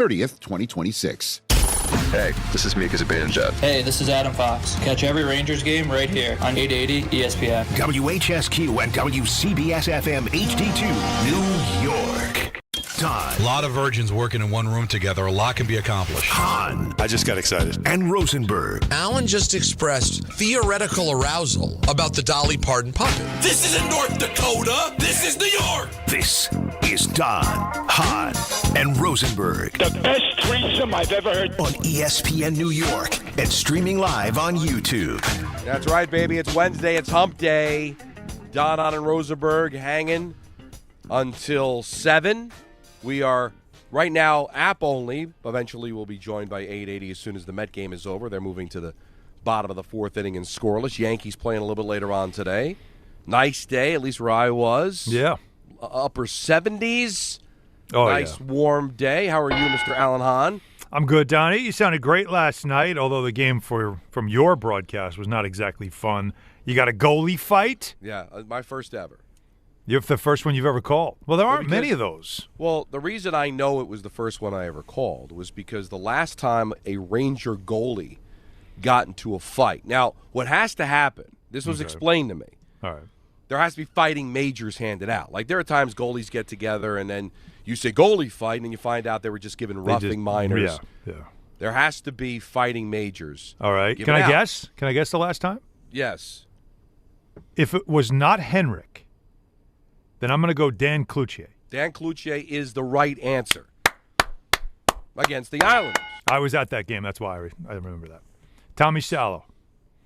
30th, 2026. Hey, this is Mika Zibanejad. Hey, this is Adam Fox. Catch every Rangers game right here on 880 ESPN. WHSQ and WCBS-FM HD2, New York. Todd. A lot of virgins working in one room together. A lot can be accomplished. Hahn. I just got excited. And Rosenberg. Alan just expressed theoretical arousal about the Dolly Parton puppet. This isn't North Dakota. This is New York. This is Don, Hahn, and Rosenberg. The best threesome I've ever heard. On ESPN New York and streaming live on YouTube. That's right, baby. It's Wednesday. It's hump day. Don, Hahn, and Rosenberg hanging until 7. We are right now app only. Eventually we'll be joined by 880 as soon as the Met game is over. They're moving to the bottom of the fourth inning and scoreless. Yankees playing a little bit later on today. Nice day, at least where I was. Yeah. Upper 70s. Oh, nice warm day. How are you, Mr. Alan Hahn? I'm good, Donnie. You sounded great last night, although the game from your broadcast was not exactly fun. You got a goalie fight? Yeah, my first ever. You're the first one you've ever called. Well, there aren't many of those. Well, the reason I know it was the first one I ever called was because the last time a Ranger goalie got into a fight. Now, what has to happen, this was explained to me. All right. There has to be fighting majors handed out. Like, there are times goalies get together and then you say goalie fight and then you find out they were just given roughing minors. Yeah. There has to be fighting majors. All right. Can I guess? Can I guess the last time? Yes. If it was not Henrik, then I'm going to go Dan Cloutier. Dan Cloutier is the right answer against the Islanders. I was at that game. That's why I remember that. Tommy Salo.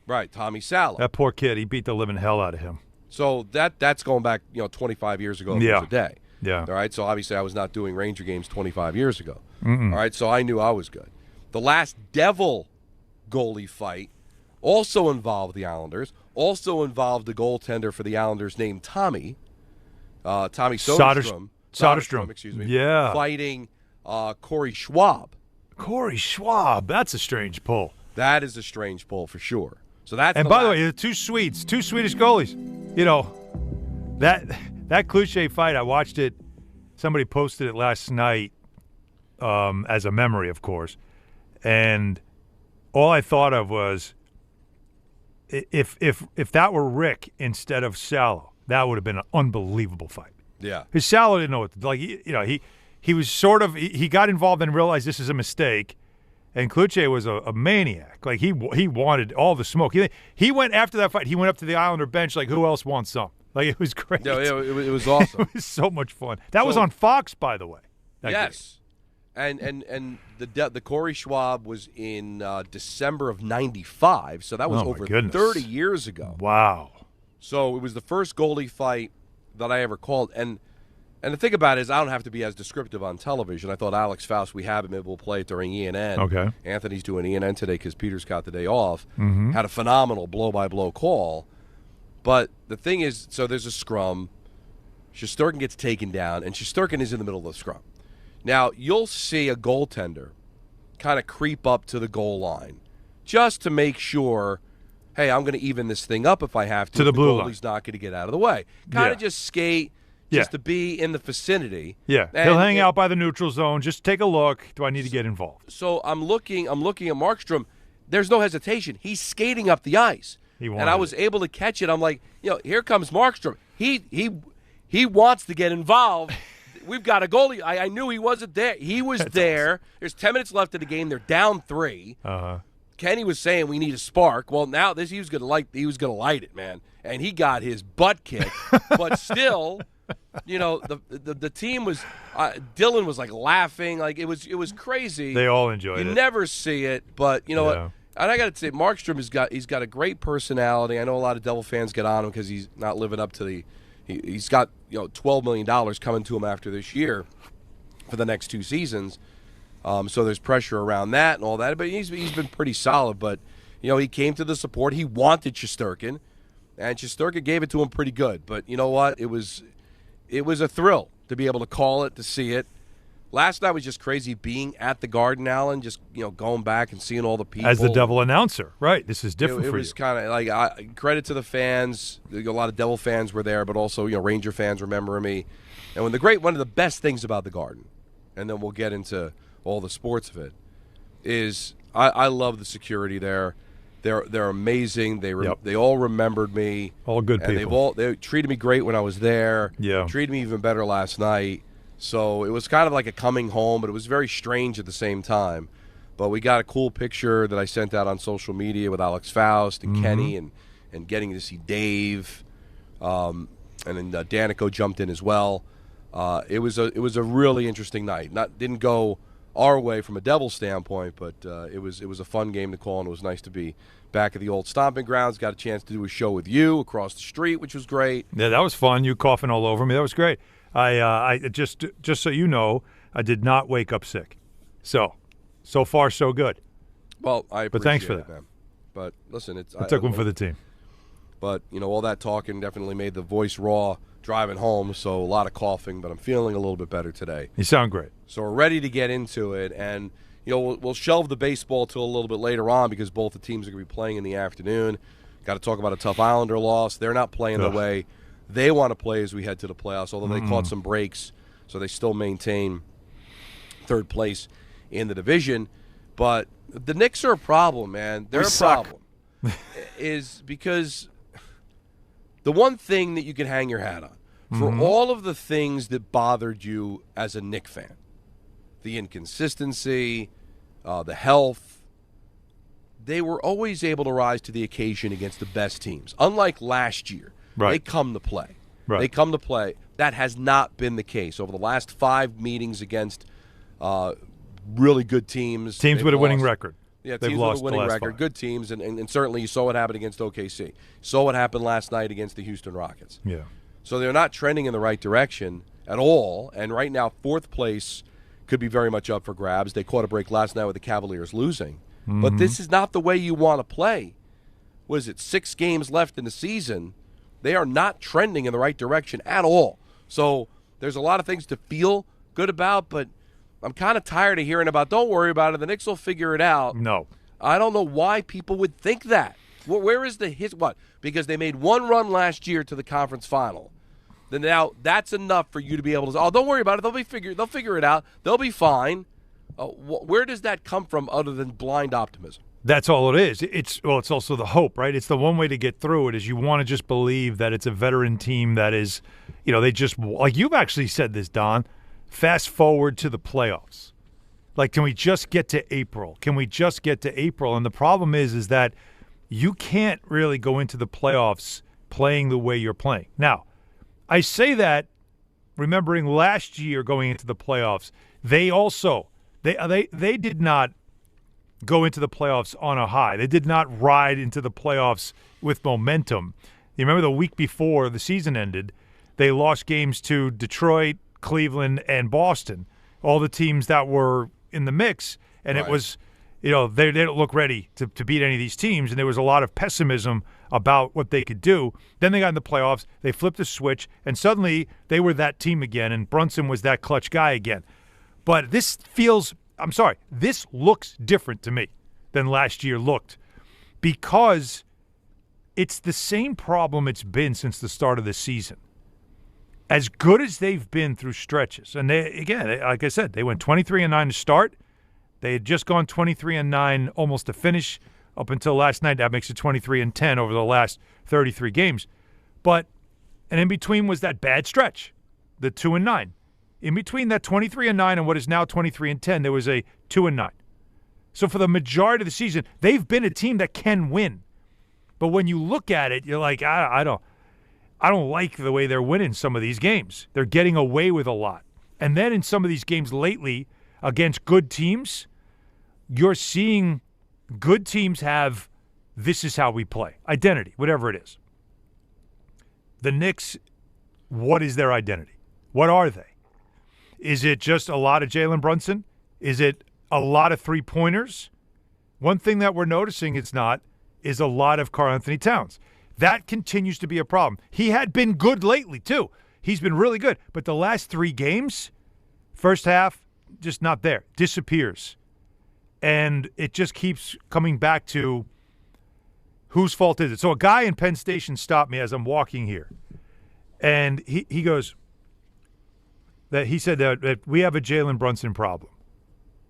Right, Tommy Salo. That poor kid. He beat the living hell out of him. So that's going back, 25 years ago. Yeah. A day. Yeah. All right. So obviously I was not doing Ranger games 25 years ago. Mm-mm. All right. So I knew I was good. The last Devil goalie fight also involved the Islanders. Also involved the goaltender for the Islanders named Tommy. Tommy Soderstrom. Excuse me. Yeah. Fighting Corey Schwab. Corey Schwab. That's a strange pull. That is a strange pull for sure. So that's. And by the way, the two Swedish goalies. That Cloutier fight. I watched it. Somebody posted it last night as a memory, of course, and all I thought of was if that were Rick instead of Salo, that would have been an unbelievable fight. Yeah. Because Salo didn't know what to, he was sort of he got involved and realized this is a mistake, and Cloutier was a maniac. Like he wanted all the smoke. He went after that fight. He went up to the Islander bench like, who else wants some? Like, it was great. Yeah, it was awesome. It was so much fun. That was on Fox, by the way. Yes. And the Corey Schwab was in December of '95, so that was over 30 years ago. Wow. So it was the first goalie fight that I ever called. And the thing about it is I don't have to be as descriptive on television. I thought Alex Faust, we have him, maybe we'll play it during ENN. Okay. Anthony's doing ENN today because Peter's got the day off. Mm-hmm. Had a phenomenal blow-by-blow call. But the thing is, so there's a scrum. Shesterkin gets taken down, and Shesterkin is in the middle of the scrum. Now, you'll see a goaltender kind of creep up to the goal line just to make sure, hey, I'm going to even this thing up if I have to. To the blue line. Goalie's not going to get out of the way. Kind of just skate just to be in the vicinity. Yeah, he'll hang out by the neutral zone. Just take a look. Do I need to get involved? So I'm looking at Markstrom. There's no hesitation. He's skating up the ice. And I was able to catch it. I'm like, here comes Markstrom. He wants to get involved. We've got a goalie. I knew he wasn't there. He was there. Awesome. There's 10 minutes left in the game. They're down 3. Uh-huh. Kenny was saying we need a spark. Well, now he was going to light it, man. And he got his butt kicked. But still, the team was Dylan was like laughing, like it was crazy. They all enjoyed it. You never see it, but you know what? And I got to say, Markstrom he's got a great personality. I know a lot of Devil fans get on him because he's not living up to the. He's got $12 million coming to him after this year for the next 2 seasons. So there's pressure around that and all that. But he's been pretty solid. But he came to the support. He wanted Shesterkin, and Shesterkin gave it to him pretty good. But you know what? It was a thrill to be able to call it, to see it. Last night was just crazy being at the Garden, Allen, just going back and seeing all the people. As the Devil announcer, right? This is different for you. It was kind of like credit to the fans. A lot of Devil fans were there, but also Ranger fans remembering me. And one of the best things about the Garden, and then we'll get into all the sports of it, is I love the security there. They're amazing. They all remembered me. All good people. They treated me great when I was there. Yeah. Treated me even better last night. So it was kind of like a coming home, but it was very strange at the same time. But we got a cool picture that I sent out on social media with Alex Faust and Kenny and getting to see Dave. And then Danico jumped in as well. It was a really interesting night. Didn't go our way from a Devil standpoint, but it was a fun game to call, and it was nice to be back at the old stomping grounds. Got a chance to do a show with you across the street, which was great. Yeah, that was fun. You coughing all over me. That was great. I just so you know, I did not wake up sick. So far so good. Well, I appreciate but thanks for that, man. But listen, I took one for the team. But all that talking definitely made the voice raw driving home. So a lot of coughing, but I'm feeling a little bit better today. You sound great. So we're ready to get into it, and we'll shelve the baseball till a little bit later on because both the teams are going to be playing in the afternoon. Got to talk about a tough Islander loss. They're not playing the way they want to play as we head to the playoffs, although they caught some breaks, so they still maintain third place in the division. But the Knicks are a problem, man. They're a problem. Is because the one thing that you can hang your hat on, for all of the things that bothered you as a Knicks fan, the inconsistency, the health, they were always able to rise to the occasion against the best teams. Unlike last year, they come to play. Right. They come to play. That has not been the case over the last 5 meetings against really good teams. Teams with a winning record. Yeah, they've teams lost with a winning the last record. 5. Good teams, and certainly you saw what happened against OKC. Saw what happened last night against the Houston Rockets. Yeah. So they're not trending in the right direction at all, and right now 4th place could be very much up for grabs. They caught a break last night with the Cavaliers losing. But this is not the way you want to play. What is it, 6 games left in the season? They are not trending in the right direction at all. So there's a lot of things to feel good about, but I'm kind of tired of hearing about, don't worry about it, the Knicks will figure it out. No. I don't know why people would think that. Where is the his what? Because they made one run last year to the conference final. Then now that's enough for you to be able to say, oh, don't worry about it. They'll figure it out. They'll be fine. Where does that come from other than blind optimism? That's all it is. It's also the hope, right? It's the one way to get through it is you want to just believe that it's a veteran team that is, they just, like you've actually said this, Don, fast forward to the playoffs. Like, can we just get to April? Can we just get to April? And the problem is that you can't really go into the playoffs playing the way you're playing. Now, I say that remembering last year going into the playoffs, they also they did not go into the playoffs on a high. They did not ride into the playoffs with momentum. You remember the week before the season ended, they lost games to Detroit, Cleveland, and Boston, all the teams that were in the mix, and It was, they didn't look ready to beat any of these teams, and there was a lot of pessimism about what they could do. Then they got in the playoffs, they flipped the switch, and suddenly they were that team again, and Brunson was that clutch guy again. But this looks different to me than last year looked because it's the same problem it's been since the start of the season. As good as they've been through stretches, and like I said, they went 23-9 to start. They had just gone 23-9 almost to finish up until last night. That makes it 23-10 over the last 33 games. And in between was that bad stretch, the 2-9. In between that 23-9 and what is now 23-10, there was a 2-9. So for the majority of the season, they've been a team that can win. But when you look at it, you're like, I don't like the way they're winning some of these games. They're getting away with a lot. And then in some of these games lately against good teams, you're seeing good teams have this is how we play, identity, whatever it is. The Knicks, what is their identity? What are they? Is it just a lot of Jalen Brunson? Is it a lot of three-pointers? One thing that we're noticing it's not is a lot of Karl Anthony Towns. That continues to be a problem. He had been good lately, too. He's been really good. But the last 3 games, first half, just not there. Disappears. And it just keeps coming back to whose fault is it? So a guy in Penn Station stopped me as I'm walking here. And he goes, that he said that we have a Jalen Brunson problem.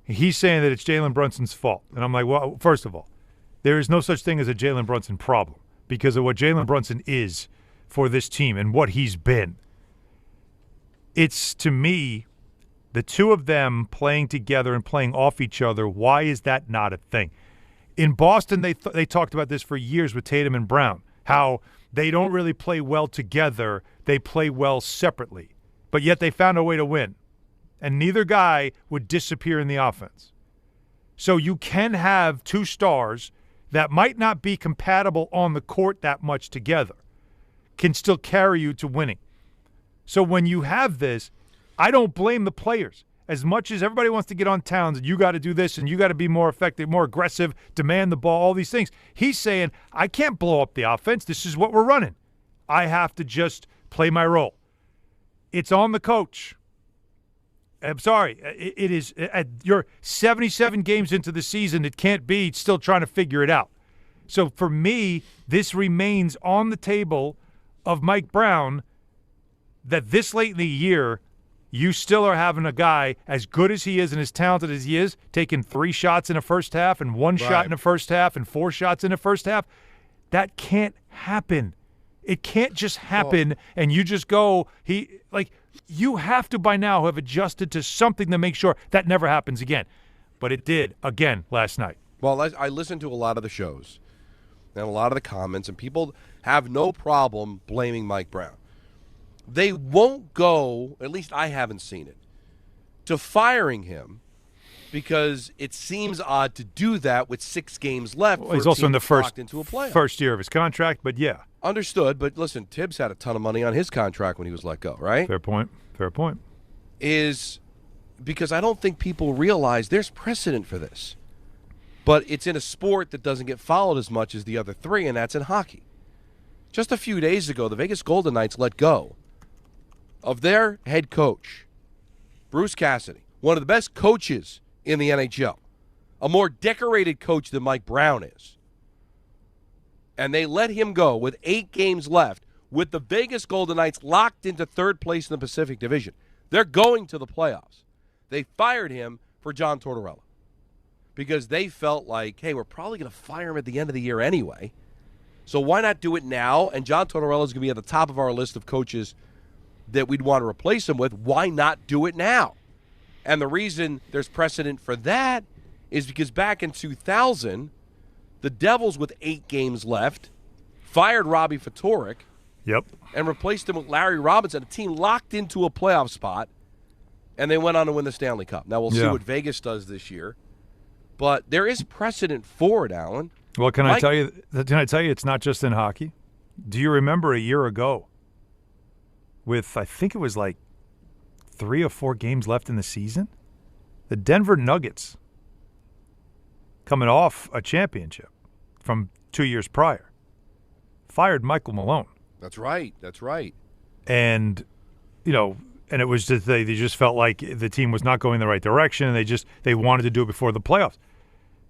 He's saying that it's Jalen Brunson's fault. And I'm like, well, first of all, there is no such thing as a Jalen Brunson problem because of what Jalen Brunson is for this team and what he's been. It's, to me, the two of them playing together and playing off each other. Why is that not a thing? In Boston, they talked about this for years with Tatum and Brown, how they don't really play well together. They play well separately. But yet they found a way to win. And neither guy would disappear in the offense. So you can have two stars that might not be compatible on the court that much together, can still carry you to winning. So when you have this, I don't blame the players. As much as everybody wants to get on Towns and you got to do this and you got to be more effective, more aggressive, demand the ball, all these things. He's saying, I can't blow up the offense. This is what we're running. I have to just play my role. It's on the coach. I'm sorry. It is you're 77 games into the season. It can't be still trying to figure it out. So for me, this remains on the table of Mike Brown that this late in the year, you still are having a guy as good as he is and as talented as he is, taking 3 shots in the first half and 1 shot in the first half and 4 shots in the first half. That can't happen. It can't just happen and you just go, you have to by now have adjusted to something to make sure that never happens again. But it did again last night. Well, I listened to a lot of the shows and a lot of the comments, and people have no problem blaming Mike Brown. They won't go, at least I haven't seen it, to firing him because it seems odd to do that with 6 games left. Well, he's also in the first year of his contract, but yeah. Understood, but listen, Tibbs had a ton of money on his contract when he was let go, right? Fair point. Is because I don't think people realize there's precedent for this. But it's in a sport that doesn't get followed as much as the other 3, and that's in hockey. Just a few days ago, the Vegas Golden Knights let go of their head coach, Bruce Cassidy, one of the best coaches in the NHL, a more decorated coach than Mike Brown is. And they let him go with 8 games left with the Vegas Golden Knights locked into 3rd place in the Pacific Division. They're going to the playoffs. They fired him for John Tortorella because they felt like, hey, we're probably going to fire him at the end of the year anyway. So why not do it now? And John Tortorella is going to be at the top of our list of coaches that we'd want to replace him with. Why not do it now? And the reason there's precedent for that is because back in 2000, the Devils, with 8 games left, fired Robbie Ftorek. Yep. And replaced him with Larry Robinson, a team locked into a playoff spot, and they went on to win the Stanley Cup. Now we'll see what Vegas does this year. But there is precedent for it, Alan. Well, can I tell you it's not just in hockey? Do you remember a year ago with, I think it was like 3 or 4 games left in the season, the Denver Nuggets, coming off a championship from 2 years prior, fired Michael Malone. That's right. And, and it was just they just felt like the team was not going the right direction, and they wanted to do it before the playoffs.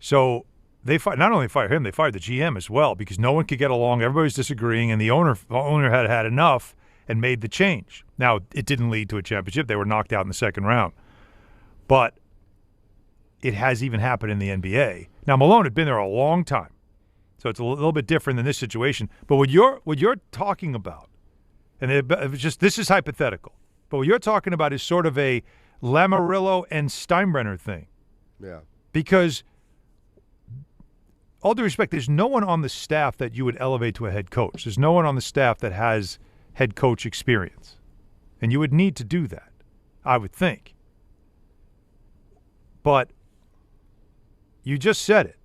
So they not only fired him, they fired the GM as well because no one could get along. Everybody was disagreeing, and the owner had enough and made the change. Now, it didn't lead to a championship. They were knocked out in the second round. But it has even happened in the NBA. Now, Malone had been there a long time, so it's a little bit different than this situation. But what you're talking about, and this is hypothetical, but what you're talking about is sort of a Lamoriello and Steinbrenner thing. Yeah. Because, all due respect, there's no one on the staff that you would elevate to a head coach. There's no one on the staff that has head coach experience. And you would need to do that, I would think. But you just said it.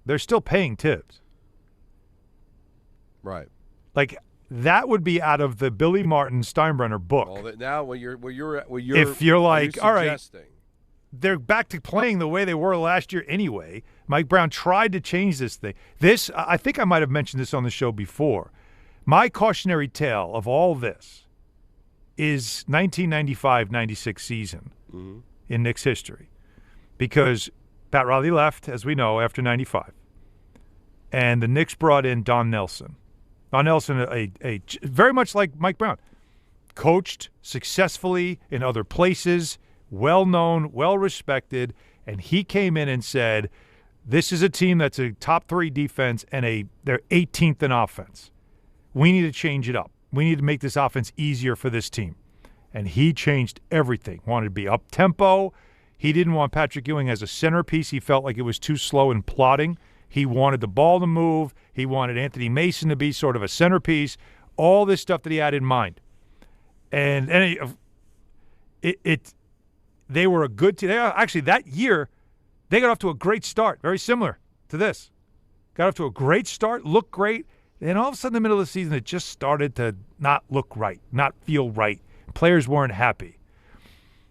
They're still paying Tibbs. Right. Like, that would be out of the Billy Martin Steinbrenner book. Well, now when you're if you're like, all right, suggesting, they're back to playing the way they were last year anyway. Mike Brown tried to change this thing. I think I might have mentioned this on the show before. My cautionary tale of all this is 1995-96 season in Knicks history, because Pat Riley left, as we know, after 95, and the Knicks brought in Don Nelson. Don Nelson, a very much like Mike Brown, coached successfully in other places, well-known, well-respected, and he came in and said, this is a team that's a top 3 defense and they're 18th in offense. We need to change it up. We need to make this offense easier for this team. And he changed everything. Wanted to be up-tempo. He didn't want Patrick Ewing as a centerpiece. He felt like it was too slow in plotting. He wanted the ball to move. He wanted Anthony Mason to be sort of a centerpiece. All this stuff that he had in mind. And they were a good team. Actually, that year, they got off to a great start, very similar to this. Got off to a great start, looked great. Then all of a sudden, in the middle of the season, it just started to not look right, not feel right. Players weren't happy.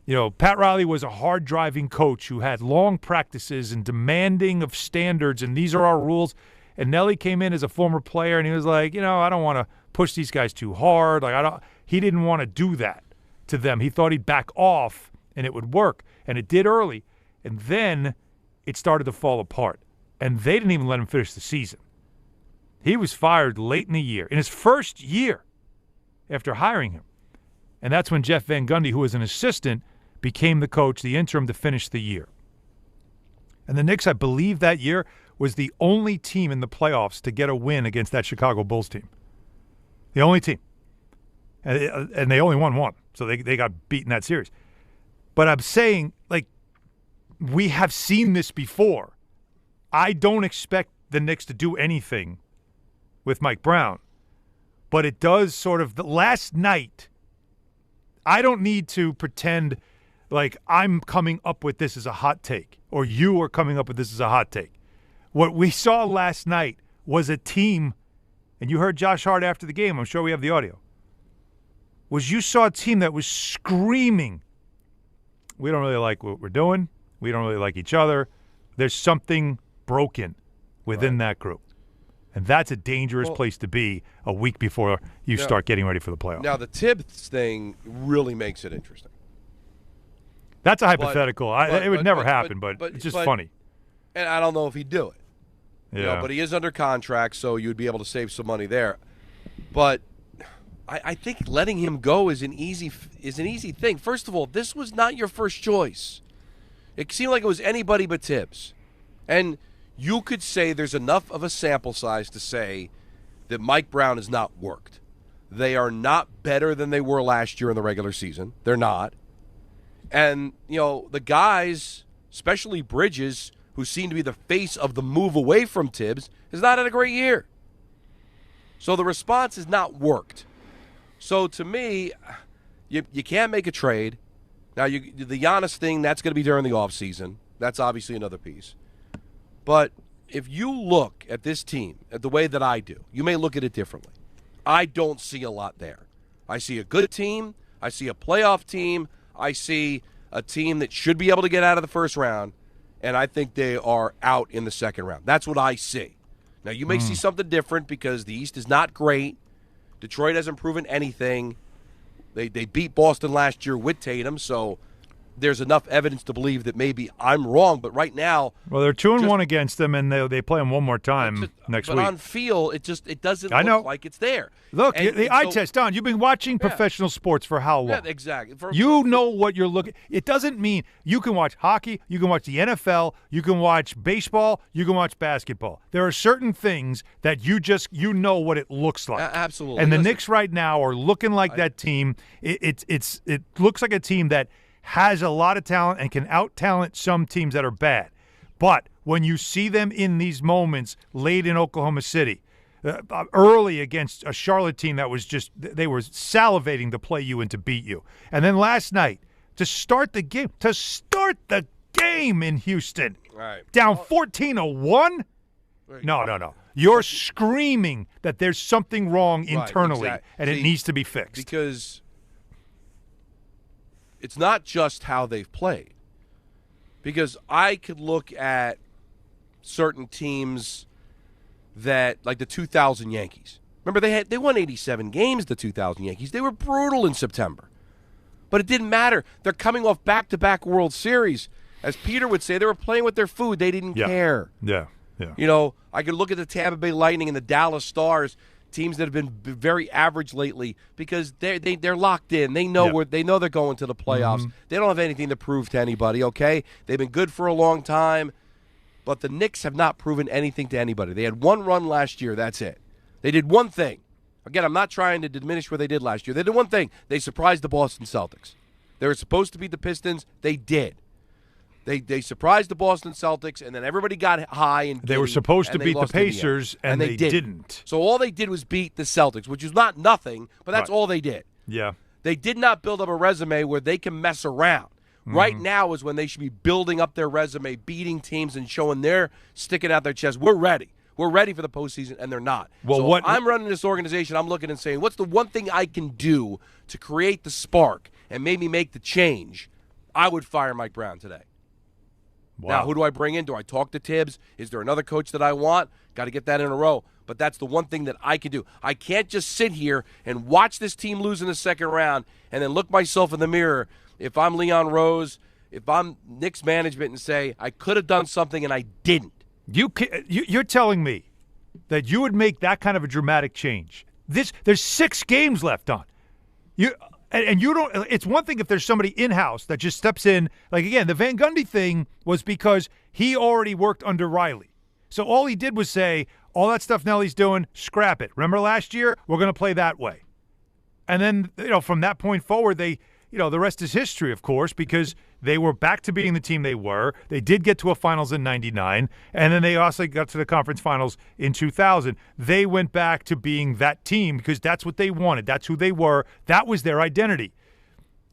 You know, Pat Riley was a hard-driving coach who had long practices and demanding of standards, and these are our rules. And Nelly came in as a former player, and he was like, I don't want to push these guys too hard. He didn't want to do that to them. He thought he'd back off, and it would work. And it did early. And then it started to fall apart. And they didn't even let him finish the season. He was fired late in the year, in his first year after hiring him. And that's when Jeff Van Gundy, who was an assistant, became the coach, the interim, to finish the year. And the Knicks, I believe that year, was the only team in the playoffs to get a win against that Chicago Bulls team. The only team. And they only won one, so they got beat in that series. But I'm saying, we have seen this before. I don't expect the Knicks to do anything with Mike Brown. But it does sort of – last night, I don't need to pretend like I'm coming up with this as a hot take or you are coming up with this as a hot take. What we saw last night was a team, and you heard Josh Hart after the game, I'm sure we have the audio, was you saw a team that was screaming, we don't really like what we're doing, we don't really like each other, there's something broken within that group. And that's a dangerous place to be a week before you start getting ready for the playoffs. Now, the Tibbs thing really makes it interesting. That's a hypothetical. It would never happen, but it's just funny. And I don't know if he'd do it. Yeah. But he is under contract, so you'd be able to save some money there. But I think letting him go is an easy thing. First of all, this was not your first choice. It seemed like it was anybody but Tibbs. And you could say there's enough of a sample size to say that Mike Brown has not worked. They are not better than they were last year in the regular season. They're not. And, the guys, especially Bridges, who seemed to be the face of the move away from Tibbs, has not had a great year. So the response has not worked. So to me, you can't make a trade. Now, the Giannis thing, that's going to be during the offseason. That's obviously another piece. But if you look at this team at the way that I do, you may look at it differently. I don't see a lot there. I see a good team. I see a playoff team. I see a team that should be able to get out of the first round, and I think they are out in the second round. That's what I see. Now, you may see something different because the East is not great. Detroit hasn't proven anything. They beat Boston last year with Tatum, so there's enough evidence to believe that maybe I'm wrong. But right now, well, they're 2-1 against them, and they play them one more time next week. But on feel, it doesn't look like it's there. Look, the eye test, Don. You've been watching professional sports for how long? Yeah, exactly. You know what you're looking. It doesn't mean you can watch hockey, you can watch the NFL, you can watch baseball, you can watch basketball. There are certain things that you know what it looks like. Absolutely. And the Knicks right now are looking like that team. It looks like a team that has a lot of talent and can out-talent some teams that are bad. But when you see them in these moments late in Oklahoma City, early against a Charlotte team that was just – they were salivating to play you and to beat you. And then last night, to start the game in Houston, down 14-1? No. You're screaming that there's something wrong internally and it needs to be fixed. Because – it's not just how they've played. Because I could look at certain teams that, like the 2000 Yankees. Remember, they won 87 games, the 2000 Yankees. They were brutal in September. But it didn't matter. They're coming off back-to-back World Series. As Peter would say, they were playing with their food. They didn't care. Yeah. I could look at the Tampa Bay Lightning and the Dallas Stars. teams that have been very average lately because they're locked in. They know they know they're going to the playoffs. Mm-hmm. They don't have anything to prove to anybody, okay? They've been good for a long time, but the Knicks have not proven anything to anybody. They had one run last year. That's it. They did one thing. Again, I'm not trying to diminish what they did last year. They did one thing. They surprised the Boston Celtics. They were supposed to beat the Pistons. They did. They surprised the Boston Celtics, and then everybody got high. And they were supposed to beat the Pacers, and they didn't. So all they did was beat the Celtics, which is not nothing, but that's all they did. Yeah. They did not build up a resume where they can mess around. Right now is when they should be building up their resume, beating teams and showing they're sticking out their chest. We're ready. We're ready for the postseason, and they're not. Well, so I'm running this organization. I'm looking and saying, what's the one thing I can do to create the spark and maybe make the change? I would fire Mike Brown today. Wow. Now, who do I bring in? Do I talk to Tibbs? Is there another coach that I want? Got to get that in a row. But that's the one thing that I can do. I can't just sit here and watch this team lose in the second round and then look myself in the mirror if I'm Leon Rose, if I'm Knicks management, and say, I could have done something and I didn't. You're telling me that you would make that kind of a dramatic change. There's 6 games left on. And you don't. It's one thing if there's somebody in-house that just steps in. Like, again, the Van Gundy thing was because he already worked under Riley. So all he did was say, all that stuff Nelly's doing, scrap it. Remember last year? We're going to play that way. And then, from that point forward, the rest is history, of course, because they were back to being the team they were. They did get to a finals in 99, and then they also got to the conference finals in 2000. They went back to being that team because that's what they wanted. That's who they were. That was their identity.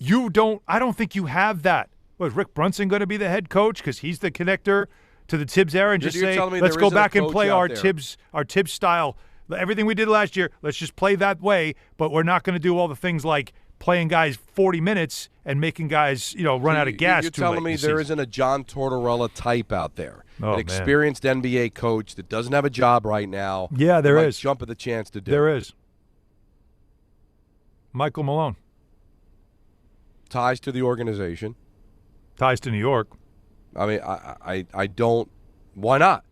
I don't think you have that. Was Rick Brunson going to be the head coach because he's the connector to the Tibbs era and just say, let's go back and play our Tibbs style. Everything we did last year, let's just play that way, but we're not going to do all the things like playing guys 40 minutes and making guys, run out of gas. You're telling me there isn't a John Tortorella type out there, an experienced NBA coach that doesn't have a job right now. Yeah, there is. Jump at the chance to do. There is. Michael Malone. Ties to the organization. Ties to New York. I mean, I don't. Why not?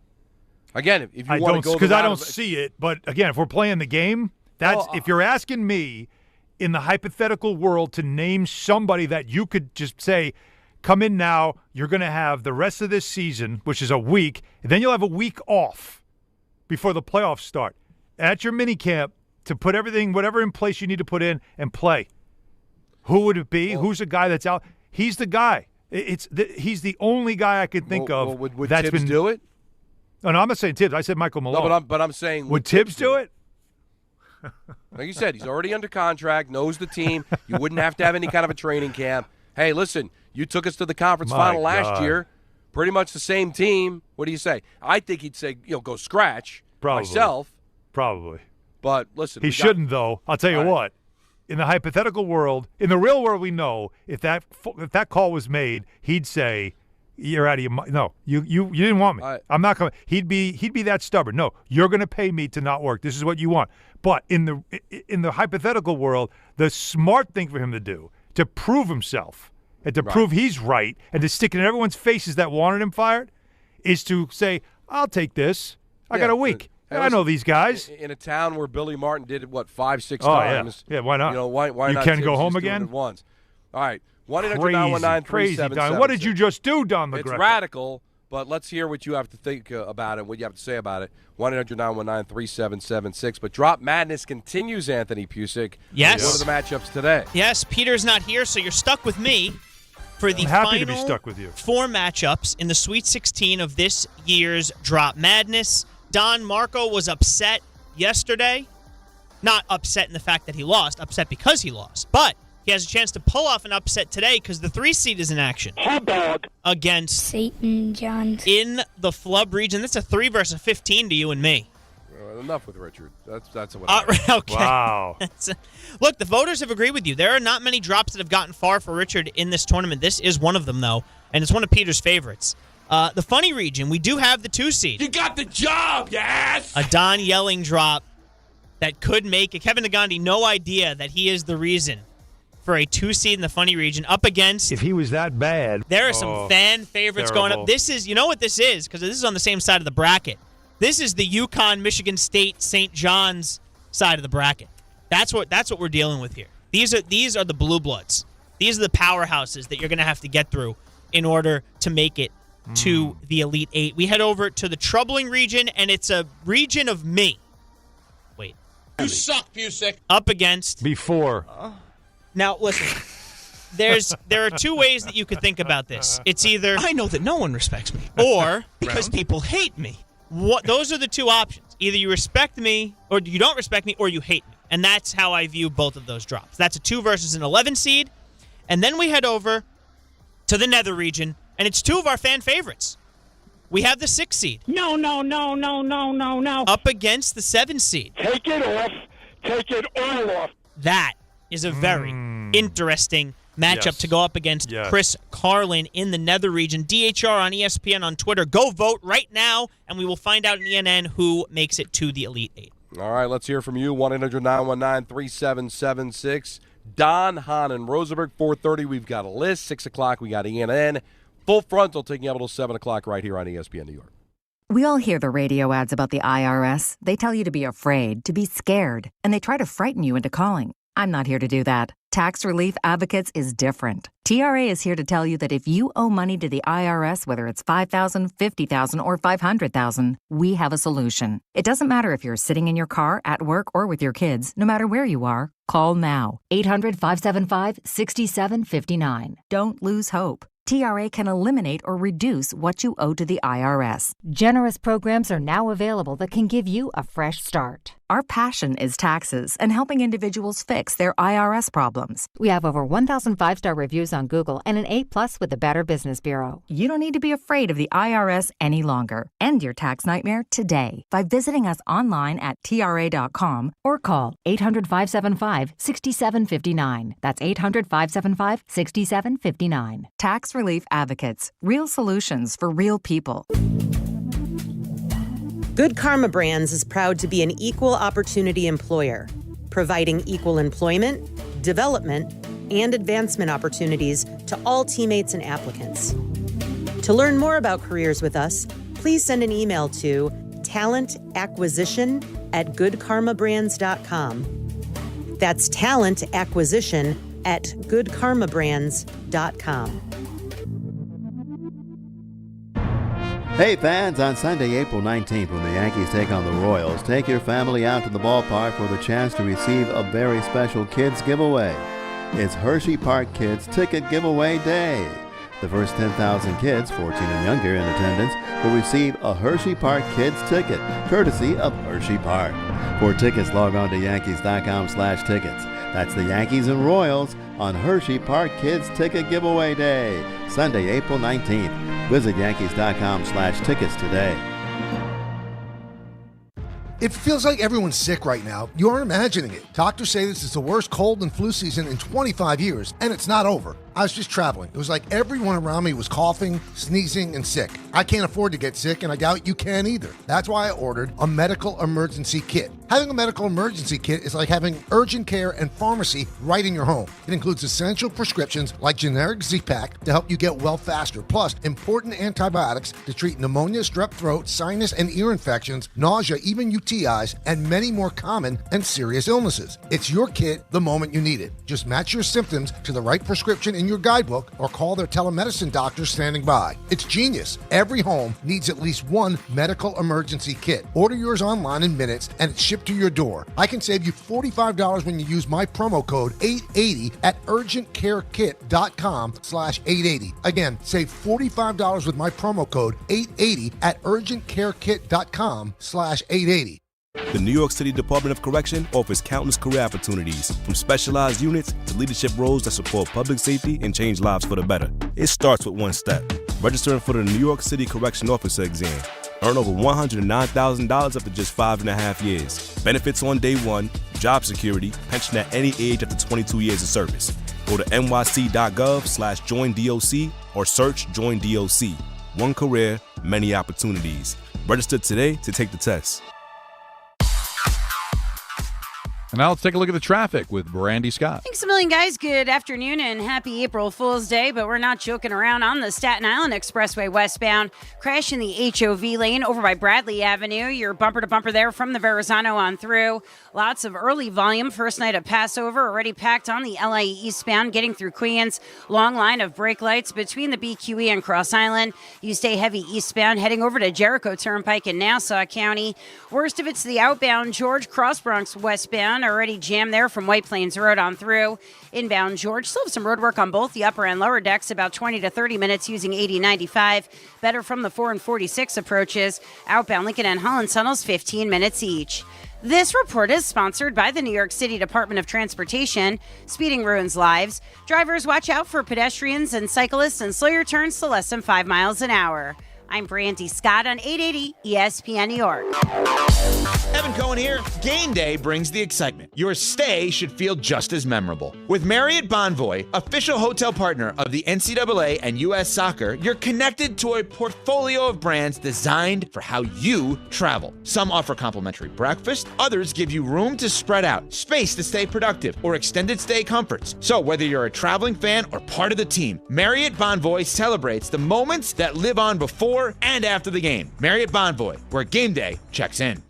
Again, if you want to go, because I don't see it. But again, if we're playing the game, if you're asking me in the hypothetical world to name somebody that you could just say, come in now, you're going to have the rest of this season, which is a week, and then you'll have a week off before the playoffs start at your mini camp to put everything, whatever in place you need to put in and play. Who would it be? Who's the guy that's out? He's the guy. He's the only guy I can think of. Would Tibbs do it? No, I'm not saying Tibbs. I said Michael Malone. No, but I'm saying would Tibbs do it? Like you said, he's already under contract, knows the team. You wouldn't have to have any kind of a training camp. Hey, listen, you took us to the conference final last year. Pretty much the same team. What do you say? I think he'd say, go scratch myself. Probably. But listen. He shouldn't, though. I'll tell you what. In the hypothetical world, in the real world, we know if that call was made, he'd say, "You're out of your mind. No, you didn't want me. I'm not coming." He'd be that stubborn. No, you're going to pay me to not work. This is what you want. But in the hypothetical world, the smart thing for him to do to prove himself and to prove he's right and to stick it in everyone's faces that wanted him fired is to say, "I'll take this. I got a week." I know these guys. In a town where Billy Martin did it, 5-6 times? Yeah, why not? Why you not? You can go home again? Once. All right. 1-800-919-3776. Crazy, Don. What did you just do, Don McGregor? It's radical, but let's hear what you have to think about it, what you have to say about it. 1-800-919-3776. But Drop Madness continues, Anthony Pusick. Yes. What are the matchups today? Yes, Peter's not here, so you're stuck with me for the I'm happy final to be stuck with you. 4 matchups in the Sweet 16 of this year's Drop Madness. Don Marco was upset yesterday. Not upset in the fact that he lost, upset because he lost. But he has a chance to pull off an upset today because the 3 seed is in action. Hot dog. Against Satan Johns. In the Flub region. That's a 3 versus 15 to you and me. Enough with Richard. That's what okay. Wow. Look, the voters have agreed with you. There are not many drops that have gotten far for Richard in this tournament. This is one of them, though, and it's one of Peter's favorites. The funny region, we do have the 2 seed. You got the job, you ass! A Don Yelling drop that could make Kevin Nagandi no idea that he is the reason for a 2 seed in the funny region up against. If he was that bad. There are some fan favorites going up. This is, you know what this is? Because this is on the same side of the bracket. This is the UConn, Michigan State, St. John's side of the bracket. That's what we're dealing with here. These are the blue bloods. These are the powerhouses that you're going to have to get through in order to make it to the Elite Eight. We head over to the troubling region, and it's a region of me. Wait. You suck, Busick. Up against... Before. Now, listen. There are two ways that you could think about this. It's either... I know that no one respects me. Or... because people hate me. Those are the two options. Either you respect me, or you don't respect me, or you hate me. And that's how I view both of those drops. That's a 2 versus an 11 seed. And then we head over to the Nether region, and it's 2 of our fan favorites. We have the 6 seed. No. Up against the 7 seed. Take it off. Take it all off. That is a very interesting matchup to go up against Chris Carlin in the Nether region. DHR on ESPN on Twitter. Go vote right now, and we will find out in ENN who makes it to the Elite Eight. All right, let's hear from you. 1-800-919-3776. Don, Hahn, and Rosenberg. 4:30, we've got a list. 6 o'clock, we got ENN. Full frontal taking up until 7 o'clock right here on ESPN New York. We all hear the radio ads about the IRS. They tell you to be afraid, to be scared, and they try to frighten you into calling. I'm not here to do that. Tax Relief Advocates is different. TRA is here to tell you that if you owe money to the IRS, whether it's $5,000, $50,000, or $500,000, we have a solution. It doesn't matter if you're sitting in your car, at work, or with your kids. No matter where you are, call now. 800-575-6759. Don't lose hope. TRA can eliminate or reduce what you owe to the IRS. Generous programs are now available that can give you a fresh start. Our passion is taxes and helping individuals fix their IRS problems. We have over 1,000 5-star reviews on Google and an A+ with the Better Business Bureau. You don't need to be afraid of the IRS any longer. End your tax nightmare today by visiting us online at TRA.com or call 800-575-6759. That's 800-575-6759. Tax Relief Advocates. Real solutions for real people. Good Karma Brands is proud to be an equal opportunity employer, providing equal employment, development, and advancement opportunities to all teammates and applicants. To learn more about careers with us, please send an email to talentacquisition@goodkarmabrands.com. That's talentacquisition@goodkarmabrands.com. Hey fans, on Sunday, April 19th, when the Yankees take on the Royals, take your family out to the ballpark for the chance to receive a very special kids giveaway. It's Hershey Park Kids Ticket Giveaway Day. The first 10,000 kids, 14 and younger in attendance, will receive a Hershey Park Kids ticket, courtesy of Hershey Park. For tickets, log on to Yankees.com/tickets. That's the Yankees and Royals on Hershey Park Kids Ticket Giveaway Day, Sunday, April 19th. Visit Yankees.com/tickets today. It feels like everyone's sick right now. You aren't imagining it. Doctors say this is the worst cold and flu season in 25 years, and it's not over. I was just traveling. It was like everyone around me was coughing, sneezing, and sick. I can't afford to get sick, and I doubt you can either. That's why I ordered a medical emergency kit. Having a medical emergency kit is like having urgent care and pharmacy right in your home. It includes essential prescriptions like generic Z-Pak to help you get well faster, plus important antibiotics to treat pneumonia, strep throat, sinus and ear infections, nausea, even UTIs, and many more common and serious illnesses. It's your kit the moment you need it. Just match your symptoms to the right prescription in your guidebook or call their telemedicine doctor standing by. It's genius. Every home needs at least one medical emergency kit. Order yours online in minutes and it's shipped to your door. I can save you $45 when you use my promo code 880 at urgentcarekit.com/880. Again, save $45 with my promo code 880 at urgentcarekit.com/880. The New York City Department of Correction offers countless career opportunities, from specialized units to leadership roles that support public safety and change lives for the better. It starts with one step: registering for the New York City Correction Officer exam. Earn over $109,000 after just 5.5 years. Benefits on day one, job security, pension at any age after 22 years of service. Go to nyc.gov/joinDOC or search Join DOC. One career, many opportunities. Register today to take the test. And now let's take a look at the traffic with Brandy Scott. Thanks a million, guys. Good afternoon and happy April Fool's Day, but we're not joking around on the Staten Island Expressway westbound. Crash in the HOV lane over by Bradley Avenue. You're bumper to bumper there from the Verrazano on through. Lots of early volume. First night of Passover already packed on the LA eastbound, getting through Queens. Long line of brake lights between the BQE and Cross Island. You stay heavy eastbound, heading over to Jericho Turnpike in Nassau County. Worst of it's the outbound George Cross Bronx westbound. Already jammed there from White Plains Road on through. Inbound George, still have some road work on both the upper and lower decks, about 20 to 30 minutes using 80-95. Better from the 4 and 46 approaches. Outbound Lincoln and Holland tunnels, 15 minutes each. This report is sponsored by the New York City Department of Transportation. Speeding ruins lives. Drivers, watch out for pedestrians and cyclists and slow your turns to less than 5 miles an hour. I'm Brandy Scott on 880 ESPN New York. Evan Cohen here. Game day brings the excitement. Your stay should feel just as memorable. With Marriott Bonvoy, official hotel partner of the NCAA and U.S. Soccer, you're connected to a portfolio of brands designed for how you travel. Some offer complimentary breakfast, others give you room to spread out, space to stay productive, or extended stay comforts. So whether you're a traveling fan or part of the team, Marriott Bonvoy celebrates the moments that live on before and after the game. Marriott Bonvoy, where game day checks in.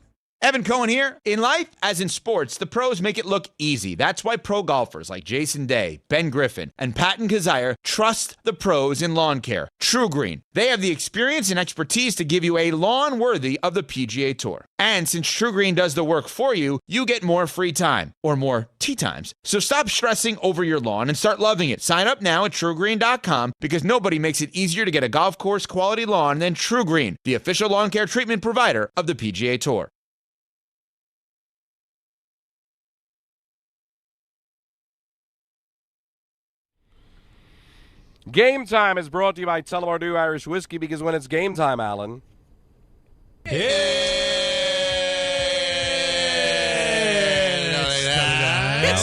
Evan Cohen here. In life, as in sports, the pros make it look easy. That's why pro golfers like Jason Day, Ben Griffin, and Patton Kazire trust the pros in lawn care. True Green. They have the experience and expertise to give you a lawn worthy of the PGA Tour. And since True Green does the work for you, you get more free time, or more tee times. So stop stressing over your lawn and start loving it. Sign up now at TrueGreen.com because nobody makes it easier to get a golf course quality lawn than True Green, the official lawn care treatment provider of the PGA Tour. Game Time is brought to you by Tullamore Dew Irish Whiskey, because when it's game time, Alan. It's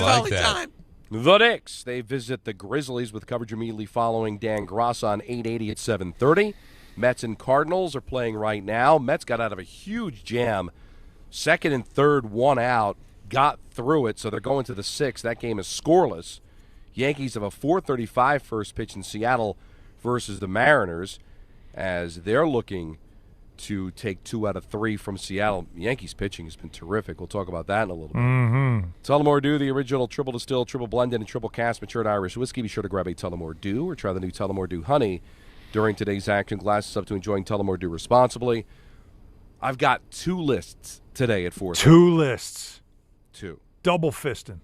like time. The Knicks, they visit the Grizzlies with coverage immediately following Dan Gross on 880 at 7:30. Mets and Cardinals are playing right now. Mets got out of a huge jam. Second and third, one out, got through it, so they're going to the sixth. That game is scoreless. Yankees have a 4:35 first pitch in Seattle versus the Mariners, as they're looking to take 2 out of 3 from Seattle. Yankees pitching has been terrific. We'll talk about that in a little bit. Tullamore Dew, the original triple distilled, triple blended, and triple cast matured Irish whiskey. Be sure to grab a Tullamore Dew or try the new Tullamore Dew Honey during today's action. Glasses up to enjoying Tullamore Dew responsibly. I've got 2 lists today at 4:30. 2 lists. 2. Double fisting.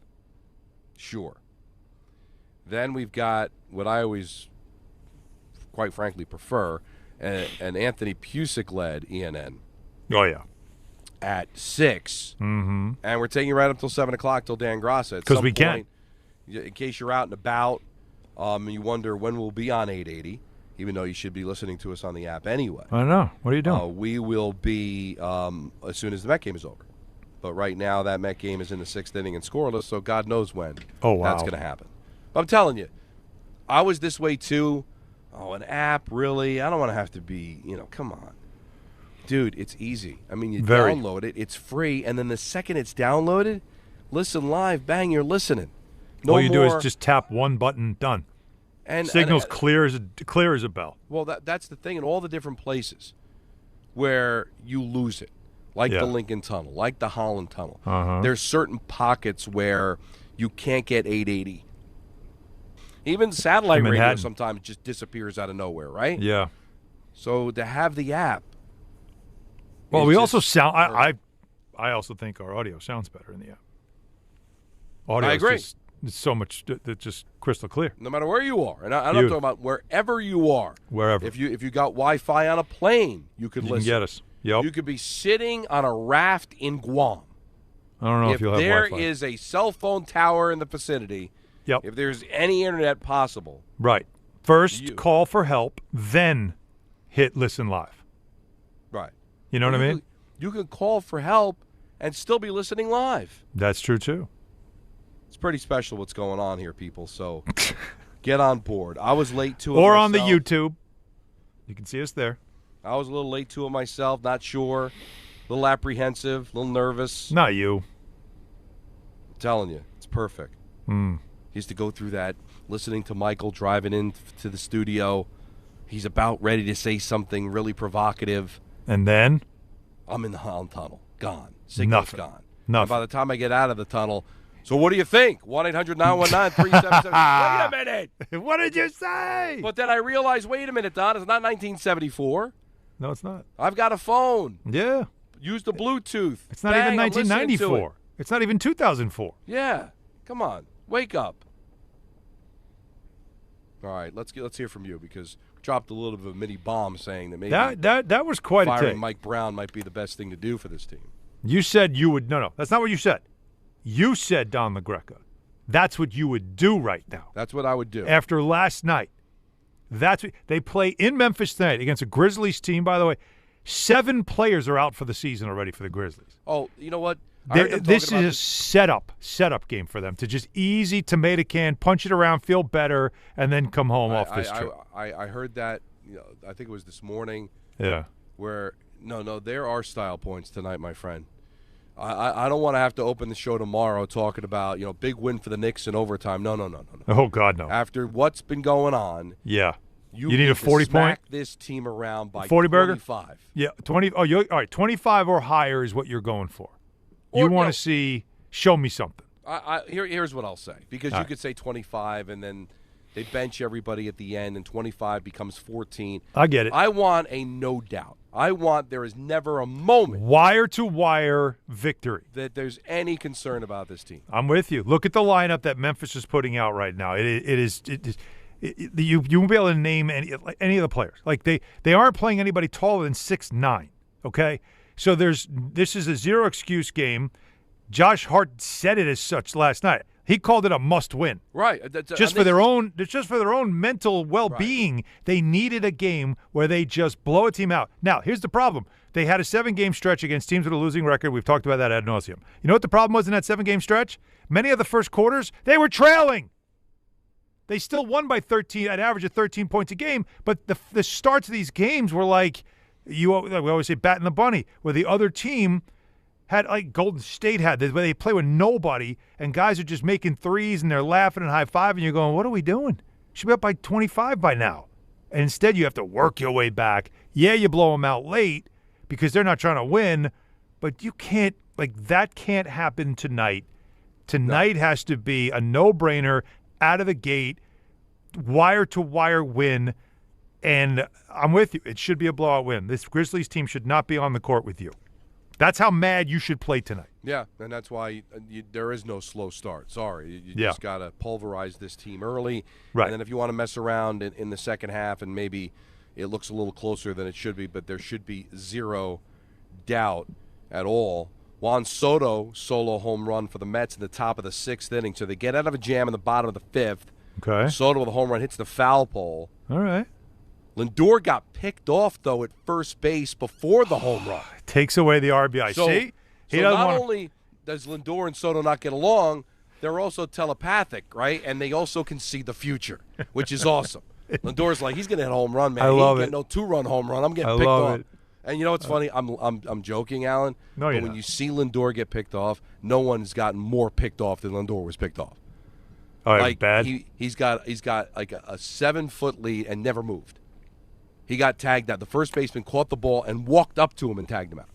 Sure. Then we've got what I always, quite frankly, prefer, an Anthony Pusick-led ENN. Oh, yeah. At 6. Mm-hmm. And we're taking you right up till 7 o'clock till Dan Grossa. Because we can. In case you're out and about, and you wonder when we'll be on 880, even though you should be listening to us on the app anyway. I know. What are you doing? We will be as soon as the Met game is over. But right now, that Met game is in the 6th inning and scoreless, so God knows when that's going to happen. But I'm telling you, I was this way too. Oh, an app, really? I don't want to have to be, come on. Dude, it's easy. I mean, you download it, it's free, and then the second it's downloaded, listen live, bang, you're listening. All you do is just tap one button, done. And Signal's clear as a bell. Well, that's the thing in all the different places where you lose it, like the Lincoln Tunnel, like the Holland Tunnel. There's certain pockets where you can't get 880. Even satellite radio sometimes just disappears out of nowhere, right? Yeah. So to have the app. Well, we also sound. I also think our audio sounds better in the app. Audio, I agree. It's so much. It's just crystal clear. No matter where you are, and I'm talking about wherever you are. Wherever. If you got Wi-Fi on a plane, you could listen. You can get us. Yep. You could be sitting on a raft in Guam. I don't know if you'll have Wi-Fi. If there is a cell phone tower in the vicinity. Yep. If there's any internet possible. Right. First, call for help, then hit listen live. Right. You know what I mean? You can call for help and still be listening live. That's true, too. It's pretty special what's going on here, people, so get on board. I was late to it Or myself. on the YouTube. You can see us there. I was a little late to it myself, not sure. A little apprehensive, a little nervous. Not you. telling you, it's perfect. He used to go through that, listening to Michael driving into the studio. He's about ready to say something really provocative. And then? I'm in the Hahn tunnel. Gone. Signal's Nothing. gone. Nothing. And by the time I get out of the tunnel, so what do you think? 1-800-919-3777. Wait a minute. What did you say? But then I realized, wait a minute, Don, it's not 1974. No, it's not. I've got a phone. Yeah. Use the Bluetooth. It's not Bang, even I'm listening to 1994. It's not even 2004. Yeah. Come on. Wake up. All right, let's hear from you, because we dropped a little bit of a mini bomb saying that maybe that was quite a firing take. Mike Brown might be the best thing to do for this team. You said you would. No, that's not what you said. You said, Don LaGreca, that's what you would do right now. That's what I would do. After last night. That's what they play in Memphis tonight against a Grizzlies team, by the way. 7 players are out for the season already for the Grizzlies. Oh, you know what? This is a setup game for them to just easy tomato can, punch it around, feel better, and then come home off this trip. I heard that, I think it was this morning. Yeah. Where, no, there are style points tonight, my friend. I don't want to have to open the show tomorrow talking about, big win for the Knicks in overtime. No. Oh, God, no. After what's been going on. Yeah. You need a 40 to smack point? this team around by 40 burger? 25. Yeah, 20. Oh, all right, 25 or higher is what you're going for. You want to see, show me something. Here's what I'll say, because All you right. could say 25 and then they bench everybody at the end and 25 becomes 14. I get it. I want a no doubt. There is never a moment wire-to-wire victory that there's any concern about this team. I'm with you. Look at the lineup that Memphis is putting out right now. You won't be able to name any of the players. Like they aren't playing anybody taller than 6'9", okay? So this is a zero excuse game. Josh Hart said it as such last night. He called it a must-win. Right. Just for their own mental well-being, right. They needed a game where they just blow a team out. Now, here's the problem. They had a 7-game stretch against teams with a losing record. We've talked about that ad nauseum. You know what the problem was in that 7-game stretch? Many of the first quarters, they were trailing. They still won by 13, an average of 13 points a game, but the starts of these games were like, we always say batting the bunny, where the other team had, like Golden State had, where they play with nobody, and guys are just making threes, and they're laughing and high-fiving, and you're going, what are we doing? Should be up by 25 by now. And instead, you have to work your way back. Yeah, you blow them out late because they're not trying to win, but you can't, that can't happen tonight. Tonight has to be a no-brainer, out of the gate, wire-to-wire win, and I'm with you. It should be a blowout win. This Grizzlies team should not be on the court with you. That's how mad you should play tonight. Yeah, and that's why there is no slow start. Sorry. You just got to pulverize this team early. Right. And then if you want to mess around in the second half and maybe it looks a little closer than it should be, but there should be zero doubt at all. Juan Soto, solo home run for the Mets in the top of the 6th inning. So they get out of a jam in the bottom of the 5th. Okay. Soto with a home run hits the foul pole. All right. Lindor got picked off, though, at first base before the home run. Takes away the RBI. See? So not only does Lindor and Soto not get along, they're also telepathic, right? And they also can see the future, which is awesome. Lindor's like, he's going to hit a home run, man. I love he it. ain't getting no 2-run home run. I'm getting picked off. And you know what's funny? I'm joking, Alan. No, but when you see Lindor get picked off, no one's gotten more picked off than Lindor was picked off. Oh, like, bad? He's got like a 7-foot lead and never moved. He got tagged out. The first baseman caught the ball and walked up to him and tagged him out.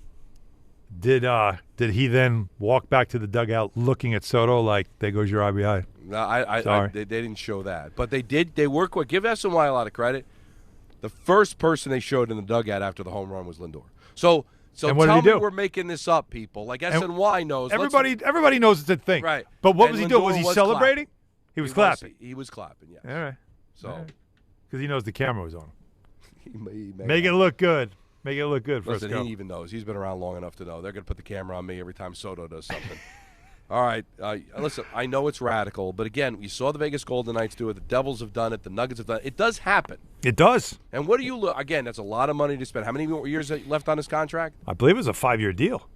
Did he then walk back to the dugout looking at Soto like, there goes your RBI? No, they didn't show that. But they did. They were quick. Give SNY a lot of credit. The first person they showed in the dugout after the home run was Lindor. So and what tell did he me do? we're making this up, people. Like SNY knows. Everybody knows it's a thing. Right. But what And was he doing? Was he Lindor celebrating? clapping. He was clapping. He was clapping, yes. All right. So, because he knows the camera was on him. he Make it look good. Make it look good for Listen, us. he even knows. He's been around long enough to know. They're going to put the camera on me every time Soto does something. All right. Listen, I know it's radical, but again, you saw the Vegas Golden Knights do it. The Devils have done it. The Nuggets have done it. It does happen. It does. And what do you look? Again, that's a lot of money to spend. How many more years left on his contract? I believe it was a 5-year deal.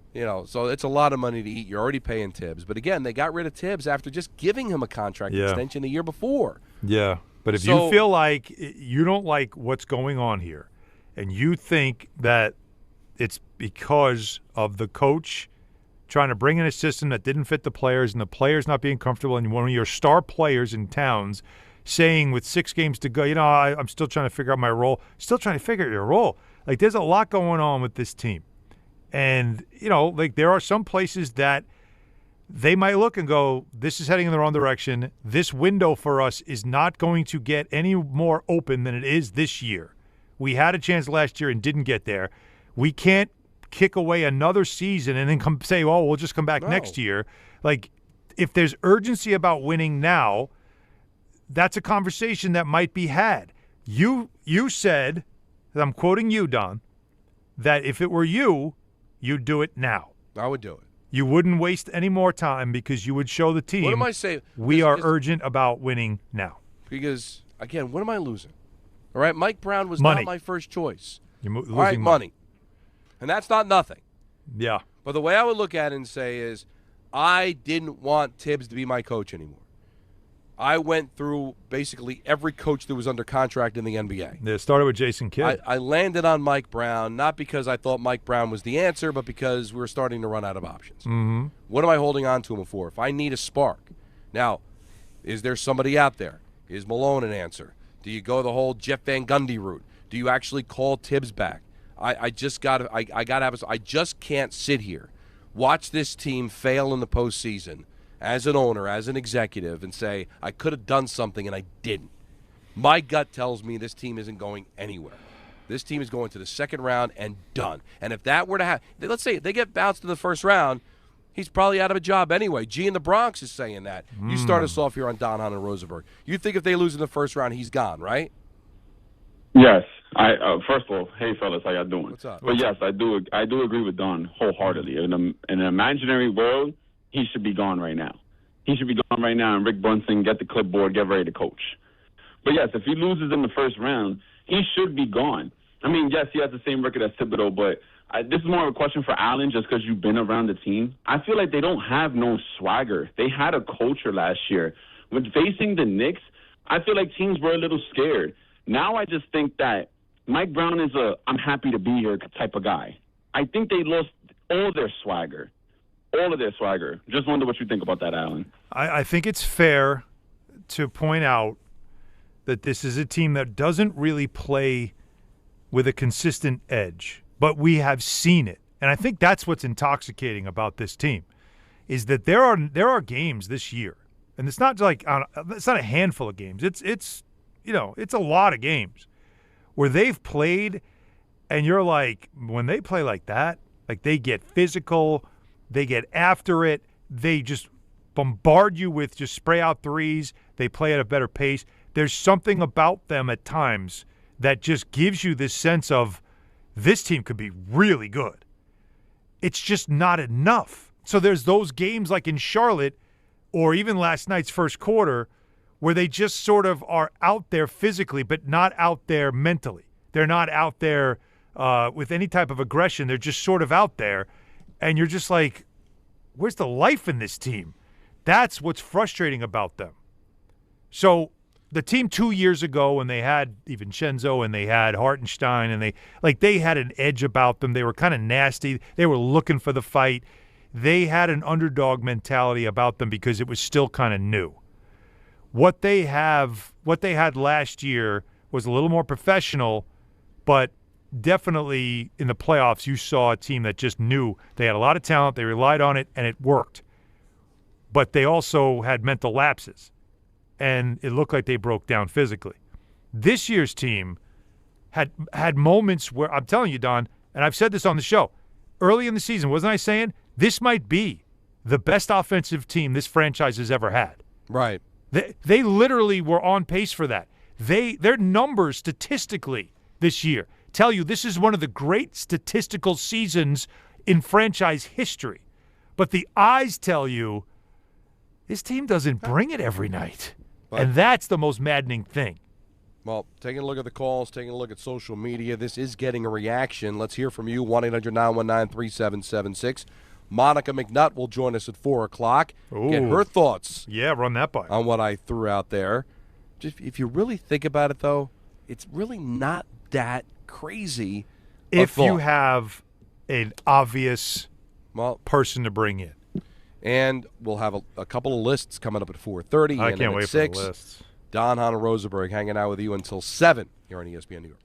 So it's a lot of money to eat. You're already paying Tibbs. But again, they got rid of Tibbs after just giving him a contract extension the year before. Yeah. But if you feel like you don't like what's going on here and you think that it's because of the coach trying to bring in a system that didn't fit the players and the players not being comfortable, and one of your star players in Towns saying with 6 games to go, I'm still trying to figure out my role. Still trying to figure out your role. Like, there's a lot going on with this team. And, there are some places that they might look and go, this is heading in the wrong direction. This window for us is not going to get any more open than it is this year. We had a chance last year and didn't get there. We can't kick away another season and then come say, we'll just come back next year. Like, if there's urgency about winning now, that's a conversation that might be had. You said, I'm quoting you, Don, that if it were you, you'd do it now. I would do it. You wouldn't waste any more time because you would show the team. What am I saying? We are urgent about winning now. Because, again, what am I losing? All right, Mike Brown was money. not my first choice. You're losing all right, money. And that's not nothing. Yeah. But the way I would look at it and say is, I didn't want Tibbs to be my coach anymore. I went through basically every coach that was under contract in the NBA. It started with Jason Kidd. I landed on Mike Brown, not because I thought Mike Brown was the answer, but because we were starting to run out of options. Mm-hmm. What am I holding on to him for? If I need a spark. Now, is there somebody out there? Is Malone an answer? Do you go the whole Jeff Van Gundy route? Do you actually call Tibbs back? I just can't sit here, watch this team fail in the postseason as an owner, as an executive, and say, I could have done something and I didn't. My gut tells me this team isn't going anywhere. This team is going to the second round and done. And if that were to happen, let's say they get bounced in the first round, he's probably out of a job anyway. G in the Bronx is saying that. You start us off here on Don, Hahn, and Rosenberg. You think if they lose in the first round, he's gone, right? Yes. First of all, hey fellas, how y'all doing? What's up? But yes, I do agree with Don wholeheartedly. In an imaginary world, he should be gone right now. He should be gone right now, and Rick Brunson get the clipboard, get ready to coach. But yes, if he loses in the first round, he should be gone. I mean, yes, he has the same record as Thibodeau, but this is more of a question for Allen just because you've been around the team. I feel like they don't have no swagger. They had a culture last year. When facing the Knicks, I feel like teams were a little scared. Now I just think that Mike Brown is a I'm happy to be here type of guy. I think they lost all their swagger. All of their swagger. Just wonder what you think about that, Allen. I think it's fair to point out that this is a team that doesn't really play with a consistent edge, but we have seen it. And I think that's what's intoxicating about this team is that there are games this year, and it's not like it's not a handful of games. It's a lot of games where they've played, and you're like, when they play like that, like they get physical, they get after it, they just bombard you with just spray out threes, they play at a better pace. There's something about them at times that just gives you this sense of this team could be really good. It's just not enough. So there's those games like in Charlotte or even last night's first quarter where they just sort of are out there physically but not out there mentally. They're not out there with any type of aggression. They're just sort of out there, and you're just like, where's the life in this team? That's what's frustrating about them. So the team 2 years ago when they had DiVincenzo and they had Hartenstein and they had an edge about them. They were kind of nasty. They were looking for the fight. They had an underdog mentality about them because it was still kind of new. What they had last year was a little more professional, but definitely in the playoffs you saw a team that just knew they had a lot of talent, they relied on it, and it worked. But they also had mental lapses, and it looked like they broke down physically. This year's team had moments where, I'm telling you, Don, and I've said this on the show, early in the season, wasn't I saying, this might be the best offensive team this franchise has ever had? Right. They literally were on pace for that. Their numbers statistically this year tell you this is one of the great statistical seasons in franchise history. But the eyes tell you this team doesn't bring it every night. And that's the most maddening thing. Well, taking a look at the calls, taking a look at social media, this is getting a reaction. Let's hear from you, 1-800-919-3776. Monica McNutt will join us at 4 o'clock. Ooh. Get her thoughts. Yeah, run that by. On what I threw out there. Just if you really think about it, though, it's really not that crazy. If you have an obvious person to bring in. And we'll have a couple of lists coming up at 4:30. I and can't at wait 6, for the lists. Don, Hahn, and Rosenberg hanging out with you until 7 here on ESPN New York.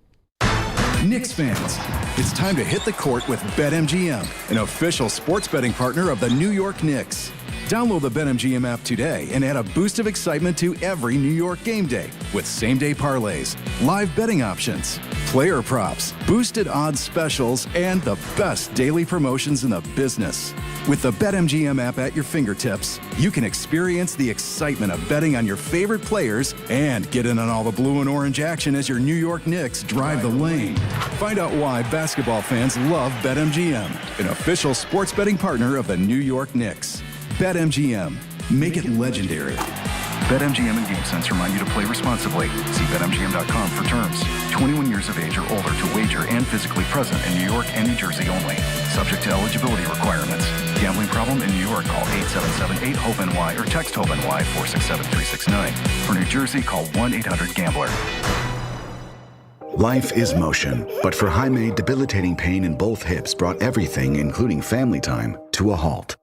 Knicks fans, it's time to hit the court with BetMGM, an official sports betting partner of the New York Knicks. Download the BetMGM app today and add a boost of excitement to every New York game day with same-day parlays, live betting options, player props, boosted odds specials, and the best daily promotions in the business. With the BetMGM app at your fingertips, you can experience the excitement of betting on your favorite players and get in on all the blue and orange action as your New York Knicks drive the lane. Find out why basketball fans love BetMGM, an official sports betting partner of the New York Knicks. BetMGM. Make it legendary. BetMGM and GameSense remind you to play responsibly. See BetMGM.com for terms. 21 years of age or older to wager and physically present in New York and New Jersey only. Subject to eligibility requirements. Gambling problem in New York? Call 877-8-HOPE-NY or text HOPE-NY 467-369. For New Jersey, call 1-800-GAMBLER. Life is motion, but for Jaime, debilitating pain in both hips brought everything, including family time, to a halt.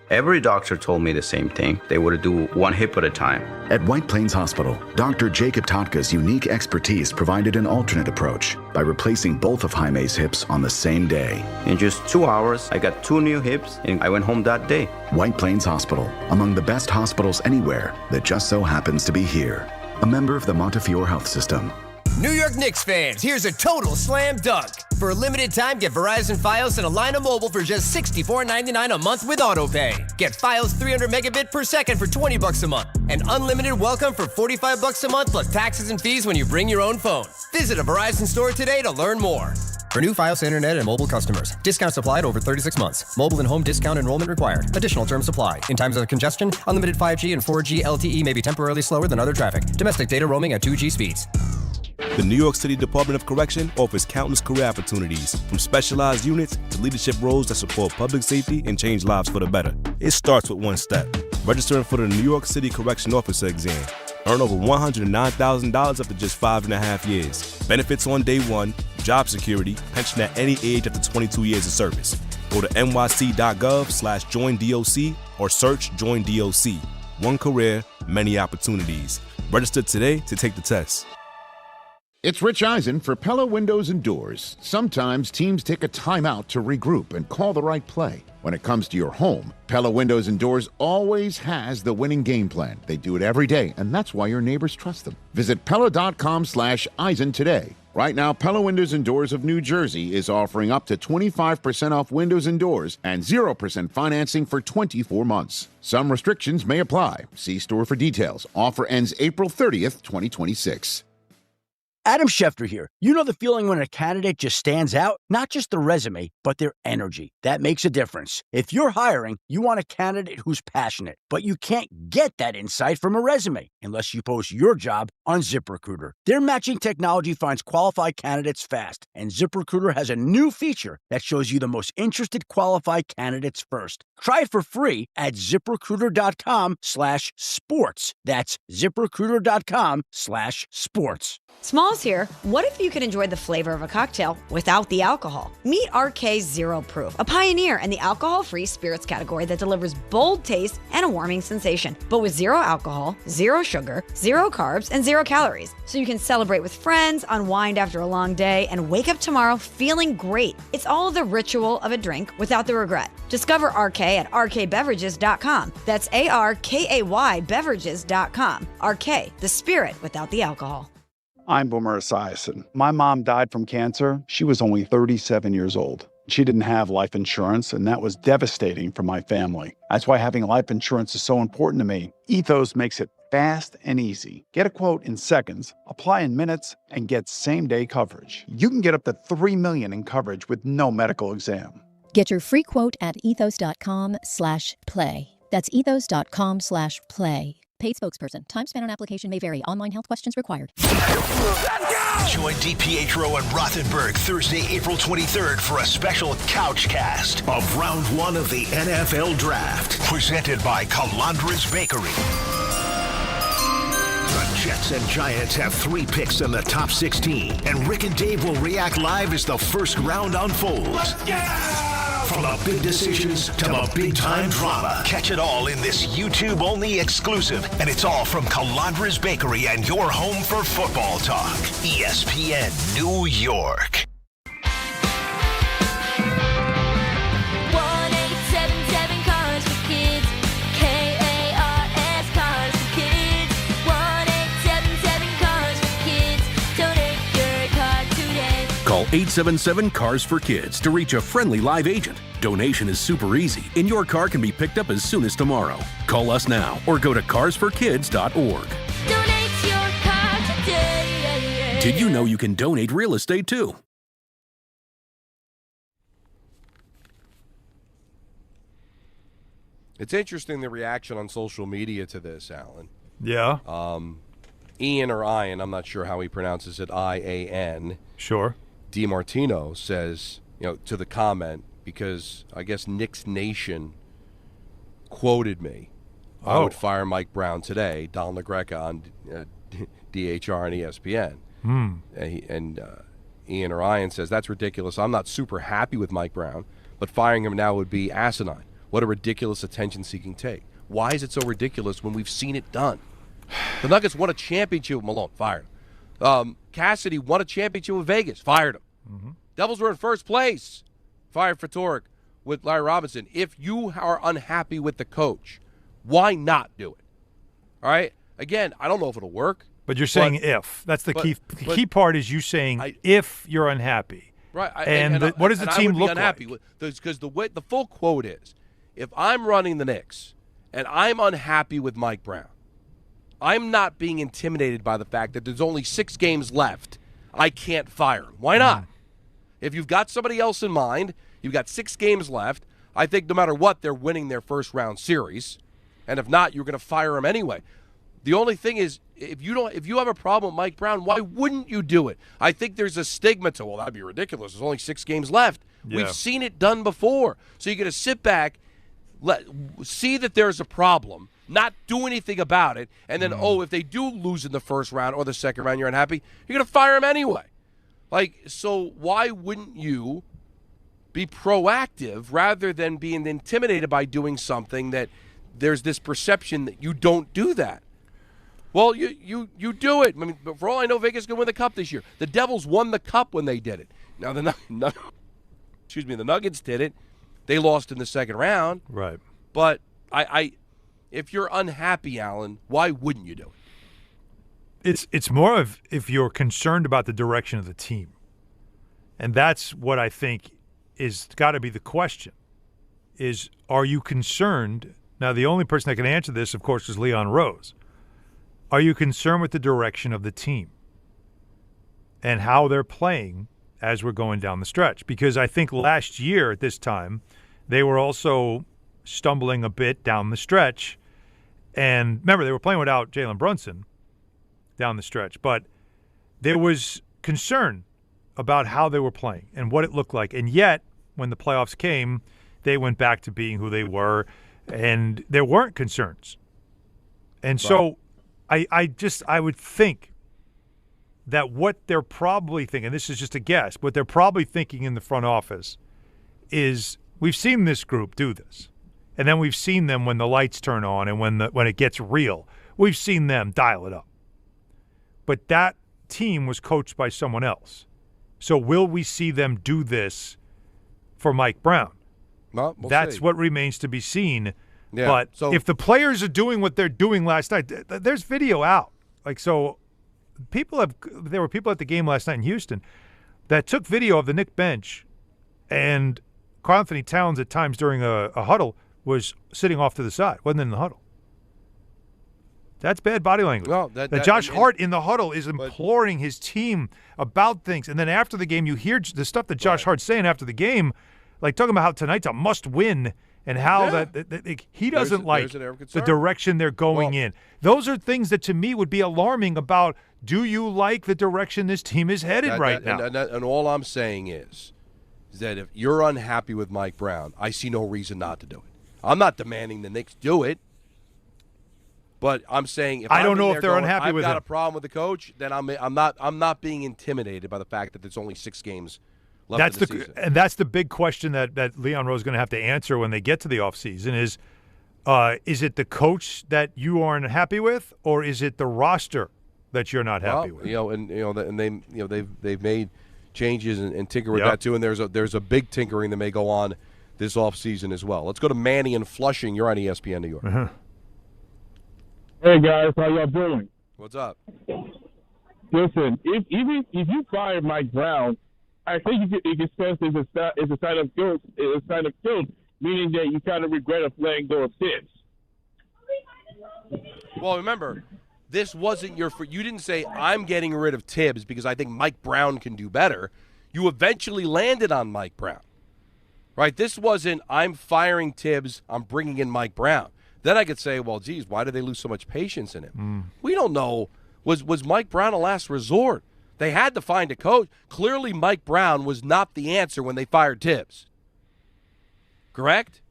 Every doctor told me the same thing. They would do one hip at a time. At White Plains Hospital, Dr. Jacob Totka's unique expertise provided an alternate approach by replacing both of Jaime's hips on the same day. In just 2 hours, I got 2 new hips, and I went home that day. White Plains Hospital, among the best hospitals anywhere that just so happens to be here. A member of the Montefiore Health System. New York Knicks fans, here's a total slam dunk. For a limited time, get Verizon Fios and a line of mobile for just $64.99 a month with AutoPay. Get Fios 300 megabit per second for $20 a month. And unlimited welcome for $45 a month plus taxes and fees when you bring your own phone. Visit a Verizon store today to learn more. For new Fios internet and mobile customers, discounts applied over 36 months. Mobile and home discount enrollment required. Additional terms apply. In times of congestion, unlimited 5G and 4G LTE may be temporarily slower than other traffic. Domestic data roaming at 2G speeds. The New York City Department of Correction offers countless career opportunities, from specialized units to leadership roles that support public safety and change lives for the better. It starts with one step: registering for the New York City Correction Officer exam. Earn over $109,000 after just 5.5 years. Benefits on day one, job security, pension at any age after 22 years of service. Go to nyc.gov/joinDOC or search Join DOC. One career, many opportunities. Register today to take the test. It's Rich Eisen for Pella Windows and Doors. Sometimes teams take a timeout to regroup and call the right play. When it comes to your home, Pella Windows and Doors always has the winning game plan. They do it every day, and that's why your neighbors trust them. Visit Pella.com/Eisen today. Right now, Pella Windows and Doors of New Jersey is offering up to 25% off windows and doors and 0% financing for 24 months. Some restrictions may apply. See store for details. Offer ends April 30th, 2026. Adam Schefter here. You know the feeling when a candidate just stands out? Not just their resume, but their energy. That makes a difference. If you're hiring, you want a candidate who's passionate, but you can't get that insight from a resume unless you post your job on ZipRecruiter. Their matching technology finds qualified candidates fast, and ZipRecruiter has a new feature that shows you the most interested qualified candidates first. Try it for free at ZipRecruiter.com/sports. That's ZipRecruiter.com/sports. Smalls here. What if you could enjoy the flavor of a cocktail without the alcohol? Meet RK Zero Proof, a pioneer in the alcohol-free spirits category that delivers bold taste and a warming sensation, but with zero alcohol, zero sugar, zero carbs, and 0 calories. So you can celebrate with friends, unwind after a long day, and wake up tomorrow feeling great. It's all the ritual of a drink without the regret. Discover RK at rkbeverages.com. That's ARKAY beverages.com. RK, the spirit without the alcohol. I'm Boomer Esiason. My mom died from cancer. She was only 37 years old. She didn't have life insurance, and that was devastating for my family. That's why having life insurance is so important to me. Ethos makes it fast and easy. Get a quote in seconds, apply in minutes, and get same-day coverage. You can get up to $3 million in coverage with no medical exam. Get your free quote at ethos.com/play. That's ethos.com/play. Paid spokesperson. Time spent on application may vary. Online health questions required. Join DiPietro and Rothenberg Thursday, April 23rd for a special couch cast of Round 1 of the NFL Draft. Presented by Calandra's Bakery. The Jets and Giants have 3 picks in the top 16, and Rick and Dave will react live as the first round unfolds. From the big decisions to the big-time drama. Catch it all in this YouTube-only exclusive. And it's all from Calandra's Bakery and your home for football talk. ESPN New York. 1-877 Cars for Kids. K-A-R-S Cars for Kids. 1-877 Cars for Kids. Donate your car today. Call 877 Cars for Kids to reach a friendly live agent. Donation is super easy, and your car can be picked up as soon as tomorrow. Call us now or go to carsforkids.org. Donate your car today. Did you know you can donate real estate too? It's interesting the reaction on social media to this, Alan. Yeah. Ian or Ian, I'm not sure how he pronounces it, I-A-N. Sure. DiMartino says, to the comment, because I guess Knicks Nation quoted me. I would fire Mike Brown today. Don LaGreca on DHR and ESPN. And Ian or Ian says, that's ridiculous. I'm not super happy with Mike Brown, but firing him now would be asinine. What a ridiculous attention-seeking take. Why is it so ridiculous when we've seen it done? The Nuggets won a championship with Malone, fired him. Cassidy won a championship with Vegas, fired him. Devils were in first place, fired Fedoruk with Larry Robinson. If you are unhappy with the coach, why not do it? All right? Again, I don't know if it'll work. But you're saying if. That's the key. The key part is you saying if you're unhappy. Right. What does the team look like? Because the full quote is, if I'm running the Knicks and I'm unhappy with Mike Brown, I'm not being intimidated by the fact that there's only 6 games left. I can't fire him. Why not? If you've got somebody else in mind, you've got 6 games left, I think no matter what, they're winning their first-round series. And if not, you're going to fire him anyway. The only thing is, if you have a problem with Mike Brown, why wouldn't you do it? I think there's a stigma to, well, that'd be ridiculous. There's only 6 games left. Yeah. We've seen it done before. So you're going to sit back, see that there's a problem, not do anything about it, and then, if they do lose in the first round or the second round, you're unhappy, you're going to fire him anyway. So why wouldn't you be proactive rather than being intimidated by doing something that there's this perception that you don't do that? Well, you do it. I mean, for all I know, Vegas is going to win the Cup this year. The Devils won the Cup when they did it. Now, the Nuggets did it. They lost in the second round. Right. But if you're unhappy, Alan, why wouldn't you do it? It's more of if you're concerned about the direction of the team. And that's what I think is got to be the question, is are you concerned? Now, the only person that can answer this, of course, is Leon Rose. Are you concerned with the direction of the team and how they're playing as we're going down the stretch? Because I think last year at this time, they were also stumbling a bit down the stretch. And remember, they were playing without Jalen Brunson down the stretch. But there was concern about how they were playing and what it looked like. And yet, when the playoffs came, they went back to being who they were, and there weren't concerns. And so I would think that what they're probably thinking, this is just a guess, what they're probably thinking in the front office is we've seen this group do this. And then we've seen them when the lights turn on and when it gets real. We've seen them dial it up. But that team was coached by someone else. So will we see them do this for Mike Brown? Well, that's what remains to be seen. Yeah, but if the players are doing what they're doing last night, there's video out. There were people at the game last night in Houston that took video of the Knicks bench, and Karl Anthony Towns at times during a huddle was sitting off to the side, wasn't in the huddle. That's bad body language. Well, Josh Hart in the huddle is imploring his team about things, and then after the game you hear the stuff that Josh Hart's saying after the game, like talking about how tonight's a must-win and how that he doesn't like the direction they're going in. Those are things that to me would be alarming about, do you like the direction this team is headed right now? And all I'm saying is that if you're unhappy with Mike Brown, I see no reason not to do it. I'm not demanding the Knicks do it, but I'm saying if I don't know if they're unhappy with him. I've got a problem with the coach, then I'm not being intimidated by the fact that there's only 6 games left of the season. And that's the big question that Leon Rose is going to have to answer when they get to the offseason is it the coach that you aren't happy with, or is it the roster that you're not happy with? They've made changes and tinker with that too, and there's a big tinkering that may go on this offseason as well. Let's go to Manny in Flushing. You're on ESPN New York. Uh-huh. Hey guys, how y'all doing? What's up? Listen, if you fire Mike Brown, I think you can sense it's a sign of guilt. It's a sign of guilt, meaning that you kind of regret letting go of Tibbs. Well, remember, this wasn't you didn't say I'm getting rid of Tibbs because I think Mike Brown can do better. You eventually landed on Mike Brown, right? This wasn't I'm firing Tibbs, I'm bringing in Mike Brown. Then I could say, well, geez, why did they lose so much patience in him? We don't know. Was Mike Brown a last resort? They had to find a coach. Clearly, Mike Brown was not the answer when they fired Tibbs. Correct?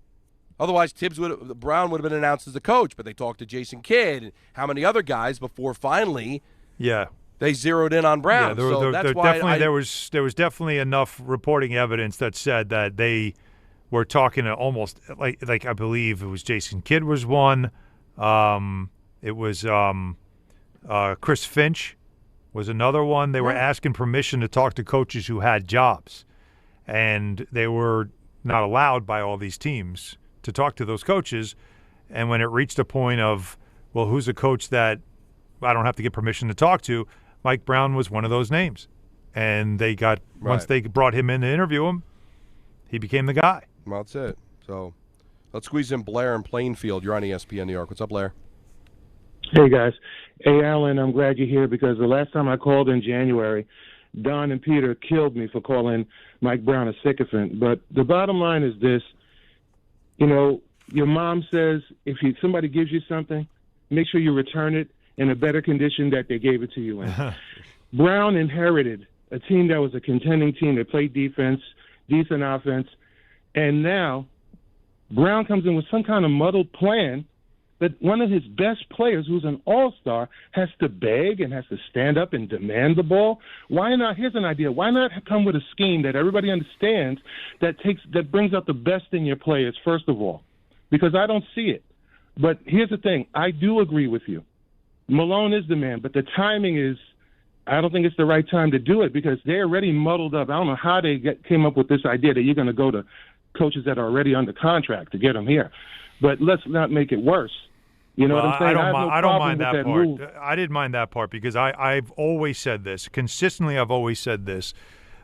Otherwise, Brown would have been announced as the coach, but they talked to Jason Kidd and how many other guys before finally they zeroed in on Brown. Yeah, there was definitely enough reporting evidence that said that they were talking to almost like I believe it was Jason Kidd was one. It was Chris Finch was another one. They were asking permission to talk to coaches who had jobs, and they were not allowed by all these teams to talk to those coaches. And when it reached a point of, well, who's a coach that I don't have to get permission to talk to, Mike Brown was one of those names. And they got once they brought him in to interview him, he became the guy. Well, that's it. So let's squeeze in Blair in Plainfield. You're on ESPN New York. What's up, Blair? Hey, guys. Hey, Alan, I'm glad you're here because the last time I called in January, Don and Peter killed me for calling Mike Brown a sycophant. But the bottom line is this. You know, your mom says if somebody gives you something, make sure you return it in a better condition that they gave it to you in. Brown inherited a team that was a contending team that played defense, decent offense, and now Brown comes in with some kind of muddled plan that one of his best players, who's an all-star, has to beg and has to stand up and demand the ball. Why not? Here's an idea. Why not come with a scheme that everybody understands that brings out the best in your players, first of all? Because I don't see it. But here's the thing. I do agree with you. Malone is the man, but the timing is I don't think it's the right time to do it because they're already muddled up. I don't know how they came up with this idea that you're going to go to coaches that are already under contract to get them here. But let's not make it worse. You know what I'm saying? I don't mind that part. Move. I didn't mind that part because I've always said this. Consistently, I've always said this.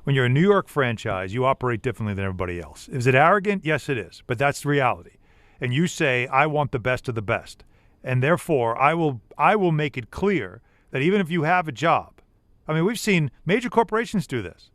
When you're a New York franchise, you operate differently than everybody else. Is it arrogant? Yes, it is. But that's the reality. And you say, I want the best of the best. And therefore, I will make it clear that even if you have a job, I mean, we've seen major corporations do this.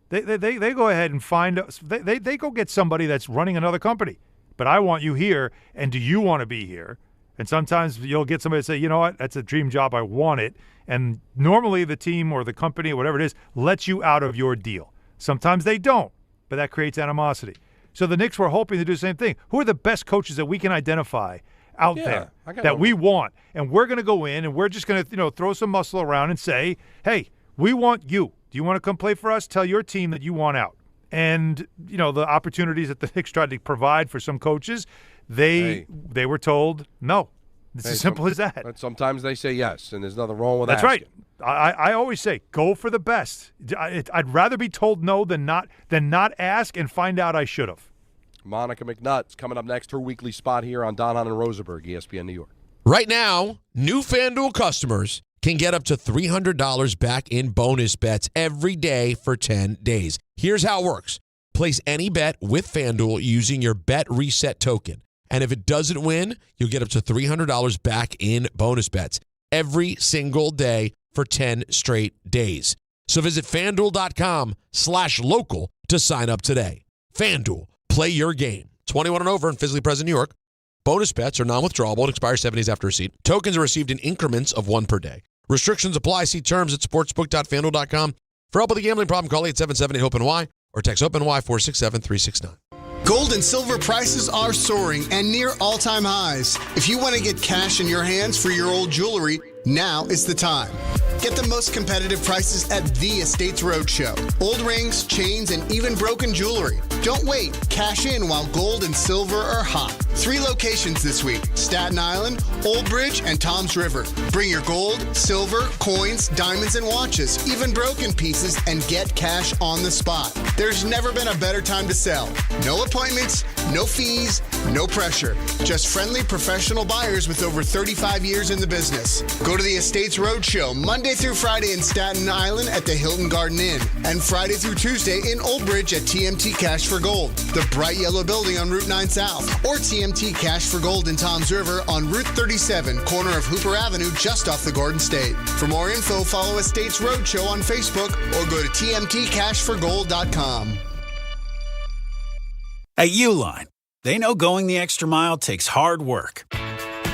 They go ahead and find they go get somebody that's running another company. But I want you here, and do you want to be here? And sometimes you'll get somebody to say, you know what, that's a dream job, I want it. And normally the team or the company or whatever it is lets you out of your deal. Sometimes they don't, but that creates animosity. So the Knicks were hoping to do the same thing. Who are the best coaches that we can identify out there that we want? And we're going to go in and we're just going to throw some muscle around and say, hey, we want you. Do you want to come play for us? Tell your team that you want out. And, the opportunities that the Knicks tried to provide for some coaches, they were told no. It's as simple as that. But sometimes they say yes, and there's nothing wrong with that. That's right. I always say go for the best. I'd rather be told no than not ask and find out I should have. Monica McNutt's coming up next, her weekly spot here on Don, Hahn, and Rosenberg, ESPN New York. Right now, new FanDuel customers can get up to $300 back in bonus bets every day for 10 days. Here's how it works. Place any bet with FanDuel using your Bet Reset token. And if it doesn't win, you'll get up to $300 back in bonus bets every single day for 10 straight days. So visit FanDuel.com/local to sign up today. FanDuel, play your game. 21 and over and physically present in New York. Bonus bets are non-withdrawable and expire 7 days after receipt. Tokens are received in increments of 1 per day. Restrictions apply. See terms at sportsbook.fanduel.com. For help with a gambling problem, call 877-8-HOPE-NY or text HOPE-NY 467-369. Gold and silver prices are soaring and near all-time highs. If you want to get cash in your hands for your old jewelry, Now is the time. Get the most competitive prices at the Estates Roadshow. Old rings, chains, and even broken jewelry. Don't wait. Cash in while gold and silver are hot. 3 locations this week: Staten Island, Old Bridge, and Toms River. Bring your gold, silver, coins, diamonds, and watches, even broken pieces, and get cash on the spot. There's never been a better time to sell. No appointments, no fees, no pressure. Just friendly professional buyers with over 35 years in the business. Go to the Estates Roadshow Monday through Friday in Staten Island at the Hilton Garden Inn, and Friday through Tuesday in Old Bridge at TMT Cash for Gold, the bright yellow building on Route 9 South, or TMT Cash for Gold in Toms River on Route 37, corner of Hooper Avenue, just off the Garden State. For more info, follow Estates Roadshow on Facebook or go to tmtcashforgold.com. At Uline, they know going the extra mile takes hard work.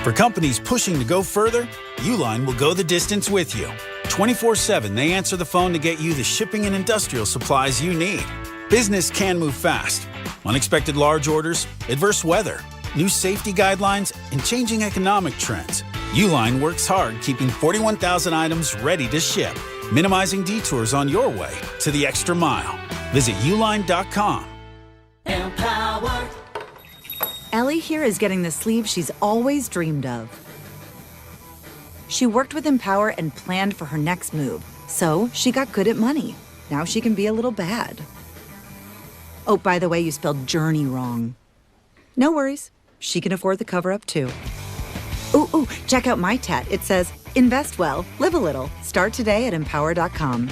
For companies pushing to go further, Uline will go the distance with you. 24/7, they answer the phone to get you the shipping and industrial supplies you need. Business can move fast. Unexpected large orders, adverse weather, new safety guidelines, and changing economic trends. Uline works hard keeping 41,000 items ready to ship, minimizing detours on your way to the extra mile. Visit uline.com. Empower. Ellie here is getting the sleeve she's always dreamed of. She worked with Empower and planned for her next move, so she got good at money. Now she can be a little bad. Oh, by the way, you spelled journey wrong. No worries. She can afford the cover-up, too. Ooh, check out my tat. It says, invest well, live a little. Start today at empower.com.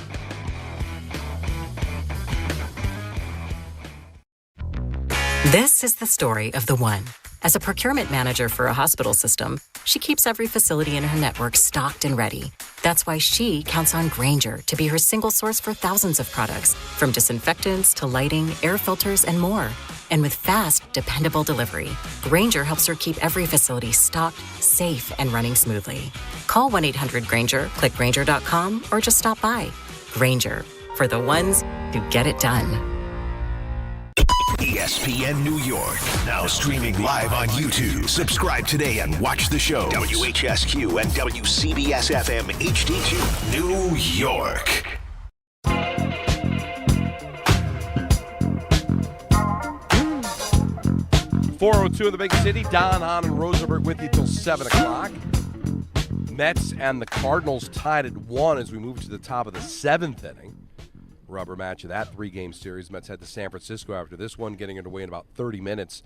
This is the story of the one. As a procurement manager for a hospital system, she keeps every facility in her network stocked and ready. That's why she counts on Grainger to be her single source for thousands of products, from disinfectants to lighting, air filters, and more. And with fast, dependable delivery, Grainger helps her keep every facility stocked, safe, and running smoothly. Call 1-800-GRAINGER, click Grainger.com, or just stop by. Grainger, for the ones who get it done. ESPN New York, now streaming live on YouTube. Subscribe today and watch the show. WHSQ and WCBS FM HD2, New York. .402 in the big city. Don, Hahn, and Rosenberg with you till 7 o'clock. Mets and the Cardinals tied at 1 as we move to the top of the 7th inning. Rubber match of that 3-game series. Mets head to San Francisco after this one, getting underway in about 30 minutes.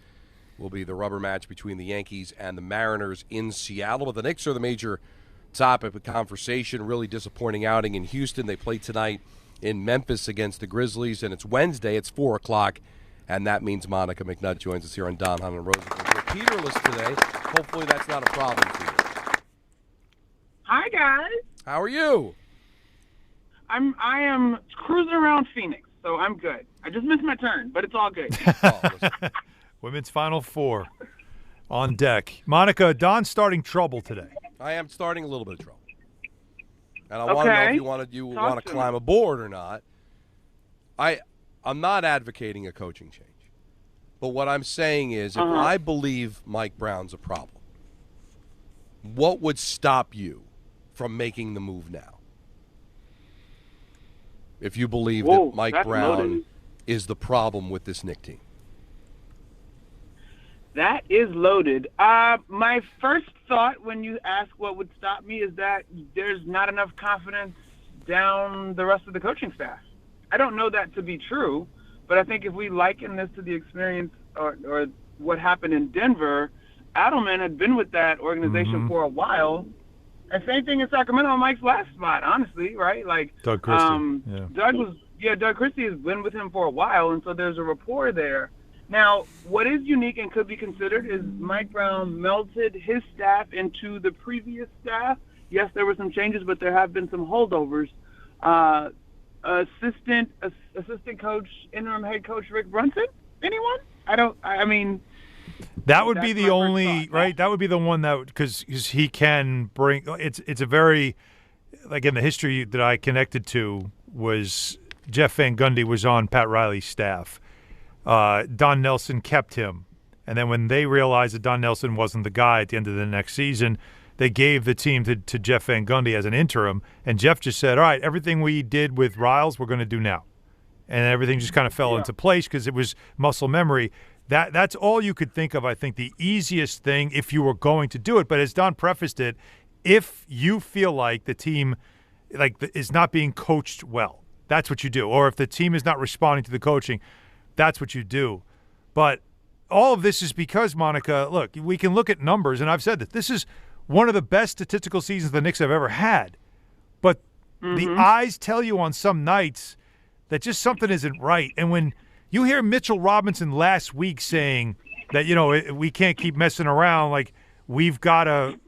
Will be the rubber match between the Yankees and the Mariners in Seattle. But the Knicks are the major topic of conversation. Really disappointing outing in Houston. They play tonight in Memphis against the Grizzlies, and it's Wednesday. It's 4 o'clock, and that means Monica McNutt joins us here on Don, Hahn, and Rosenberg. We're Peterless today. Hopefully that's not a problem for you. Hi, guys. How are you? I am cruising around Phoenix, so I'm good. I just missed my turn, but it's all good. Women's Final Four on deck. Monica, Don's starting trouble today. I am starting a little bit of trouble. And I want to know if you want to climb aboard or not. I'm not advocating a coaching change. But what I'm saying is if I believe Mike Brown's a problem, what would stop you from making the move now? If you believe that Mike Brown is the problem with this Knicks team. That is loaded. My first thought when you ask what would stop me is that there's not enough confidence down the rest of the coaching staff. I don't know that to be true, but I think if we liken this to the experience or what happened in Denver, Adelman had been with that organization for a while. And same thing in Sacramento on Mike's last spot, honestly, right? Like Doug Christie. Doug Christie has been with him for a while, and so there's a rapport there. Now, what is unique and could be considered is Mike Brown melted his staff into the previous staff. Yes, there were some changes, but there have been some holdovers. Assistant coach, interim head coach Rick Brunson. Anyone? That would be the only, right? That would be the one that, because he can bring, it's a very, like in the history that I connected to was Jeff Van Gundy was on Pat Riley's staff. Don Nelson kept him. And then when they realized that Don Nelson wasn't the guy at the end of the next season, they gave the team to Jeff Van Gundy as an interim, and Jeff just said, all right, everything we did with Riles, we're going to do now. And everything just kind of fell into place because it was muscle memory. That's all you could think of, I think, the easiest thing if you were going to do it. But as Don prefaced it, if you feel like the team is not being coached well, that's what you do. Or if the team is not responding to the coaching, that's what you do. But all of this is because, Monica, look, we can look at numbers, and I've said that this is one of the best statistical seasons the Knicks have ever had. But the eyes tell you on some nights that just something isn't right. And when you hear Mitchell Robinson last week saying that, we can't keep messing around, like we've got to,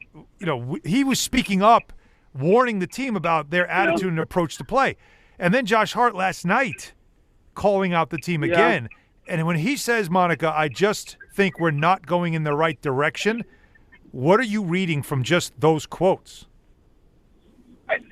he was speaking up, warning the team about their attitude and approach to play. And then Josh Hart last night calling out the team again. And when he says, Monica, I just think we're not going in the right direction, what are you reading from just those quotes?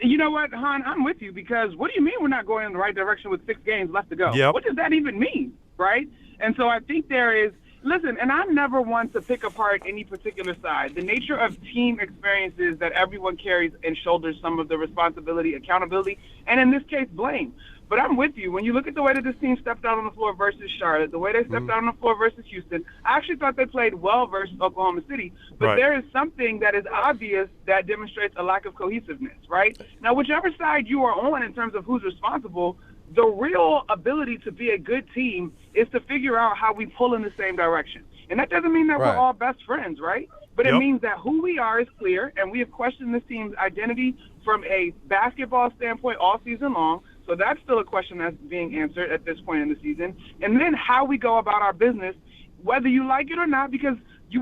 You know what, Hahn? I'm with you because what do you mean we're not going in the right direction with 6 games left to go? Yep. What does that even mean, right? And so I think there is – listen, and I'm never one to pick apart any particular side. The nature of team experiences that everyone carries and shoulders some of the responsibility, accountability, and in this case, blame. But I'm with you. When you look at the way that this team stepped out on the floor versus Charlotte, the way they stepped out on the floor versus Houston, I actually thought they played well versus Oklahoma City. But there is something that is obvious that demonstrates a lack of cohesiveness, right? Now, whichever side you are on in terms of who's responsible, the real ability to be a good team is to figure out how we pull in the same direction. And that doesn't mean that we're all best friends, right? But it means that who we are is clear, and we have questioned this team's identity from a basketball standpoint all season long. So that's still a question that's being answered at this point in the season. And then how we go about our business, whether you like it or not, because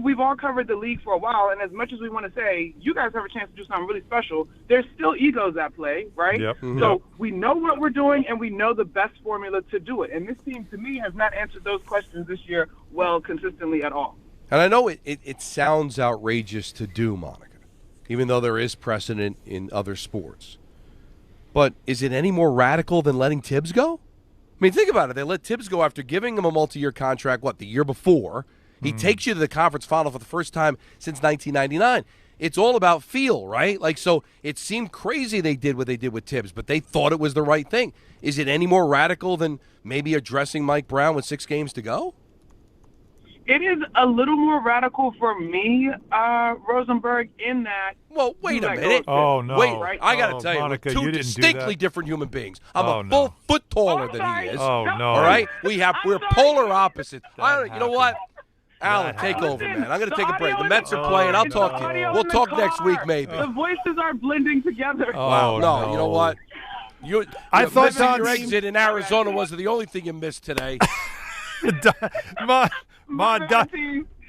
we've all covered the league for a while, and as much as we want to say, you guys have a chance to do something really special, there's still egos at play, right? So we know what we're doing, and we know the best formula to do it. And this team, to me, has not answered those questions this year well consistently at all. And I know it sounds outrageous to do, Monica, even though there is precedent in other sports. But is it any more radical than letting Tibbs go? I mean, think about it. They let Tibbs go after giving him a multi-year contract, the year before. He takes you to the conference final for the first time since 1999. It's all about feel, right? So it seemed crazy they did what they did with Tibbs, but they thought it was the right thing. Is it any more radical than maybe addressing Mike Brown with 6 games to go? It is a little more radical for me, Rosenberg, in that. Well, wait a minute. Oh, no. Wait, I got to tell Monica, you, we're you two didn't do distinctly that. different human beings. I'm a full foot taller than he is. Oh, no. All right? We're polar opposites. You know what? Alan, take over, man. I'm going to take a break. The Mets are playing. I'll talk to you. We'll talk next week, maybe. The voices are blending together. Wow. No, you know what? I thought your exit in Arizona was the only thing you missed today.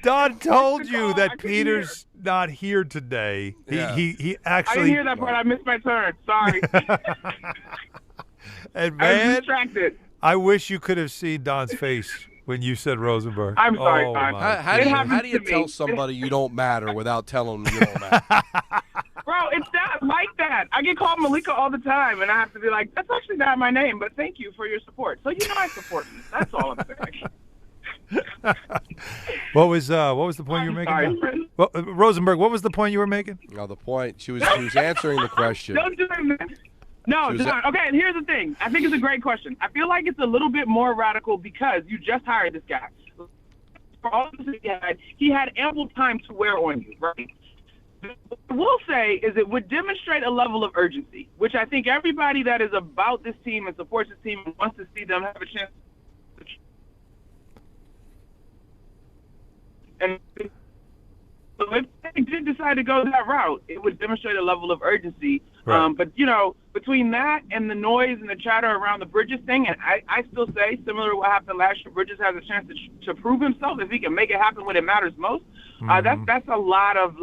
Don told you that Peter's not here today. He actually. I didn't hear that part. I missed my turn. Sorry. And I was man, distracted. I wish you could have seen Don's face when you said Rosenberg. I'm sorry, oh, Don. How do you tell somebody you don't matter without telling them you don't matter? Bro, it's not like that. I get called Malika all the time, and I have to be like, that's actually not my name, but thank you for your support. So I support you. That's all I'm saying. What was the point you were making? Well, Rosenberg, what was the point you were making? No, the point she was answering the question. Don't do that. No, Don. Okay, here's the thing. I think it's a great question. I feel like it's a little bit more radical because you just hired this guy. For all this he had ample time to wear on you, right? What I will say is it would demonstrate a level of urgency, which I think everybody that is about this team and supports this team and wants to see them have a chance. And so if they did decide to go that route, it would demonstrate a level of urgency. Right. But, between that and the noise and the chatter around the Bridges thing, and I still say, similar to what happened last year, Bridges has a chance to prove himself if he can make it happen when it matters most. That's a lot of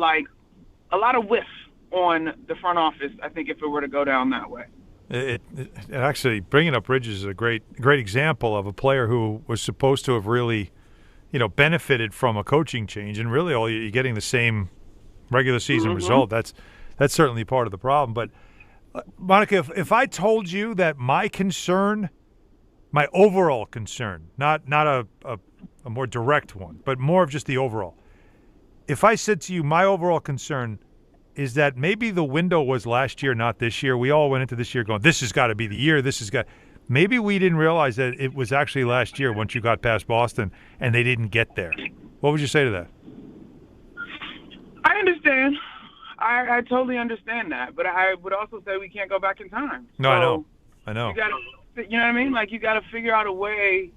whiff on the front office, I think, if it were to go down that way. It actually, bringing up Bridges is a great example of a player who was supposed to have really benefited from a coaching change, and really all you're getting the same regular season result. That's certainly part of the problem. But Monica, if I told you that my overall concern, not a more direct one, but more of just the overall, if I said to you my overall concern is that maybe the window was last year, not this year. We all went into this year going, this has got to be the year. Maybe we didn't realize that it was actually last year once you got past Boston and they didn't get there. What would you say to that? I understand. I totally understand that, but I would also say we can't go back in time. No, I know. You know what I mean? Like, you got to figure out a way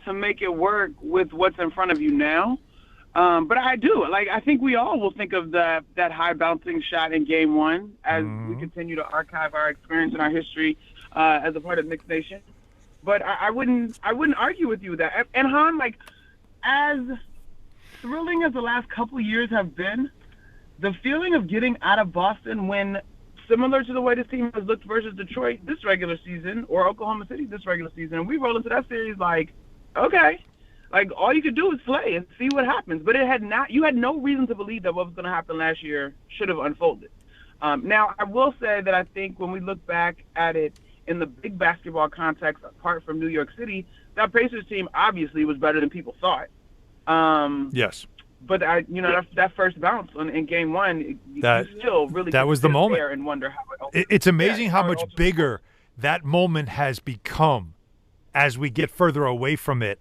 to make it work with what's in front of you now. But I do. Like, I think we all will think of that high bouncing shot in Game 1 as we continue to archive our experience and our history as a part of Knicks Nation. But I wouldn't argue with you with that. And Hahn, like, as thrilling as the last couple years have been, the feeling of getting out of Boston when, similar to the way this team has looked versus Detroit this regular season or Oklahoma City this regular season, and we roll into that series like, okay, like all you could do is play and see what happens. But you had no reason to believe that what was going to happen last year should have unfolded. Now, I will say that I think when we look back at it in the big basketball context, apart from New York City, that Pacers team obviously was better than people thought. Yes. But that first bounce in Game 1, you still really that was the moment. There and wonder how it's amazing how much bigger that moment has become as we get further away from it.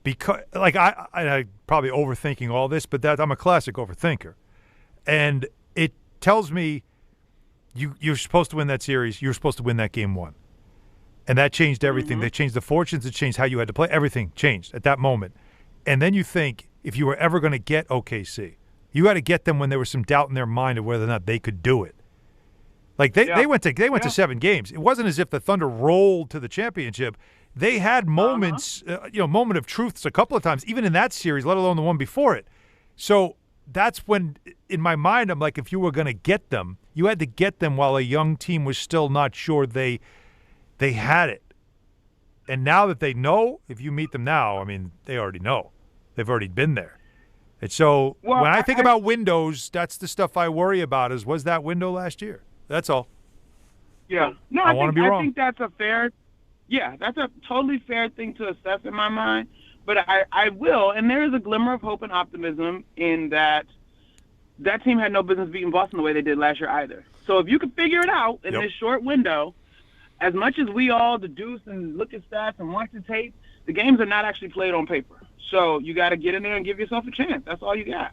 Because, like, I probably overthinking all this, but I'm a classic overthinker, and it tells me you're supposed to win that series. You're supposed to win that Game 1, and that changed everything. They changed the fortunes. It changed how you had to play. Everything changed at that moment, and then you think, if you were ever going to get OKC, you had to get them when there was some doubt in their mind of whether or not they could do it. Like they went to 7 games. It wasn't as if the Thunder rolled to the championship. They had moments, moment of truths a couple of times, even in that series, let alone the one before it. So that's when, in my mind, I'm like, if you were going to get them, you had to get them while a young team was still not sure they had it. And now that they know, if you meet them now, I mean, they already know. They've already been there. And so when I think about windows, that's the stuff I worry about was that window last year. That's all. Yeah. No, I want to be wrong. I think that's that's a totally fair thing to assess in my mind. But I will, and there is a glimmer of hope and optimism in that team had no business beating Boston the way they did last year either. So if you can figure it out in this short window, as much as we all deduce and look at stats and watch the tape, the games are not actually played on paper. So you got to get in there and give yourself a chance. That's all you got.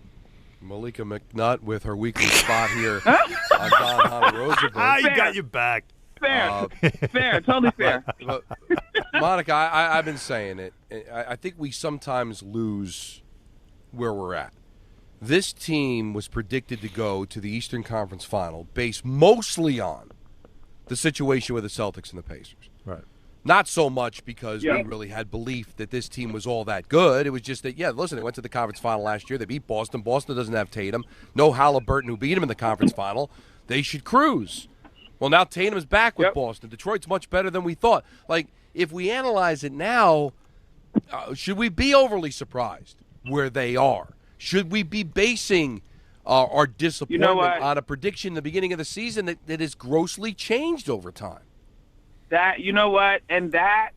Malika McNutt with her weekly spot here on Don Hahn Rosenberg. You got your back. Fair. Fair. Totally fair. But, Monica, I've been saying it. I think we sometimes lose where we're at. This team was predicted to go to the Eastern Conference Final based mostly on the situation with the Celtics and the Pacers. Right. Not so much because we really had belief that this team was all that good. It was just that, listen, they went to the conference final last year. They beat Boston. Boston doesn't have Tatum. No Halliburton, who beat him in the conference final. They should cruise. Well, now Tatum is back with Boston. Detroit's much better than we thought. Like, if we analyze it now, should we be overly surprised where they are? Should we be basing our disappointment on a prediction in the beginning of the season that has grossly changed over time? That, you know what, and that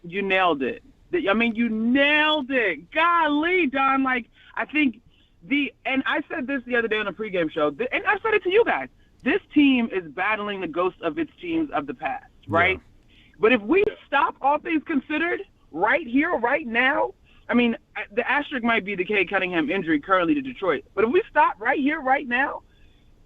you nailed it. I mean, you nailed it. Golly, Don, like, I think and I said this the other day on a pregame show, and I said it to you guys, this team is battling the ghosts of its teams of the past, right? Yeah. But if we stop, all things considered, right here, right now, I mean, the asterisk might be the Cade Cunningham injury currently to Detroit, but if we stop right here, right now,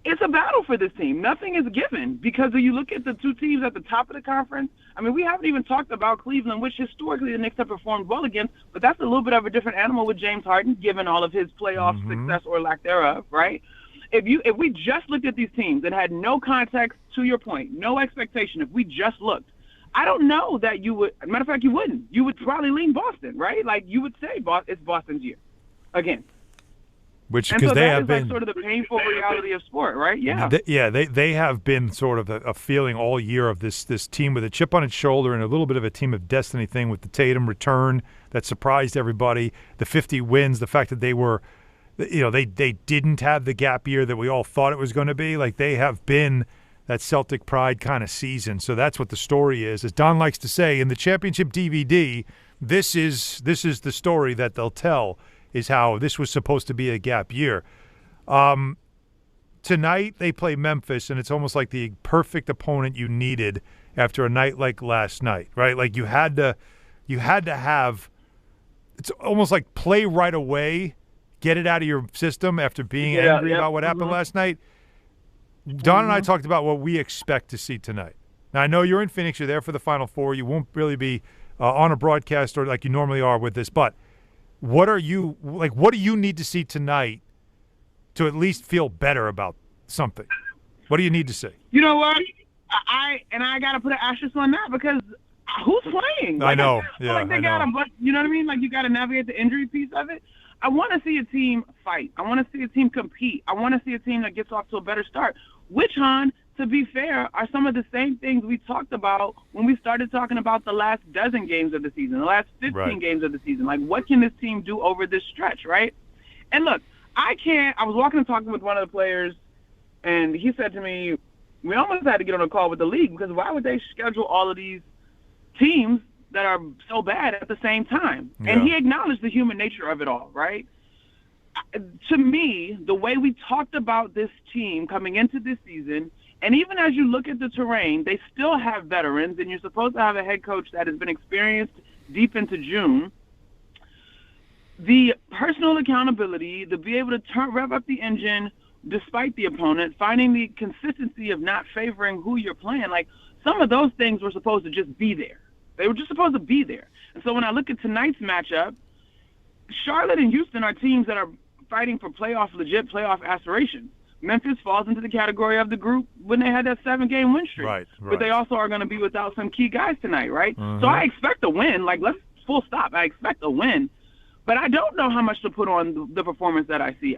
it's a battle for this team. Nothing is given because if you look at the two teams at the top of the conference, I mean, we haven't even talked about Cleveland, which historically the Knicks have performed well against, but that's a little bit of a different animal with James Harden, given all of his playoff success or lack thereof, right? If we just looked at these teams and had no context, to your point, no expectation, if we just looked, I don't know that you would, matter of fact, you wouldn't. You would probably lean Boston, right? Like, you would say it's Boston's year again. Because they have been like sort of the painful reality of sport, right? Yeah. They have been sort of a feeling all year of this team with a chip on its shoulder and a little bit of a team of destiny thing with the Tatum return that surprised everybody, the 50 wins, the fact that they were, they didn't have the gap year that we all thought it was going to be. Like, they have been that Celtic pride kind of season. So that's what the story is. As Don likes to say, in the championship DVD, this is the story that they'll tell, is how this was supposed to be a gap year. tonight they play Memphis, and it's almost like the perfect opponent you needed after a night like last night, right? Like you had to have. It's almost like play right away, get it out of your system after being angry about what happened last night. Don and I talked about what we expect to see tonight. Now, I know you're in Phoenix. You're there for the Final Four. You won't really be on a broadcast or like you normally are with this. But what do you need to see tonight to at least feel better about something? What do you need to see? You know what? I got to put an asterisk on that because who's playing? I know. I feel like they got to, you know what I mean? Like you got to navigate the injury piece of it. I want to see a team fight. I want to see a team compete. I want to see a team that gets off to a better start. Which, Hahn, to be fair, are some of the same things we talked about when we started talking about the last dozen games of the season, the last 15 games of the season. Like, what can this team do over this stretch, right? And look, I was walking and talking with one of the players, and he said to me, we almost had to get on a call with the league because why would they schedule all of these teams that are so bad at the same time? Yeah. And he acknowledged the human nature of it all, right? To me, the way we talked about this team coming into this season, and even as you look at the terrain, they still have veterans, and you're supposed to have a head coach that has been experienced deep into June. The personal accountability, to be able to rev up the engine despite the opponent, finding the consistency of not favoring who you're playing, like some of those things were supposed to just be there. They were just supposed to be there. And so when I look at tonight's matchup, Charlotte and Houston are teams that are fighting for legit playoff aspirations. Memphis falls into the category of the group when they had that 7-game win streak. Right. But they also are going to be without some key guys tonight, right? So I expect a win. Like, let's full stop. I expect a win. But I don't know how much to put on the performance that I see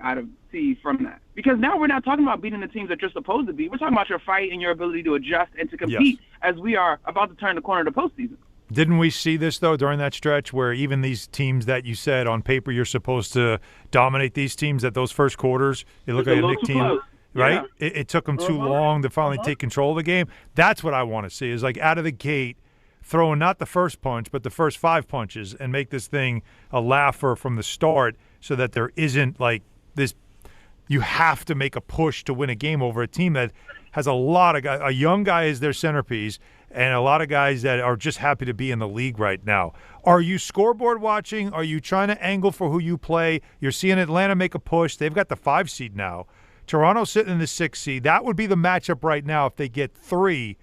from that. Because now we're not talking about beating the teams that you're supposed to beat. We're talking about your fight and your ability to adjust and to compete as we are about to turn the corner to postseason. Didn't we see this, though, during that stretch where even these teams that you said on paper you're supposed to dominate these teams at those first quarters, it looked like a Knicks team, close. Right? Yeah. It took them too long to finally take control of the game. That's what I want to see is like out of the gate, throwing not the first punch but the first 5 punches and make this thing a laugher from the start so that there isn't like this – you have to make a push to win a game over a team that has a lot of guys. A young guy is their centerpiece and a lot of guys that are just happy to be in the league right now. Are you scoreboard watching? Are you trying to angle for who you play? You're seeing Atlanta make a push. They've got the 5 seed now. Toronto sitting in the 6 seed. That would be the matchup right now if they get 3.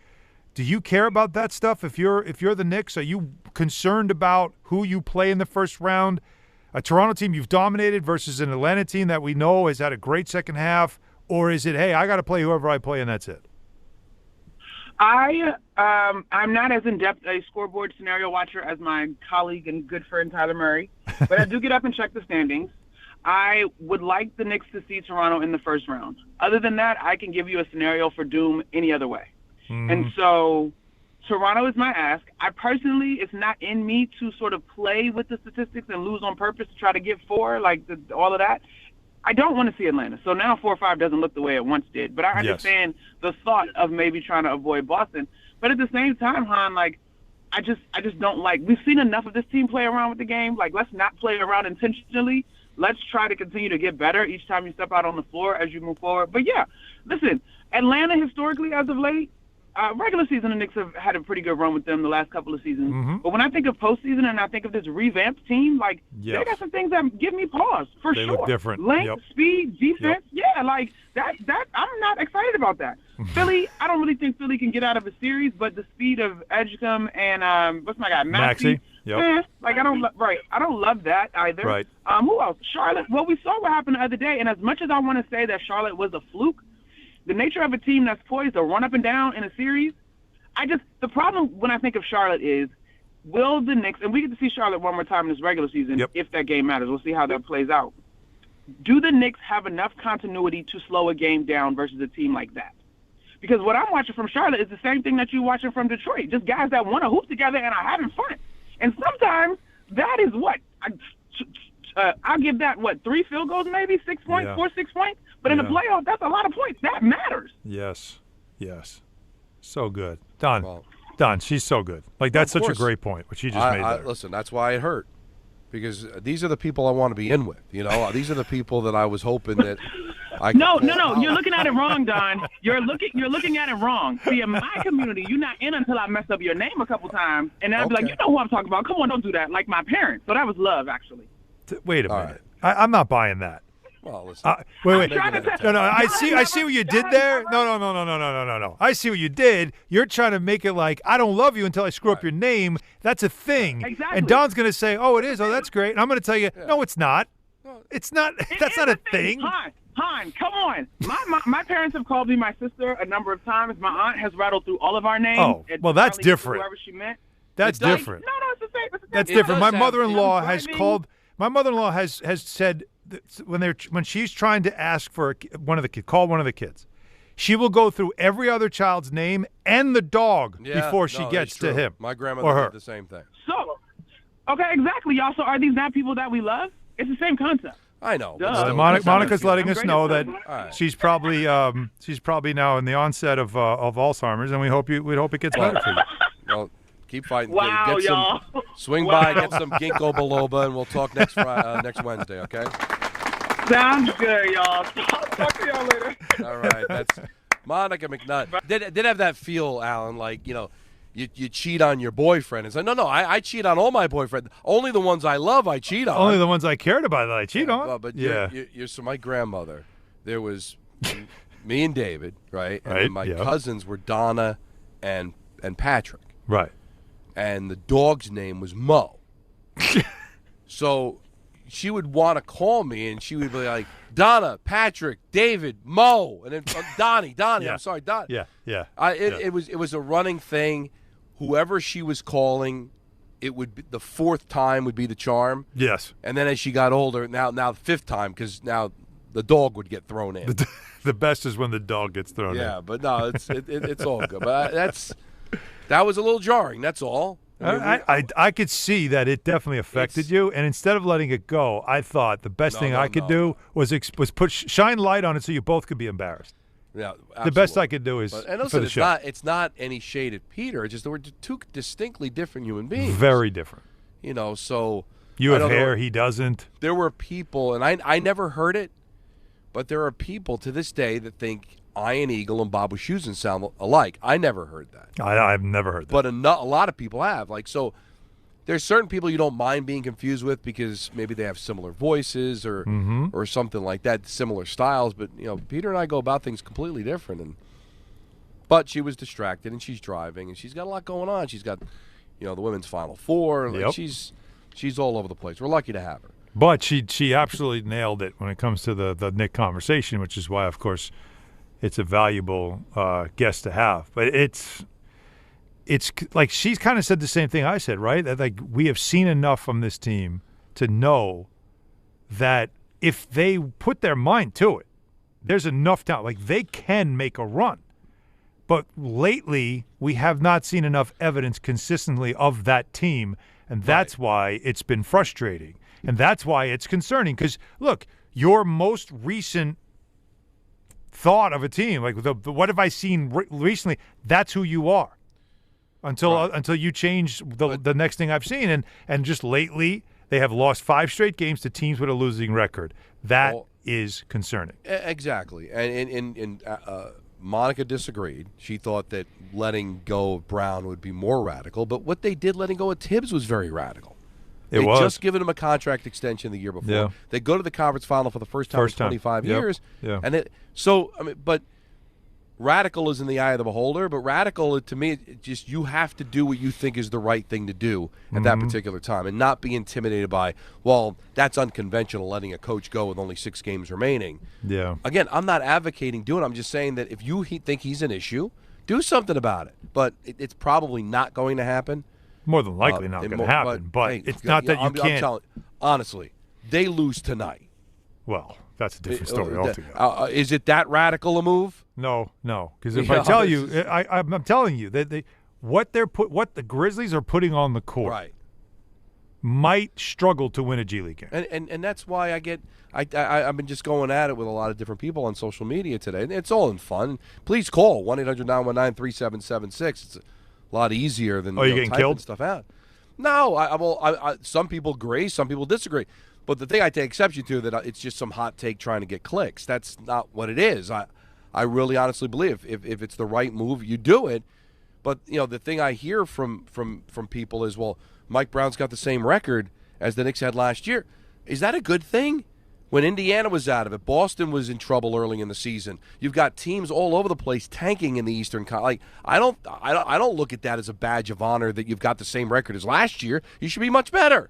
Do you care about that stuff? If you're the Knicks, are you concerned about who you play in the first round? A Toronto team you've dominated versus an Atlanta team that we know has had a great second half, or is it, hey, I got to play whoever I play and that's it? I'm not as in-depth a scoreboard scenario watcher as my colleague and good friend Tyler Murray, but I do get up and check the standings. I would like the Knicks to see Toronto in the first round. Other than that, I can give you a scenario for doom any other way. And so Toronto is my ask. I personally, it's not in me to sort of play with the statistics and lose on purpose to try to get 4, like all of that. I don't want to see Atlanta. So now 4 or 5 doesn't look the way it once did. But I understand the thought of maybe trying to avoid Boston. But at the same time, Hahn, like, I just don't like – we've seen enough of this team play around with the game. Like, let's not play around intentionally. Let's try to continue to get better each time you step out on the floor as you move forward. But, yeah, listen, Atlanta historically as of late, regular season, the Knicks have had a pretty good run with them the last couple of seasons. But when I think of postseason and I think of this revamped team, like, they got some things that give me pause, for sure. They look different. Length, speed, defense, like, that I'm not excited about that. Philly, I don't really think Philly can get out of a series, but the speed of Edgecombe and, what's my guy, Maxey? Like, I don't love that either. Right. Who else? Charlotte. Well, we saw what happened the other day, and as much as I want to say that Charlotte was a fluke, the nature of a team that's poised to run up and down in a series, the problem when I think of Charlotte is, will the Knicks, and we get to see Charlotte one more time in this regular season, if that game matters. We'll see how that plays out. Do the Knicks have enough continuity to slow a game down versus a team like that? Because what I'm watching from Charlotte is the same thing that you're watching from Detroit, just guys that want to hoop together and are having fun. And sometimes that is what? I'll give that, 3 field goals maybe, 6 points, 4, 6 points? But in the playoffs, that's a lot of points. That matters. Yes. So good. Don, she's so good. Like, that's such a great point, what she just made there. Listen, that's why it hurt. because these are the people I want to be in with. You know, these are the people that I was hoping that I could No. call. You're looking at it wrong, Don. You're looking at it wrong. See, in my community, you're not in until I mess up your name a couple times, and then I'll be like, you know who I'm talking about? Come on, don't do that. Like my parents. So that was love, actually. Wait a minute. I'm not buying that. Well, listen. Wait. No. I see what you did there. No. I see what you did. You're trying to make it like I don't love you until I screw up your name. That's a thing. Exactly. And Don's going to say, "Oh, it is. Oh, that's great." And I'm going to tell you, "No, it's not. It's not. That's not a thing." Hahn, come on. My parents have called me my sister a number of times. My aunt has rattled through all of our names. Oh, well, that's different. Whoever she meant. That's different. No, it's the same. That's different. My mother-in-law has called. My mother-in-law has said that when she's trying to ask for call one of the kids, she will go through every other child's name and the dog before she gets to him. My or grandmother her. did the same thing. So, okay, exactly, y'all. So are these not people that we love? It's the same concept. I know. Monica's letting us know that she's probably now in the onset of Alzheimer's, and we hope it gets better for you. Well, keep fighting. Wow, get y'all. Swing by, get some ginkgo biloba, and we'll talk next Wednesday, okay? Sounds good, y'all. Talk to y'all later. All right, that's Monica McNutt. Did have that feel, Alan, like, you know, you cheat on your boyfriend. It's like, no, I cheat on all my boyfriends. Only the ones I love I cheat on. Only the ones I cared about that I cheat on. Well, but so my grandmother, there was me and David, right? And then my cousins were Donna and Patrick. Right. And the dog's name was Mo. So she would want to call me, and she would be like, Donna, Patrick, David, Mo, and then Donnie. I'm sorry, Donnie. Yeah. It was a running thing. Whoever she was calling, it would be, the fourth time would be the charm. Yes. And then as she got older, now the fifth time, because now the dog would get thrown in. The best is when the dog gets thrown in. Yeah, but no, it's all good. But that was a little jarring. That's all. I could see that it definitely affected you, and instead of letting it go, I thought the best thing I could do was shine light on it so you both could be embarrassed. Yeah, absolutely. The best I could do is and for the show. It's not any shade at Peter. It's just that we're two distinctly different human beings. Very different. You know, so you have hair, he doesn't. There were people, and I never heard it, but there are people to this day that think Ian Eagle and Bob Wischusen sound alike. I never heard that. I've never heard that. But a lot of people have. Like, so there's certain people you don't mind being confused with because maybe they have similar voices or something like that, similar styles. But, you know, Peter and I go about things completely different. But she was distracted, and she's driving, and she's got a lot going on. She's got, you know, the women's Final Four. Like, she's all over the place. We're lucky to have her. But she absolutely nailed it when it comes to the Knick conversation, which is why, of course, it's a valuable guest to have. But it's like she's kind of said the same thing I said, right? That like we have seen enough from this team to know that if they put their mind to it, there's enough talent. Like they can make a run. But lately, we have not seen enough evidence consistently of that team, and that's why it's been frustrating. And that's why it's concerning. Because, look, your most recent thought of a team, like the what have I seen recently, that's who you are. Until you change the next thing I've seen. And just lately, they have lost 5 straight games to teams with a losing record. That is concerning. Exactly. And Monica disagreed. She thought that letting go of Brown would be more radical. But what they did letting go of Tibbs was very radical. They just given him a contract extension the year before. Yeah. They go to the conference final for the first time in 25 years. Yeah. And but radical is in the eye of the beholder. But radical, to me, it just you have to do what you think is the right thing to do at that particular time and not be intimidated by, well, that's unconventional, letting a coach go with only 6 games remaining. Yeah. Again, I'm not advocating doing it. I'm just saying that if you think he's an issue, do something about it. But it's probably not going to happen. More than likely not going to happen, but hey, it's not that you can't. Honestly, they lose tonight. Well, that's a different story altogether. Is it that radical a move? No. Because if I tell you, I'm telling you that what the Grizzlies are putting on the court might struggle to win a G League game. And that's why I've been just going at it with a lot of different people on social media today. And it's all in fun. Please call 1-800-919-3776. It's a lot easier than you getting typing killed? stuff out. No, some people agree, some people disagree. But the thing I take exception to that it's just some hot take trying to get clicks. That's not what it is. I really honestly believe if it's the right move, you do it. But the thing I hear from people is, well, Mike Brown's got the same record as the Knicks had last year. Is that a good thing? When Indiana was out of it, Boston was in trouble early in the season. You've got teams all over the place tanking in the Eastern Conference. I don't look at that as a badge of honor that you've got the same record as last year. You should be much better,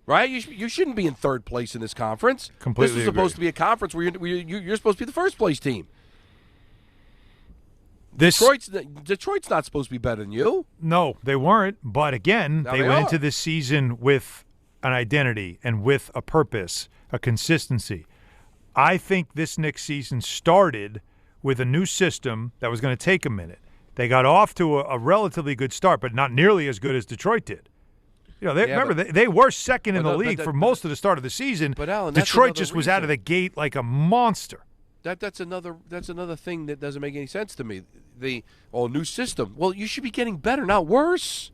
right? You shouldn't be in third place in this conference. Completely This is supposed to be a conference where you're supposed to be the first place team. Detroit's not supposed to be better than you. No, they weren't. But again, Now they they went are. into this season with an identity and with a purpose, a consistency. I think this Knicks season started with a new system that was going to take a minute. They got off to a relatively good start, but not nearly as good as Detroit did. They were second in the league for most of the start of the season. But Alan, that's Detroit another just was out of the gate like a monster. That's another thing that doesn't make any sense to me. New system. Well, you should be getting better, not worse.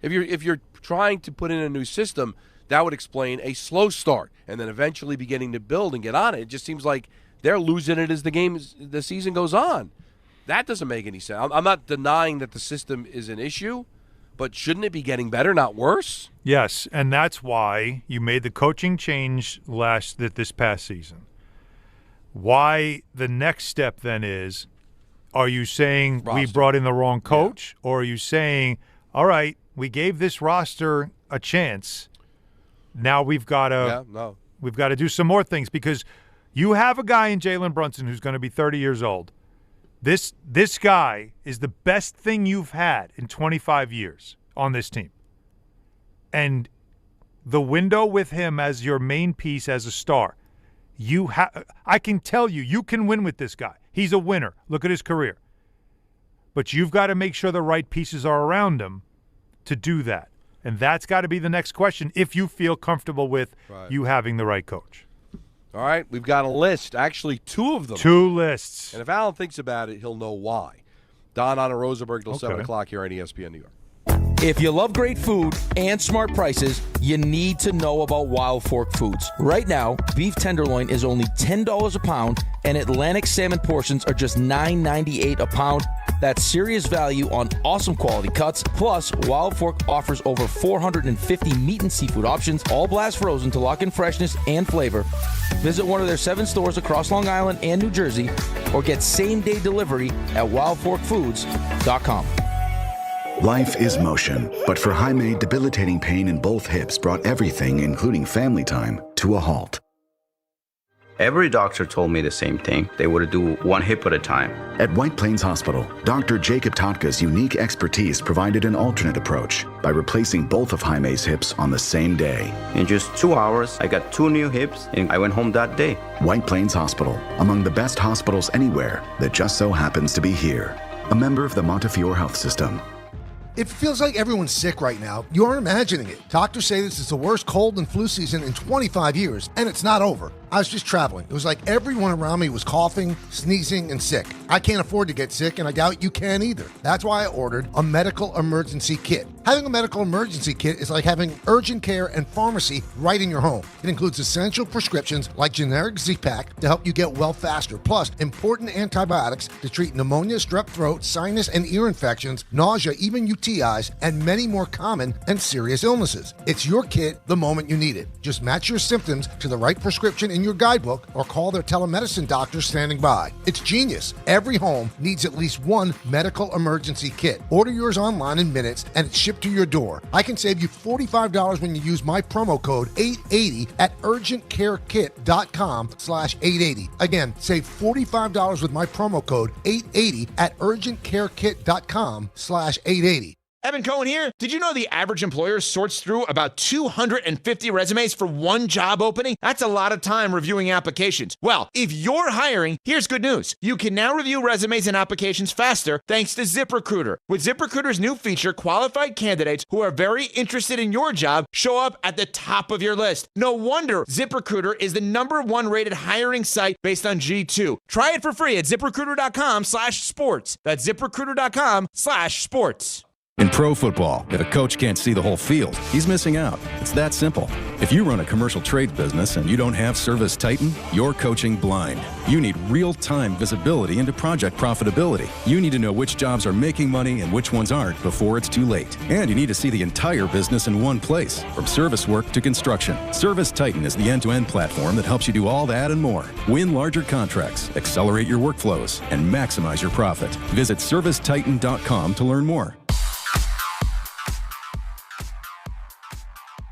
If you're trying to put in a new system, that would explain a slow start and then eventually beginning to build and get on it. It just seems like they're losing it as the season goes on. That doesn't make any sense. I'm not denying that the system is an issue, but shouldn't it be getting better, not worse? Yes, and that's why you made the coaching change this past season. Why the next step then is, are you saying we brought in the wrong coach, or are you saying, all right, we gave this roster a chance, now we've got to do some more things, because you have a guy in Jalen Brunson who's going to be 30 years old. This guy is the best thing you've had in 25 years on this team. And the window with him as your main piece as a star, I can tell you can win with this guy. He's a winner. Look at his career. But you've got to make sure the right pieces are around him to do that. And that's got to be the next question if you feel comfortable with you having the right coach. All right, we've got a list, actually 2 of them. 2 lists. And if Alan thinks about it, he'll know why. Don on a Rosenberg till 7 o'clock here on ESPN New York. If you love great food and smart prices, you need to know about Wild Fork Foods. Right now, beef tenderloin is only $10 a pound, and Atlantic salmon portions are just $9.98 a pound. That's serious value on awesome quality cuts. Plus, Wild Fork offers over 450 meat and seafood options, all blast frozen to lock in freshness and flavor. Visit one of their 7 stores across Long Island and New Jersey, or get same-day delivery at wildforkfoods.com. Life is motion, but for Jaime, debilitating pain in both hips brought everything, including family time, to a halt. Every doctor told me the same thing. They would do one hip at a time. At White Plains Hospital, Dr. Jacob Totka's unique expertise provided an alternate approach by replacing both of Jaime's hips on the same day. In just 2 hours, I got 2 new hips, and I went home that day. White Plains Hospital, among the best hospitals anywhere that just so happens to be here. A member of the Montefiore Health System. It feels like everyone's sick right now. You aren't imagining it. Doctors say this is the worst cold and flu season in 25 years, and it's not over. I was just traveling. It was like everyone around me was coughing, sneezing, and sick. I can't afford to get sick, and I doubt you can either. That's why I ordered a medical emergency kit. Having a medical emergency kit is like having urgent care and pharmacy right in your home. It includes essential prescriptions like generic Z-Pak to help you get well faster, plus important antibiotics to treat pneumonia, strep throat, sinus and ear infections, nausea, even UTIs, and many more common and serious illnesses. It's your kit the moment you need it. Just match your symptoms to the right prescription in your guidebook or call their telemedicine doctor standing by. It's genius. Every home needs at least one medical emergency kit. Order yours online in minutes and it's shipped to your door. I can save you $45 when you use my promo code 880 at urgentcarekit.com/880. Again, save $45 with my promo code 880 at urgentcarekit.com/880. Evan Cohen here. Did you know the average employer sorts through about 250 resumes for one job opening? That's a lot of time reviewing applications. Well, if you're hiring, here's good news. You can now review resumes and applications faster thanks to ZipRecruiter. With ZipRecruiter's new feature, qualified candidates who are very interested in your job show up at the top of your list. No wonder ZipRecruiter is the #1 rated hiring site based on G2. Try it for free at ZipRecruiter.com/sports. That's ZipRecruiter.com/sports. In pro football, if a coach can't see the whole field, he's missing out. It's that simple. If you run a commercial trades business and you don't have Service Titan, you're coaching blind. You need real-time visibility into project profitability. You need to know which jobs are making money and which ones aren't before it's too late. And you need to see the entire business in one place, from service work to construction. Service Titan is the end-to-end platform that helps you do all that and more. Win larger contracts, accelerate your workflows, and maximize your profit. Visit servicetitan.com to learn more.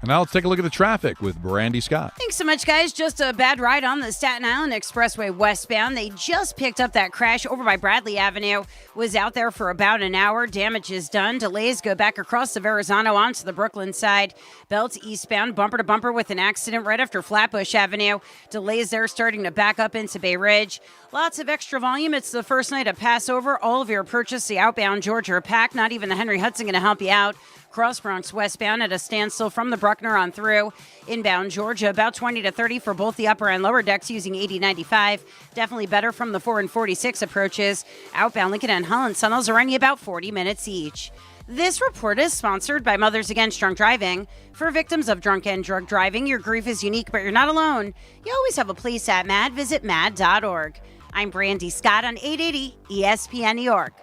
And now let's take a look at the traffic with Brandy Scott. Thanks so much, guys. Just a bad ride on the Staten Island Expressway westbound. They just picked up that crash over by Bradley Avenue. Was out there for about an hour. Damage is done. Delays go back across the Verrazano onto the Brooklyn side. Belt eastbound, bumper to bumper with an accident right after Flatbush Avenue. Delays there starting to back up into Bay Ridge. Lots of extra volume. It's the first night of Passover. All of your purchase, the outbound Georgia are packed. Not even the Henry Hudson going to help you out. Cross Bronx westbound at a standstill from the Bruckner on through. Inbound Georgia, about 20 to 30 for both the upper and lower decks using 80-95. Definitely better from the 4 and 46 approaches. Outbound Lincoln and Holland Tunnels are running about 40 minutes each. This report is sponsored by Mothers Against Drunk Driving. For victims of drunk and drug driving, your grief is unique, but you're not alone. You always have a place at MAD. Visit mad.org. I'm Brandy Scott on 880 ESPN New York.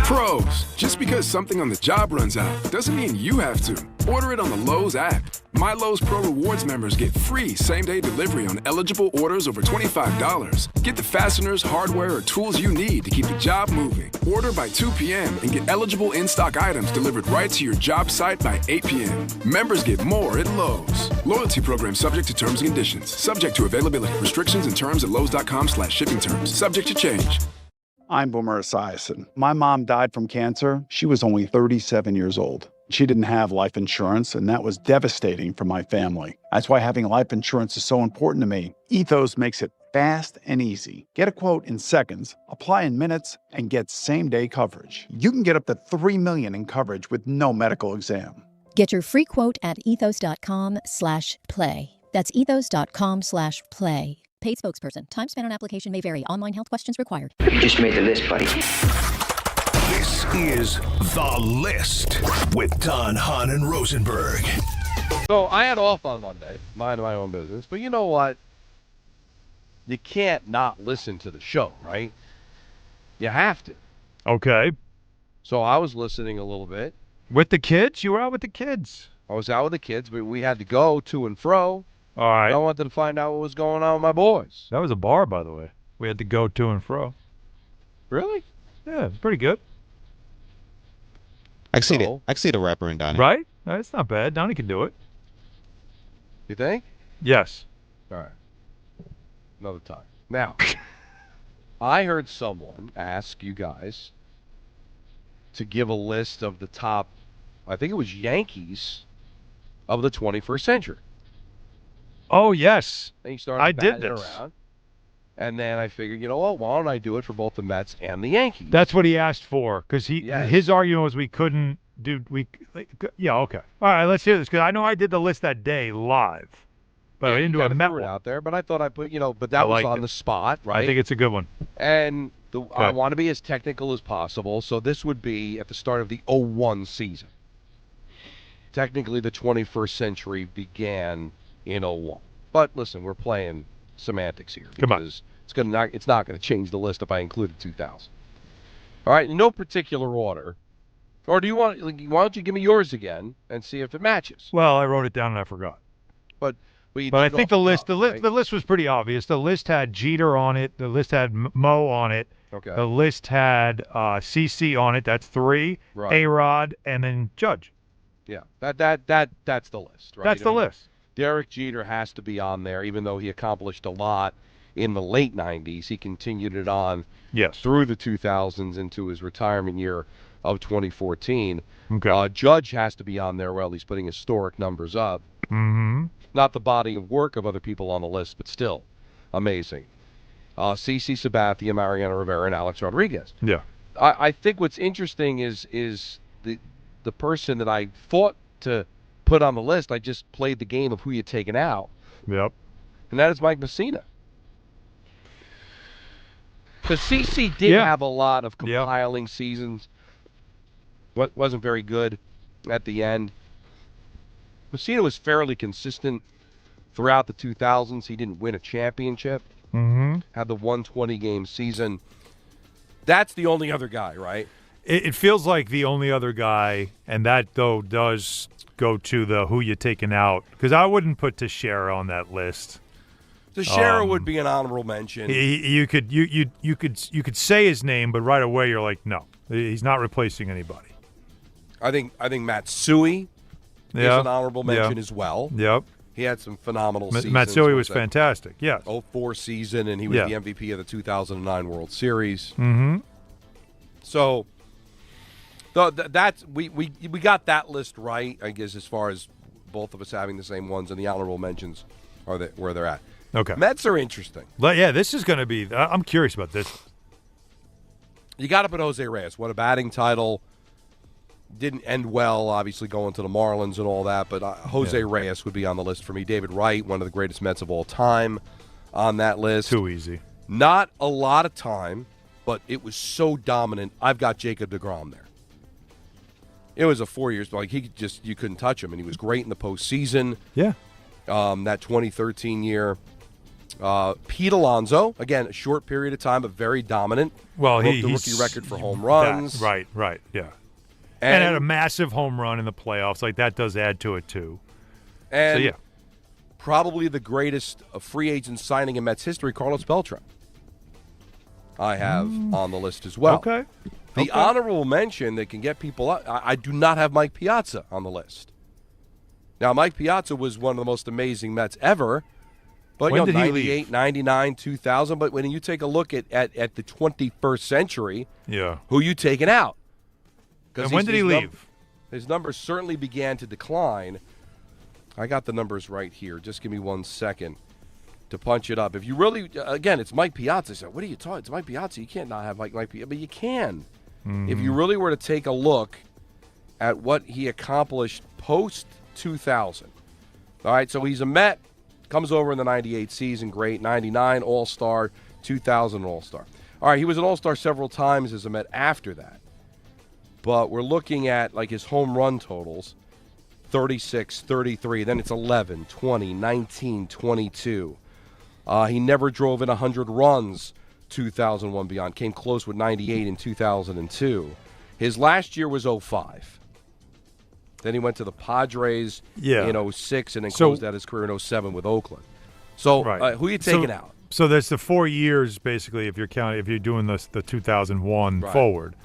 Pros, just because something on the job runs out doesn't mean you have to. Order it on the Lowe's app. My Lowe's Pro Rewards members get free same-day delivery on eligible orders over $25. Get the fasteners, hardware, or tools you need to keep the job moving. Order by 2 p.m. and get eligible in-stock items delivered right to your job site by 8 p.m. Members get more at Lowe's. Loyalty program subject to terms and conditions. Subject to availability, restrictions, and terms at lowes.com/shipping terms. Subject to change. I'm Boomer Esiason. My mom died from cancer. She was only 37 years old. She didn't have life insurance, and that was devastating for my family. That's why having life insurance is so important to me. Ethos makes it fast and easy. Get a quote in seconds, apply in minutes, and get same-day coverage. You can get up to $3 million in coverage with no medical exam. Get your free quote at ethos.com/play. That's ethos.com/play. Paid spokesperson. Time spent on application may vary. Online health questions required. You just made the list, buddy. This is The List with Don, Hahn, and Rosenberg. So I had off on Monday, mind my own business. But you know what? You can't not listen to the show, right? You have to. Okay. So I was listening a little bit. With the kids? You were out with the kids. I was out with the kids, but we had to go to and fro. All right. I wanted to find out what was going on with my boys. That was a bar, by the way. We had to go to and fro. Really? Yeah, it's pretty good. I can see the rapper in Donnie. Right? It's not bad. Donnie can do it. You think? Yes. All right. Another time. Now, I heard someone ask you guys to give a list of the top, I think it was Yankees, of the 21st century. Oh, yes. And you started I did batting this. around. And then I figured, you know what, why don't I do it for both the Mets and the Yankees? That's what he asked for, because his argument was we couldn't do yeah, okay. All right, let's hear this, because I know I did the list that day live, but I didn't do a Met one out there. But I thought I put, but that was on the spot, right? I think it's a good one. And I want to be as technical as possible, so this would be at the start of the 01 season. Technically, the 21st century began in 01. But listen, we're playing semantics here. Come on. It's not going to change the list if I included 2000. All right, in no particular order. Or do you want? Why don't you give me yours again and see if it matches? Well, I wrote it down and I forgot. But I think the list was pretty obvious. The list had Jeter on it. The list had Mo on it. Okay. The list had CC on it. That's 3. Right. A-Rod, and then Judge. Yeah, that's the list, right? That's the list. Derek Jeter has to be on there, even though he accomplished a lot in the late 90s. He continued it on through the 2000s into his retirement year of 2014. Okay. Judge has to be on there. Well, he's putting historic numbers up. Mm-hmm. Not the body of work of other people on the list, but still amazing. CC Sabathia, Mariano Rivera, and Alex Rodriguez. Yeah. I think what's interesting is the person that I thought to put on the list. I just played the game of who you'd taken out. Yep. And that is Mike Messina. Because CC did have a lot of compiling seasons. Wasn't very good at the end. Messina was fairly consistent throughout the 2000s. He didn't win a championship. Mm-hmm. Had the 120-game season. That's the only other guy, right? It feels like the only other guy, and that, though, does go to the who you taking out. Because I wouldn't put Teixeira on that list. Teixeira would be an honorable mention. You could say his name, but right away you're like, no, he's not replacing anybody. I think Matsui is an honorable mention as well. Yep. He had some phenomenal seasons. Matsui was fantastic, yes. 04 season, and he was the MVP of the 2009 World Series. Mm-hmm. So that's we got that list right, I guess, as far as both of us having the same ones, and the honorable mentions are where they're at. Okay. Mets are interesting. Yeah, this is going to be – I'm curious about this. You got to put Jose Reyes. Won a batting title. Didn't end well, obviously, going to the Marlins and all that, but Jose Reyes would be on the list for me. David Wright, one of the greatest Mets of all time, on that list. Too easy. Not a lot of time, but it was so dominant. I've got Jacob deGrom there. It was a 4 years, like you couldn't touch him, and he was great in the postseason. Yeah. That 2013 year. Pete Alonso, again, a short period of time, but very dominant. Well, broke the rookie record for home runs. Right, yeah. And had a massive home run in the playoffs. Like, that does add to it, too. And so, yeah. Probably the greatest free agent signing in Mets history, Carlos Beltran. I have on the list as well. Okay. The honorable mention that can get people up, I do not have Mike Piazza on the list. Now, Mike Piazza was one of the most amazing Mets ever. But, when did 98, he leave? 99, 2000. But when you take a look at the 21st century, who you taking out? And when did he leave? His numbers certainly began to decline. I got the numbers right here. Just give me 1 second to punch it up. If you really, again, it's Mike Piazza. So what are you talking? It's Mike Piazza. You can't not have Mike Piazza, but you can. Mm-hmm. If you really were to take a look at what he accomplished post-2000. All right, so he's a Met. Comes over in the 98 season, great. 99 All-Star, 2000 All-Star. All right, he was an All-Star several times as a Met after that. But we're looking at, like, his home run totals, 36, 33. Then it's 11, 20, 19, 22. He never drove in 100 runs, 2001 beyond. Came close with 98 in 2002. His last year was 05. Then he went to the Padres in 06 and then closed out his career in 07 with Oakland. So who are you taking out? So there's the 4 years, basically, if you're doing the 2001 forward.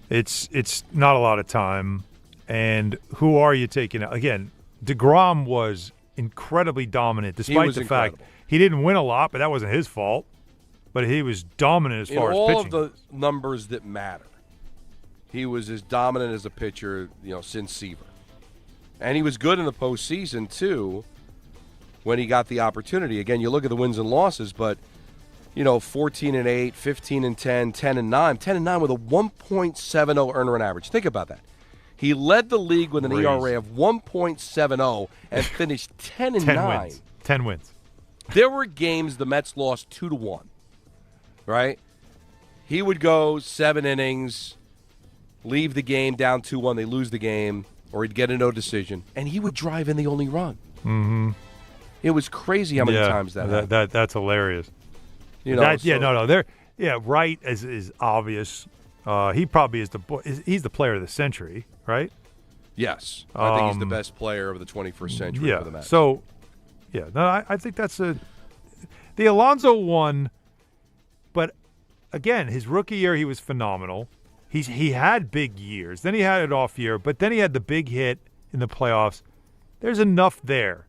It's not a lot of time. And who are you taking out? Again, DeGrom was incredibly dominant, despite the fact he didn't win a lot, but that wasn't his fault. But he was dominant as far as pitching. All of the numbers that matter, he was as dominant as a pitcher, since Seaver. And he was good in the postseason, too, when he got the opportunity. Again, you look at the wins and losses, but, 14-8, 15-10, 10-9. 10-9 with a 1.70 earner run average. Think about that. He led the league with an ERA of 1.70 and finished 10-9. 10 wins. There were games the Mets lost 2-1, right? He would go 7 innings, leave the game down 2-1, they lose the game, or he'd get a no decision, and he would drive in the only run. Mm-hmm. It was crazy how many times that happened. That's hilarious. Wright is obvious. He probably is he's the player of the century, right? Yes. I think he's the best player of the 21st century for the Mets. So, I think that's the Alonso one, but again, his rookie year he was phenomenal. He had big years. Then he had an off year, but then he had the big hit in the playoffs. There's enough there.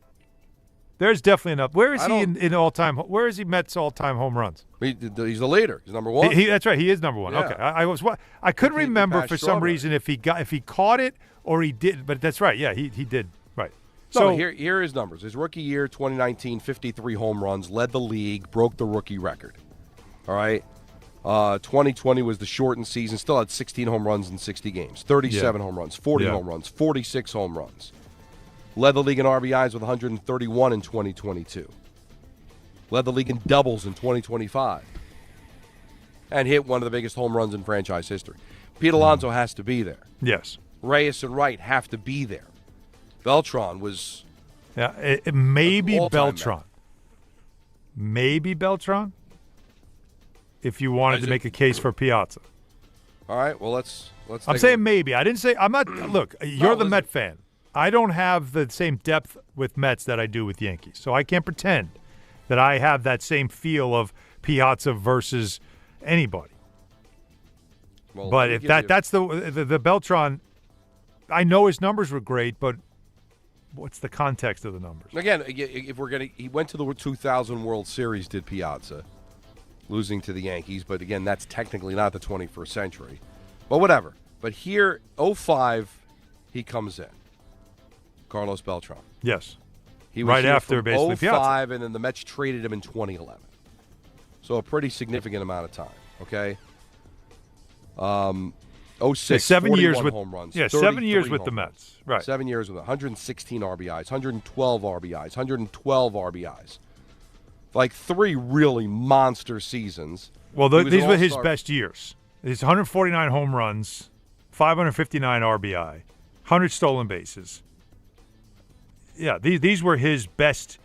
There's definitely enough. Where is he in all-time? Where is he Mets all-time home runs? He's the leader. He's number one. That's right. He is number one. Yeah. Okay. I couldn't remember for some reason if he caught it or he did. But that's right. Yeah, he did. Right. So here are his numbers. His rookie year, 2019, 53 home runs, led the league, broke the rookie record. All right. 2020 was the shortened season. Still had 16 home runs in 60 games. 37 home runs, 40 home runs, 46 home runs. Led the league in RBIs with 131 in 2022. Led the league in doubles in 2025. and hit one of the biggest home runs in franchise history. Pete Alonso has to be there. Yes. Reyes and Wright have to be there. Beltran was... Yeah, it maybe Beltran. Maybe Beltran, if you wanted to make a case for Piazza. All right, well, let's I'm saying maybe. I didn't say – I'm not – look, you're the Met fan. I don't have the same depth with Mets that I do with Yankees, so I can't pretend that I have that same feel of Piazza versus anybody. Well, but if that's the Beltran – I know his numbers were great, but what's the context of the numbers? Again, if we're going to – he went to the 2000 World Series, did Piazza, losing to the Yankees. But, again, that's technically not the 21st century. But whatever. But here, 05, he comes in. Carlos Beltran. Yes. He was right here after from basically 05, and then the Mets traded him in 2011. So a pretty significant amount of time, okay? 06, 7 years with home runs. Yeah, 7 years with the Mets. Right. 7 years with 116 RBIs, 112 RBIs, 112 RBIs. Like 3 really monster seasons. Well, these were his best years. His 149 home runs, 559 RBI, 100 stolen bases. Yeah, these were his best.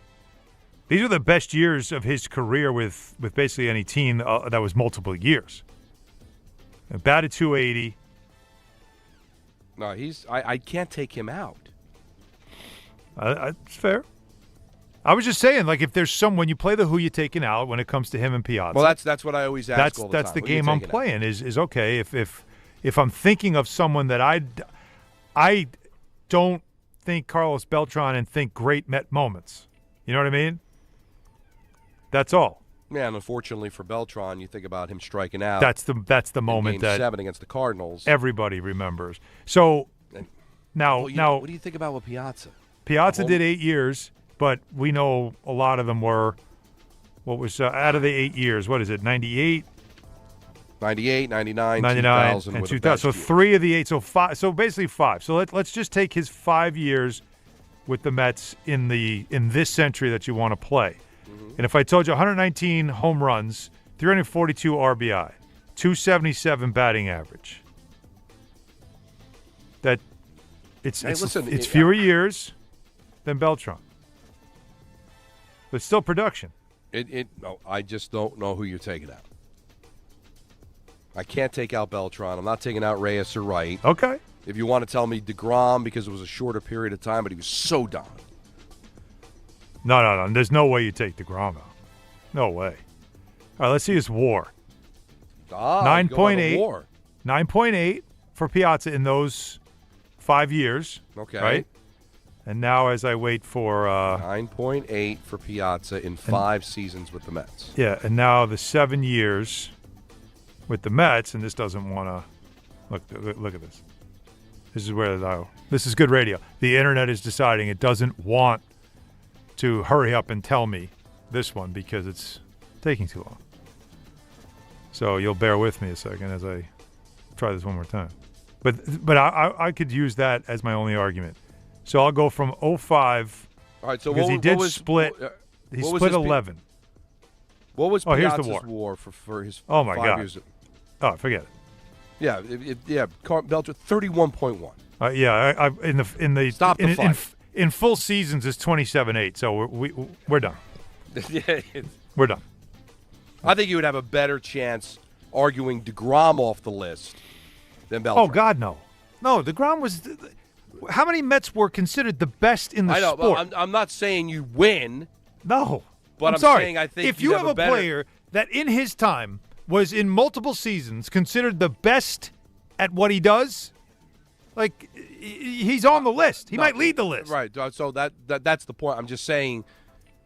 These were the best years of his career with basically any team that was multiple years. Batted .280. No, I can't take him out. It's fair. I was just saying, like, if there's someone you play who you taking out when it comes to him and Piazza. Well, that's what I always ask. That's the game I'm playing. Is okay if I'm thinking of someone that I don't think Carlos Beltran and think great Met moments. You know what I mean? That's all. Yeah, and unfortunately for Beltran, you think about him striking out. That's the moment Game that 7 against the Cardinals. Everybody remembers. So now, what do you think about with Piazza? Piazza did 8 years, but we know a lot of them were. What was out of the 8 years? What is it? 98. 98, 99, 2000, and 2000. So 3 of the 8. So 5. So basically 5. So let's just take his 5 years with the Mets in this century that you want to play. Mm-hmm. And if I told you 119 home runs, 342 RBI, 277 batting average, that it's fewer years than Beltran, but still production. No, I just don't know who you're taking out. I can't take out Beltran. I'm not taking out Reyes or Wright. Okay. If you want to tell me DeGrom, because it was a shorter period of time, but he was so dominant. No. There's no way you take DeGrom out. No way. All right, let's see his WAR. 9.8. 9.8 for Piazza in those 5 years. Okay. Right? And now as I wait for 9.8 for Piazza in 5 seasons with the Mets. Yeah, and now the 7 years with the Mets, and this doesn't want to look at this. This is where this is good radio. The internet is deciding it doesn't want to hurry up and tell me this one because it's taking too long. So you'll bear with me a second as I try this one more time. But I could use that as my only argument. So I'll go from 05. All right, so because he did split. He split 11. What was here's Piazza's the WAR for his 5 years? Oh, forget it. Yeah, Beltran 31.1. In full seasons is 27.8. So we're done. We're done. I think you would have a better chance arguing DeGrom off the list than Beltran. Oh God, no. DeGrom was. How many Mets were considered the best in the sport? But I'm not saying you win. No, but I'm sorry. saying I think if you have a player that in his time was in multiple seasons considered the best at what he does, like he's on the list. He might lead the list. Right. So that's the point. I'm just saying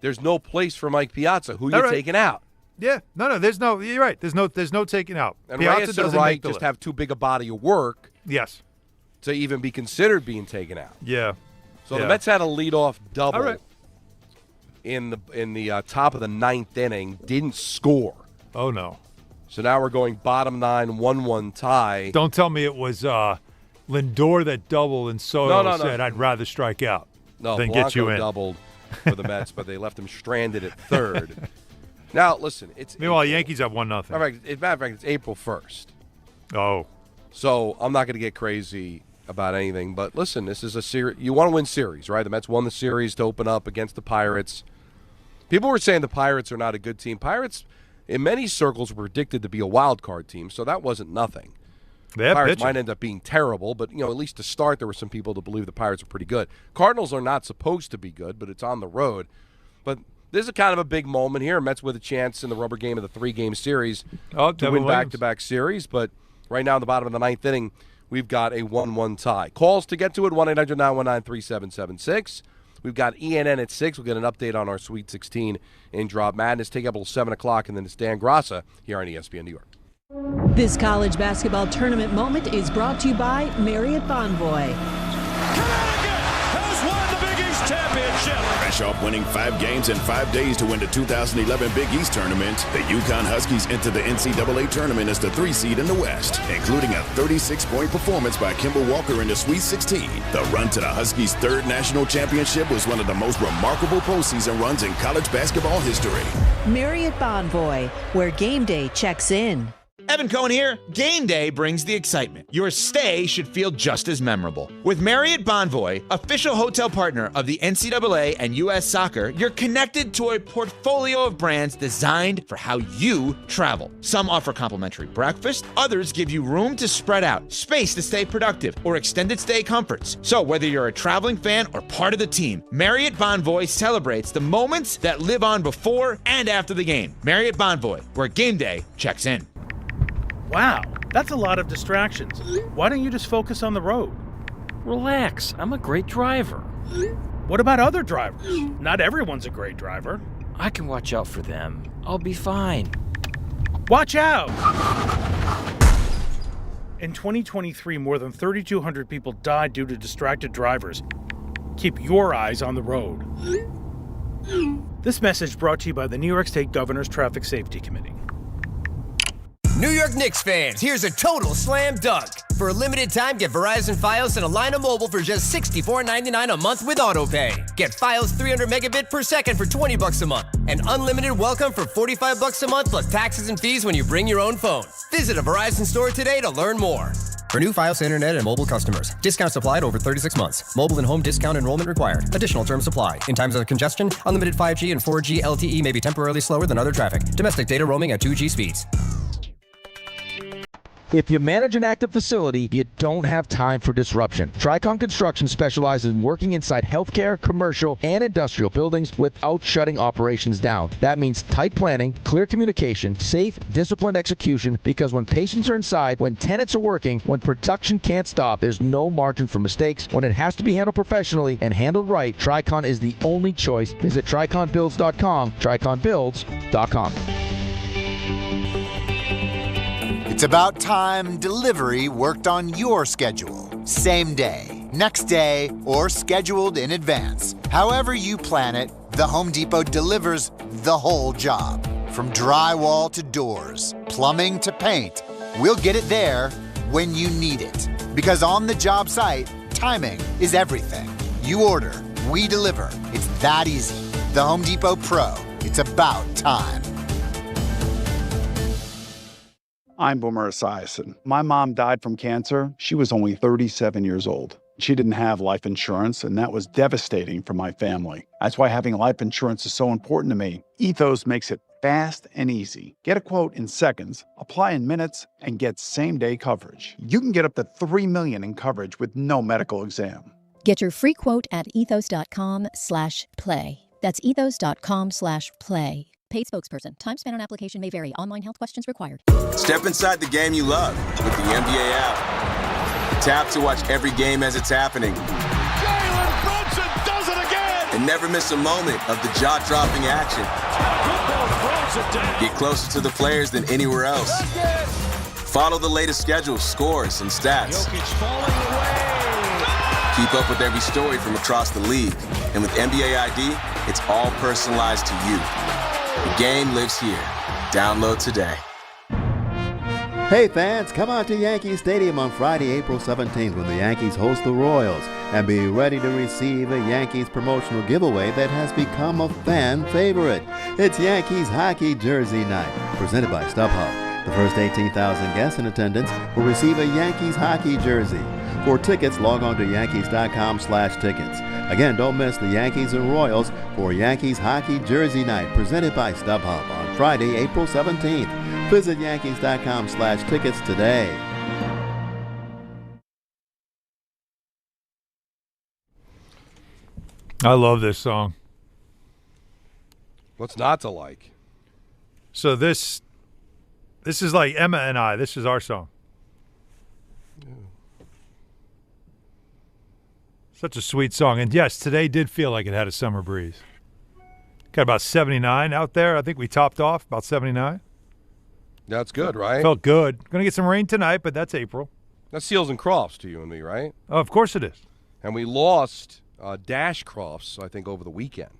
there's no place for Mike Piazza. Who you're taking out? Yeah. No. There's no. You're right. There's no taking out. And Piazza Reyes and doesn't Wright make the just list. have too big a body of work. Yes. To even be considered being taken out. Yeah. So the Mets had a leadoff double in the top of the 9th inning. Didn't score. Oh no. So now we're going bottom 9, 1-1 tie. Don't tell me it was Lindor that doubled and Soto said I'd rather strike out than Blanco get you in. Doubled for the Mets, but they left him stranded at third. Now, listen. Meanwhile, Yankees have 1-0. Matter of fact, it's April 1st. Oh. So I'm not going to get crazy about anything. But listen, this is a series. You want to win series, right? The Mets won the series to open up against the Pirates. People were saying the Pirates are not a good team. Pirates, in many circles, were predicted to be a wild card team, so that wasn't nothing. Pirates might end up being terrible, but at least to start, there were some people to believe the Pirates are pretty good. Cardinals are not supposed to be good, but it's on the road. But this is kind of a big moment here. Mets with a chance in the rubber game of the 3-game series to win back-to-back series. But right now in the bottom of the 9th inning, we've got a 1-1 tie. Calls to get to it, 1-800-919-3776. We've got ENN at 6. We'll get an update on our Sweet 16 in Drop Madness. Take up until 7 o'clock, and then it's Dan Grassa here on ESPN New York. This college basketball tournament moment is brought to you by Marriott Bonvoy. Fresh off winning 5 games in 5 days to win the 2011 Big East Tournament, the UConn Huskies enter the NCAA Tournament as the 3 seed in the West, including a 36-point performance by Kemba Walker in the Sweet 16. The run to the Huskies' 3rd national championship was one of the most remarkable postseason runs in college basketball history. Marriott Bonvoy, where game day checks in. Evan Cohen here. Game day brings the excitement. Your stay should feel just as memorable. With Marriott Bonvoy, official hotel partner of the NCAA and U.S. Soccer, you're connected to a portfolio of brands designed for how you travel. Some offer complimentary breakfast, others give you room to spread out, space to stay productive, or extended stay comforts. So whether you're a traveling fan or part of the team, Marriott Bonvoy celebrates the moments that live on before and after the game. Marriott Bonvoy, where game day checks in. Wow, that's a lot of distractions. Why don't you just focus on the road? Relax, I'm a great driver. What about other drivers? Not everyone's a great driver. I can watch out for them. I'll be fine. Watch out! In 2023, more than 3,200 people died due to distracted drivers. Keep your eyes on the road. This message brought to you by the New York State Governor's Traffic Safety Committee. New York Knicks fans, here's a total slam dunk. For a limited time, get Verizon Fios and a line of mobile for just $64.99 a month with AutoPay. Get Fios 300 megabit per second for $20 a month. And unlimited welcome for $45 a month plus taxes and fees when you bring your own phone. Visit a Verizon store today to learn more. For new Fios internet and mobile customers. Discounts applied over 36 months. Mobile and home discount enrollment required. Additional terms apply. In times of congestion, unlimited 5G and 4G LTE may be temporarily slower than other traffic. Domestic data roaming at 2G speeds. If you manage an active facility, you don't have time for disruption. Tricon Construction specializes in working inside healthcare, commercial, and industrial buildings without shutting operations down. That means tight planning, clear communication, safe, disciplined execution, because when patients are inside, when tenants are working, when production can't stop, there's no margin for mistakes. When it has to be handled professionally and handled right, Tricon is the only choice. Visit TriconBuilds.com, TriconBuilds.com. It's about time delivery worked on your schedule. Same day, next day, or scheduled in advance. However you plan it, the Home Depot delivers the whole job. From drywall to doors, plumbing to paint, we'll get it there when you need it. Because on the job site, timing is everything. You order, we deliver. It's that easy. The Home Depot Pro. It's about time. I'm Boomer Esiason. My mom died from cancer. She was only 37 years old. She didn't have life insurance, and that was devastating for my family. That's why having life insurance is so important to me. Ethos makes it fast and easy. Get a quote in seconds, apply in minutes, and get same-day coverage. You can get up to $3 million in coverage with no medical exam. Get your free quote at ethos.com/play. That's ethos.com/play. Paid spokesperson. Time spent on application may vary. Online health questions required. Step inside the game you love with the NBA app. Tap to watch every game as it's happening. Brunson does it again! And never miss a moment of the jaw-dropping action. Get closer to the players than anywhere else. Follow the latest schedules, scores, and stats. Keep up with every story from across the league. And with NBA ID, it's all personalized to you. The game lives here. Download today. Hey fans, come out to Yankee Stadium on Friday, April 17th when the Yankees host the Royals, and be ready to receive a Yankees promotional giveaway that has become a fan favorite. It's Yankees Hockey Jersey Night, presented by StubHub. The first 18,000 guests in attendance will receive a Yankees hockey jersey. For tickets, log on to Yankees.com/tickets. Again, don't miss the Yankees and Royals for Yankees Hockey Jersey Night, presented by StubHub on Friday, April 17th. Visit Yankees.com/tickets today. I love this song. What's not to like? So this is like Emma and I. This is our song. Such a sweet song. And yes, today did feel like it had a summer breeze. Got about 79 out there. I think we topped off about 79. That's good, right? Felt good. Going to get some rain tonight, but that's April. That's Seals and Crofts to you and me, right? Oh, of course it is. And we lost Dash Crofts, I think, over the weekend.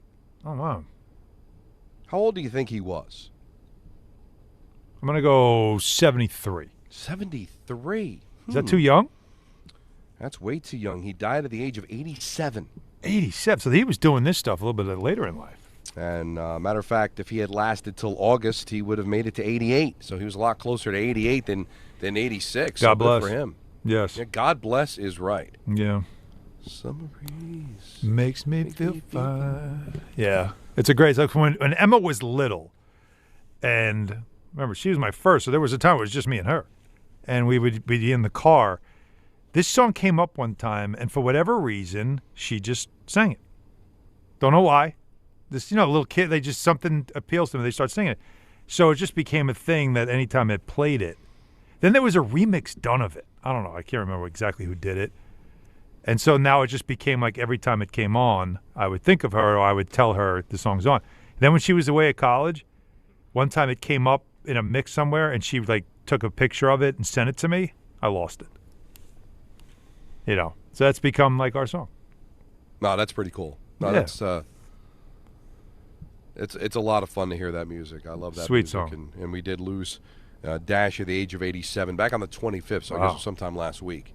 Oh, wow. How old do you think he was? I'm going to go 73. 73? Is that too young? That's way too young. He died at the age of 87. 87. So he was doing this stuff a little bit later in life. And matter of fact, if he had lasted till August, he would have made it to 88. So he was a lot closer to 88 than 86. God so bless. Good for him. Yes. Yeah, God bless is right. Yeah. Summer breeze makes me feel fine. Yeah. It's a great song. When Emma was little, and remember, she was my first, so there was a time where it was just me and her. And we would be in the car. This song came up one time, and for whatever reason, she just sang it. Don't know why. This, little kid, they just, something appeals to them. They start singing it. So it just became a thing that anytime it played it. Then there was a remix done of it. I don't know. I can't remember exactly who did it. And so now it just became like every time it came on, I would think of her or I would tell her the song's on. Then when she was away at college, one time it came up in a mix somewhere and she took a picture of it and sent it to me. I lost it. So that's become like our song. No, that's pretty cool. No, yeah. That's it's a lot of fun to hear that music. I love that Sweet music. song. And we did lose Dash at the age of 87 back on the 25th, so I guess it was sometime last week.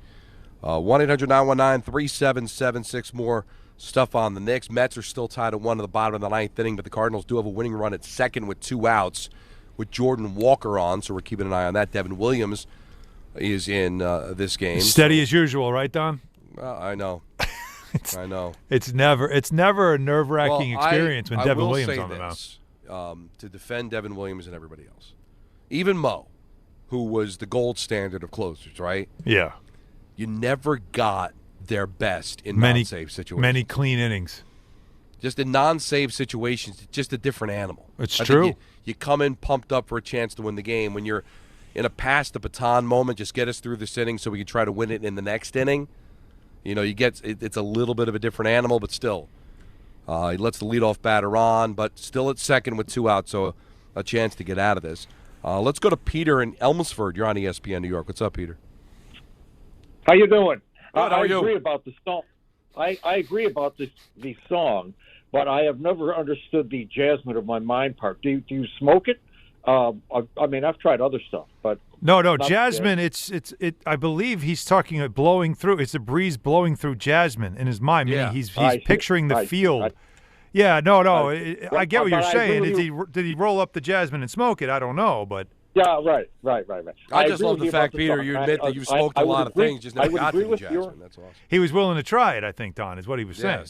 1-800-919-3776. More stuff on the Knicks. Mets are still tied at 1 at the bottom of the ninth inning, but the Cardinals do have a winning run at second with 2 outs with Jordan Walker on, so we're keeping an eye on that. Devin Williams is in this game. Steady as usual, right, Don? I know. I know. It's never a nerve-wracking experience when Devin Williams on the mound. To defend Devin Williams and everybody else. Even Mo, who was the gold standard of closers, right? Yeah. You never got their best in non-save situations. Many clean innings. Just in non-save situations, it's just a different animal. It's true. You come in pumped up for a chance to win the game. When you're in a pass-the-baton moment, just get us through this inning so we can try to win it in the next inning. It's a little bit of a different animal, but still. He lets the leadoff batter on, but still at second with 2 outs, so a chance to get out of this. Let's go to Peter in Elmsford. You're on ESPN New York. What's up, Peter? How you doing? Good, how are you? I agree about the song. I agree about the song, but I have never understood the Jasmine of My Mind part. Do you smoke it? I mean, I've tried other stuff, but no, Jasmine. It's I believe he's talking about blowing through. It's a breeze blowing through Jasmine in his mind. Yeah. He's picturing the field. I get what you're saying. Did he roll up the Jasmine and smoke it? I don't know, but yeah, right. I just love the fact, Peter, you admit that you've smoked a lot of things, just never got to the Jasmine. That's awesome. He was willing to try it, I think, Don, is what he was saying.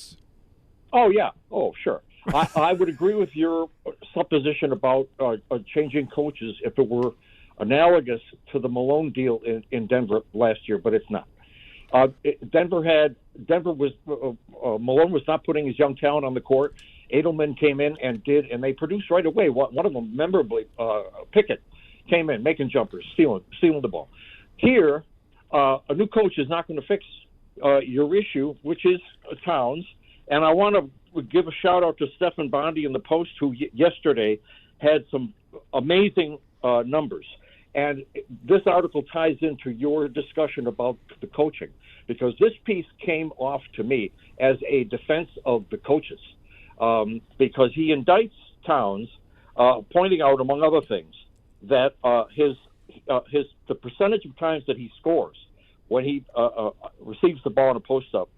Oh yeah. Oh sure. I would agree with your supposition about changing coaches if it were analogous to the Malone deal in Denver last year, but it's not. Malone was not putting his young talent on the court. Edelman came in and they produced right away. One of them, memorably, Pickett, came in making jumpers, stealing the ball. Here, a new coach is not going to fix your issue, which is Towns. And I want to give a shout out to Stephen Bondi in the Post, who yesterday had some amazing numbers. And this article ties into your discussion about the coaching, because this piece came off to me as a defense of the coaches, because he indicts Towns, pointing out, among other things, that his the percentage of times that he scores when he receives the ball in a post-up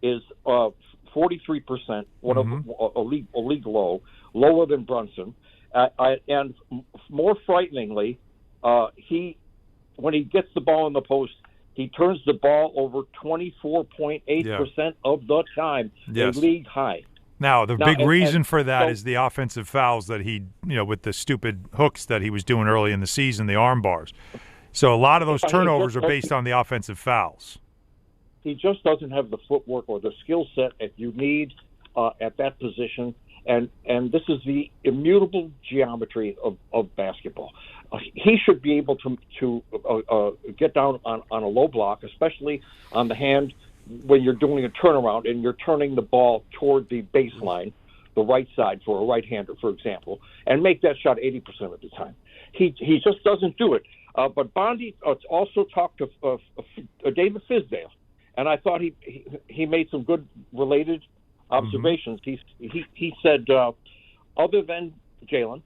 is 43%, one of a league low, lower than Brunson. And more frighteningly, when he gets the ball in the post, he turns the ball over 24.8% of the time, a league high. Now, the big reason for that is the offensive fouls that he, with the stupid hooks that he was doing early in the season, the arm bars. So a lot of those turnovers are based on the offensive fouls. He just doesn't have the footwork or the skill set that you need at that position. And this is the immutable geometry of basketball. He should be able to get down on a low block, especially on the hand when you're doing a turnaround and you're turning the ball toward the baseline, the right side for a right-hander, for example, and make that shot 80% of the time. He just doesn't do it. But Bondi also talked to David Fisdale, and I thought he made some good related observations. He said, other than Jalen,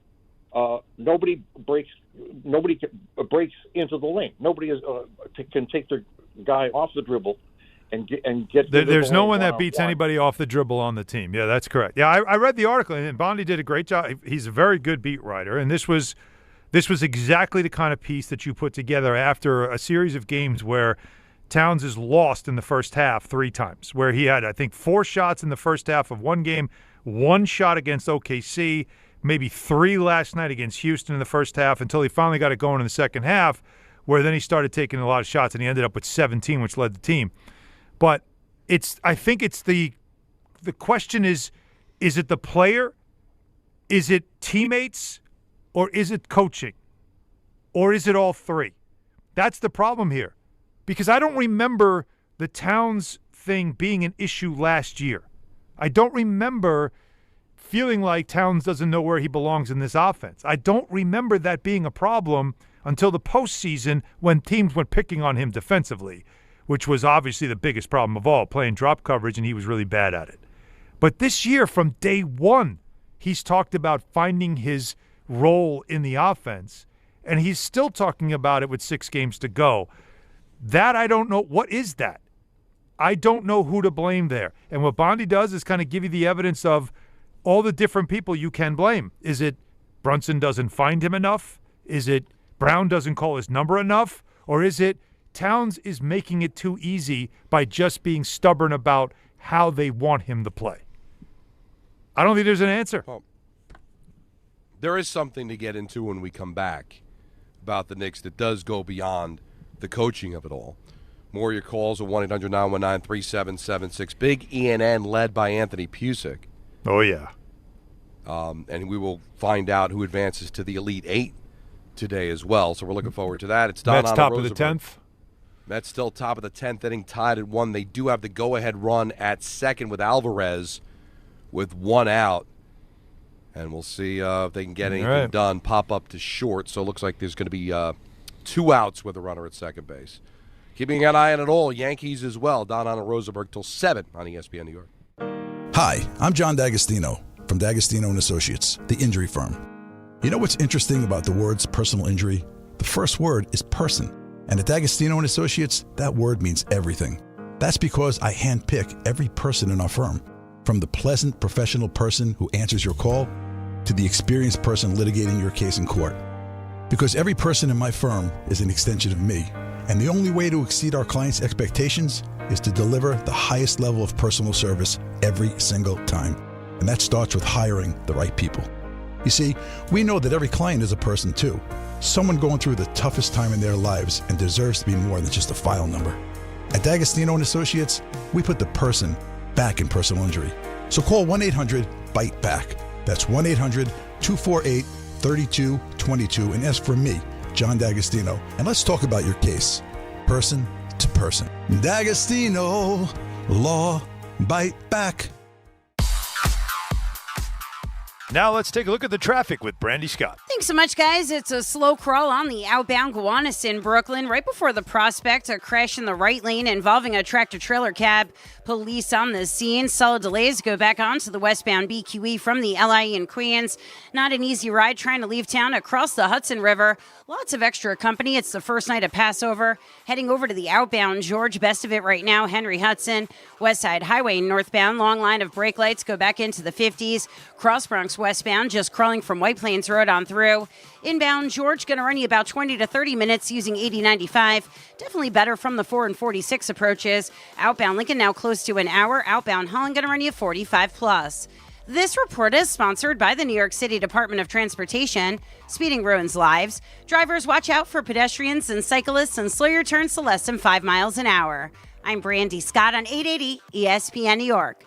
nobody breaks into the lane. Nobody can take their guy off the dribble and get. There's no one that beats anybody off the dribble on the team. Yeah, that's correct. Yeah, I read the article, and Bondi did a great job. He's a very good beat writer, and this was exactly the kind of piece that you put together after a series of games where Towns is lost in the first half 3 times, where he had, I think, 4 shots in the first half of one game, 1 shot against OKC, maybe 3 last night against Houston in the first half, until he finally got it going in the second half, where then he started taking a lot of shots, and he ended up with 17, which led the team. But I think it's the question is it the player? Is it teammates? Or is it coaching? Or is it all 3? That's the problem here. Because I don't remember the Towns thing being an issue last year. I don't remember feeling like Towns doesn't know where he belongs in this offense. I don't remember that being a problem until the postseason when teams went picking on him defensively, which was obviously the biggest problem of all, playing drop coverage, and he was really bad at it. But this year, from day one, he's talked about finding his role in the offense, and he's still talking about it with 6 games to go. That I don't know. What is that? I don't know who to blame there. And what Bondi does is kind of give you the evidence of all the different people you can blame. Is it Brunson doesn't find him enough? Is it Brown doesn't call his number enough? Or is it Towns is making it too easy by just being stubborn about how they want him to play? I don't think there's an answer. Well, there is something to get into when we come back about the Knicks that does go beyond the coaching of it all. More of your calls at 1-800-919-3776. Big ENN led by Anthony Pusick. Oh, yeah. And we will find out who advances to the Elite 8 today as well. So we're looking forward to that. It's Don Mets top of the 10th. Mets still top of the 10th inning, tied at 1. They do have the go-ahead run at second with Alvarez with 1 out. And we'll see if they can get anything done. Pop up to short. So it looks like there's going to be 2 outs with a runner at second base. Keeping an eye on it all, Yankees as well. Don on Rosenberg till 7 on ESPN New York. Hi, I'm John D'Agostino from D'Agostino & Associates, the injury firm. You know what's interesting about the words personal injury? The first word is person. And at D'Agostino & Associates, that word means everything. That's because I handpick every person in our firm, from the pleasant professional person who answers your call to the experienced person litigating your case in court. Because every person in my firm is an extension of me, and the only way to exceed our clients' expectations is to deliver the highest level of personal service every single time. And that starts with hiring the right people. You see, we know that every client is a person too, someone going through the toughest time in their lives and deserves to be more than just a file number. At D'Agostino & Associates, we put the person back in personal injury. So call 1-800-BITE-BACK. That's 1-800-248-3222 and ask for me, John D'Agostino, and let's talk about your case, person to person. D'Agostino, law, bite back. Now let's take a look at the traffic with Brandy Scott. Thanks so much, guys. It's a slow crawl on the outbound Gowanus in Brooklyn. Right before the Prospect, a crash in the right lane involving a tractor-trailer cab. Police on the scene. Solid delays go back onto the westbound BQE from the LIE in Queens. Not an easy ride trying to leave town across the Hudson River. Lots of extra company. It's the first night of Passover. Heading over to the outbound George. Best of it right now, Henry Hudson. West Side Highway northbound. Long line of brake lights go back into the 50s. Cross Bronx westbound, just crawling from White Plains Road on through. Inbound George going to run you about 20 to 30 minutes using 8095. Definitely better from the 4 and 46 approaches. Outbound Lincoln now close to an hour. Outbound Holland going to run you 45 plus. This report is sponsored by the New York City Department of Transportation. Speeding ruins lives. Drivers, watch out for pedestrians and cyclists and slow your turns to less than 5 miles an hour. I'm Brandy Scott on 880 ESPN New York.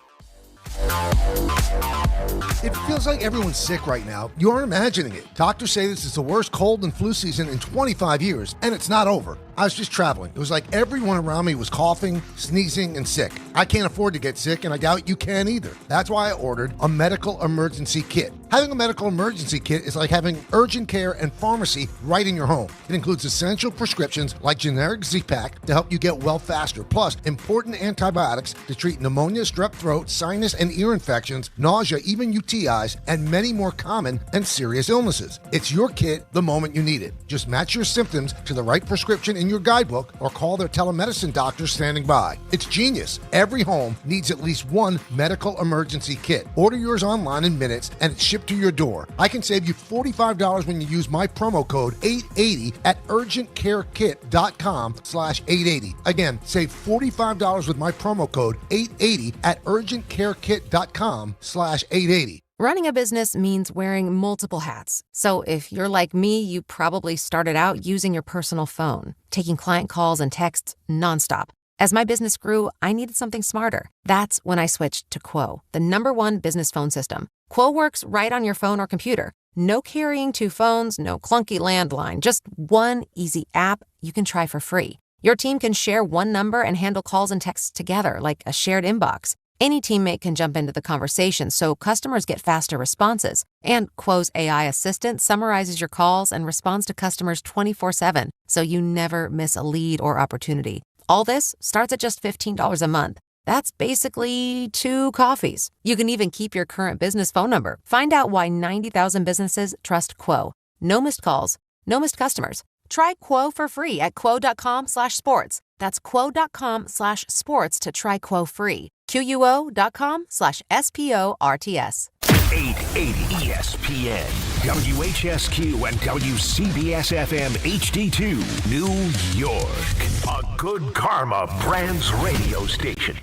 It feels like everyone's sick right now. You aren't imagining it. Doctors say this is the worst cold and flu season in 25 years, and it's not over. I was just traveling. It was like everyone around me was coughing, sneezing, and sick. I can't afford to get sick, and I doubt you can either. That's why I ordered a medical emergency kit. Having a medical emergency kit is like having urgent care and pharmacy right in your home. It includes essential prescriptions like generic Z-Pak to help you get well faster, plus important antibiotics to treat pneumonia, strep throat, sinus and ear infections, nausea, even UTIs, and many more common and serious illnesses. It's your kit the moment you need it. Just match your symptoms to the right prescription in your guidebook or call their telemedicine doctor standing by. It's genius. Every home needs at least one medical emergency kit. Order yours online in minutes and it's shipped to your door. I can save you $45 when you use my promo code 880 at urgentcarekit.com/880. Again, save $45 with my promo code 880 at urgentcarekit.com/880. Running a business means wearing multiple hats. So if you're like me, you probably started out using your personal phone, taking client calls and texts nonstop. As my business grew, I needed something smarter. That's when I switched to Quo, the #1 business phone system. Quo works right on your phone or computer. No carrying 2 phones, no clunky landline, just one easy app you can try for free. Your team can share one number and handle calls and texts together like a shared inbox. Any teammate can jump into the conversation so customers get faster responses. And Quo's AI assistant summarizes your calls and responds to customers 24/7, so you never miss a lead or opportunity. All this starts at just $15 a month. That's basically 2 coffees. You can even keep your current business phone number. Find out why 90,000 businesses trust Quo. No missed calls, no missed customers. Try Quo for free at quo.com/sports. That's quo.com/sports to try Quo free. QUO.com/SPORTS. 880 ESPN, WHSQ, and WCBS-FM HD2, New York. A Good Karma Brands radio station.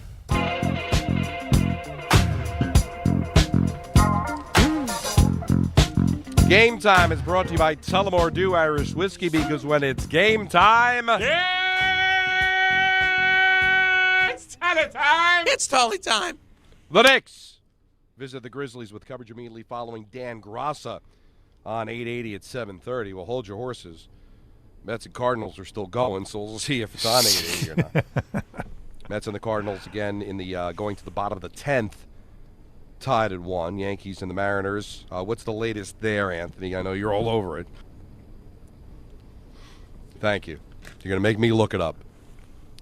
Game Time is brought to you by Tullamore Dew Irish Whiskey, because when it's game time... It's Tully time! It's Tully time! The Knicks visit the Grizzlies with coverage immediately following Dan Grassa on 880 at 7:30. Well, hold your horses. Mets and Cardinals are still going, so we'll see if it's on 880 or not. Mets and the Cardinals again in the going to the bottom of the 10th. Tied at 1. Yankees and the Mariners. What's the latest there, Anthony? I know you're all over it. Thank you. You're going to make me look it up.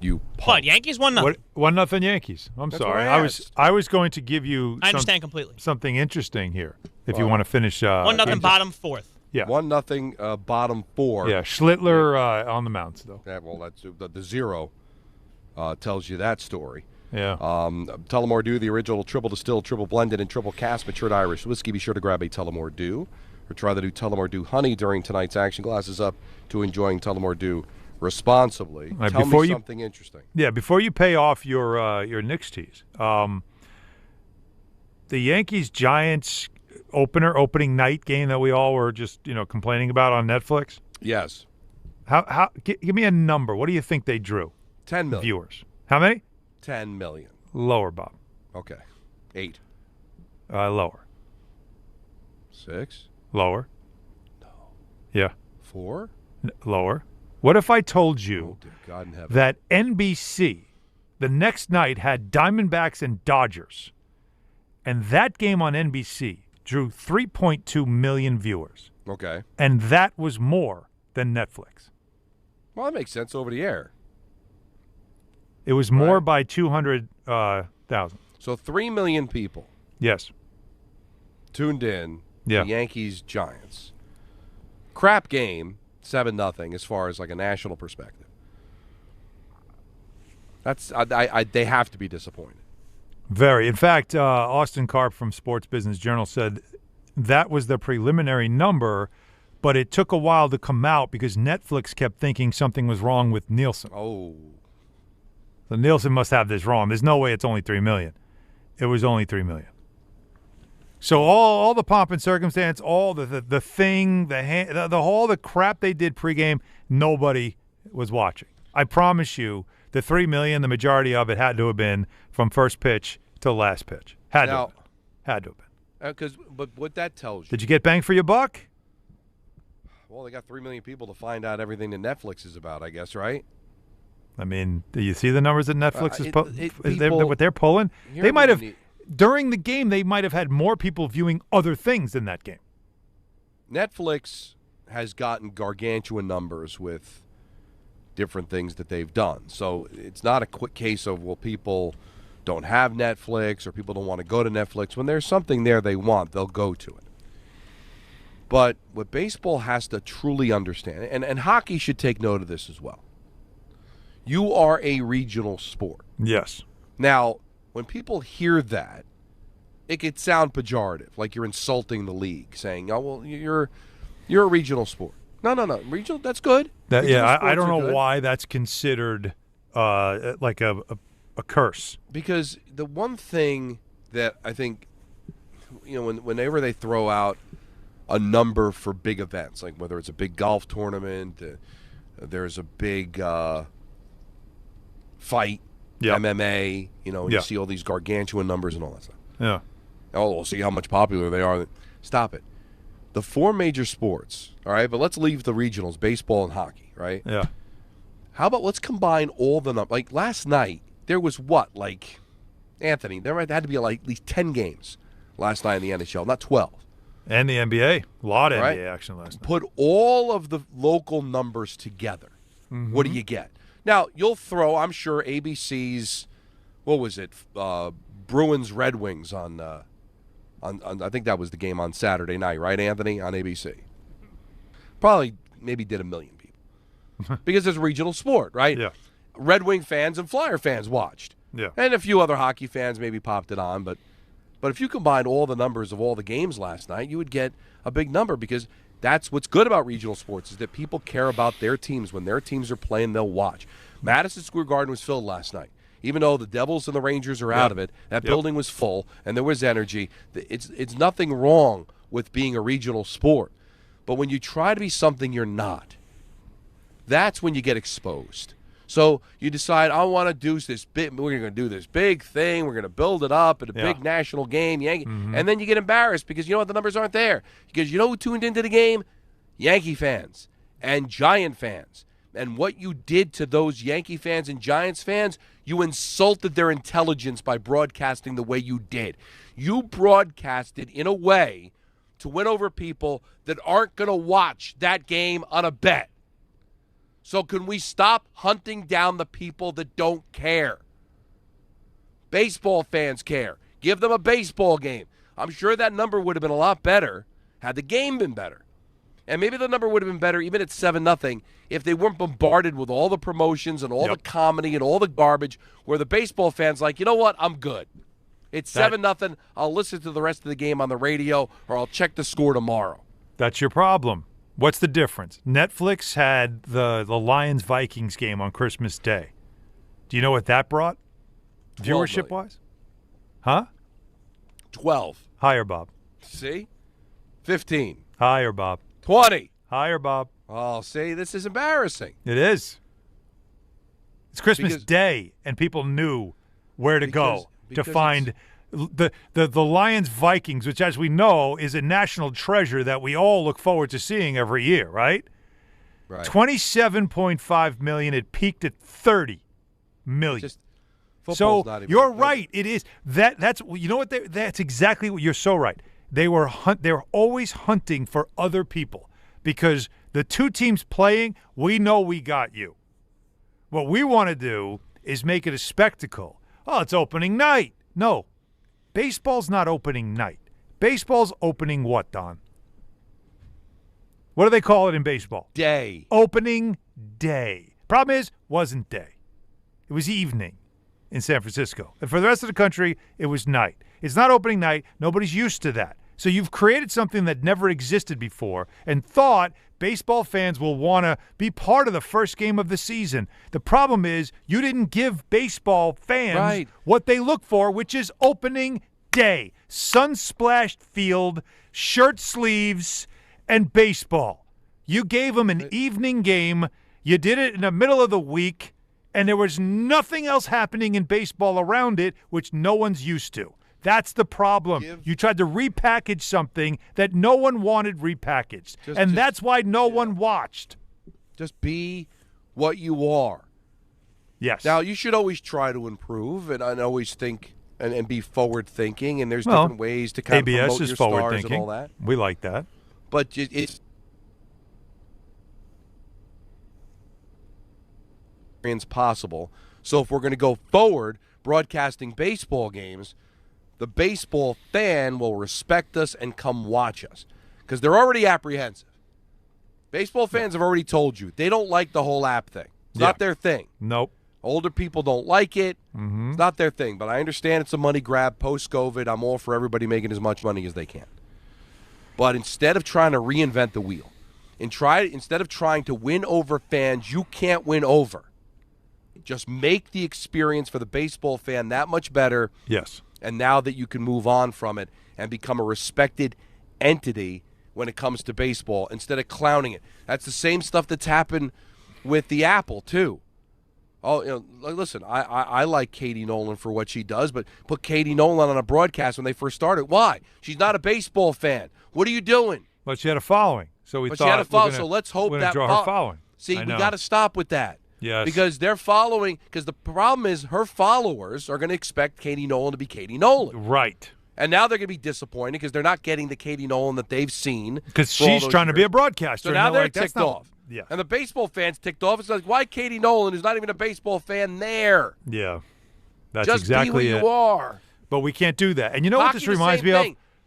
You punk. What, Yankees 1-0? 1-0 Yankees. I'm That's sorry. what I was going to give you I understand completely. something interesting here if you want to finish. 1-0 bottom 4th. Yeah. 1-0 bottom 4. Yeah, Schlittler on the mounts, though. Yeah, well, that's the 0 tells you that story. Yeah. Tullamore Dew, the original triple distilled, triple blended, and triple cast matured Irish whiskey. Be sure to grab a Tullamore Dew or try the new Tullamore Dew Honey during tonight's action. Glasses up to enjoying Tullamore Dew responsibly. Right, Tell me something interesting. Yeah, before you pay off your Knicks tees, the Yankees-Giants opening night game that we all were just complaining about on Netflix. Yes. How? Give me a number. What do you think they drew? 10 million viewers. How many? 10 million. Lower, Bob. Okay. 8. Lower. 6. Lower. No. Yeah. 4. Lower. What if I told you dear God in heaven, that NBC the next night had Diamondbacks and Dodgers, and that game on NBC drew 3.2 million viewers. Okay. And that was more than Netflix. Well, that makes sense over the air. It was more by 200,000. So 3 million people. Yes. Tuned in. Yeah. The Yankees-Giants. Crap game, 7-0 as far as like a national perspective. That's they have to be disappointed. Very. In fact, Austin Karp from Sports Business Journal said that was the preliminary number, but it took a while to come out because Netflix kept thinking something was wrong with Nielsen. Oh. So Nielsen must have this wrong. There's no way it's only 3 million. It was only 3 million. So all the pomp and circumstance, all the thing, all the crap they did pregame, nobody was watching. I promise you, the 3 million, the majority of it had to have been from first pitch to last pitch. Had to have been. But what that tells you. Did you get bang for your buck? Well, they got 3 million people to find out everything that Netflix is about, I guess, right? I mean, do you see the numbers that Netflix is what they're pulling? Here They might have, we- during the game, they might have had more people viewing other things in that game. Netflix has gotten gargantuan numbers with different things that they've done. So it's not a quick case of, well, people don't have Netflix or people don't want to go to Netflix. When there's something there they want, they'll go to it. But what baseball has to truly understand, and hockey should take note of this as well, you are a regional sport. Yes. Now, when people hear that, it could sound pejorative, like you're insulting the league, saying, "Oh, well, you're a regional sport." No. Regional, that's good. I don't know why that's considered like a curse. Because the one thing that I think, whenever they throw out a number for big events, like whether it's a big golf tournament, there's a big fight, MMA, you see all these gargantuan numbers and all that stuff. Yeah. Oh, we'll see how much popular they are. Stop it. The 4 major sports, all right, but let's leave the regionals, baseball and hockey, right? Yeah. How about let's combine all the numbers? Like last night, there was Anthony, there had to be like at least 10 games last night in the NHL, not 12. And the NBA. A lot of right? NBA action last night. Put all of the local numbers together. Mm-hmm. What do you get? Now, you'll throw, I'm sure, ABC's, what was it, Bruins Red Wings on I think that was the game on Saturday night, right, Anthony, on ABC. Probably maybe did 1 million people. Because it's a regional sport, right? Yeah. Red Wing fans and Flyer fans watched. Yeah. And a few other hockey fans maybe popped it on, but if you combined all the numbers of all the games last night, you would get a big number because that's what's good about regional sports is that people care about their teams. When their teams are playing, they'll watch. Madison Square Garden was filled last night. Even though the Devils and the Rangers are out of it, that building was full and there was energy. It's nothing wrong with being a regional sport. But when you try to be something you're not, that's when you get exposed. So you decide, I want to do this big, we're going to do this big thing, we're going to build it up at a big national game, and then you get embarrassed because you know what, the numbers aren't there. Because you know who tuned into the game? Yankee fans and Giant fans. And what you did to those Yankee fans and Giants fans, you insulted their intelligence by broadcasting the way you did. You broadcasted in a way to win over people that aren't going to watch that game on a bet. So can we stop hunting down the people that don't care? Baseball fans care. Give them a baseball game. I'm sure that number would have been a lot better had the game been better. And maybe the number would have been better even at 7-0 if they weren't bombarded with all the promotions and all the comedy and all the garbage where the baseball fans like, you know what, I'm good. It's 7-0. I'll listen to the rest of the game on the radio or I'll check the score tomorrow. That's your problem. What's the difference? Netflix had the Lions-Vikings game on Christmas Day. Do you know what that brought? Viewership-wise? Huh? 12. Higher, Bob. See? 15. Higher, Bob. 20. Higher, Bob. Oh, see, this is embarrassing. It is. It's Christmas Day, and people knew where to go to find the Lions-Vikings, which, as we know, is a national treasure that we all look forward to seeing every year, right? Right. 27.5 million. It peaked at 30 million. So you're right. It is that's you know what? That's exactly what you're so right. they were always hunting for other people because the two teams playing, we know we got you. What we want to do is make it a spectacle. Oh, it's opening night. No, baseball's not opening night. Baseball's opening what, Don? What do they call it in baseball? Day. Opening day. Problem is, wasn't day. It was evening in San Francisco. And for the rest of the country, it was night. It's not opening night. Nobody's used to that. So you've created something that never existed before and thought baseball fans will want to be part of the first game of the season. The problem is you didn't give baseball fans what they look for, which is opening day. Sun-splashed field, shirt sleeves, and baseball. You gave them an evening game. You did it in the middle of the week, and there was nothing else happening in baseball around it, which no one's used to. That's the problem. You tried to repackage something that no one wanted repackaged, and that's why no one watched. Just be what you are. Yes. Now, you should always try to improve and always think and be forward-thinking, and there's different ways to kind of promote your stars and all that. We like that. But it's possible. So if we're going to go forward broadcasting baseball games, the baseball fan will respect us and come watch us because they're already apprehensive. Baseball fans have already told you they don't like the whole app thing. It's not their thing. Nope. Older people don't like it. It's not their thing. But I understand it's a money grab post-COVID. I'm all for everybody making as much money as they can. But instead of trying to reinvent the wheel, instead of trying to win over fans you can't win over, just make the experience for the baseball fan that much better. Yes. And now that you can move on from it and become a respected entity when it comes to baseball instead of clowning it. That's the same stuff that's happened with the Apple, too. Oh, listen, I like Katie Nolan for what she does, but put Katie Nolan on a broadcast when they first started. Why? She's not a baseball fan. What are you doing? But she had a following, so we thought she had a following, so let's hope that draw her following. See, we got to stop with that. Yes. Because they're following, because the problem is her followers are going to expect Katie Nolan to be Katie Nolan. Right. And now they're going to be disappointed because they're not getting the Katie Nolan that they've seen. Because she's trying to be a broadcaster. So now they're like, ticked off. Yeah. And the baseball fans ticked off. It's like, why Katie Nolan, who's not even a baseball fan, there? Yeah. That's Just exactly be who you are. But we can't do that. And you know what this reminds me of?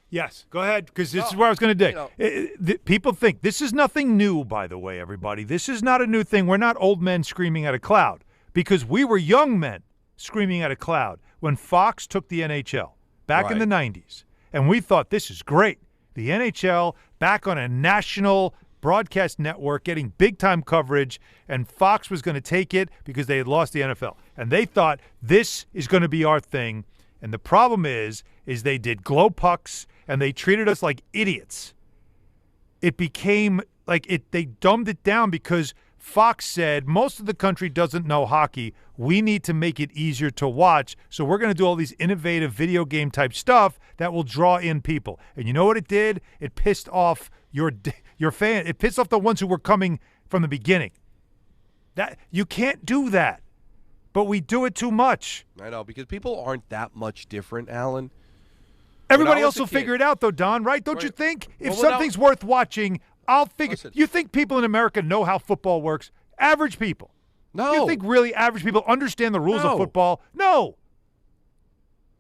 Yes, go ahead, because this is where I was going to dig. People think this is nothing new, by the way, everybody. This is not a new thing. We're not old men screaming at a cloud because we were young men screaming at a cloud when Fox took the NHL back in the 90s. And we thought this is great. The NHL back on a national broadcast network getting big-time coverage, and Fox was going to take it because they had lost the NFL. And they thought this is going to be our thing. And the problem is they did glow pucks, and they treated us like idiots. It became like they dumbed it down because Fox said most of the country doesn't know hockey. We need to make it easier to watch, so we're going to do all these innovative video game type stuff that will draw in people. And you know what it did? It pissed off your fan. It pissed off the ones who were coming from the beginning. That you can't do that, but we do it too much. I know, because people aren't that much different, Alan. Everybody else will figure it out, though, Don, right? Don't you think? If something's worth watching, I'll figure. Listen. You think people in America know how football works? Average people. No. You think really average people understand the rules of football? No.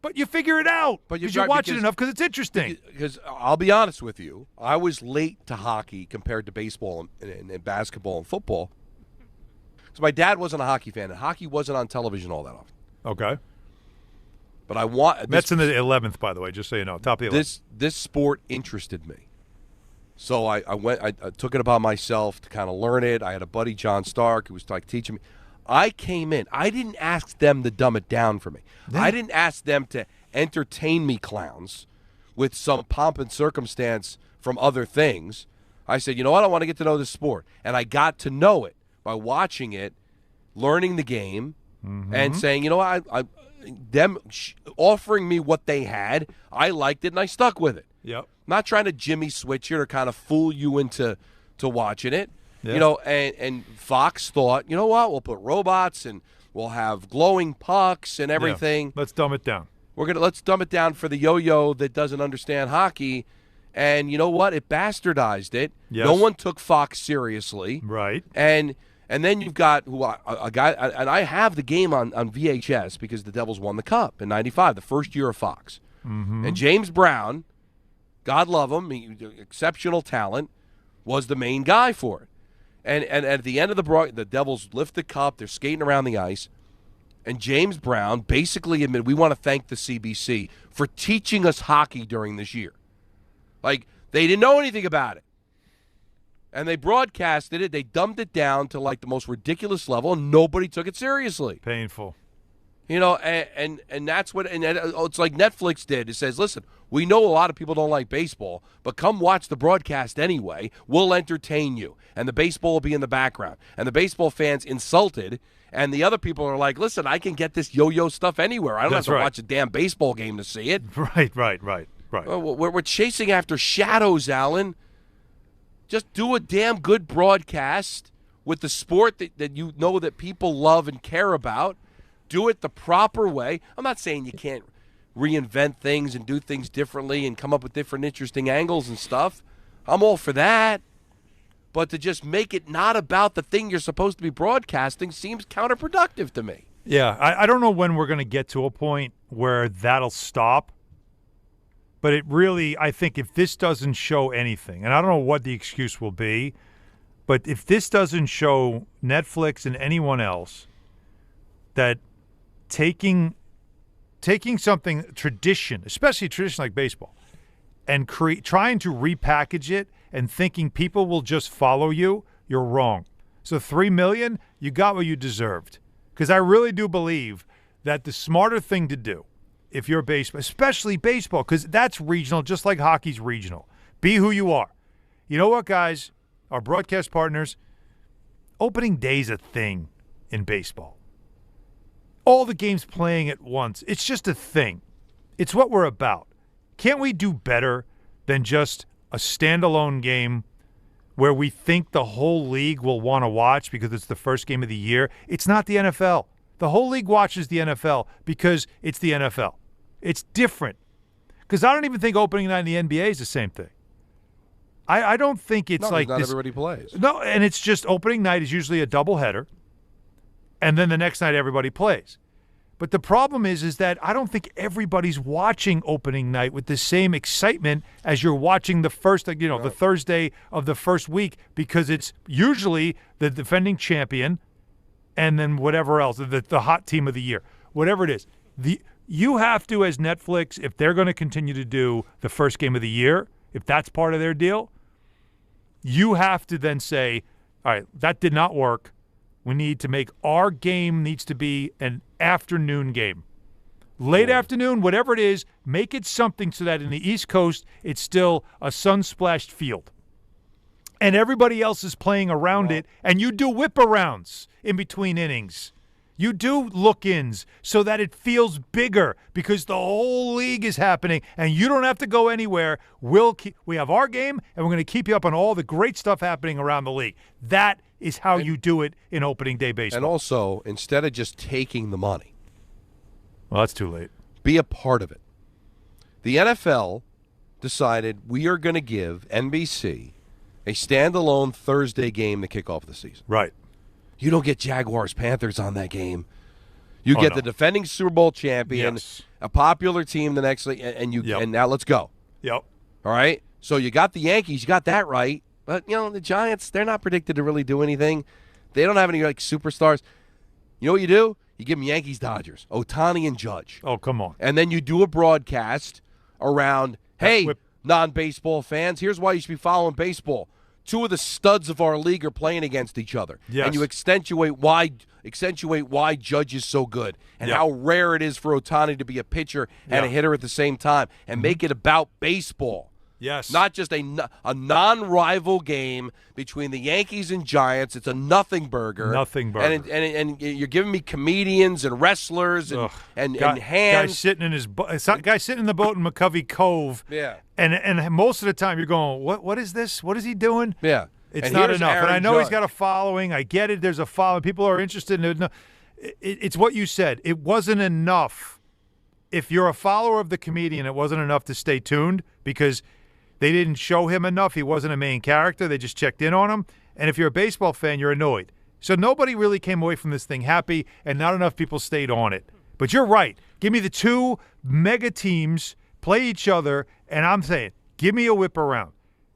But you figure it out because you watch it enough because it's interesting. Because I'll be honest with you, I was late to hockey compared to baseball and basketball and football. So my dad wasn't a hockey fan, and hockey wasn't on television all that often. Okay. But Mets in the 11th, by the way, just so you know, top of the 11th. This sport interested me. So I took it upon myself to kind of learn it. I had a buddy, John Stark, who was like teaching me. I came in. I didn't ask them to dumb it down for me. Yeah. I didn't ask them to entertain me clowns with some pomp and circumstance from other things. I said, you know what? I want to get to know this sport. And I got to know it by watching it, learning the game, and saying, you know what? Them offering me what they had, I liked it, and I stuck with it. Yep. Not trying to Jimmy switch it or kind of fool you into watching it. Yeah. You know, and Fox thought, you know what, we'll put robots and we'll have glowing pucks and everything. Yeah. Let's dumb it down. let's dumb it down for the yo-yo that doesn't understand hockey. And you know what? It bastardized it. Yes. No one took Fox seriously. Right. And then you've got a guy, and I have the game on VHS because the Devils won the Cup in '95, the first year of Fox. Mm-hmm. And James Brown, God love him, exceptional talent, was the main guy for it. And at the end of the Devils lift the cup. They're skating around the ice. And James Brown basically admitted, we want to thank the CBC for teaching us hockey during this year. Like, they didn't know anything about it. And they broadcasted it. They dumbed it down to, like, the most ridiculous level, and nobody took it seriously. Painful. You know, and that's what – and it's like Netflix did. It says, listen, we know a lot of people don't like baseball, but come watch the broadcast anyway. We'll entertain you. And the baseball will be in the background. And the baseball fans insulted, and the other people are like, listen, I can get this yo-yo stuff anywhere. I don't have to watch a damn baseball game to see it. Right. We're chasing after shadows, Alan. Just do a damn good broadcast with the sport that you know that people love and care about. Do it the proper way. I'm not saying you can't reinvent things and do things differently and come up with different interesting angles and stuff. I'm all for that. But to just make it not about the thing you're supposed to be broadcasting seems counterproductive to me. Yeah, I don't know when we're going to get to a point where that'll stop. But it really, I think if this doesn't show anything, and I don't know what the excuse will be, but if this doesn't show Netflix and anyone else that taking something tradition, especially tradition like baseball, and trying to repackage it and thinking people will just follow you, you're wrong. So $3 million, you got what you deserved. Because I really do believe that the smarter thing to do, if you're baseball, especially baseball, because that's regional, just like hockey's regional. Be who you are. You know what, guys? Our broadcast partners, opening day's a thing in baseball. All the games playing at once. It's just a thing. It's what we're about. Can't we do better than just a standalone game where we think the whole league will want to watch because it's the first game of the year? It's not the NFL. The whole league watches the NFL because it's the NFL. It's different. Because I don't even think opening night in the NBA is the same thing. I don't think it's like not this. Everybody plays. No, and it's just opening night is usually a doubleheader, and then the next night everybody plays. But the problem is that I don't think everybody's watching opening night with the same excitement as you're watching the first, the Thursday of the first week, because it's usually the defending champion and then whatever else, the hot team of the year, whatever it is. You have to, as Netflix, if they're going to continue to do the first game of the year, if that's part of their deal, you have to then say, all right, that did not work. We need to make our game needs to be an afternoon game. Late afternoon, whatever it is, make it something so that in the East Coast, it's still a sun-splashed field. And everybody else is playing around it, and you do whip-arounds in between innings. You do look-ins so that it feels bigger because the whole league is happening, and you don't have to go anywhere. We have our game, and we're going to keep you up on all the great stuff happening around the league. That is how you do it in opening day baseball. And also, instead of just taking the money. Well, that's too late. Be a part of it. The NFL decided we are going to give NBC a standalone Thursday game to kick off the season. Right. You don't get Jaguars-Panthers on that game. You get the defending Super Bowl champion, a popular team the next week, and now let's go. Yep. All right? So you got the Yankees. You got that right. But, the Giants, they're not predicted to really do anything. They don't have any, superstars. You know what you do? You give them Yankees-Dodgers, Ohtani and Judge. Oh, come on. And then you do a broadcast around, hey, non-baseball fans, here's why you should be following baseball. Two of the studs of our league are playing against each other. Yes. And you accentuate why Judge is so good and how rare it is for Ohtani to be a pitcher and a hitter at the same time, and make it about baseball. Yes. Not just a non-rival game between the Yankees and Giants. It's a nothing burger. Nothing burger. And you're giving me comedians and wrestlers and hands. Guy sitting in the boat in McCovey Cove. Yeah. And most of the time you're going, what is this? What is he doing? Yeah. It's and not enough. Aaron and I know Judge. he's got a following. I get it. There's a following. People are interested in it. No, it's what you said. It wasn't enough if you're a follower of the comedian, it wasn't enough to stay tuned because they didn't show him enough. He wasn't a main character. They just checked in on him. And if you're a baseball fan, you're annoyed. So nobody really came away from this thing happy, and not enough people stayed on it. But you're right. Give me the two mega teams, play each other, and I'm saying, give me a whip around.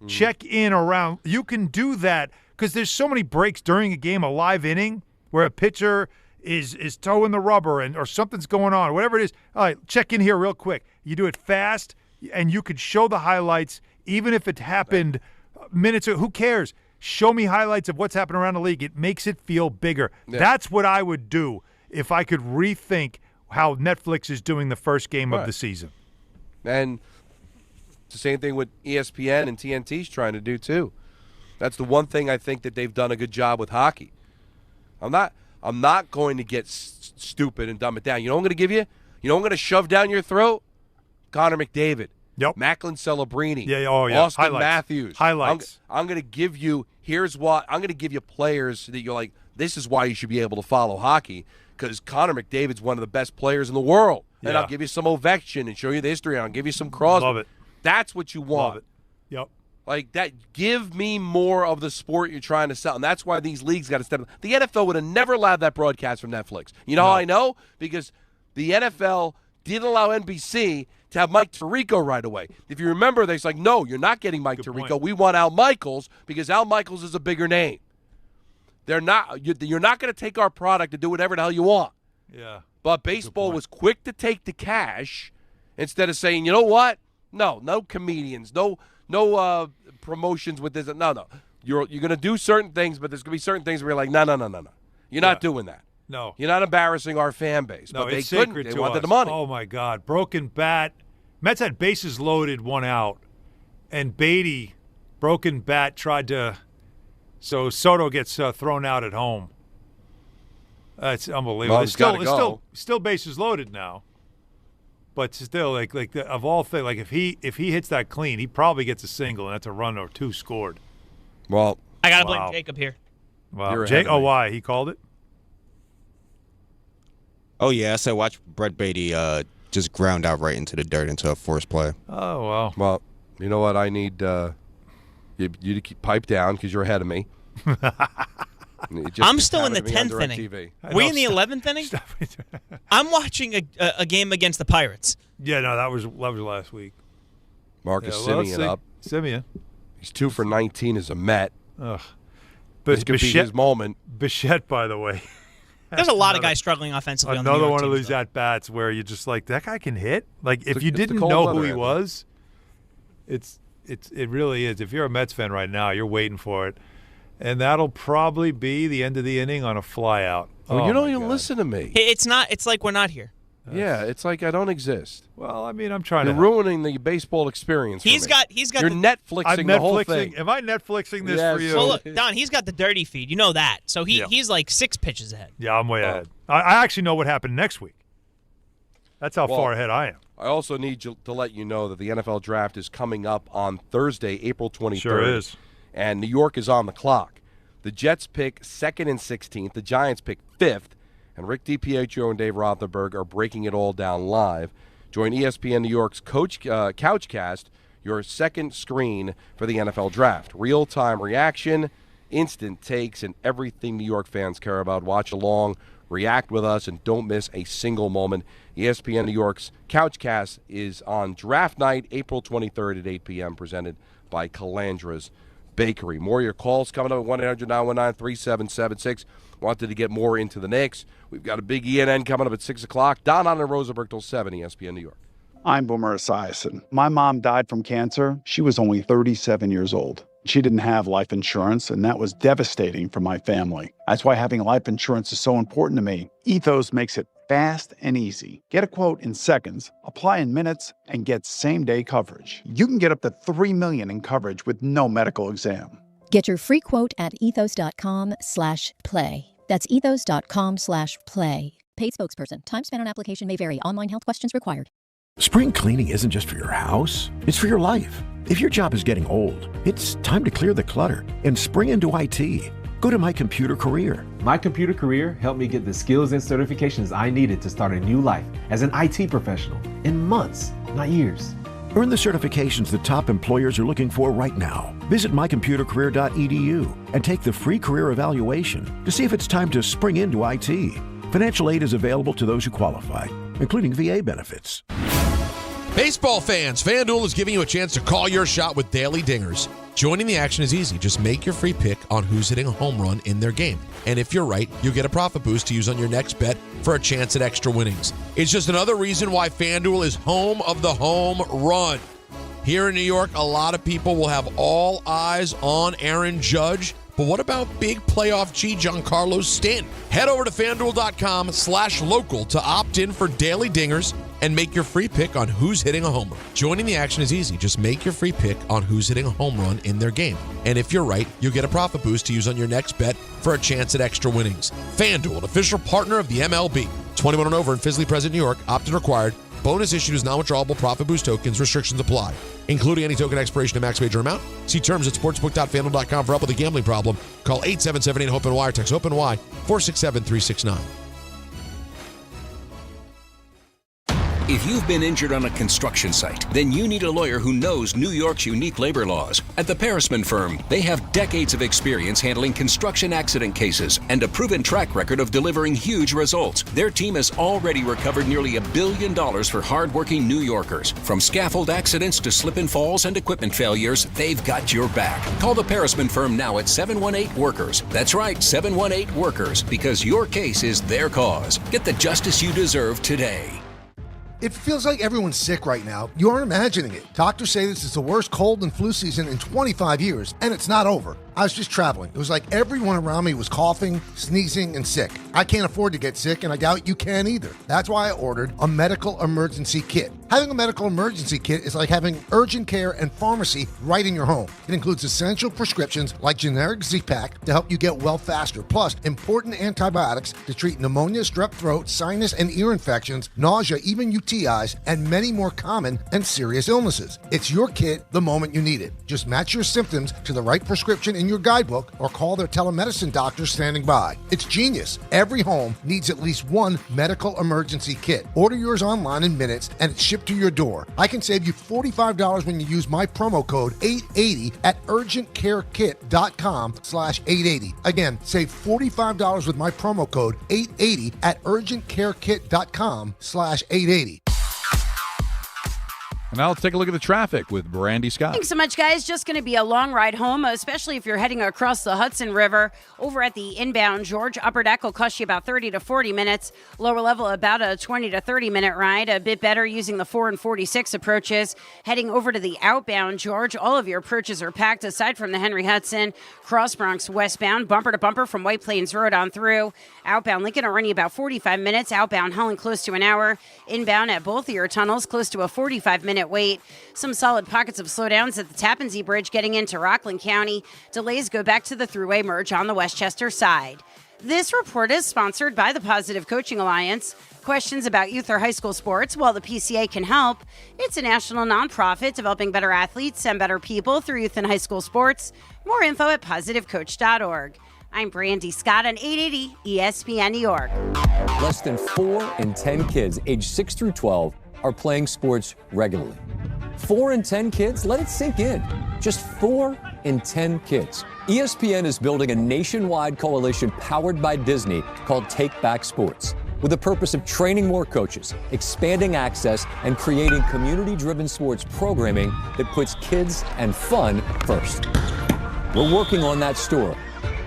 Check in around. You can do that because there's so many breaks during a game, a live inning, where a pitcher is toeing the rubber or something's going on, whatever it is. All right, check in here real quick. You do it fast, and you could show the highlights, even if it happened minutes or who cares? Show me highlights of what's happening around the league. It makes it feel bigger. Yeah. That's what I would do if I could rethink how Netflix is doing the first game of the season. And it's the same thing with ESPN and TNT's trying to do too. That's the one thing I think that they've done a good job with hockey. I'm not going to get stupid and dumb it down. You know what I'm going to give you? You know what I'm going to shove down your throat? Connor McDavid. Yep. Macklin Celebrini. Yeah. Austin Highlights. Matthews. Highlights. I'm going to give you, I'm going to give you players that you're like, this is why you should be able to follow hockey, because Connor McDavid's one of the best players in the world. And I'll give you some Ovechkin and show you the history. I'll give you some Crosby. Love it. That's what you want. Love it. Yep. Like that, give me more of the sport you're trying to sell. And that's why these leagues got to step up. The NFL would have never allowed that broadcast from Netflix. You know how I know? Because the NFL didn't allow NBC to have Mike Tirico right away. If you remember, they're like, no, you're not getting Mike Tirico. Point. We want Al Michaels because Al Michaels is a bigger name. You're not going to take our product and do whatever the hell you want. Yeah. But baseball was quick to take the cash instead of saying, you know what? No comedians, no promotions with this. No. You're going to do certain things, but there's going to be certain things where you're like, no. You're not doing that. No. You're not embarrassing our fan base. No, but they it's couldn't. sacred They to wanted us. the money. Oh, my God. Broken bat. Mets had bases loaded, one out. And Beatty, broken bat, tried to – so Soto gets thrown out at home. It's unbelievable. Well, it's still bases loaded now. But still, of all things, like if he hits that clean, he probably gets a single, and that's a run or two scored. Well, I got to blame Jacob here. Wow. Why? He called it? Oh, yeah. I said watch Brett Beatty just ground out right into the dirt into a forced play. Oh, well. Well, you know what? I need you to keep pipe down because you're ahead of me. I'm still in the 10th inning. We in the 11th inning? I'm watching a game against the Pirates. Yeah, no, that was last week. Marcus Semien up. Semien. He's 2 for 19 as a Met. Ugh. But this could be his moment. Bichette, by the way. There's a lot of guys struggling offensively on the New York Another one of teams, these at-bats where you're just like, that guy can hit? Like, if you didn't know who he was, it really is. If you're a Mets fan right now, you're waiting for it. And that'll probably be the end of the inning on a flyout. Well, you don't even listen to me. It's like we're not here. Yeah, it's like I don't exist. Well, I mean, I'm trying You're to ruining the baseball experience. He's got. You're Netflixing the whole thing. Am I Netflixing this for you? Well, look, Don, he's got the dirty feed. You know that. So he's like 6 pitches ahead. Yeah, I'm way ahead. I actually know what happened next week. That's how far ahead I am. I also need to let you know that the NFL draft is coming up on Thursday, April 23rd. Sure is. And New York is on the clock. The Jets pick 2nd and 16th. The Giants pick 5th. And Rick DiPietro and Dave Rothenberg are breaking it all down live. Join ESPN New York's Couchcast, your second screen for the NFL Draft. Real-time reaction, instant takes, and everything New York fans care about. Watch along, react with us, and don't miss a single moment. ESPN New York's Couchcast is on draft night, April 23rd at 8 p.m., presented by Calandra's Bakery. More of your calls coming up at 1-800-919-3776. Wanted to get more into the Knicks. We've got a big ENN coming up at 6 o'clock. Don on and Rosenberg till 7, ESPN New York. I'm Boomer Esiason. My mom died from cancer. She was only 37 years old. She didn't have life insurance, and that was devastating for my family. That's why having life insurance is so important to me. Ethos makes it fast and easy. Get a quote in seconds, apply in minutes, and get same-day coverage. You can get up to $3 million in coverage with no medical exam. Get your free quote at ethos.com/play. That's ethos.com/play. Paid spokesperson. Time spent on application may vary. Online health questions required. Spring cleaning isn't just for your house, it's for your life. If your job is getting old, it's time to clear the clutter and spring into IT. Go to My Computer Career. My computer career helped me get the skills and certifications I needed to start a new life as an IT professional in months, not years. Earn the certifications the top employers are looking for right now. Visit mycomputercareer.edu and take the free career evaluation to see if it's time to spring into IT. Financial aid is available to those who qualify, including VA benefits. Baseball fans, FanDuel is giving you a chance to call your shot with daily dingers. Joining the action is easy. Just make your free pick on who's hitting a home run in their game. And if you're right, you'll get a profit boost to use on your next bet for a chance at extra winnings. It's just another reason why FanDuel is home of the home run. Here in New York, a lot of people will have all eyes on Aaron Judge. But what about big playoff G Giancarlo Stanton? Head over to FanDuel.com/local to opt in for daily dingers and make your free pick on who's hitting a home run. Joining the action is easy. Just make your free pick on who's hitting a home run in their game. And if you're right, you'll get a profit boost to use on your next bet for a chance at extra winnings. FanDuel, an official partner of the MLB. 21 and over in Fisley Present, New York. Opt-in required. Bonus issued is non-withdrawable profit boost tokens. Restrictions apply, including any token expiration and max wager amount. See terms at sportsbook.fanduel.com for help with a gambling problem. Call 877-8-HOPE-NY. Text HOPE-NY 467-369. If you've been injured on a construction site, then you need a lawyer who knows New York's unique labor laws. At the Parisman Firm, they have decades of experience handling construction accident cases and a proven track record of delivering huge results. Their team has already recovered nearly $1 billion for hardworking New Yorkers. From scaffold accidents to slip and falls and equipment failures, they've got your back. Call the Parisman Firm now at 718-WORKERS. That's right, 718-WORKERS, because your case is their cause. Get the justice you deserve today. It feels like everyone's sick right now. You aren't imagining it. Doctors say this is the worst cold and flu season in 25 years, and it's not over. I was just traveling. It was like everyone around me was coughing, sneezing, and sick. I can't afford to get sick, and I doubt you can either. That's why I ordered a medical emergency kit. Having a medical emergency kit is like having urgent care and pharmacy right in your home. It includes essential prescriptions like generic Z-Pak to help you get well faster, plus important antibiotics to treat pneumonia, strep throat, sinus and ear infections, nausea, even UTIs, and many more common and serious illnesses. It's your kit the moment you need it. Just match your symptoms to the right prescription in your guidebook or call their telemedicine doctor standing by. It's genius. Every home needs at least one medical emergency kit. Order yours online in minutes and it's shipped to your door. I can save you $45 when you use my promo code 880 at urgentcarekit.com/880. Again, save $45 with my promo code 880 at urgentcarekit.com/880. And now let's take a look at the traffic with Brandy Scott. Thanks so much, guys. Just going to be a long ride home, especially if you're heading across the Hudson River. Over at the inbound George, upper deck will cost you about 30 to 40 minutes. Lower level, about a 20 to 30-minute ride. A bit better using the 4 and 46 approaches. Heading over to the outbound George, all of your approaches are packed aside from the Henry Hudson. Cross Bronx westbound, bumper to bumper from White Plains Road on through. Outbound Lincoln will run you about 45 minutes. Outbound Holland close to an hour. Inbound at both of your tunnels close to a 45-minute wait. Some solid pockets of slowdowns at the Tappan Zee Bridge getting into Rockland County. Delays go back to the thruway merge on the Westchester side. This report is sponsored by the Positive Coaching Alliance. Questions about youth or high school sports? Well, the PCA can help. It's a national nonprofit developing better athletes and better people through youth and high school sports. More info at positivecoach.org. I'm Brandy Scott on 880 ESPN New York. Less than 4 in 10 kids aged 6 through 12 are playing sports regularly. 4 in 10 kids? Let it sink in. Just 4 in 10 kids. ESPN is building a nationwide coalition powered by Disney called Take Back Sports, with the purpose of training more coaches, expanding access, and creating community-driven sports programming that puts kids and fun first. We're working on that story.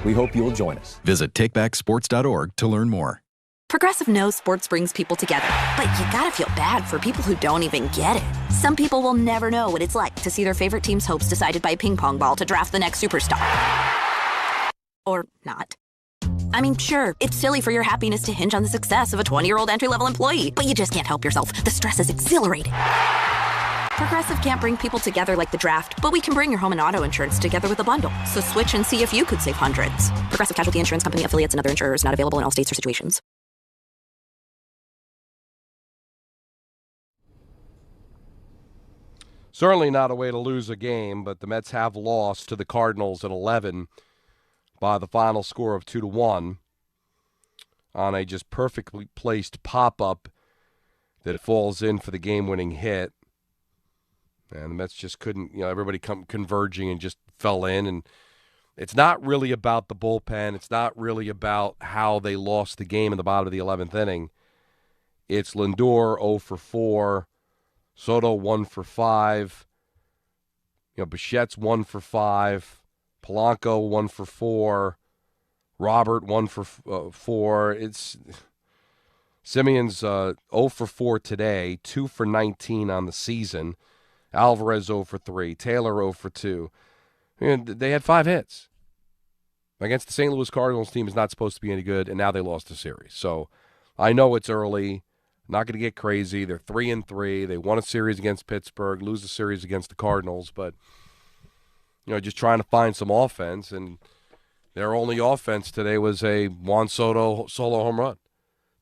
We hope you'll join us. Visit takebacksports.org to learn more. Progressive knows sports brings people together, but you gotta feel bad for people who don't even get it. Some people will never know what it's like to see their favorite team's hopes decided by a ping pong ball to draft the next superstar. Or not. I mean, sure, it's silly for your happiness to hinge on the success of a 20-year-old entry-level employee, but you just can't help yourself. The stress is exhilarating. Progressive can't bring people together like the draft, but we can bring your home and auto insurance together with a bundle. So switch and see if you could save hundreds. Progressive Casualty Insurance Company, affiliates, and other insurers not available in all states or situations. Certainly not a way to lose a game, but the Mets have lost to the Cardinals at 11 by the final score of 2-1. on a just perfectly placed pop-up that falls in for the game-winning hit. And the Mets just couldn't, everybody come converging and just fell in. And it's not really about the bullpen. It's not really about how they lost the game in the bottom of the 11th inning. It's Lindor 0 for 4, Soto 1 for 5, Bichette's 1 for 5, Polanco 1 for 4, Robert 1 for 4. It's Simeon's 0 for 4 today, 2 for 19 on the season. Alvarez 0 for 3, Taylor 0 for 2. They had 5 hits. Against the St. Louis Cardinals team is not supposed to be any good, and now they lost the series. So I know it's early. Not going to get crazy. They're 3-3. They won a series against Pittsburgh, lose a series against the Cardinals, but just trying to find some offense, and their only offense today was a Juan Soto solo home run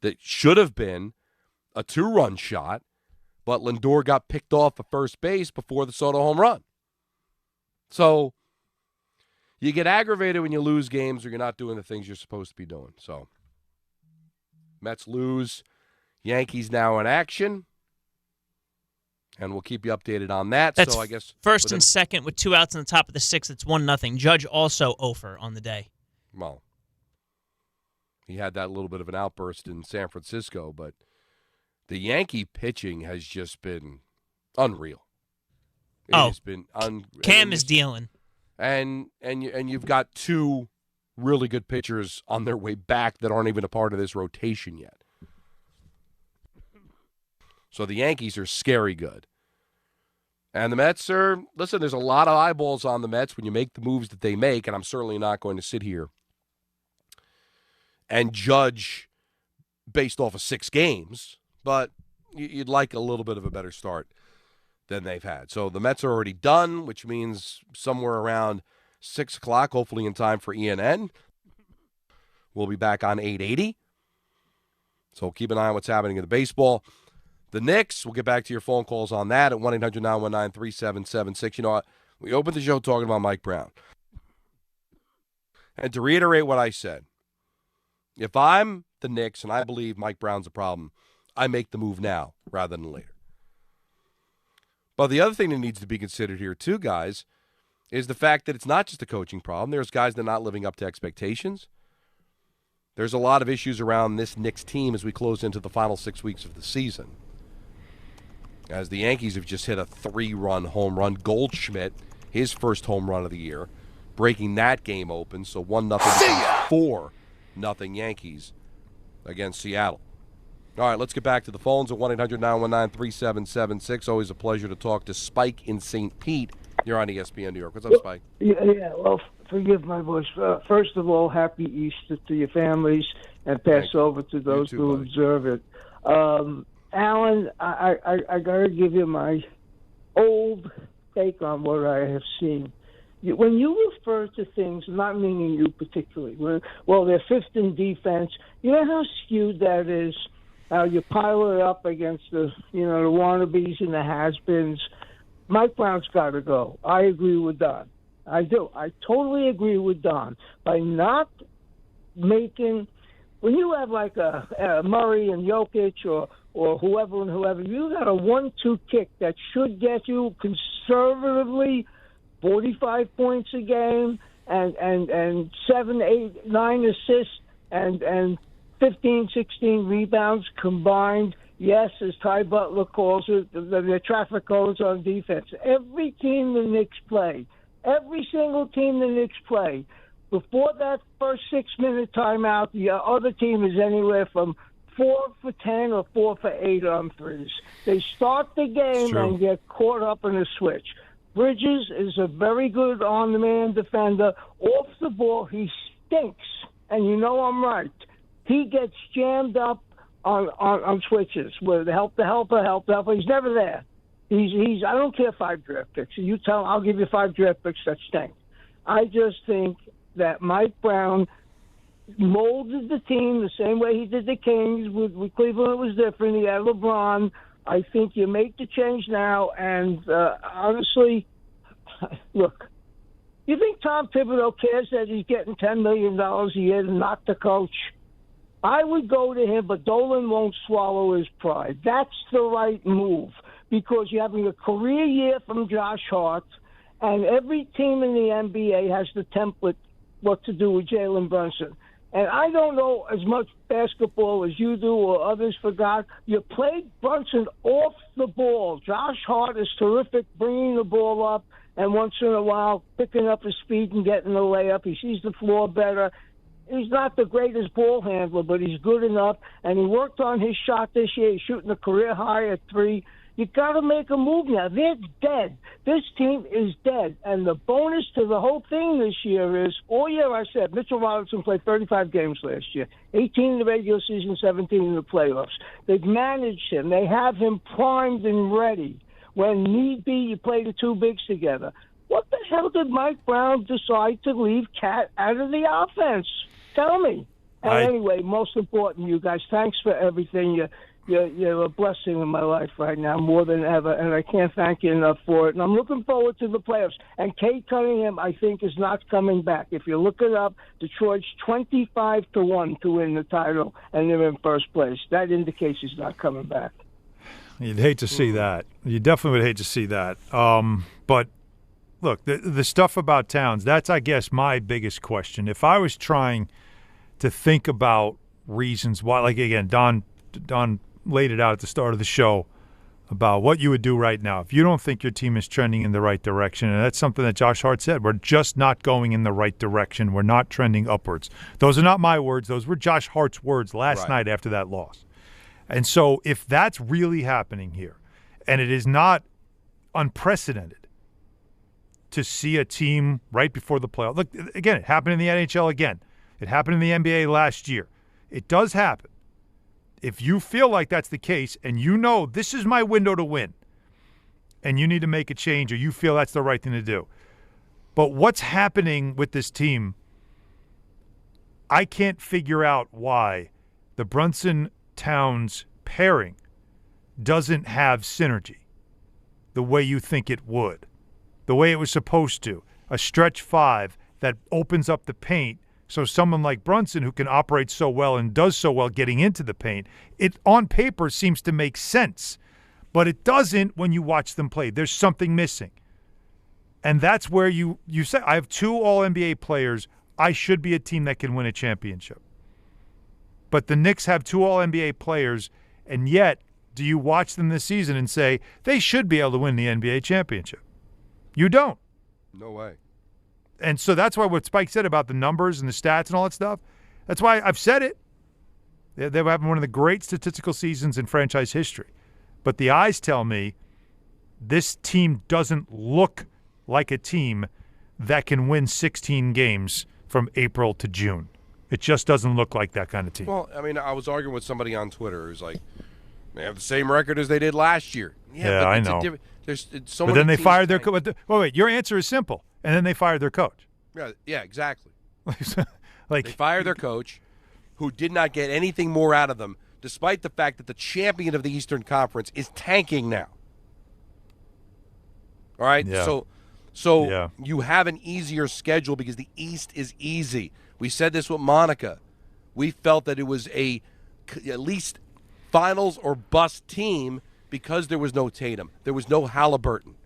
that should have been a 2-run shot, but Lindor got picked off at first base before the Soto home run. So you get aggravated when you lose games or you're not doing the things you're supposed to be doing. So Mets lose. Yankees now in action. And we'll keep you updated on that. That's so I guess first and second with 2 outs in the top of the 6th. It's 1-0. Judge also 0 for on the day. Well, he had that little bit of an outburst in San Francisco, but the Yankee pitching has just been unreal. It has been Cam is dealing. And you've got 2 really good pitchers on their way back that aren't even a part of this rotation yet. So the Yankees are scary good. And the Mets are, listen, there's a lot of eyeballs on the Mets when you make the moves that they make, and I'm certainly not going to sit here and judge based off of 6 games, but you'd like a little bit of a better start than they've had. So the Mets are already done, which means somewhere around 6 o'clock, hopefully in time for ENN. We'll be back on 880. So keep an eye on what's happening in the baseball. The Knicks, we'll get back to your phone calls on that at 1-800-919-3776. We opened the show talking about Mike Brown. And to reiterate what I said, if I'm the Knicks and I believe Mike Brown's a problem, I make the move now rather than later. But the other thing that needs to be considered here too, guys, is the fact that it's not just a coaching problem. There's guys that are not living up to expectations. There's a lot of issues around this Knicks team as we close into the final 6 weeks of the season. As the Yankees have just hit a 3-run home run. Goldschmidt, his first home run of the year, breaking that game open. So 1-0, 4-0 Yankees against Seattle. All right, let's get back to the phones at 1-800-919-3776. Always a pleasure to talk to Spike in St. Pete. You're on ESPN New York. What's up, Spike? Yeah, well, forgive my voice. First of all, happy Easter to your families and Passover to those who observe it. Alan, I got to give you my old take on what I have seen. When you refer to things, not meaning you particularly, they're fifth in defense, you know how skewed that is? How you pile it up against the wannabes and the has-beens. Mike Brown's got to go. I agree with Don. I do. I totally agree with Don. By not making, when you have like a Murray and Jokic or whoever and whoever, you got a 1-2 kick that should get you conservatively 45 points a game and 7, 8, 9 assists and 15, 16 rebounds combined. Yes, as Ty Butler calls it, the traffic codes on defense. Every team the Knicks play, every single team the Knicks play, before that first 6-minute timeout, the other team is anywhere from 4 for 10 or 4 for 8 on threes. They start the game and get caught up in a switch. Bridges is a very good on-the-man defender. Off the ball, he stinks, and you know I'm right. He gets jammed up on switches with help the helper. He's never there. He's I don't care 5 draft picks. You tell him I'll give you 5 draft picks that stink. I just think that Mike Brown molded the team the same way he did the Kings. With Cleveland, it was different. He had LeBron. I think you make the change now. And honestly, look, you think Tom Thibodeau cares that he's getting $10 million a year to not to coach? I would go to him, but Dolan won't swallow his pride. That's the right move because you're having a career year from Josh Hart, and every team in the NBA has the template what to do with Jalen Brunson. And I don't know as much basketball as you do or others forgot. You played Brunson off the ball. Josh Hart is terrific bringing the ball up and once in a while picking up his speed and getting the layup. He sees the floor better. He's not the greatest ball handler, but he's good enough. And he worked on his shot this year. He's shooting a career high at 3. You got to make a move now. They're dead. This team is dead. And the bonus to the whole thing this year is, all year I said, Mitchell Robinson played 35 games last year, 18 in the regular season, 17 in the playoffs. They've managed him. They have him primed and ready. When need be, you play the two bigs together. What the hell did Mike Brown decide to leave Cat out of the offense? Tell me. And anyway, most important, you guys, thanks for everything. You're a blessing in my life right now, more than ever, and I can't thank you enough for it. And I'm looking forward to the playoffs. And Kate Cunningham, I think, is not coming back. If you look it up, Detroit's 25-1 to win the title, and they're in first place. That indicates he's not coming back. You'd hate to see that. You definitely would hate to see that. But look, the stuff about Towns, that's, I guess, my biggest question. If I was trying to think about reasons why, like, again, Don laid it out at the start of the show about what you would do right now if you don't think your team is trending in the right direction. And that's something that Josh Hart said. We're just not going in the right direction. We're not trending upwards. Those are not my words. Those were Josh Hart's words last night after that loss. And so if that's really happening here, and it is not unprecedented to see a team right before the playoffs. Look, again, it happened in the NHL again. It happened in the NBA last year. It does happen. If you feel like that's the case and you know this is my window to win and you need to make a change or you feel that's the right thing to do. But what's happening with this team, I can't figure out why the Brunson-Towns pairing doesn't have synergy the way you think it would, the way it was supposed to. A stretch 5 that opens up the paint. So someone like Brunson, who can operate so well and does so well getting into the paint, it on paper seems to make sense. But it doesn't when you watch them play. There's something missing. And that's where you say, I have 2 All-NBA players. I should be a team that can win a championship. But the Knicks have 2 All-NBA players, and yet do you watch them this season and say, they should be able to win the NBA championship? You don't. No way. And so that's why what Spike said about the numbers and the stats and all that stuff, that's why I've said it. They're having one of the great statistical seasons in franchise history. But the eyes tell me this team doesn't look like a team that can win 16 games from April to June. It just doesn't look like that kind of team. Well, I mean, I was arguing with somebody on Twitter who's like, they have the same record as they did last year. Yeah, I know. There's so but many then they teams fired their coach. Wait, your answer is simple. And then they fired their coach. Yeah, exactly. Like they fired their coach, who did not get anything more out of them, despite the fact that the champion of the Eastern Conference is tanking now. All right? Yeah. So you have an easier schedule because the East is easy. We said this with Monica. We felt that it was at least finals or bust team because there was no Tatum. There was no Halliburton.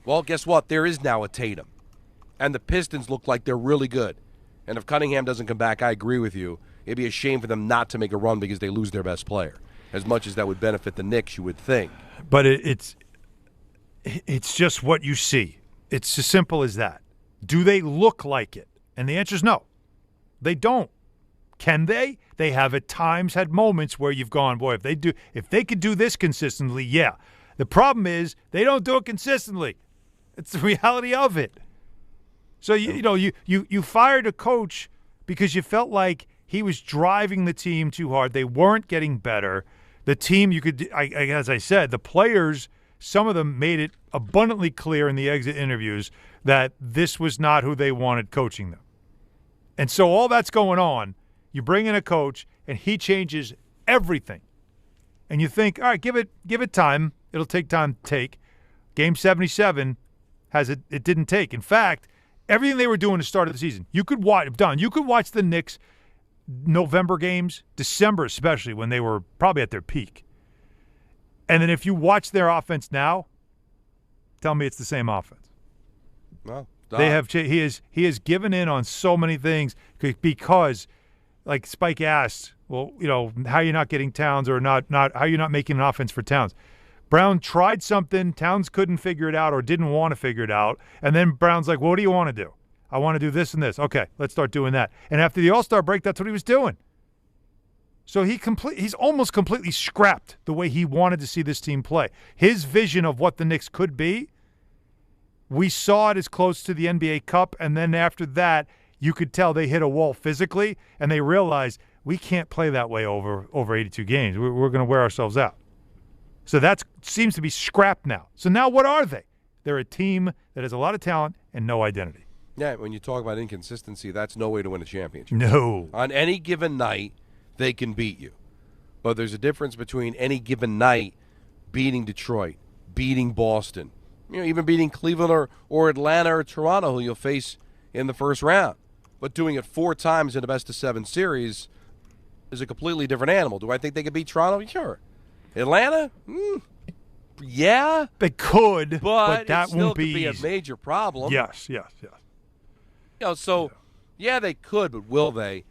Well, guess what? There is now a Tatum. And the Pistons look like they're really good. And if Cunningham doesn't come back, I agree with you. It'd be a shame for them not to make a run because they lose their best player. As much as that would benefit the Knicks, you would think. But it's just what you see. It's as simple as that. Do they look like it? And the answer is no. They don't. Can they? They have at times had moments where you've gone, boy, if they could do this consistently, yeah. The problem is they don't do it consistently. It's the reality of it. So you fired a coach because you felt like he was driving the team too hard. They weren't getting better. The team, as I said, the players, some of them made it abundantly clear in the exit interviews that this was not who they wanted coaching them. And so all that's going on, you bring in a coach and he changes everything. And you think, all right, give it time. It'll take time to take. Game 77 it didn't take. In fact, everything they were doing to start of the season, you could watch the Knicks November games, December especially, when they were probably at their peak. And then if you watch their offense now, tell me it's the same offense. Well, they have he has given in on so many things because, like Spike asked, well, how are you not getting Towns or not how are you not making an offense for Towns? Brown tried something, Towns couldn't figure it out or didn't want to figure it out, and then Brown's like, well, what do you want to do? I want to do this and this. Okay, let's start doing that. And after the All-Star break, that's what he was doing. So he's almost completely scrapped the way he wanted to see this team play. His vision of what the Knicks could be, we saw it as close to the NBA Cup, and then after that, you could tell they hit a wall physically, and they realized we can't play that way over 82 games. We're going to wear ourselves out. So that seems to be scrapped now. So now what are they? They're a team that has a lot of talent and no identity. Yeah, when you talk about inconsistency, that's no way to win a championship. No. On any given night, they can beat you. But there's a difference between any given night beating Detroit, beating Boston, even beating Cleveland or Atlanta or Toronto, who you'll face in the first round. But doing it 4 times in a best-of-7 series is a completely different animal. Do I think they could beat Toronto? Sure. Atlanta? Yeah. They could, but that it still won't be could be easy. a major problem. Yes. Yeah, they could, but will they?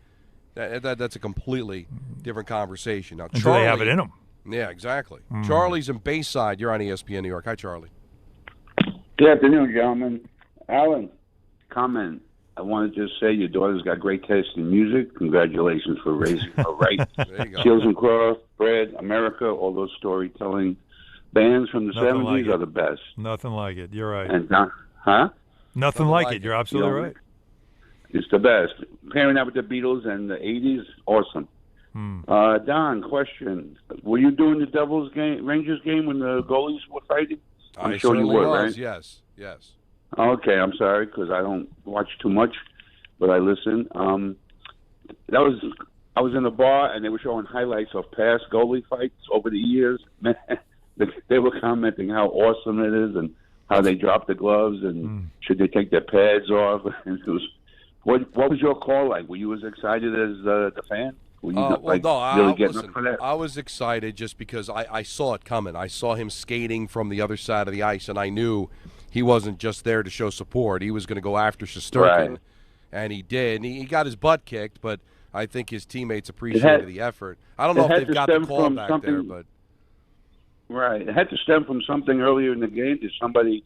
That's a completely different conversation. Now, And Charlie, do they have it in them? Yeah, exactly. Charlie's in Bayside. You're on ESPN New York. Hi, Charlie. Good afternoon, gentlemen. Alan, comment. I want to just say your daughter's got great taste in music. Congratulations for raising her right. There you go. Seals and Croft, Bread, America, all those storytelling bands from the Nothing 70s like are it. the best. Nothing like it. You're right. And huh? Nothing like it. You're absolutely right. It's the best. Pairing that with the Beatles and the 80s, awesome. Don, question. Were you doing the Devils game, Rangers game when the goalies were fighting? I'm sure you certainly were, was, right? Yes. Okay, I'm sorry because I don't watch too much, but I listen. I was in a bar and they were showing highlights of past goalie fights over the years. They were commenting how awesome it is and how they drop the gloves and should they take their pads off. And it was, what was your call like? Were you as excited as the fan? Were you really getting up for that? I was excited just because I saw it coming. I saw him skating from the other side of the ice, and I knew he wasn't just there to show support. He was going to go after Shesterkin, and he did. And he got his butt kicked, but I think his teammates appreciated the effort. I don't know if they've got the call back there, but right, it had to stem from something earlier in the game. Did somebody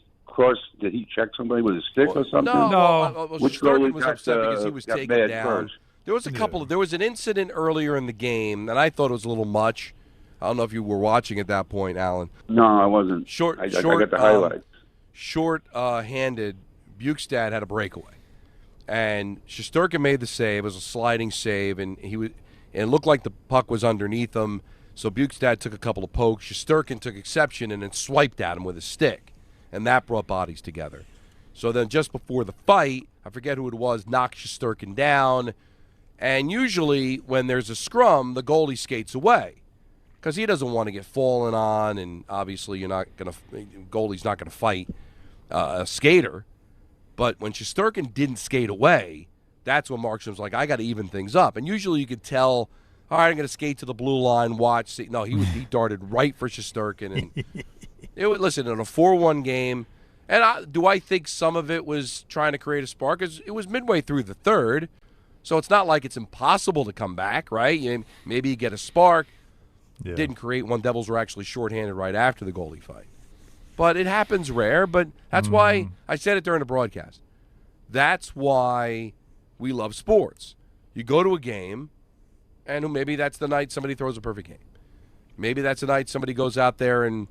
did he check somebody with a stick or something? No. Which Shesterkin goalie was upset because he was taken bad down. first? There was there was an incident earlier in the game, and I thought it was a little much. I don't know if you were watching at that point, Alan. No, I wasn't. I got the highlights. Short-handed, Bukestad had a breakaway, and Shesterkin made the save. It was a sliding save, and it looked like the puck was underneath him. So Bukestad took a couple of pokes. Shesterkin took exception and then swiped at him with his stick, and that brought bodies together. So then just before the fight, I forget who it was, knocked Shesterkin down. And usually when there's a scrum, the goalie skates away because he doesn't want to get fallen on, and obviously goalie's not going to fight a skater. But when Shesterkin didn't skate away, that's when Markstrom's like, I got to even things up. And usually you could tell, all right, I'm going to skate to the blue line, watch. See. No, he darted right for Shesterkin. And listen, in a 4-1 game, and do I think some of it was trying to create a spark? It was midway through the third. So it's not like it's impossible to come back, right? Maybe you get a spark. Yeah. Didn't create one. Devils were actually shorthanded right after the goalie fight. But it happens rare, but that's why I said it during the broadcast. That's why we love sports. You go to a game, and maybe that's the night somebody throws a perfect game. Maybe that's the night somebody goes out there and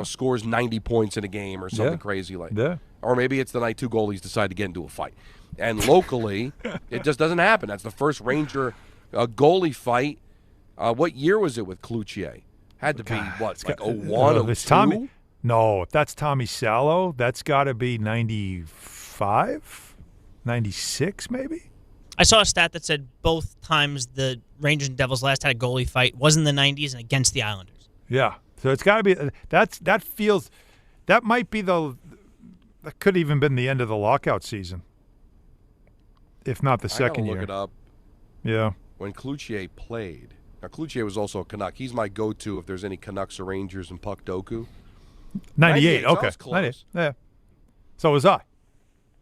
scores 90 points in a game or something crazy like that. Or maybe it's the night 2 goalies decide to get into a fight. And locally, it just doesn't happen. That's the first Ranger goalie fight. What year was it with Cloutier? Had to be, like 01, 02? No, if that's Tommy Salo, that's got to be 95, 96 maybe? I saw a stat that said both times the Rangers and Devils last had a goalie fight was in the 90s and against the Islanders. Yeah, so it's got to be that might be that could even been the end of the lockout season, if not the second year. Look it up. Yeah. when Cloutier played. Now, Cloutier was also a Canuck. He's my go-to if there's any Canucks or Rangers in Puck Doku. 98, so I okay. was close. 98, yeah. So was I.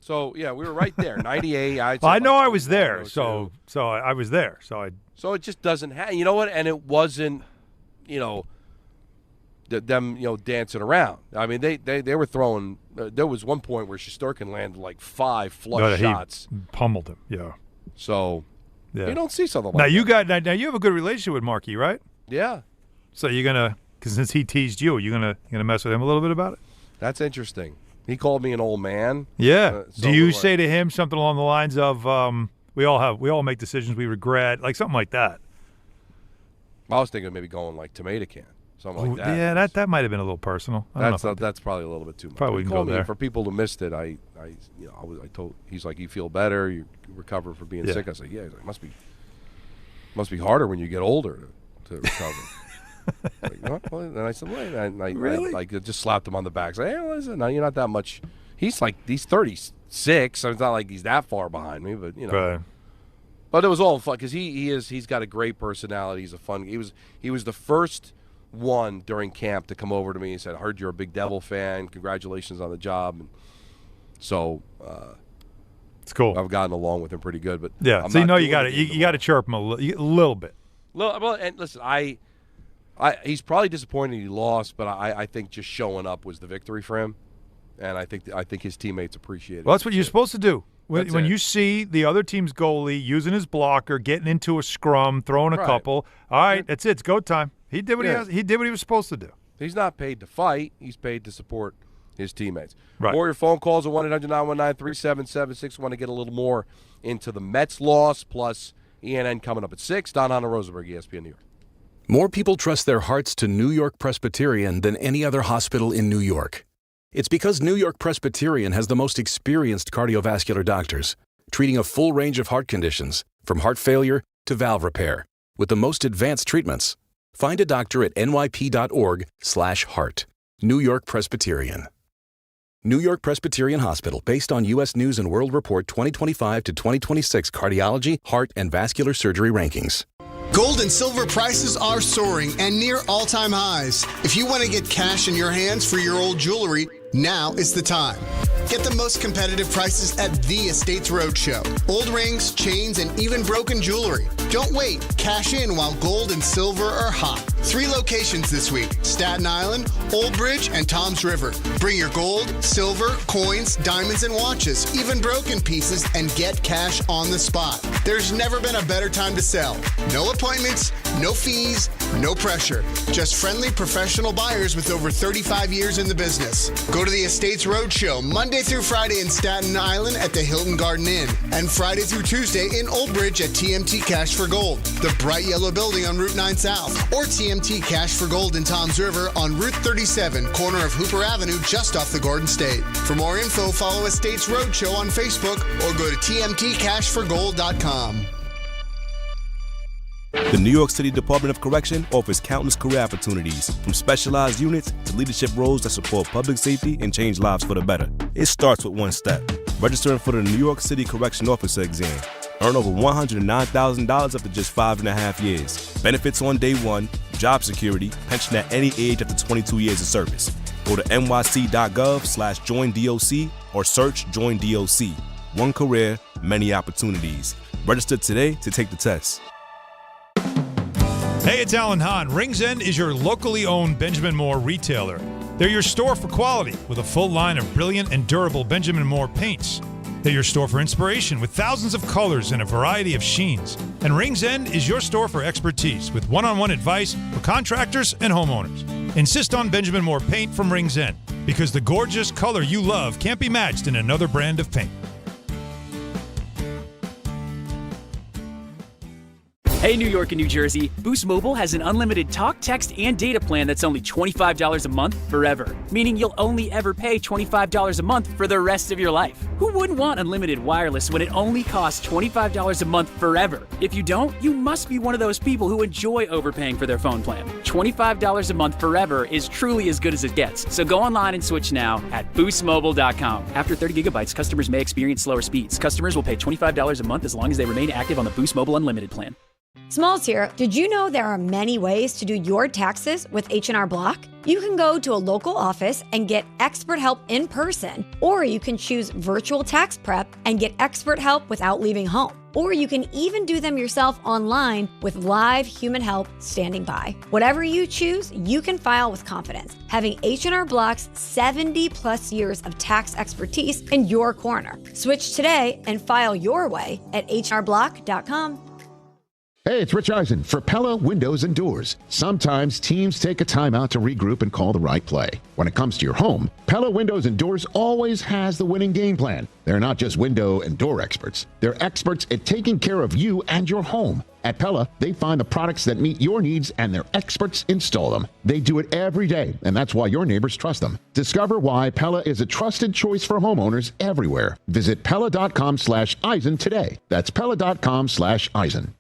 So, yeah, we were right there. 98. I know I was there, so I was there. So it just doesn't have, you know what? And it wasn't, them, dancing around. I mean, they were throwing. There was one point where Shesterkin landed like 5 flush shots. He pummeled him. Yeah. So yeah. You don't see something like that. Now you have a good relationship with Marky, right? Yeah. So you're gonna, because since he teased you, you're gonna mess with him a little bit about it. That's interesting. He called me an old man. Yeah. Do you say to him something along the lines of, we all make decisions we regret, like something like that? I was thinking maybe going like tomato can, something like that. Yeah, that might have been a little personal. That's probably a little bit too much. Probably can go there. For people who missed it, I told, he's like, you feel better, you recover from being sick. I said, yeah. He's like, must be harder when you get older to recover. And I said, wait. And I just slapped him on the back. Said, hey, listen, no, you're not that much. He's 36, so it's not like he's that far behind me, but Right. But it was all fun because he's got a great personality. He's a fun. He was the first one during camp to come over to me and said, "I heard you're a big Devil fan. Congratulations on the job." And so it's cool. I've gotten along with him pretty good. But yeah, so you got to chirp him a little bit. Well, and listen, he's probably disappointed he lost, but I think just showing up was the victory for him, and I think his teammates appreciate it. Well, that's what you're supposed to do. When you see the other team's goalie using his blocker, getting into a scrum, throwing a couple, all right, that's it. It's go time. He did what he did what he was supposed to do. He's not paid to fight. He's paid to support his teammates. Right. Or your phone calls at 1-800-919-3776. Want to get a little more into the Mets loss, plus ENN coming up at 6. Don Hahn and Rosenberg, ESPN New York. More people trust their hearts to New York Presbyterian than any other hospital in New York. It's because New York Presbyterian has the most experienced cardiovascular doctors, treating a full range of heart conditions, from heart failure to valve repair, with the most advanced treatments. Find a doctor at nyp.org/heart. New York Presbyterian. New York Presbyterian Hospital, based on U.S. News & World Report 2025 to 2026 cardiology, heart, and vascular surgery rankings. Gold and silver prices are soaring and near all-time highs. If you want to get cash in your hands for your old jewelry, now is the time. Get the most competitive prices at the Estates Roadshow. Old rings, chains, and even broken jewelry. Don't wait. Cash in while gold and silver are hot. 3 locations this week: Staten Island, Old Bridge, and Toms River. Bring your gold, silver, coins, diamonds, and watches, even broken pieces, and get cash on the spot. There's never been a better time to sell. No appointments, no fees, no pressure. Just friendly professional buyers with over 35 years in the business. Go to the Estates Roadshow Monday through Friday in Staten Island at the Hilton Garden Inn, and Friday through Tuesday in Old Bridge at TMT Cash for Gold, the bright yellow building on Route 9 South, or TMT Cash for Gold in Toms River on Route 37, corner of Hooper Avenue, just off the Garden State. For more info, follow Estates Roadshow on Facebook or go to tmtcashforgold.com. The New York City Department of Correction offers countless career opportunities, from specialized units to leadership roles that support public safety and change lives for the better. It starts with one step: registering for the New York City Correction Officer exam. Earn over $109,000 after just 5.5 years. Benefits on day one, job security, pension at any age after 22 years of service. Go to nyc.gov/joinDOC or search Join DOC. One career, many opportunities. Register today to take the test. Hey, it's Alan Hahn. Rings End is your locally owned Benjamin Moore retailer. They're your store for quality with a full line of brilliant and durable Benjamin Moore paints. They're your store for inspiration with thousands of colors and a variety of sheens. And Rings End is your store for expertise with one-on-one advice for contractors and homeowners. Insist on Benjamin Moore paint from Rings End, because the gorgeous color you love can't be matched in another brand of paint. Hey, New York and New Jersey, Boost Mobile has an unlimited talk, text, and data plan that's only $25 a month forever, meaning you'll only ever pay $25 a month for the rest of your life. Who wouldn't want unlimited wireless when it only costs $25 a month forever? If you don't, you must be one of those people who enjoy overpaying for their phone plan. $25 a month forever is truly as good as it gets. So go online and switch now at boostmobile.com. After 30 gigabytes, customers may experience slower speeds. Customers will pay $25 a month as long as they remain active on the Boost Mobile Unlimited plan. Smalls here. Did you know there are many ways to do your taxes with H&R Block? You can go to a local office and get expert help in person, or you can choose virtual tax prep and get expert help without leaving home. Or you can even do them yourself online with live human help standing by. Whatever you choose, you can file with confidence, having H&R Block's 70-plus years of tax expertise in your corner. Switch today and file your way at hrblock.com. Hey, it's Rich Eisen for Pella Windows and Doors. Sometimes teams take a timeout to regroup and call the right play. When it comes to your home, Pella Windows and Doors always has the winning game plan. They're not just window and door experts. They're experts at taking care of you and your home. At Pella, they find the products that meet your needs and their experts install them. They do it every day, and that's why your neighbors trust them. Discover why Pella is a trusted choice for homeowners everywhere. Visit Pella.com/Eisen today. That's Pella.com/Eisen.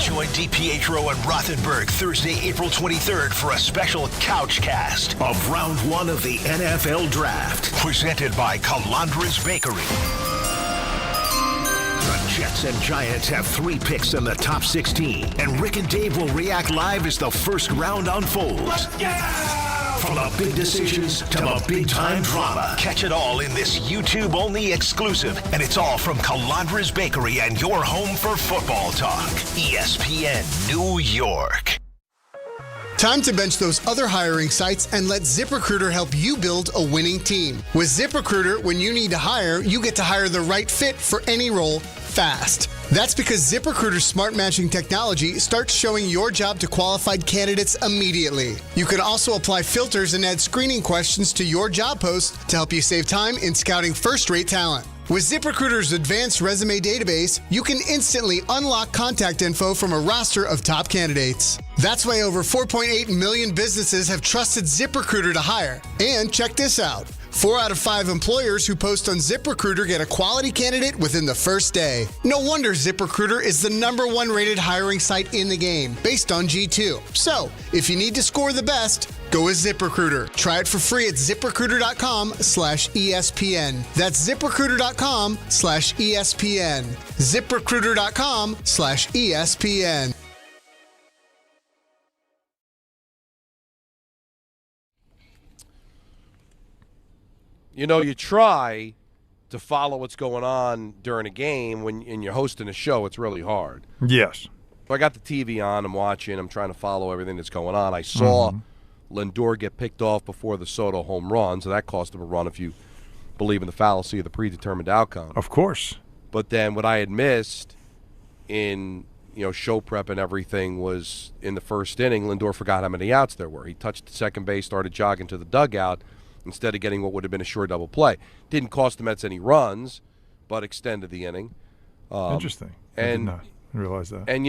Join DiPietro and Rothenberg Thursday, April 23rd for a special couch cast of Round 1 of the NFL Draft, presented by Calandra's Bakery. The Jets and Giants have 3 picks in the top 16, and Rick and Dave will react live as the first round unfolds. From the big decisions to the big-time drama. Catch it all in this YouTube-only exclusive, and it's all from Calandra's Bakery and your home for football talk. ESPN New York. Time to bench those other hiring sites and let ZipRecruiter help you build a winning team. With ZipRecruiter, when you need to hire, you get to hire the right fit for any role fast. That's because ZipRecruiter's smart matching technology starts showing your job to qualified candidates immediately. You can also apply filters and add screening questions to your job post to help you save time in scouting first-rate talent. With ZipRecruiter's advanced resume database, you can instantly unlock contact info from a roster of top candidates. That's why over 4.8 million businesses have trusted ZipRecruiter to hire. And check this out. 4 out of 5 employers who post on ZipRecruiter get a quality candidate within the first day. No wonder ZipRecruiter is the #1 rated hiring site in the game, based on G2. So, if you need to score the best, go with ZipRecruiter. Try it for free at ZipRecruiter.com/ESPN. That's ZipRecruiter.com/ESPN. ZipRecruiter.com/ESPN. You know, you try to follow what's going on during a game when you're hosting a show. It's really hard. Yes. So I got the TV on. I'm watching. I'm trying to follow everything that's going on. I saw Lindor get picked off before the Soto home run, so that cost him a run if you believe in the fallacy of the predetermined outcome. Of course. But then what I had missed in show prep and everything was in the first inning, Lindor forgot how many outs there were. He touched the second base, started jogging to the dugout, instead of getting what would have been a sure double play. Didn't cost the Mets any runs, but extended the inning. Interesting. I did not realize that. And,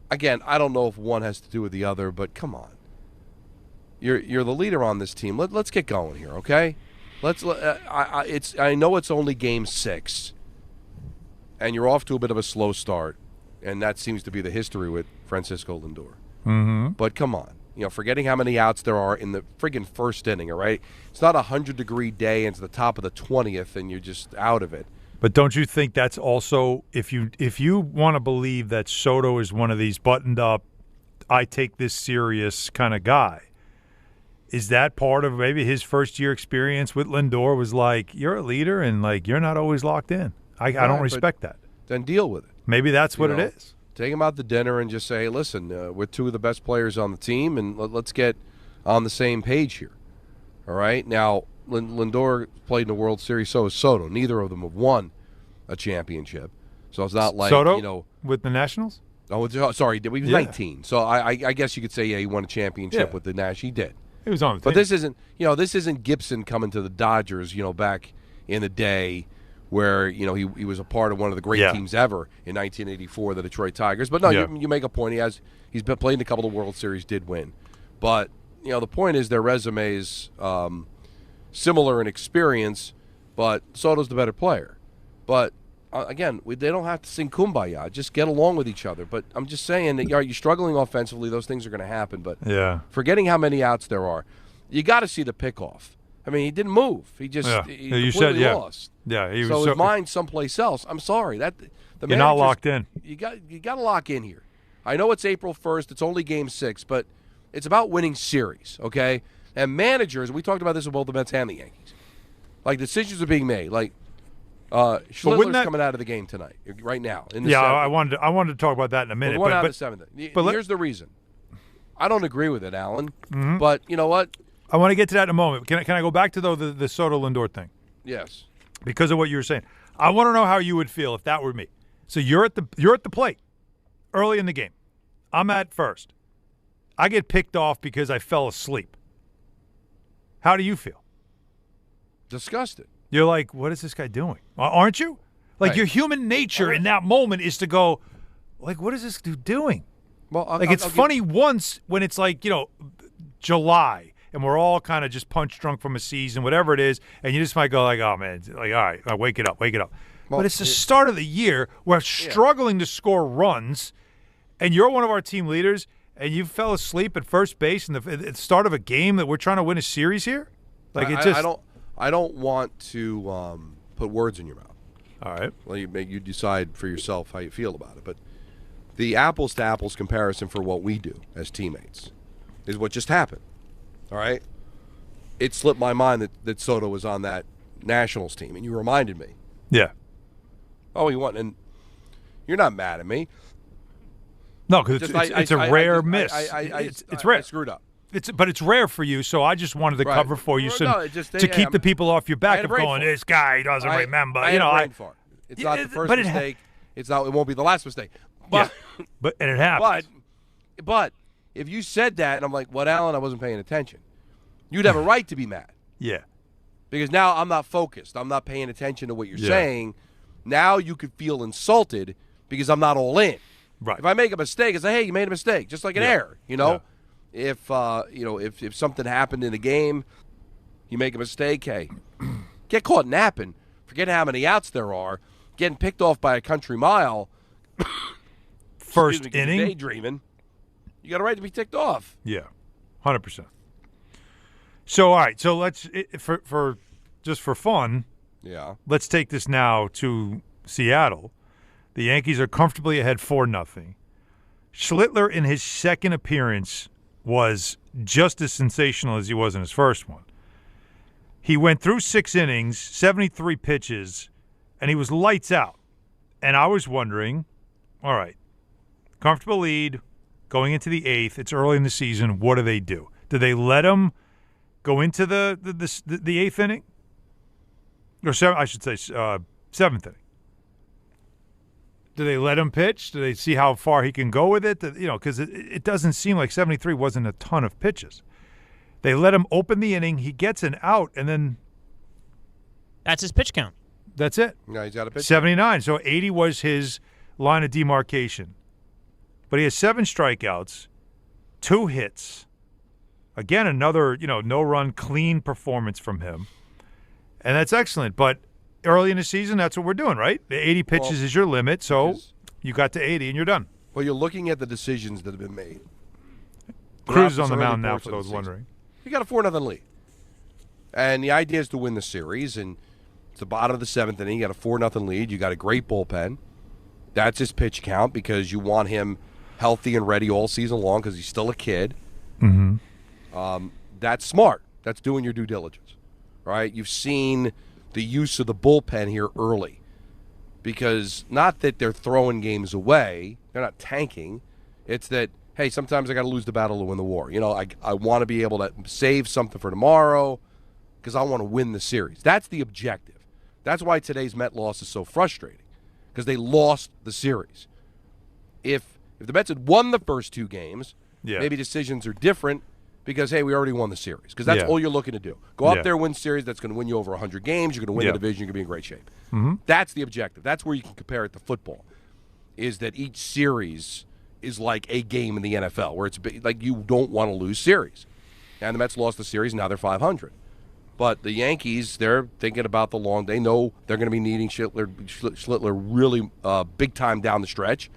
again, I don't know if one has to do with the other, but come on. You're the leader on this team. Let's get going here, okay? I know it's only game 6, and you're off to a bit of a slow start, and that seems to be the history with Francisco Lindor. Mm-hmm. But come on. Forgetting how many outs there are in the friggin' first inning, all right? It's not a 100-degree day and it's the top of the 20th and you're just out of it. But don't you think that's also, if you want to believe that Soto is one of these buttoned-up, I take this serious kind of guy, is that part of maybe his first-year experience with Lindor was like, you're a leader and, like, you're not always locked in? I don't respect that. Then deal with it. Maybe that's what it is. Take him out to dinner and just say, hey, listen, we're 2 of the best players on the team, and let's get on the same page here. All right? Now, Lindor played in the World Series, so has Soto. Neither of them have won a championship. So it's not like, Soto with the Nationals? Oh, sorry, he was 19. So I guess you could say, he won a championship with the Nash. He did. He was on the team. But this isn't Gibson coming to the Dodgers, back in the day, where he was a part of one of the great teams ever in 1984, the Detroit Tigers. But no, you make a point. He's been playing a couple of World Series, did win. But the point is their resumes similar in experience, but Soto's the better player. But again, they don't have to sing Kumbaya. Just get along with each other. But I'm just saying that you're struggling offensively. Those things are going to happen. But forgetting how many outs there are, you got to see the pickoff. I mean, he didn't move. He just he completely lost. Yeah, he was so his mind's someplace else. I'm sorry. You're not locked in. You got to lock in here. I know it's April 1st. It's only Game 6, but it's about winning series, okay? And managers, we talked about this with both the Mets and the Yankees. Like, decisions are being made. Like, Schlittler's coming out of the game tonight, right now. In the seventh. I wanted to talk about that in a minute. Out of the seventh. But here's the reason. I don't agree with it, Alan. But you know what? I want to get to that in a moment. Can I go back to the Soto Lindor thing? Yes. Because of what you were saying, I want to know how you would feel if that were me. So you're at the plate early in the game. I'm at first. I get picked off because I fell asleep. How do you feel? Disgusted. You're like, what is this guy doing? Aren't you? Like, your human nature in that moment is to go, like, what is this dude doing? Well, it's funny once when it's like, July, and we're all kind of just punch drunk from a season, whatever it is, and you just might go like, oh, man, like, all right, wake it up. Well, but it's the start of the year. We're struggling to score runs, and you're one of our team leaders, and you fell asleep at first base at the start of a game that we're trying to win a series here? Like, I don't want to put words in your mouth. All right. Well, you decide for yourself how you feel about it. But the apples-to-apples comparison for what we do as teammates is what just happened. All right? It slipped my mind that Soto was on that Nationals team, and you reminded me. Yeah. Oh, he won. And you're not mad at me. No, because it's a rare miss. It's rare. I screwed up. But it's rare for you, so I just wanted to cover for you to keep the people off your back of going, this guy doesn't remember. I had a brain fart. It's not the first mistake. It won't be the last mistake. But and it happens. But if you said that, and I'm like, what, Alan? I wasn't paying attention. You'd have a right to be mad. Yeah. Because now I'm not focused. I'm not paying attention to what you're saying. Now you could feel insulted because I'm not all in. Right. If I make a mistake, I say, hey, you made a mistake, just like an error, Yeah. If something happened in a game, you make a mistake, hey, get caught napping, forget how many outs there are, getting picked off by a country mile. First inning? Daydreaming. You got a right to be ticked off. Yeah, 100%. So, all right, so let's, for fun, let's take this now to Seattle. The Yankees are comfortably ahead 4-0. Schlittler, in his second appearance, was just as sensational as he was in his first one. He went through 6 innings, 73 pitches, and he was lights out. And I was wondering, all right, comfortable lead, going into the 8th, it's early in the season, what do they do? Do they let him go into the 8th inning? Or I should say 7th inning. Do they let him pitch? Do they see how far he can go with it? Because it doesn't seem like 73 wasn't a ton of pitches. They let him open the inning. He gets an out, and then that's his pitch count. That's it. No, he's got a pitch 79. So 80 was his line of demarcation. But he has 7 strikeouts, 2 hits. Again, another no-run clean performance from him, and that's excellent. But early in the season, that's what we're doing, right? The 80 pitches is your limit, so you got to 80 and you're done. Well, you're looking at the decisions that have been made. Cruz is on the mound now, for those wondering. You got a 4-0 lead. And the idea is to win the series, and it's the bottom of the 7th inning. You got a 4-0 lead. You got a great bullpen. That's his pitch count because you want him healthy and ready all season long because he's still a kid. Mm-hmm. That's smart. That's doing your due diligence, right? You've seen the use of the bullpen here early because not that they're throwing games away. They're not tanking. It's that, hey, sometimes I got to lose the battle to win the war. I want to be able to save something for tomorrow because I want to win the series. That's the objective. That's why today's Met loss is so frustrating because they lost the series. If the Mets had won the first 2 games, maybe decisions are different because, hey, we already won the series. Because that's all you're looking to do. Go up there, win series. That's going to win you over 100 games. You're going to win the division. You're going to be in great shape. Mm-hmm. That's the objective. That's where you can compare it to football, is that each series is like a game in the NFL where it's like you don't want to lose series. And the Mets lost the series. Now they're 500. But the Yankees, they're thinking about the long. They know they're going to be needing Schlittler really big time down the stretch.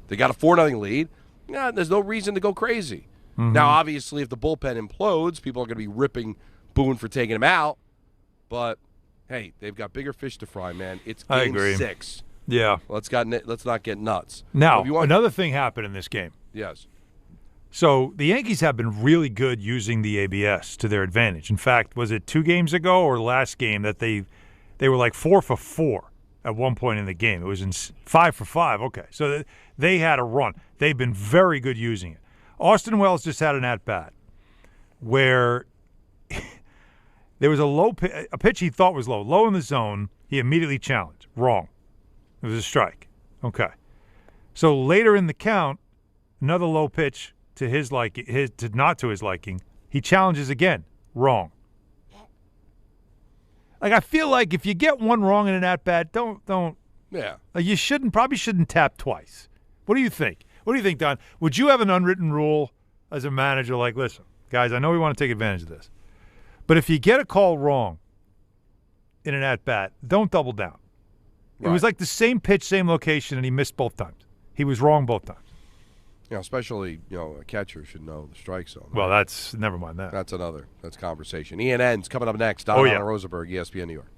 They got a 4-0 lead. There's no reason to go crazy. Mm-hmm. Now, obviously, if the bullpen implodes, people are going to be ripping booing for taking him out. But, hey, they've got bigger fish to fry, man. It's game 6. Yeah. Let's not get nuts. Now, another thing happened in this game. Yes. So the Yankees have been really good using the ABS to their advantage. In fact, was it 2 games ago or last game that they were like 4 for 4 at one point in the game? It was in 5 for 5. Okay, so they had a run. They've been very good using it. Austin Wells just had an at-bat where there was a pitch he thought was low in the zone. He immediately challenged. Wrong. It was a strike. Okay. So later in the count, another low pitch to his liking, not to his liking, he challenges again. Wrong. Like, I feel like if you get one wrong in an at-bat, don't. Yeah. You probably shouldn't tap twice. What do you think? What do you think, Don? Would you have an unwritten rule as a manager like, listen, guys, I know we want to take advantage of this, but if you get a call wrong in an at-bat, don't double down. Right. It was like the same pitch, same location, and he missed both times. He was wrong both times. Especially, a catcher should know the strike zone. Well, never mind that. That's conversation. ENN's coming up next. Don Rosenberg, ESPN New York.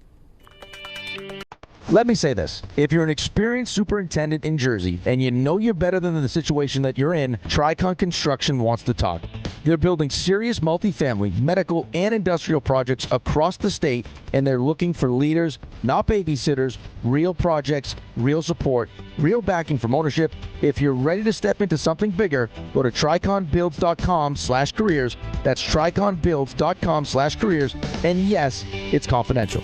Let me say this. If you're an experienced superintendent in Jersey and you know you're better than the situation that you're in, Tricon Construction wants to talk. They're building serious multifamily, medical, and industrial projects across the state, and they're looking for leaders, not babysitters, real projects, real support, real backing from ownership. If you're ready to step into something bigger, go to triconbuilds.com/careers. That's triconbuilds.com/careers. And yes, it's confidential.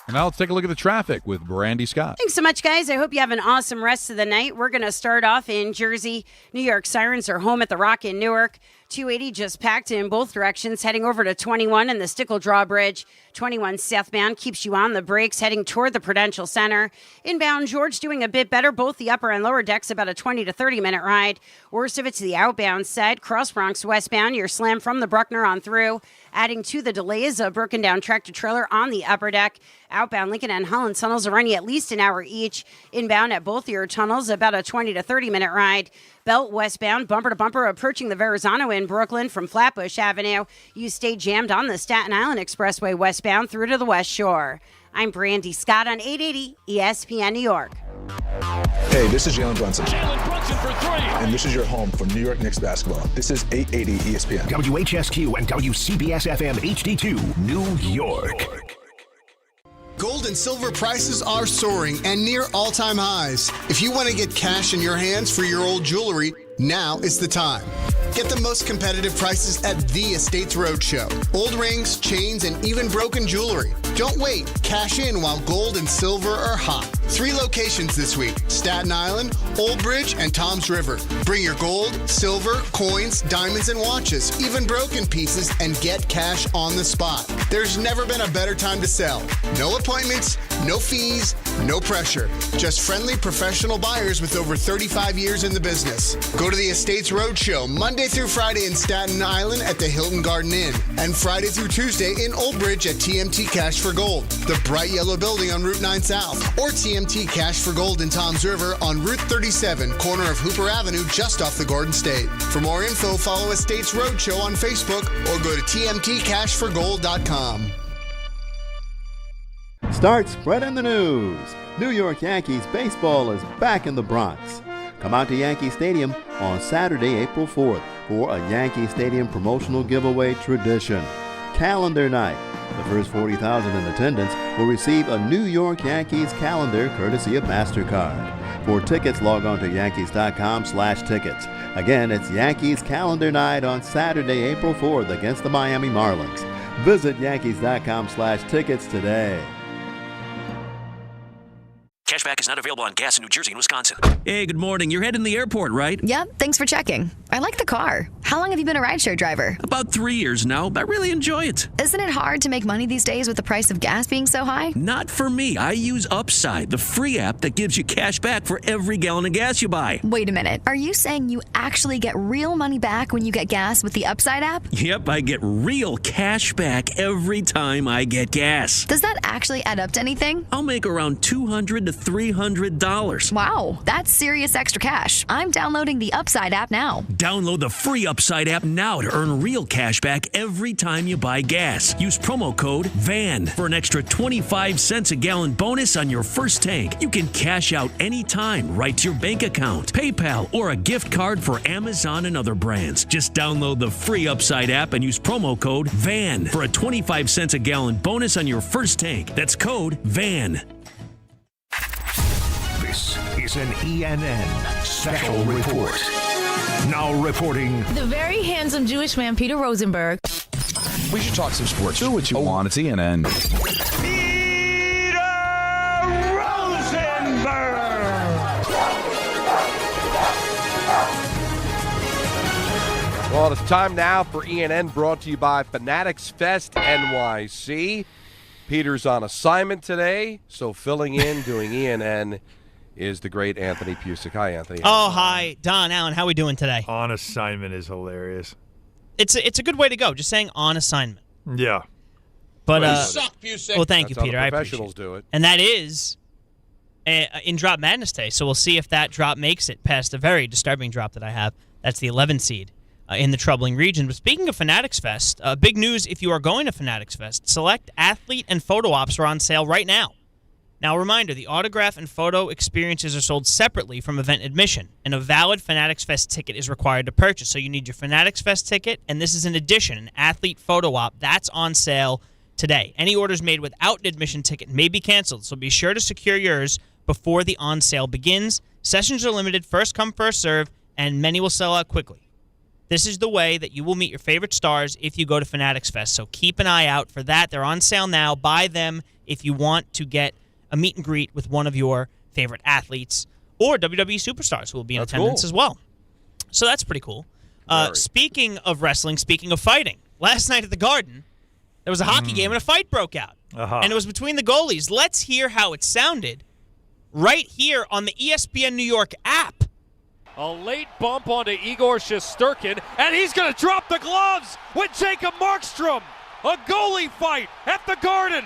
And now let's take a look at the traffic with Brandy Scott. Thanks so much, guys. I hope you have an awesome rest of the night. We're going to start off in Jersey. New York Sirens are home at the Rock in Newark. 280 just packed in both directions, heading over to 21 and the Stickle Drawbridge. 21 southbound keeps you on the brakes, heading toward the Prudential Center. Inbound, George doing a bit better. Both the upper and lower decks, about a 20 to 30-minute ride. Worst of it's the outbound side. Cross Bronx westbound, you're slammed from the Bruckner on through. Adding to the delays, a broken down tractor-trailer on the upper deck. Outbound Lincoln and Holland tunnels are running at least an hour each. Inbound at both your tunnels, about a 20 to 30-minute ride. Belt westbound, bumper to bumper, approaching the Verrazano in Brooklyn from Flatbush Avenue. You stay jammed on the Staten Island Expressway westbound through to the West Shore. I'm Brandy Scott on 880 ESPN New York. Hey, this is Jalen Brunson. Jalen Brunson for 3. And this is your home for New York Knicks basketball. This is 880 ESPN. WHSQ and WCBS FM HD2, New York. Gold and silver prices are soaring and near all-time highs. If you want to get cash in your hands for your old jewelry, now is the time. Get the most competitive prices at the Estates Roadshow. Old rings, chains, and even broken jewelry. Don't wait. Cash in while gold and silver are hot. 3 locations this week: Staten Island, Old Bridge, and Toms River. Bring your gold, silver, coins, diamonds, and watches, even broken pieces, and get cash on the spot. There's never been a better time to sell. No appointments, no fees, no pressure. Just friendly professional buyers with over 35 years in the business. Go to the Estates Roadshow Monday through Friday in Staten Island at the Hilton Garden Inn, and Friday through Tuesday in Old Bridge at TMT Cash for Gold, the bright yellow building on Route 9 South, or TMT Cash for Gold in Toms River on Route 37, corner of Hooper Avenue, just off the Garden State. For more info, follow Estates Roadshow on Facebook or go to tmtcashforgold.com. Start spreading the news. New York Yankees baseball is back in the Bronx. Come out to Yankee Stadium on Saturday, April 4th for a Yankee Stadium promotional giveaway tradition. Calendar night. The first 40,000 in attendance will receive a New York Yankees calendar courtesy of MasterCard. For tickets, log on to Yankees.com/tickets. Again, it's Yankees calendar night on Saturday, April 4th against the Miami Marlins. Visit Yankees.com/tickets today. Cashback is not available on gas in New Jersey and Wisconsin. Hey, good morning. You're heading to the airport, right? Yep, thanks for checking. I like the car. How long have you been a rideshare driver? About 3 years now. I really enjoy it. Isn't it hard to make money these days with the price of gas being so high? Not for me. I use Upside, the free app that gives you cash back for every gallon of gas you buy. Wait a minute. Are you saying you actually get real money back when you get gas with the Upside app? Yep, I get real cash back every time I get gas. Does that actually add up to anything? I'll make around $200 to $300. Wow, that's serious extra cash. I'm downloading the Upside app now. Download the free Upside app now to earn real cash back every time you buy gas. Use promo code VAN for an extra 25 cents a gallon bonus on your first tank. You can cash out anytime right to your bank account, PayPal, or a gift card for Amazon and other brands. Just download the free Upside app and use promo code VAN for a 25 cents a gallon bonus on your first tank. That's code VAN. This is an ENN Special Report. Now reporting, the very handsome Jewish man, Peter Rosenberg. We should talk some sports. Do what you want. It's ENN. Well, it's time now for ENN, brought to you by Fanatics Fest NYC. Peter's on assignment today, so filling in, doing ENN, is the great Anthony Pusick. Hi, Anthony. Oh, hi. Don, Allen, how are we doing today? On assignment is hilarious. It's a good way to go, just saying on assignment. Yeah. But you suck, Pusick. Well, thank you, That's Peter. how I the appreciate professionals do it. And that is in Drop Madness Day, so we'll see if that drop makes it past a very disturbing drop that I have. That's the 11 seed in the troubling region. But speaking of Fanatics Fest, big news if you are going to Fanatics Fest, select athlete and photo ops are on sale right now. Now, a reminder, the autograph and photo experiences are sold separately from event admission, and a valid Fanatics Fest ticket is required to purchase. So you need your Fanatics Fest ticket, and this is in addition, an athlete photo op. That's on sale today. Any orders made without an admission ticket may be canceled, so be sure to secure yours before the on-sale begins. Sessions are limited, first come, first serve, and many will sell out quickly. This is the way that you will meet your favorite stars if you go to Fanatics Fest, so keep an eye out for that. They're on sale now. Buy them if you want to get a meet and greet with one of your favorite athletes or WWE superstars who will be in attendance as well. So that's pretty cool. Speaking of wrestling, speaking of fighting, last night at the Garden, there was a hockey game and a fight broke out. And it was between the goalies. Let's hear how it sounded right here on the ESPN New York app. A late bump onto Igor Shesterkin, and he's going to drop the gloves with Jacob Markstrom. A goalie fight at the Garden.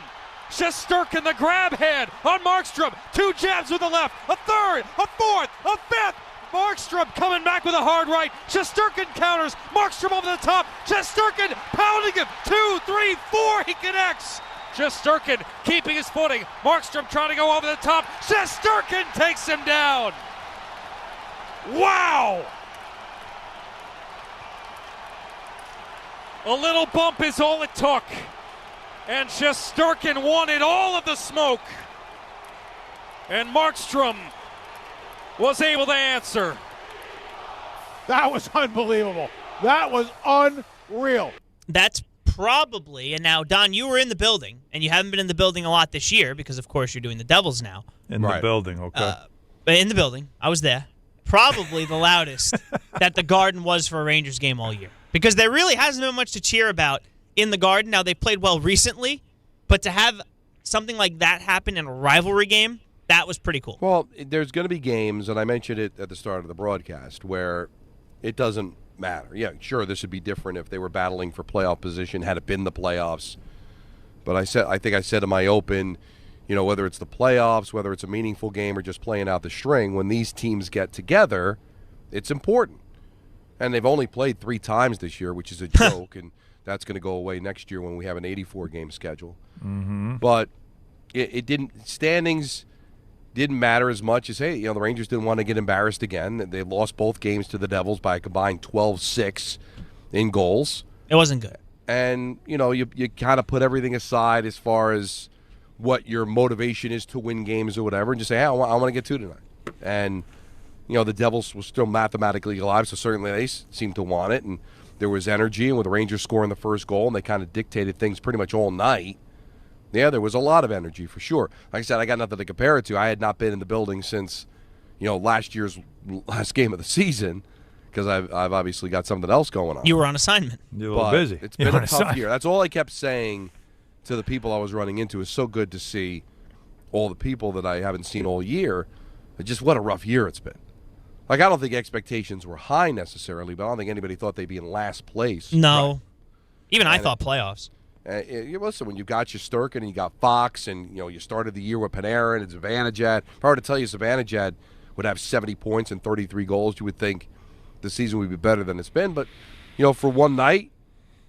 Shesterkin, the grab hand on Markstrom. 2 jabs with the left, a third, a fourth, a fifth. Markstrom coming back with a hard right. Shesterkin counters. Markstrom over the top. Shesterkin pounding him. 2, 3, 4. He connects. Shesterkin keeping his footing. Markstrom trying to go over the top. Shesterkin takes him down. Wow! A little bump is all it took. And Shesterkin wanted all of the smoke. And Markstrom was able to answer. That was unbelievable. That was unreal. That's probably, and now, Don, you were in the building, and you haven't been in the building a lot this year because, of course, you're doing the Devils now. In the building, okay. But in the building, I was there. Probably the loudest that the Garden was for a Rangers game all year. Because there really hasn't been much to cheer about in the Garden. Now, they played well recently, but to have something like that happen in a rivalry game, that was pretty cool. Well, there's going to be games, and I mentioned it at the start of the broadcast, where it doesn't matter. Yeah, sure, this would be different if they were battling for playoff position, had it been the playoffs. But I think I said in my open, you know, whether it's the playoffs, whether it's a meaningful game or just playing out the string, when these teams get together, it's important. And they've only played 3 times this year, which is a joke, and that's going to go away next year when we have an 84-game schedule. Mm-hmm. But standings didn't matter as much as, hey, you know, the Rangers didn't want to get embarrassed again. They lost both games to the Devils by a combined 12-6 in goals. It wasn't good. And, you know, you kind of put everything aside as far as what your motivation is to win games or whatever, and just say, hey, I want to get 2 tonight. And, you know, the Devils were still mathematically alive, so certainly they seemed to want it. And there was energy, and with the Rangers scoring the first goal, and they kind of dictated things pretty much all night, yeah, there was a lot of energy for sure. Like I said, I got nothing to compare it to. I had not been in the building since, you know, last year's last game of the season, because I've obviously got something else going on. You were on assignment. You were a little busy. It's been a tough year. That's all I kept saying to the people I was running into. It's so good to see all the people that I haven't seen all year. Just what a rough year it's been. Like, I don't think expectations were high necessarily, but I don't think anybody thought they'd be in last place. No. Right. Even I thought playoffs. Listen, when you got Shesterkin and you got Fox, and you know you started the year with Panarin and Zibanejad. If I were to tell you Zibanejad would have 70 points and 33 goals, you would think, the season would be better than it's been. But, for one night,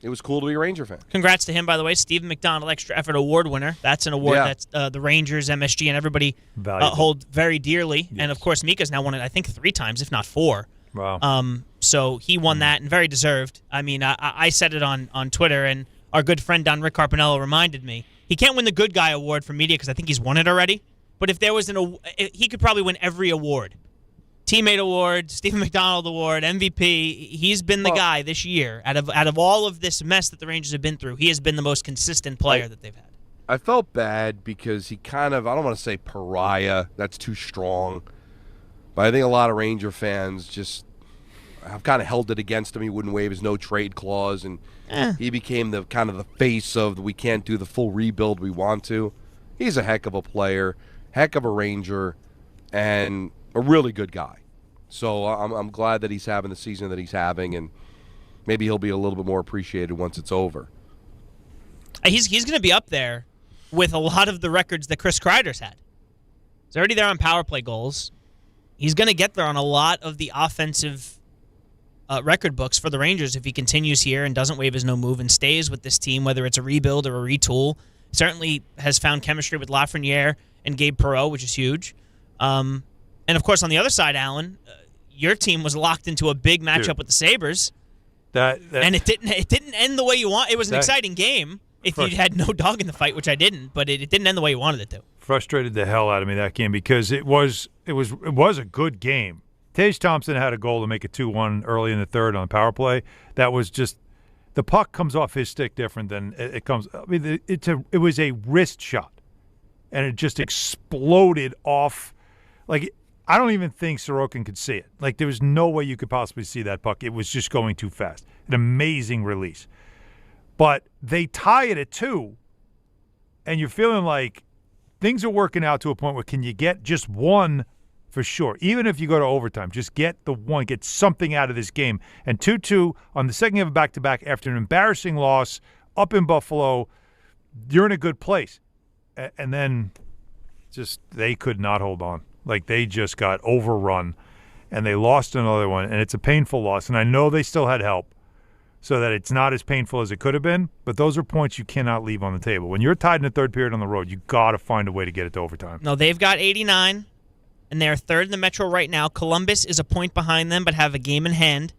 it was cool to be a Ranger fan. Congrats to him, by the way. Stephen McDonald Extra Effort Award winner. That's an award that's the Rangers, MSG, and everybody hold very dearly. Yes. And, of course, Mika's now won it, I think, 3 times, if not 4. Wow. So he won that, and very deserved. I mean, I said it on Twitter, and our good friend Don Rick Carpinello reminded me. He can't win the Good Guy Award for media because I think he's won it already. But if there was he could probably win every award. Teammate Award, Stephen McDonald Award, MVP. He's been the guy this year. Out of all of this mess that the Rangers have been through, he has been the most consistent player that they've had. I felt bad because he kind of, I don't want to say pariah, that's too strong. But I think a lot of Ranger fans just have kind of held it against him. He wouldn't waive his no-trade clause, and he became the kind of the face of we can't do the full rebuild we want to. He's a heck of a player, heck of a Ranger, and a really good guy. So I'm glad that he's having the season that he's having, and maybe he'll be a little bit more appreciated once it's over. He's going to be up there with a lot of the records that Chris Kreider's had. He's already there on power play goals. He's going to get there on a lot of the offensive record books for the Rangers if he continues here and doesn't waive his no move and stays with this team, whether it's a rebuild or a retool. Certainly has found chemistry with Lafreniere and Gabe Perreault, which is huge. And, of course, on the other side, Alan, your team was locked into a big matchup with the Sabres. And it didn't end the way you want. It was an exciting game if you had no dog in the fight, which I didn't, but it didn't end the way you wanted it to. Frustrated the hell out of me that game because it was a good game. Tage Thompson had a goal to make it 2-1 early in the third on the power play. That was just the puck comes off his stick different than it comes. I mean, it was a wrist shot, and it just exploded off. Like, I don't even think Sorokin could see it. Like, there was no way you could possibly see that puck. It was just going too fast. An amazing release. But they tie it at 2, and you're feeling like things are working out to a point where can you get just one for sure? Even if you go to overtime, just get the one, get something out of this game. And 2-2 on the second game of back-to-back after an embarrassing loss up in Buffalo, you're in a good place. And then just they could not hold on. Like, they just got overrun, and they lost another one, and it's a painful loss. And I know they still had help so that it's not as painful as it could have been, but those are points you cannot leave on the table. When you're tied in the third period on the road, you got to find a way to get it to overtime. No, they've got 89, and they're third in the Metro right now. Columbus is a point behind them but have a game in hand.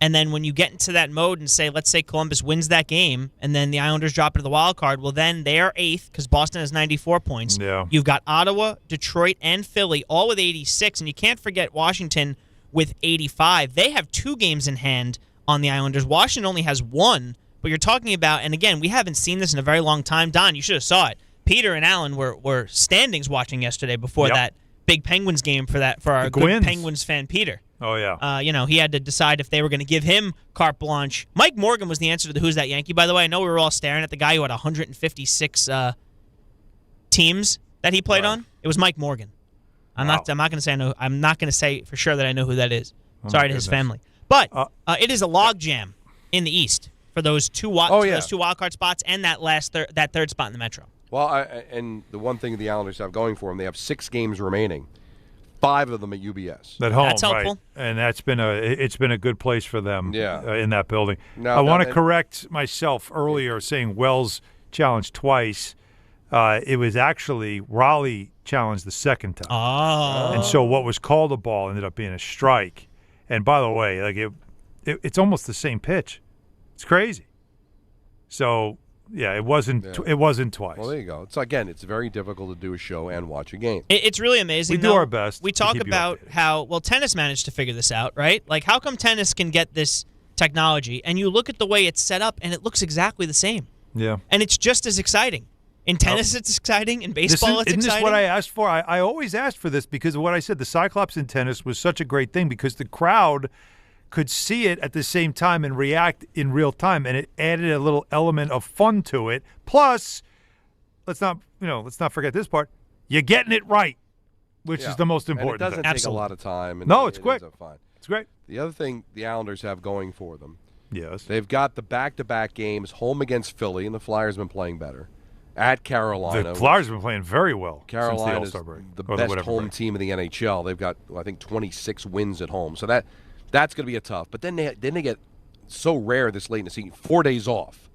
And then when you get into that mode and say, let's say Columbus wins that game, and then the Islanders drop into the wild card, well, then they are 8th because Boston has 94 points. Yeah. You've got Ottawa, Detroit, and Philly all with 86, and you can't forget Washington with 85. They have 2 games in hand on the Islanders. Washington only has 1, but you're talking about, and again, we haven't seen this in a very long time. Don, you should have saw it. Peter and Alan were standings watching yesterday before that big Penguins game for our good Penguins fan, Peter. Oh, yeah. He had to decide if they were going to give him carte blanche. Mike Morgan was the answer to the Who's That Yankee, by the way. I know we were all staring at the guy who had 156 teams that he played on. It was Mike Morgan. I'm not going to say I know. I'm not going to say for sure that I know who that is. Sorry to his family. But it is a logjam in the East for those two those 2 wild card spots and that that third spot in the Metro. Well, and the one thing the Islanders have going for them, they have 6 games remaining. 5 of them at UBS. At home, that's helpful. Right. And it's been a good place for them in that building. No, I want to correct myself earlier saying Wells challenged twice. It was actually Raleigh challenged the second time. Oh. And so what was called a ball ended up being a strike. And by the way, like it's almost the same pitch. It's crazy. So yeah, it wasn't twice. Well, there you go. It's very difficult to do a show and watch a game. It's really amazing. We do our best. We talk about how tennis managed to figure this out, right? Like, how come tennis can get this technology, and you look at the way it's set up, and it looks exactly the same. Yeah. And it's just as exciting. In tennis, it's exciting. In baseball, it's exciting. Isn't this what I asked for? I always asked for this because of what I said. The Cyclops in tennis was such a great thing because the crowd could see it at the same time and react in real time, and it added a little element of fun to it. Plus, let's not forget this part. You're getting it right, which is the most important. And it doesn't take a lot of time. No, it's quick. It's great. The other thing the Islanders have going for them, yes, they've got the back-to-back games home against Philly, and the Flyers have been playing better. At Carolina. The Flyers have been playing very well since the Carolina All-Star break. The best home team in the NHL. They've got, I think, 26 wins at home. So That's going to be a tough. But then they get so rare this late in the season, 4 days off,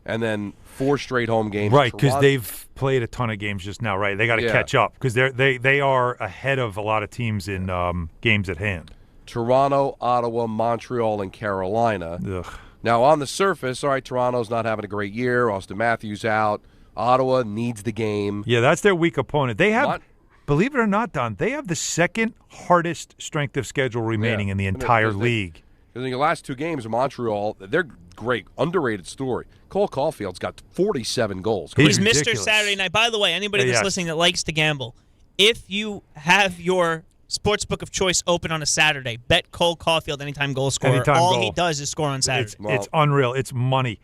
and then 4 straight home games. Right, because they've played a ton of games just now. Right, they got to catch up because they are ahead of a lot of teams in games at hand. Toronto, Ottawa, Montreal, and Carolina. Ugh. Now, on the surface, all right, Toronto's not having a great year. Austin Matthews out. Ottawa needs the game. Yeah, that's their weak opponent. They have, believe it or not, Don, they have the second hardest strength of schedule remaining in the entire league. Because in your last 2 games, Montreal, they're great. Underrated story. Cole Caulfield's got 47 goals. He's Mr. Saturday Night. By the way, anybody that's listening that likes to gamble, if you have your sportsbook of choice open on a Saturday, bet Cole Caulfield anytime goal scorer. He does is score on Saturday. It's unreal. It's money.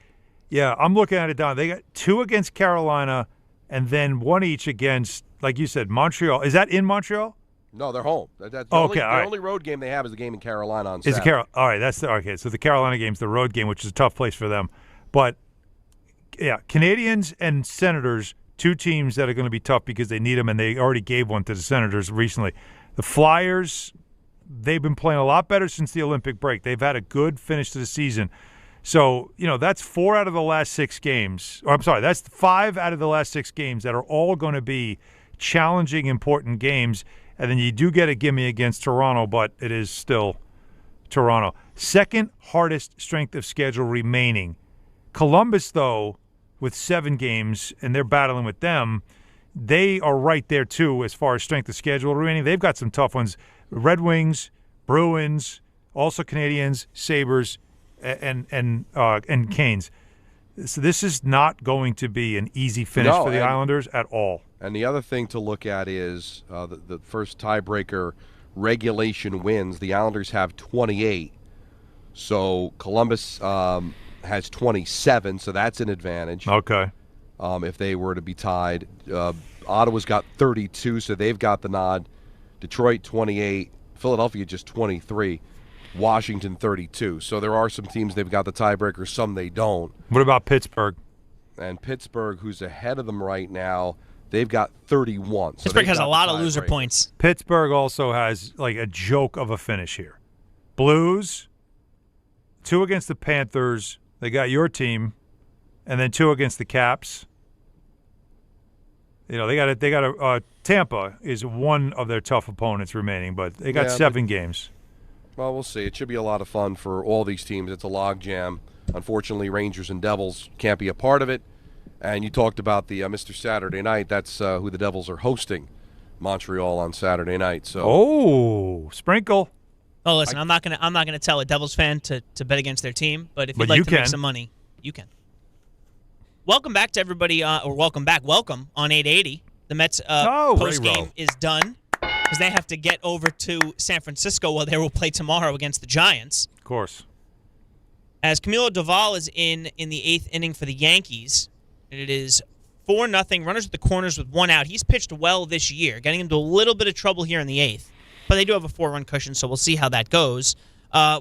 Yeah, I'm looking at it, Don. They got 2 against Carolina and then 1 each against, like you said, Montreal. Is that in Montreal? No, they're home. The only road game they have is the game in Carolina on Saturday. All right, so the Carolina game's the road game, which is a tough place for them. But, yeah, Canadians and Senators, 2 teams that are going to be tough because they need them, and they already gave one to the Senators recently. The Flyers, they've been playing a lot better since the Olympic break. They've had a good finish to the season. So, that's 4 out of the last 6 games. Or I'm sorry, that's 5 out of the last 6 games that are all going to be challenging, important games. And then you do get a gimme against Toronto, but it is still Toronto. Second hardest strength of schedule remaining. Columbus, though, with 7 games, and they're battling with them, they are right there, too, as far as strength of schedule remaining. They've got some tough ones. Red Wings, Bruins, also Canadians, Sabres, and Canes. So this is not going to be an easy finish for the Islanders at all. And the other thing to look at is the first tiebreaker regulation wins. The Islanders have 28. So Columbus has 27, so that's an advantage. Okay. If they were to be tied. Ottawa's got 32, so they've got the nod. Detroit, 28. Philadelphia, just 23. Washington, 32. So there are some teams they've got the tiebreaker, some they don't. What about Pittsburgh? And Pittsburgh, who's ahead of them right now, they've got 31. So Pittsburgh has a lot of loser points. Pittsburgh also has like a joke of a finish here. Blues, 2 against the Panthers. They got your team, and then 2 against the Caps. They got Tampa is one of their tough opponents remaining, but they got 7 games. Well, we'll see. It should be a lot of fun for all these teams. It's a logjam. Unfortunately, Rangers and Devils can't be a part of it. And you talked about the Mr. Saturday Night. That's who the Devils are hosting, Montreal on Saturday night. So sprinkle. Oh, listen, I'm not gonna tell a Devils fan to bet against their team, but if you'd like to make some money, you can. Welcome back to everybody, welcome on 880. The Mets post game is done because they have to get over to San Francisco where they will play tomorrow against the Giants. Of course. As Camilo Doval is in the 8th inning for the Yankees, and it is 4-0. Runners at the corners with 1 out. He's pitched well this year, getting into a little bit of trouble here in the 8th. But they do have a 4-run cushion, so we'll see how that goes.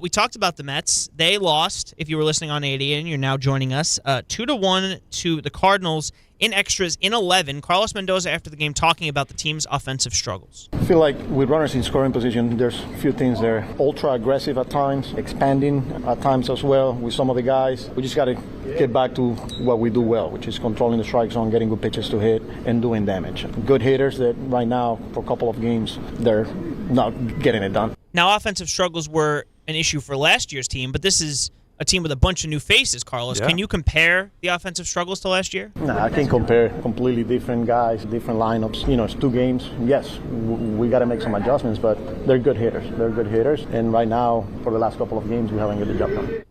We talked about the Mets. They lost, if you were listening on 80 and you're now joining us, 2-1 to the Cardinals in extras in 11. Carlos Mendoza after the game talking about the team's offensive struggles. I feel like with runners in scoring position, there's a few things there. Ultra aggressive at times, expanding at times as well with some of the guys. We just got to get back to what we do well, which is controlling the strike zone, getting good pitches to hit, and doing damage. Good hitters that right now, for a couple of games, they're not getting it done. Now, offensive struggles were an issue for last year's team, but this is a team with a bunch of new faces, Carlos. Yeah. Can you compare the offensive struggles to last year? No, I can compare completely different guys, different lineups. It's 2 games. Yes, we got to make some adjustments, but they're good hitters. And right now, for the last couple of games, we haven't got the job done.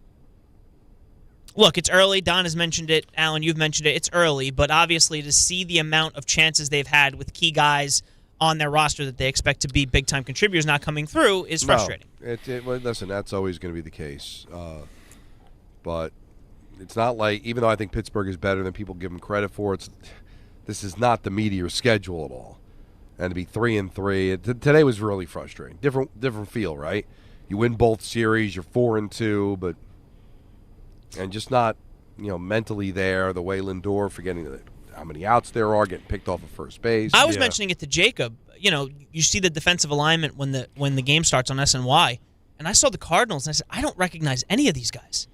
Look, it's early. Don has mentioned it. Alan, you've mentioned it. It's early, but obviously to see the amount of chances they've had with key guys on their roster that they expect to be big-time contributors not coming through is frustrating. Well, listen, that's always going to be the case. But it's not like, even though I think Pittsburgh is better than people give them credit for, this is not the meteor schedule at all. And to be 3-3, today was really frustrating. Different feel, right? You win both series, you're 4-2, and just not, mentally there. The way Lindor, forgetting how many outs there are, getting picked off of first base. I was mentioning it to Jacob. You see the defensive alignment when the game starts on SNY. and I saw the Cardinals, and I said, I don't recognize any of these guys.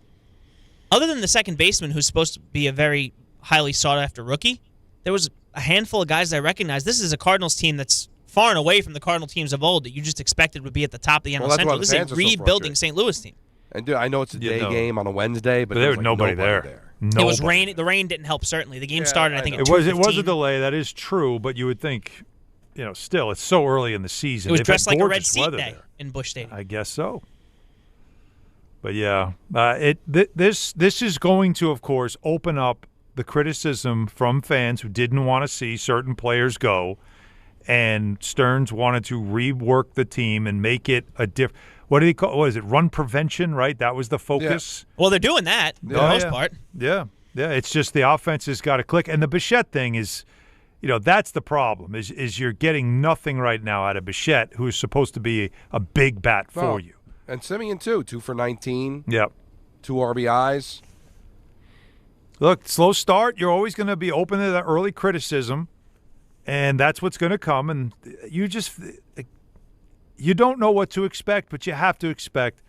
Other than the second baseman, who's supposed to be a very highly sought-after rookie, there was a handful of guys that I recognized. This is a Cardinals team that's far and away from the Cardinal teams of old that you just expected would be at the top of the NL Central. This is a rebuilding St. Louis team. And dude, I know it's a day game on a Wednesday, but there was like nobody there. It was rain. The rain didn't help. Certainly, the game started. I think it was a delay. That is true, but you would think, still it's so early in the season. It was They've dressed had like a red gorgeous seat weather day there. in Busch Stadium. I guess so. But yeah, this is going to, of course, open up the criticism from fans who didn't want to see certain players go, and Stearns wanted to rework the team and make it a different. What did he call? What is it? Run prevention, right? That was the focus. Yeah. Well, they're doing that for the most part. Yeah. It's just the offense has got to click, and the Bichette thing is, that's the problem. Is you're getting nothing right now out of Bichette, who is supposed to be a big bat for you. And Simeon too, 2 for 19. Yep. 2 RBIs. Look, slow start. You're always going to be open to that early criticism, and that's what's going to come. And you don't know what to expect, but you have to expect.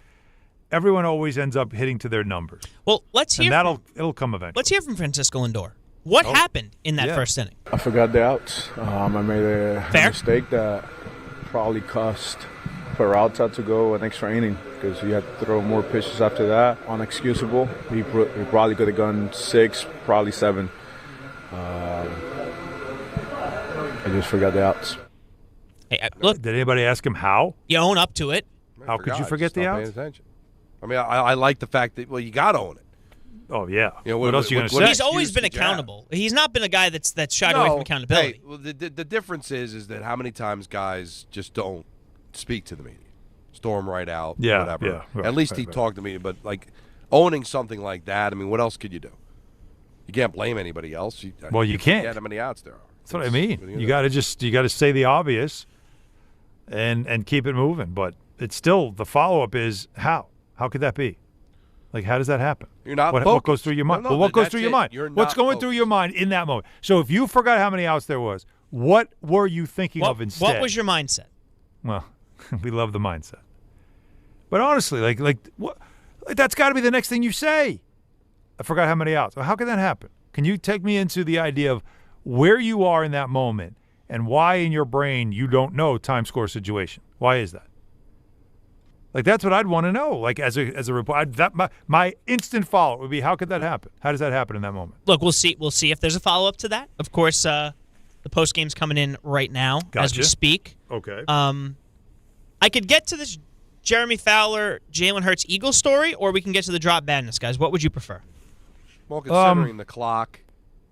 Everyone always ends up hitting to their numbers. Well, let's hear. And it'll come eventually. Let's hear from Francisco Lindor. What happened in that first inning? I forgot the outs. I made a mistake that probably cost Peralta to go an extra inning because he had to throw more pitches after that. Unexcusable. He probably could have gone 6, probably 7. I just forgot the outs. Hey, look, did anybody ask him how? You own up to it. How could you forget the outs? Attention. I mean, I like the fact that you got to own it. Oh yeah. What else are you going to say? He's always been accountable. He's not been a guy that's shied away from accountability. Hey, well, the difference is that how many times guys just don't speak to the media, storm right out, whatever. Yeah, right, At least he talked to me, but owning something like that, I mean, what else could you do? You can't blame anybody else. You can't. How many outs there are? That's what I mean. You got to say the obvious, and keep it moving. But it's still the follow up is how? How could that be? How does that happen? You're not what goes through your mind? No, what goes through your mind? You're What's not going focused. through your mind in that moment? So if you forgot how many outs there was, what were you thinking of instead? What was your mindset? Well, we love the mindset. But honestly, that's got to be the next thing you say. I forgot how many outs. Well, how can that happen? Can you take me into the idea of where you are in that moment and why in your brain you don't know time score situation? Why is that? That's what I'd want to know. As a report, my instant follow-up would be, how could that happen? How does that happen in that moment? Look, we'll see. We'll see if there's a follow-up to that. Of course, the post game's coming in right now as we speak. Okay. I could get to this Jeremy Fowler, Jalen Hurts Eagles story, or we can get to the drop madness, guys. What would you prefer? Well, considering the clock.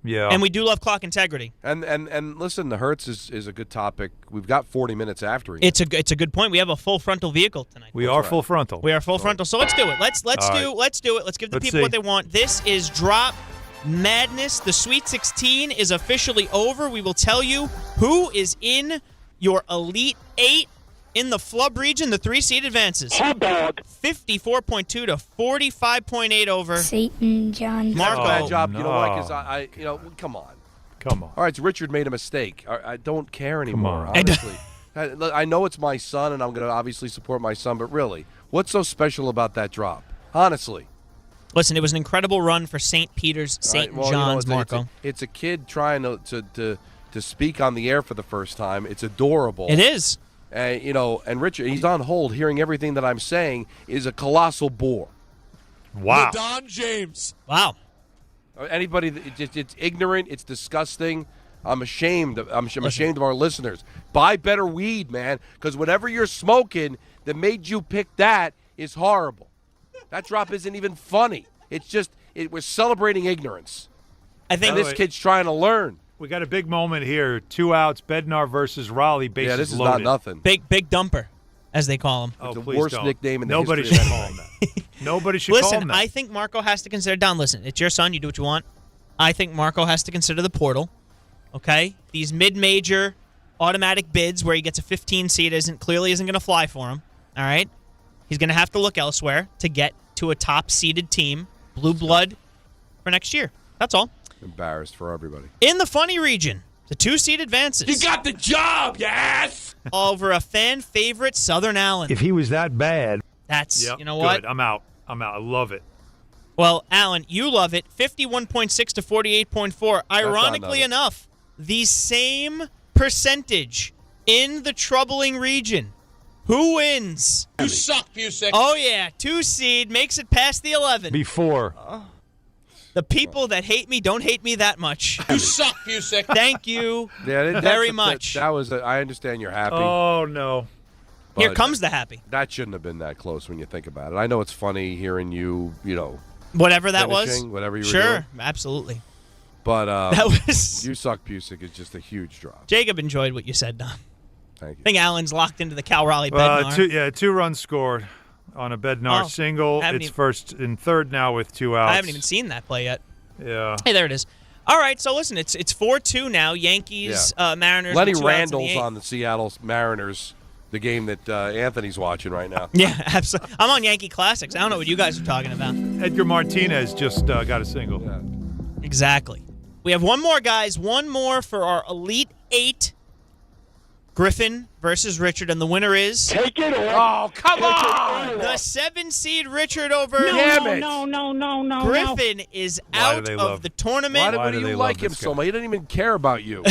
Yeah. And we do love clock integrity. And listen, the Hurts is a good topic. We've got 40 minutes after. It's a good point. We have a full frontal vehicle tonight. We are full frontal. We are full frontal. So let's do it. Let's do it. Let's give the people what they want. This is Drop Madness. The Sweet 16 is officially over. We will tell you who is in your Elite 8 in the flub region. The 3 seed advances. Hot dog. 54.2 to 45.8 over. St. John's. Marco. Bad job. You know why? Because I come on. Come on. All right, so Richard made a mistake. I don't care anymore, honestly. I know it's my son, and I'm going to obviously support my son, but really, what's so special about that drop? Honestly. Listen, it was an incredible run for St. Peter's, St. John's, Marco. It's a kid trying to speak on the air for the first time. It's adorable. It is. And Richard, he's on hold, hearing everything that I'm saying, is a colossal bore. Wow. LeDon James. Wow. Anybody, it's ignorant. It's disgusting. I'm ashamed. I'm ashamed of our listeners. Buy better weed, man, because whatever you're smoking that made you pick that is horrible. That drop isn't even funny. It's just we're celebrating ignorance. I think this kid's trying to learn. We got a big moment here. 2 outs. Bednar versus Raleigh. Bases this is loaded. not nothing. Big dumper, as they call him. It's the worst nickname in the Nobody history should of call him that. Nobody should call him Listen, that. I think Marco has to consider. Don, listen, it's your son. You do what you want. I think Marco has to consider the portal. Okay, these mid-major automatic bids where he gets a 15 seed isn't going to fly for him. All right, he's going to have to look elsewhere to get to a top-seeded team, blue blood, for next year. That's all. Embarrassed for everybody. In the funny region, the 2 seed advances. You got the job, you ass! Over a fan favorite, Southern Allen. If he was that bad, That's, Yep, you know what? Good. I'm out. I love it. Well, Alan, you love it. 51.6 to 48.4. Ironically enough, the same percentage in the troubling region. Who wins? You suck, Busick. Oh, yeah. 2 seed makes it past the 11. Before. The people that hate me don't hate me that much. You suck, Busick. Thank you Yeah, very much. That was. I understand you're happy. Oh, no. Here but comes the happy. That shouldn't have been that close when you think about it. I know it's funny hearing you, Whatever that finishing, was. whatever you were doing. Sure, absolutely. But that was You Suck Busick is just a huge drop. Jacob enjoyed what you said, Don. Thank you. I think Alan's locked into the Cal Raleigh Bednar. 2 runs scored on a Bednar single. It's first and third now with 2 outs. I haven't even seen that play yet. Yeah. Hey, there it is. All right, so listen, it's 4-2 now. Yankees, Mariners. Lenny with 2 outs in the Randall's eighth. on the Seattle Mariners, the game that Anthony's watching right now. Yeah, absolutely. I'm on Yankee Classics. I don't know what you guys are talking about. Edgar Martinez just got a single. Yeah. Exactly. We have one more, guys. One more for our Elite 8. Griffin versus Richard, and the winner is... Take it off. Oh, come on! The 7-seed Richard over... No. Griffin is out of the tournament. Why do you like him so much? He doesn't even care about you.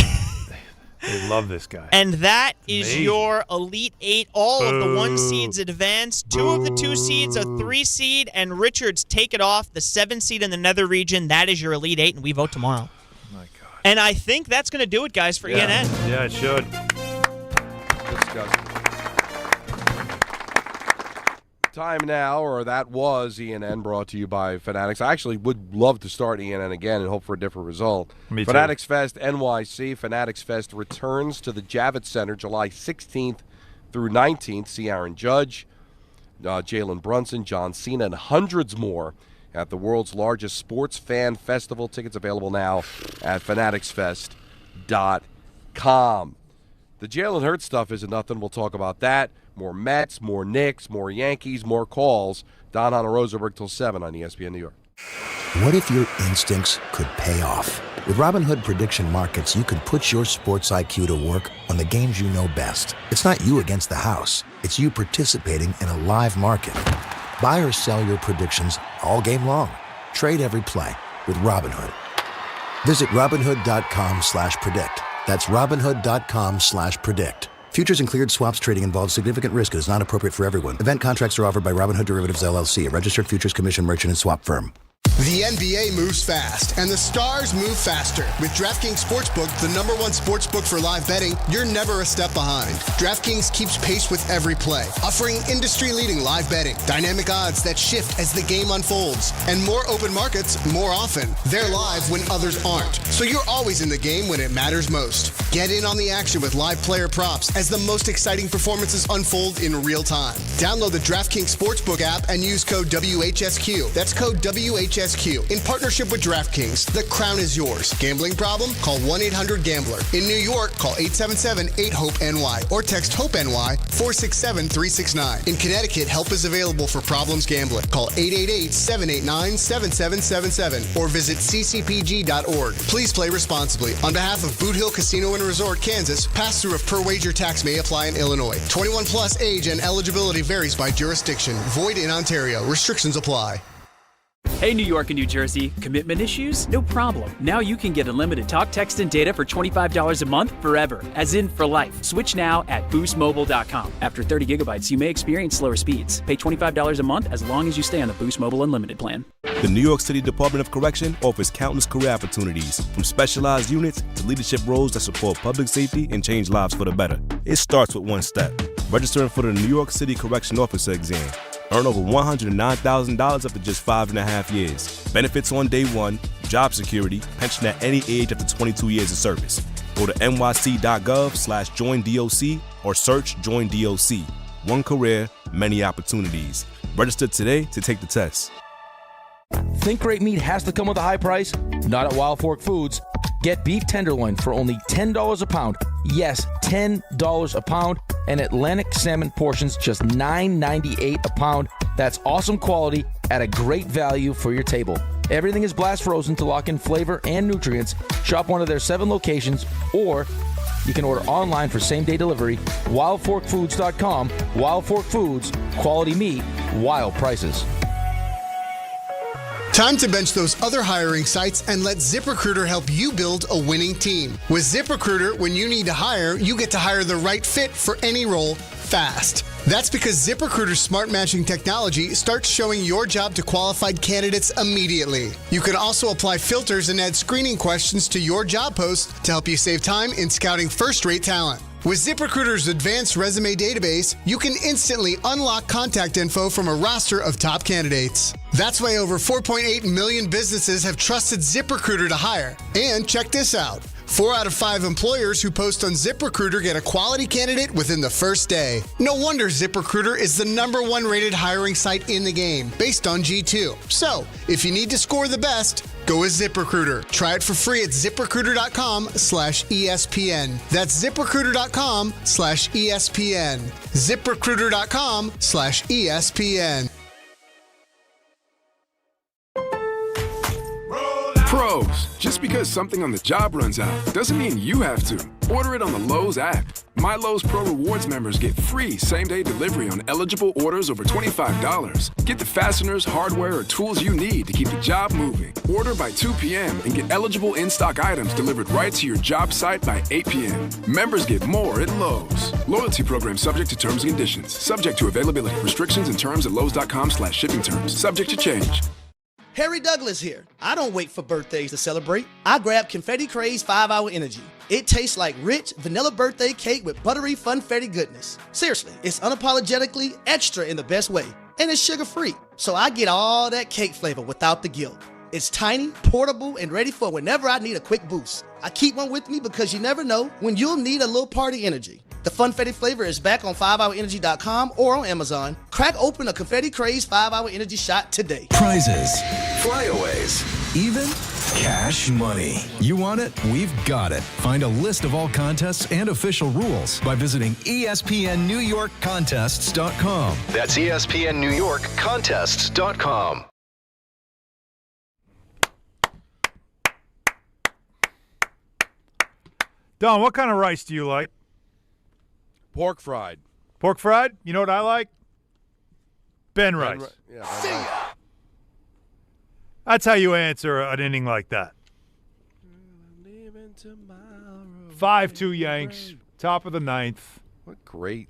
They love this guy. And that is your Elite 8. All of the 1 seeds advance. 2 of the 2 seeds are 3 seed, and Richard's take it off. The 7 seed in the Nether region, that is your Elite 8, and we vote tomorrow. Oh, my God. And I think that's going to do it, guys, for ENN. Yeah, it should. Disgusting. Time now, or that was ENN, brought to you by Fanatics. I actually would love to start ENN again and hope for a different result. Me too. Fanatics Fest NYC. Fanatics Fest returns to the Javits Center July 16th through 19th. See Aaron Judge, Jalen Brunson, John Cena, and hundreds more at the world's largest sports fan festival. Tickets available now at fanaticsfest.com. The Jalen Hurts stuff isn't nothing. We'll talk about that. More Mets, more Knicks, more Yankees, more calls. Don Hahn and Rosenberg till 7 on ESPN New York. What if your instincts could pay off? With Robinhood Prediction Markets, you could put your sports IQ to work on the games you know best. It's not you against the house. It's you participating in a live market. Buy or sell your predictions all game long. Trade every play with Robinhood. Visit Robinhood.com/predict. That's Robinhood.com/predict. Futures and cleared swaps trading involves significant risk and is not appropriate for everyone. Event contracts are offered by Robinhood Derivatives LLC, a registered futures commission merchant and swap firm. The NBA moves fast, and the stars move faster. With DraftKings Sportsbook, the #1 sportsbook for live betting, you're never a step behind. DraftKings keeps pace with every play, offering industry-leading live betting, dynamic odds that shift as the game unfolds, and more open markets more often. They're live when others aren't, so you're always in the game when it matters most. Get in on the action with live player props as the most exciting performances unfold in real time. Download the DraftKings Sportsbook app and use code WHSQ. That's code WHSQ. In partnership with DraftKings, the crown is yours. Gambling problem? Call 1-800-GAMBLER. In New York, call 877-8-HOPE-NY or text HOPE-NY 467-369. In Connecticut, help is available for problems gambling. Call 888-789-7777 or visit ccpg.org. Please play responsibly. On behalf of Boot Hill Casino and Resort, Kansas, pass-through of per-wager tax may apply in Illinois. 21 plus age and eligibility varies by jurisdiction. Void in Ontario. Restrictions apply. Hey, New York and New Jersey. Commitment issues? No problem. Now you can get unlimited talk, text, and data for $25 a month forever, as in for life. Switch now at boostmobile.com. After 30 gigabytes, you may experience slower speeds. Pay $25 a month as long as you stay on the Boost Mobile Unlimited plan. The New York City Department of Correction offers countless career opportunities, from specialized units to leadership roles that support public safety and change lives for the better. It starts with one step: registering for the New York City Correction Officer exam. Earn over $109,000 after just 5.5 years. Benefits on day one, job security, pension at any age after 22 years of service. Go to nyc.gov/joinDOC or search Join DOC. One career, many opportunities. Register today to take the test. Think great meat has to come with a high price? Not at Wild Fork Foods. Get beef tenderloin for only $10 a pound. Yes, $10 a pound. And Atlantic salmon portions just $9.98 a pound. That's awesome quality at a great value for your table. Everything is blast frozen to lock in flavor and nutrients. Shop one of their 7 locations, or you can order online for same-day delivery. WildForkFoods.com. Wild Fork Foods, quality meat wild prices. Time to bench those other hiring sites and let ZipRecruiter help you build a winning team. With ZipRecruiter, when you need to hire, you get to hire the right fit for any role fast. That's because ZipRecruiter's smart matching technology starts showing your job to qualified candidates immediately. You can also apply filters and add screening questions to your job post to help you save time in scouting first-rate talent. With ZipRecruiter's advanced resume database, you can instantly unlock contact info from a roster of top candidates. That's why over 4.8 million businesses have trusted ZipRecruiter to hire. And check this out. 4 out of 5 employers who post on ZipRecruiter get a quality candidate within the first day. No wonder ZipRecruiter is the #1 rated hiring site in the game, based on G2. So, if you need to score the best, go with ZipRecruiter. Try it for free at ZipRecruiter.com/ESPN. That's ZipRecruiter.com/ESPN. ZipRecruiter.com/ESPN. Pros, just because something on the job runs out doesn't mean you have to. Order it on the Lowe's app. My Lowe's Pro Rewards members get free same-day delivery on eligible orders over $25. Get the fasteners, hardware, or tools you need to keep the job moving. Order by 2 p.m. and get eligible in-stock items delivered right to your job site by 8 p.m. Members get more at Lowe's. Loyalty program subject to terms and conditions. Subject to availability. Restrictions and terms at lowes.com/shipping terms. Subject to change. Harry Douglas here. I don't wait for birthdays to celebrate. I grab Confetti Craze 5-Hour Energy. It tastes like rich vanilla birthday cake with buttery funfetti goodness. Seriously, it's unapologetically extra in the best way. And it's sugar-free, so I get all that cake flavor without the guilt. It's tiny, portable, and ready for whenever I need a quick boost. I keep one with me because you never know when you'll need a little party energy. The Funfetti flavor is back on 5hourenergy.com or on Amazon. Crack open a Confetti Craze 5-Hour Energy shot today. Prizes, flyaways, even cash money. You want it? We've got it. Find a list of all contests and official rules by visiting ESPNNewYorkContests.com. That's ESPNNewYorkContests.com. Don, what kind of rice do you like? Pork fried. Pork fried? You know what I like? Ben rice. See ya. That's how you answer an inning like that. 5-2 Yanks, top of the ninth. What great.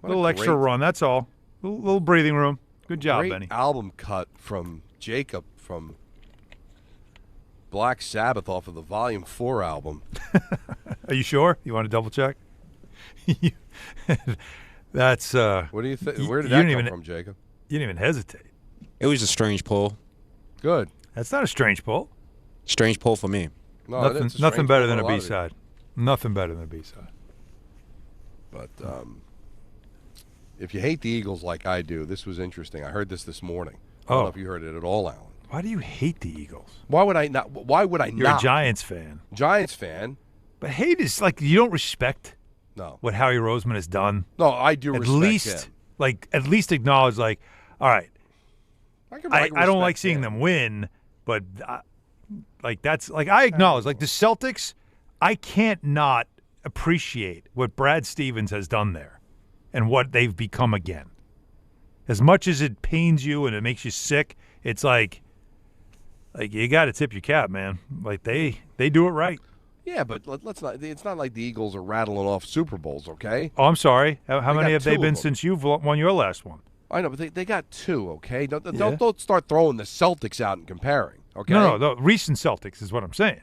Little extra run, that's all. Little breathing room. Good job, great Benny. Album cut from Jacob from Black Sabbath off of the Volume 4 album. Are you sure? You want to double check? That's what do you think? Where did that come from, Jacob? You didn't even hesitate. It was a strange pull. Good. That's not a strange pull. Strange pull for me. No, nothing better than a B-side. Nothing better than a B-side. But if you hate the Eagles like I do, this was interesting. I heard this morning. I don't know if you heard it at all, Alan. Why do you hate the Eagles? Why would I not? Why would I not? You're a Giants fan. Giants fan. But hate is like you don't respect what Howie Roseman has done. No, I do respect him. At least acknowledge, all right, I don't like seeing him. them win, but that's I acknowledge, the Celtics, I can't not appreciate what Brad Stevens has done there and what they've become again. As much as it pains you and it makes you sick, it's like you got to tip your cap, man. They do it right. Yeah, but let's not. It's not like the Eagles are rattling off Super Bowls, okay? Oh, I'm sorry. How many have they been since you've won your last one? I know, but they got 2, okay? Don't start throwing the Celtics out and comparing, okay? No, recent Celtics is what I'm saying.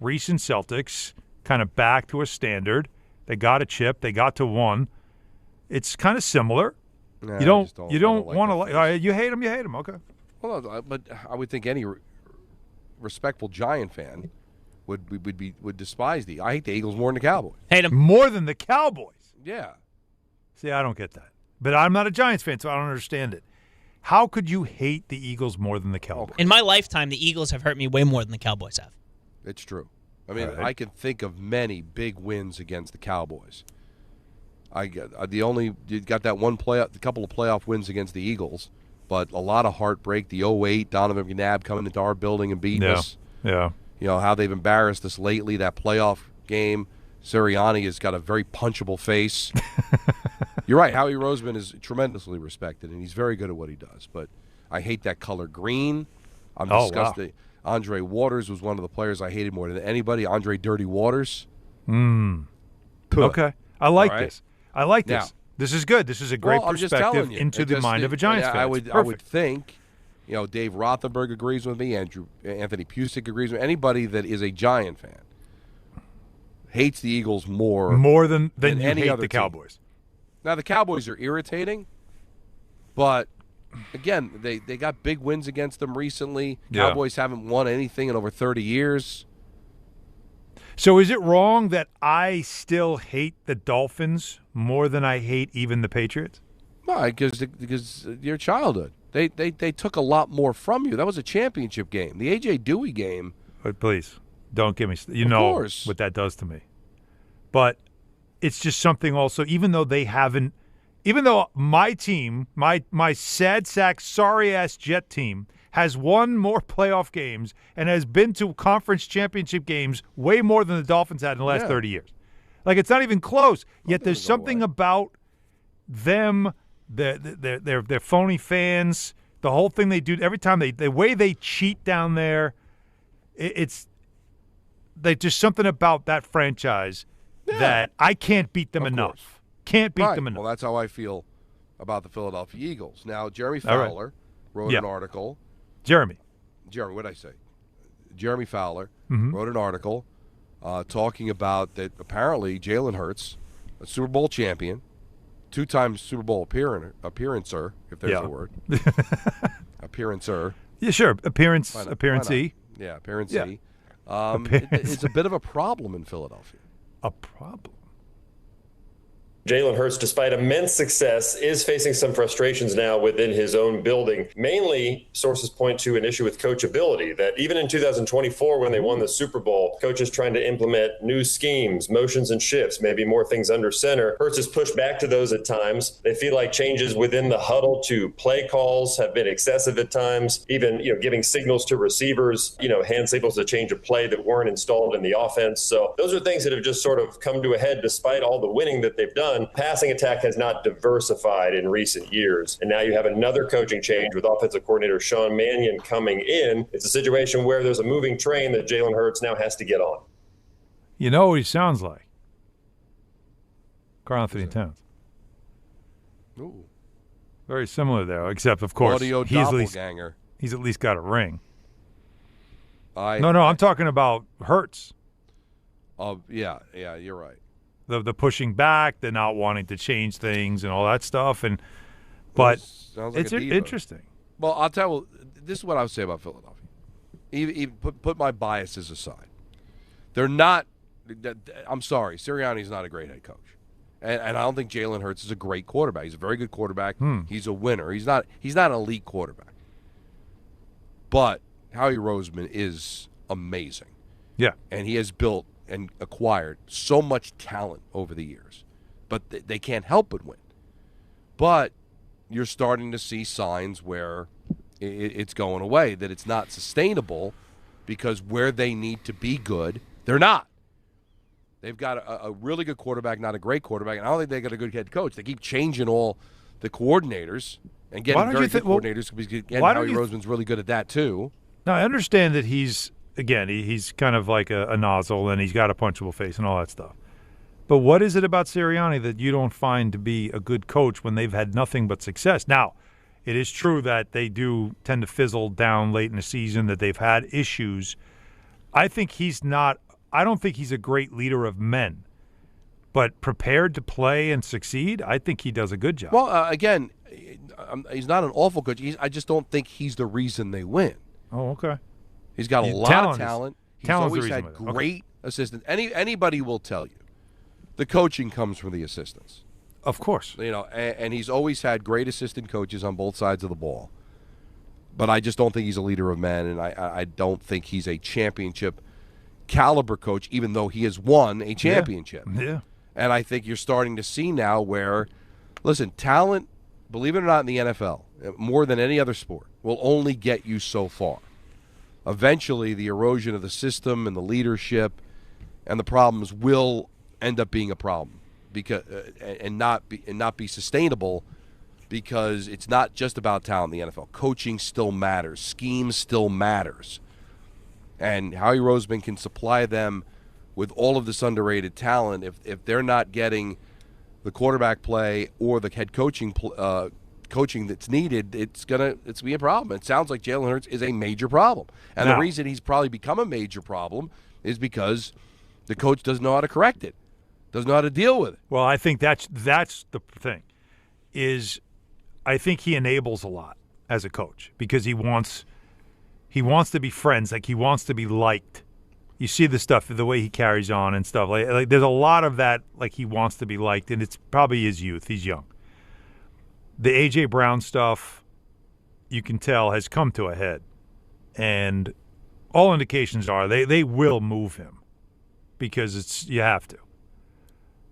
Recent Celtics kind of back to a standard. They got a chip. They got to 1. It's kind of similar. Nah, you don't want to like. You hate them. You hate them. Okay. Well, but I would think any respectful Giant fan would despise I hate the Eagles more than the Cowboys. Hate them more than the Cowboys. Yeah. See, I don't get that. But I'm not a Giants fan, so I don't understand it. How could you hate the Eagles more than the Cowboys? In my lifetime, the Eagles have hurt me way more than the Cowboys have. It's true. I mean, I can think of many big wins against the Cowboys. You got that a couple of playoff wins against the Eagles, but a lot of heartbreak. The 2008 Donovan McNabb coming into our building and beating us. Yeah. You know how they've embarrassed us lately. That playoff game, Sirianni has got a very punchable face. You're right. Howie Roseman is tremendously respected, and he's very good at what he does. But I hate that color green. I'm disgusted. Wow. Andre Waters was one of the players I hated more than anybody. Andre Dirty Waters. Okay. I like right. this. I like this. Now, this is good. This is a great perspective into the mind of a Giants fan. I would think, Dave Rothenberg agrees with me. Anthony Pusick agrees with me. Anybody that is a Giant fan hates the Eagles more than you any hate other the Cowboys. Team. Now, the Cowboys are irritating, but, again, they got big wins against them recently. Yeah. Cowboys haven't won anything in over 30 years. So is it wrong that I still hate the Dolphins more than I hate even the Patriots? No, because your childhood. They took a lot more from you. That was a championship game. The A.J. Dewey game. But please, don't give me – you of know course. What that does to me. But – it's just something also, even though my team, my sad sack, sorry-ass Jet team, has won more playoff games and has been to conference championship games way more than the Dolphins had in the last 30 years. Like, it's not even close. Yet there's something about them, their phony fans, the whole thing they do every time, the way they cheat down there, there's just something about that franchise that I can't beat them enough. Can't beat them enough. Well, that's how I feel about the Philadelphia Eagles. Now, Jeremy Fowler wrote an article. Jeremy, what did I say? Jeremy Fowler Mm-hmm. wrote an article talking about that apparently Jalen Hurts, a Super Bowl champion, 2-time Super Bowl appearancer, if there's a word. Appearancer. Yeah, sure. Appearance-y. Yeah, appearance-y. It's a bit of a problem in Philadelphia. A problem? Jalen Hurts, despite immense success, is facing some frustrations now within his own building. Mainly, sources point to an issue with coachability, that even in 2024, when they won the Super Bowl, coaches trying to implement new schemes, motions and shifts, maybe more things under center. Hurts has pushed back to those at times. They feel like changes within the huddle to play calls have been excessive at times, even giving signals to receivers, hand signals to change a play that weren't installed in the offense. So those are things that have just sort of come to a head despite all the winning that they've done. Passing attack has not diversified in recent years. And now you have another coaching change with offensive coordinator Sean Mannion coming in. It's a situation where there's a moving train that Jalen Hurts now has to get on. You know what he sounds like? Karl Anthony Towns. Ooh. Very similar there, except, of course, Audio doppelganger. He's at least got a ring. No, I'm talking about Hurts. Yeah, you're right. The pushing back, the not wanting to change things and all that stuff. But sounds like it's interesting. Well, I'll tell you, this is what I would say about Philadelphia. Even put my biases aside. They're not – I'm sorry, Sirianni's not a great head coach. And I don't think Jalen Hurts is a great quarterback. He's a very good quarterback. He's a winner. He's not an elite quarterback. But Howie Roseman is amazing. Yeah. And he has built – and acquired so much talent over the years. But they can't help but win. But you're starting to see signs where it's going away, that it's not sustainable because where they need to be good, they're not. They've got a really good quarterback, not a great quarterback, and I don't think they got a good head coach. They keep changing all the coordinators and getting very good coordinators because Howie Roseman's really good at that too. Now, I understand that he's kind of like a nozzle, and he's got a punchable face and all that stuff. But what is it about Sirianni that you don't find to be a good coach when they've had nothing but success? Now, it is true that they do tend to fizzle down late in the season, that they've had issues. I don't think he's a great leader of men, but prepared to play and succeed, I think he does a good job. Well, again, he's not an awful coach. I just don't think he's the reason they win. Oh, okay. He's got a lot of talent. He's always had great assistants. Anybody will tell you the coaching comes from the assistants. Of course. And he's always had great assistant coaches on both sides of the ball. But I just don't think he's a leader of men, and I don't think he's a championship caliber coach, even though he has won a championship. Yeah. And I think you're starting to see now where, listen, talent, believe it or not, in the NFL, more than any other sport, will only get you so far. Eventually, the erosion of the system and the leadership and the problems will end up being a problem. because and not be sustainable, because it's not just about talent in the NFL. Coaching still matters. Scheme still matters. And Howie Roseman can supply them with all of this underrated talent. If they're not getting the quarterback play or the head coaching that's needed, it's gonna be a problem. It sounds like Jalen Hurts is a major problem. And the reason he's probably become a major problem is because the coach doesn't know how to correct it, doesn't know how to deal with it. Well, I think that's the thing, is I think he enables a lot as a coach because he wants to be friends, like he wants to be liked. You see the stuff, the way he carries on and stuff. Like there's a lot of that, like he wants to be liked, and it's probably his youth. He's young. The A.J. Brown stuff, you can tell, has come to a head. And all indications are they will move him because you have to.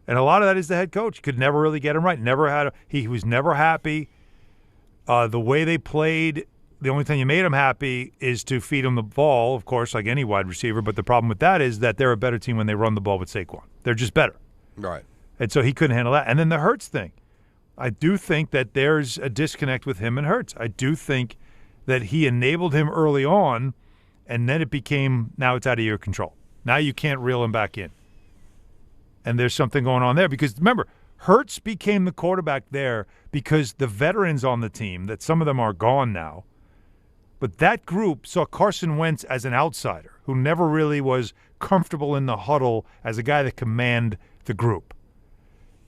And a lot of that is the head coach. Could never really get him right. He was never happy. The way they played, the only thing you made him happy is to feed him the ball, of course, like any wide receiver. But the problem with that is that they're a better team when they run the ball with Saquon. They're just better. Right. And so he couldn't handle that. And then the Hurts thing. I do think that there's a disconnect with him and Hurts. I do think that he enabled him early on, and then it became, now it's out of your control. Now you can't reel him back in. And there's something going on there. Because remember, Hurts became the quarterback there because the veterans on the team, that some of them are gone now, but that group saw Carson Wentz as an outsider who never really was comfortable in the huddle as a guy that commanded the group.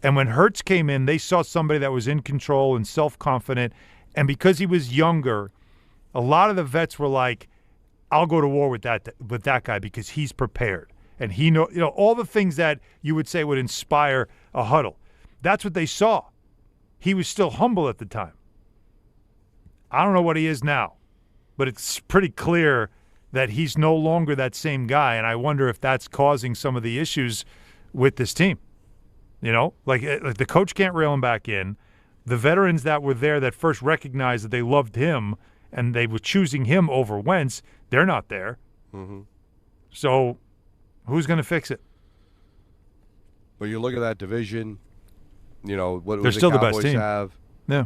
And when Hurts came in, they saw somebody that was in control and self-confident. And because he was younger, a lot of the vets were like, I'll go to war with that guy because he's prepared. And he all the things that you would say would inspire a huddle. That's what they saw. He was still humble at the time. I don't know what he is now, but it's pretty clear that he's no longer that same guy. And I wonder if that's causing some of the issues with this team. Like the coach can't reel him back in. The veterans that were there that first recognized that they loved him and they were choosing him over Wentz, they're not there. Mm-hmm. So who's going to fix it? Well, you look at that division, what they're still the best Cowboys team. Have. Yeah.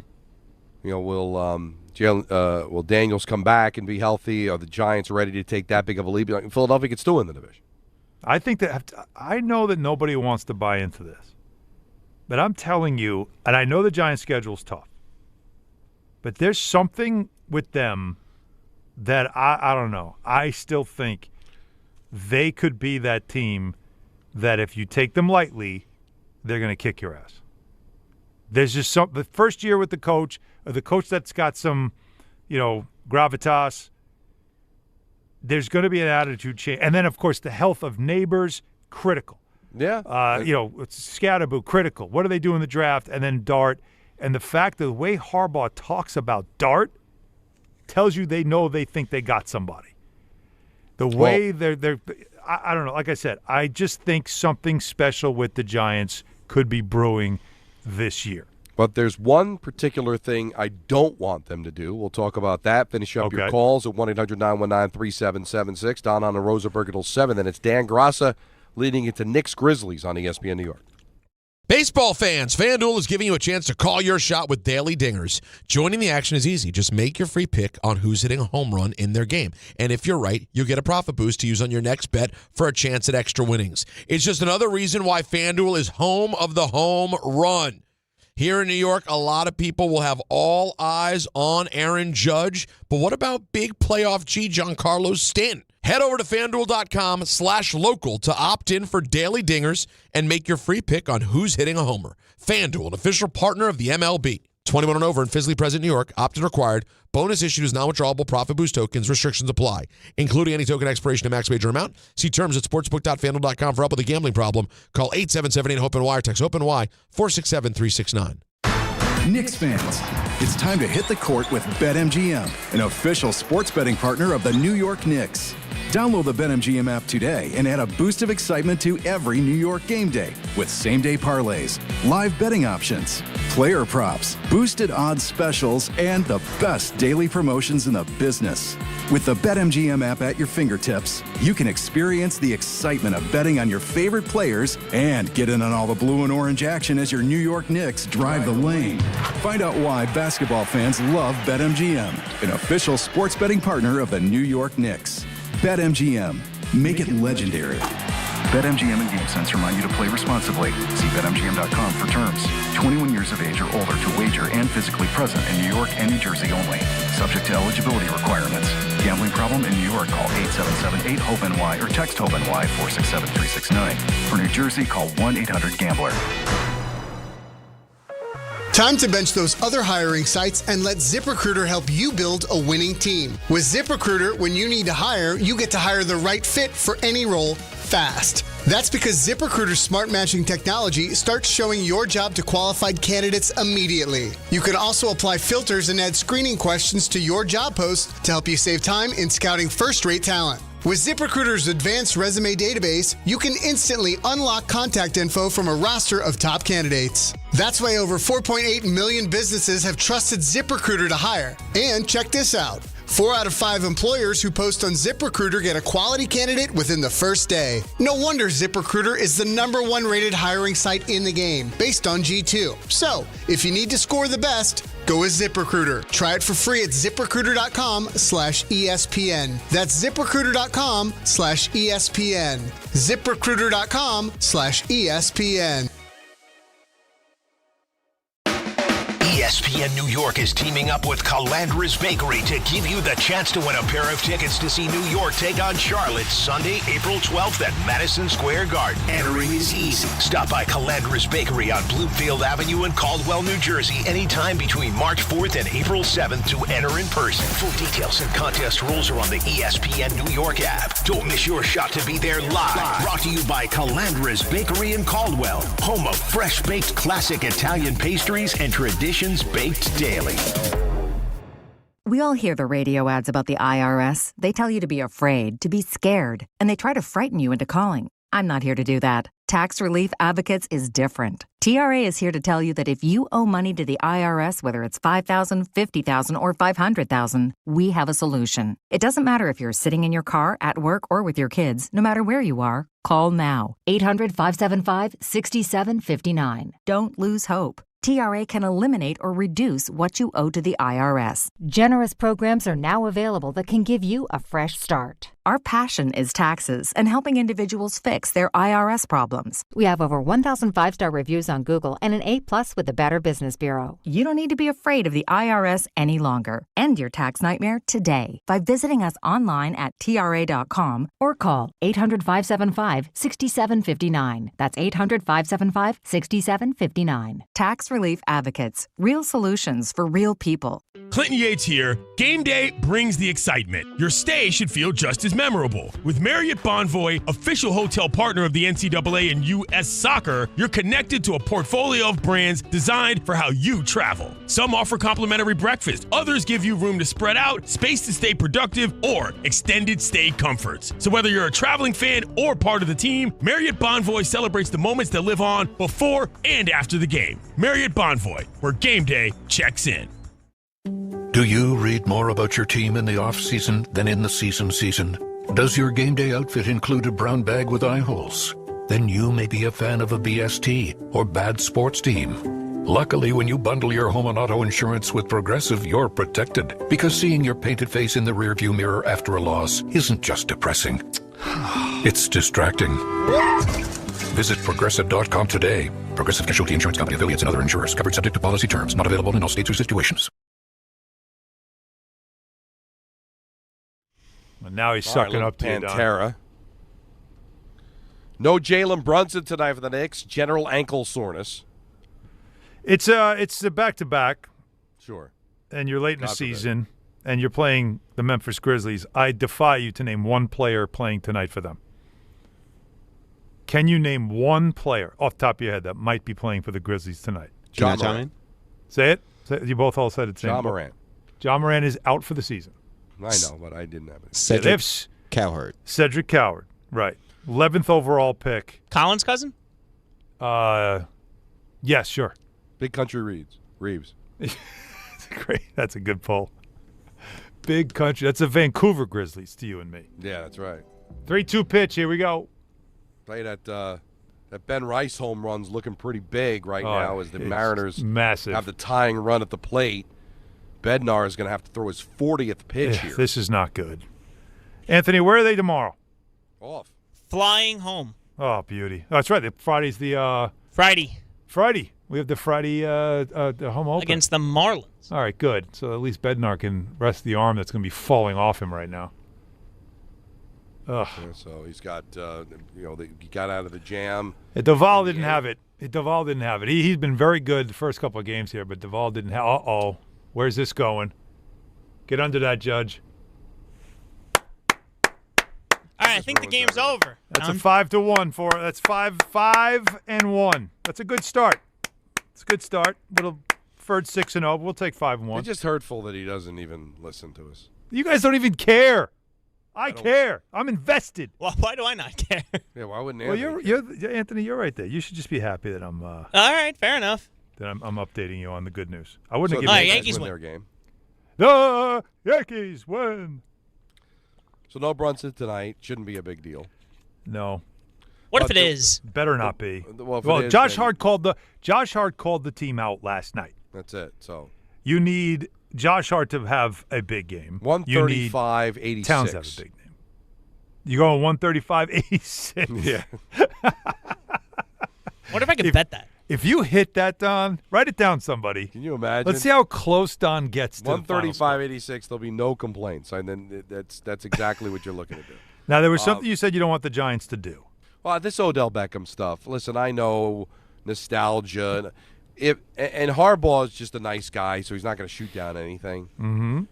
Will Daniels come back and be healthy? Are the Giants ready to take that big of a leap? Philadelphia could still win the division. I know that nobody wants to buy into this. But I'm telling you, and I know the Giants' schedule's tough, but there's something with them that I don't know. I still think they could be that team that if you take them lightly, they're going to kick your ass. There's just the first year with the coach that's got some, gravitas, there's going to be an attitude change. And then, of course, the health of neighbors, critical. Yeah. Scatterboo, critical. What do they do in the draft? And then Dart. And the fact that the way Harbaugh talks about Dart tells you they think they got somebody. The way they're I don't know. Like I said, I just think something special with the Giants could be brewing this year. But there's one particular thing I don't want them to do. We'll talk about that. Finish up your calls at 1-800-919-3776. Don on the Rosenberg until 7. Then it's Dan Grassa leading into Knicks Grizzlies on ESPN New York. Baseball fans, FanDuel is giving you a chance to call your shot with daily dingers. Joining the action is easy. Just make your free pick on who's hitting a home run in their game. And if you're right, you'll get a profit boost to use on your next bet for a chance at extra winnings. It's just another reason why FanDuel is home of the home run. Here in New York, a lot of people will have all eyes on Aaron Judge. But what about big playoff G, Giancarlo Stanton? Head over to FanDuel.com/local to opt in for daily dingers and make your free pick on who's hitting a homer. FanDuel, an official partner of the MLB. 21 and over in Fisley Present, New York. Opt-in required. Bonus issued as non-withdrawable profit boost tokens. Restrictions apply, including any token expiration and max wager amount. See terms at sportsbook.fanduel.com for help with a gambling problem. Call 877-8-HOPE-NY or text HOPE-NY 467-369. Knicks fans, it's time to hit the court with BetMGM, an official sports betting partner of the New York Knicks. Download the BetMGM app today and add a boost of excitement to every New York game day with same-day parlays, live betting options, player props, boosted odds specials, and the best daily promotions in the business. With the BetMGM app at your fingertips, you can experience the excitement of betting on your favorite players and get in on all the blue and orange action as your New York Knicks drive the lane. Find out why basketball fans love BetMGM, an official sports betting partner of the New York Knicks. BetMGM. Make it legendary. BetMGM and GameSense remind you to play responsibly. See BetMGM.com for terms. 21 years of age or older to wager and physically present in New York and New Jersey only. Subject to eligibility requirements. Gambling problem in New York? Call 877-8-HOPE-NY or text HOPE-NY 467-369. For New Jersey, call 1-800-GAMBLER. Time to bench those other hiring sites and let ZipRecruiter help you build a winning team. With ZipRecruiter, when you need to hire, you get to hire the right fit for any role fast. That's because ZipRecruiter's smart matching technology starts showing your job to qualified candidates immediately. You can also apply filters and add screening questions to your job post to help you save time in scouting first-rate talent. With ZipRecruiter's advanced resume database, you can instantly unlock contact info from a roster of top candidates. That's why over 4.8 million businesses have trusted ZipRecruiter to hire. And check this out. 4 out of 5 employers who post on ZipRecruiter get a quality candidate within the first day. No wonder ZipRecruiter is the #1 rated hiring site in the game, based on G2. So, if you need to score the best, go with ZipRecruiter. Try it for free at ZipRecruiter.com/ESPN. That's ZipRecruiter.com/ESPN. ZipRecruiter.com/ESPN. ESPN New York is teaming up with Calandra's Bakery to give you the chance to win a pair of tickets to see New York take on Charlotte Sunday, April 12th at Madison Square Garden. Entering is easy. Stop by Calandra's Bakery on Bloomfield Avenue in Caldwell, New Jersey, anytime between March 4th and April 7th to enter in person. Full details and contest rules are on the ESPN New York app. Don't miss your shot to be there live. Brought to you by Calandra's Bakery in Caldwell, home of fresh-baked classic Italian pastries and traditions baked daily. We all hear the radio ads about the IRS. They tell you to be afraid, to be scared, and they try to frighten you into calling. I'm not here to do that. Tax Relief Advocates is different. TRA is here to tell you that if you owe money to the IRS, whether it's $5,000, $50,000, or $500,000, we have a solution. It doesn't matter if you're sitting in your car, at work, or with your kids. No matter where you are, call now. 800-575-6759. Don't lose hope. TRA can eliminate or reduce what you owe to the IRS. Generous programs are now available that can give you a fresh start. Our passion is taxes and helping individuals fix their IRS problems. We have over 1,000 5-star reviews on Google and an A+ with the Better Business Bureau. You don't need to be afraid of the IRS any longer. End your tax nightmare today by visiting us online at TRA.com or call 800-575-6759. That's 800-575-6759. Tax Relief Advocates. Real solutions for real people. Clinton Yates here. Game day brings the excitement. Your stay should feel just as memorable. With Marriott Bonvoy, official hotel partner of the NCAA and U.S. Soccer, you're connected to a portfolio of brands designed for how you travel. Some offer complimentary breakfast. Others give you room to spread out, space to stay productive, or extended stay comforts. So whether you're a traveling fan or part of the team, Marriott Bonvoy celebrates the moments that live on before and after the game. Marriott Bonvoy, where game day checks in. Do you read more about your team in the off-season than in the season? Does your game day outfit include a brown bag with eye holes? Then you may be a fan of a BST or bad sports team. Luckily, when you bundle your home and auto insurance with Progressive, you're protected. Because seeing your painted face in the rearview mirror after a loss isn't just depressing. It's distracting. Visit Progressive.com today. Progressive Casualty Insurance Company, affiliates, and other insurers. Covered subject to policy terms. Not available in all states or situations. And now he's sucking up to Pantera. No Jalen Brunson tonight for the Knicks. General ankle soreness. It's a back-to-back. Sure. And you're late in the season, and you're playing the Memphis Grizzlies. I defy you to name one player playing tonight for them. Can you name one player off the top of your head that might be playing for the Grizzlies tonight? John Morant. Say it. You both all said it. Ja Morant. Ja Morant is out for the season. I know, but I didn't have it. Cedric Cowherd. Cedric Cowherd, right. 11th overall pick. Colin's cousin? Yes, sure. Big Country Reeves. That's a good pull. Big Country. That's the Vancouver Grizzlies to you and me. Yeah, that's right. 3-2 pitch. Here we go. Play that Ben Rice home run's looking pretty big right now as the Mariners massive. Have the tying run at the plate. Bednar is going to have to throw his 40th pitch here. This is not good. Anthony, where are they tomorrow? Off. Flying home. Oh, beauty. Oh, that's right. Friday's the Friday. We have the Friday the home opener. Against the Marlins. All right, good. So at least Bednar can rest the arm that's going to be falling off him right now. Ugh. Yeah, so he's got, he got out of the jam. Duvall didn't have it. Duvall didn't have it. He's been very good the first couple of games here, but Duvall didn't have. Uh-oh. Where's this going? Get under that, Judge. All right, I think the game's over. That's a 5-1 for. That's 5-1. That's a good start. It's a good start. Little preferred 6-0, but we'll take 5-1. It's just hurtful that he doesn't even listen to us. You guys don't even care. I care. I'm invested. Well, why do I not care? Yeah, why wouldn't Well, Anthony? Anthony, you're right there. You should just be happy that I'm. All right, fair enough. That I'm updating you on the good news. I wouldn't have the given Yankees win their game. The Yankees win. So no Brunson tonight. Shouldn't be a big deal. No. What if it is? Better not be. Well, Josh Hart called the team out last night. That's it. So you need Josh Hart to have a big game. 135-86. Towns have a big game. You go 135-86. Yeah. What if I could bet that? If you hit that, Don, write it down, somebody. Can you imagine? Let's see how close Don gets to 135-86. There'll be no complaints. And then that's exactly what you're looking to do. Now, there was something you said you don't want the Giants to do. Well, this Odell Beckham stuff. Listen, I know nostalgia. And Harbaugh is just a nice guy, so he's not going to shoot down anything. Mm-hmm.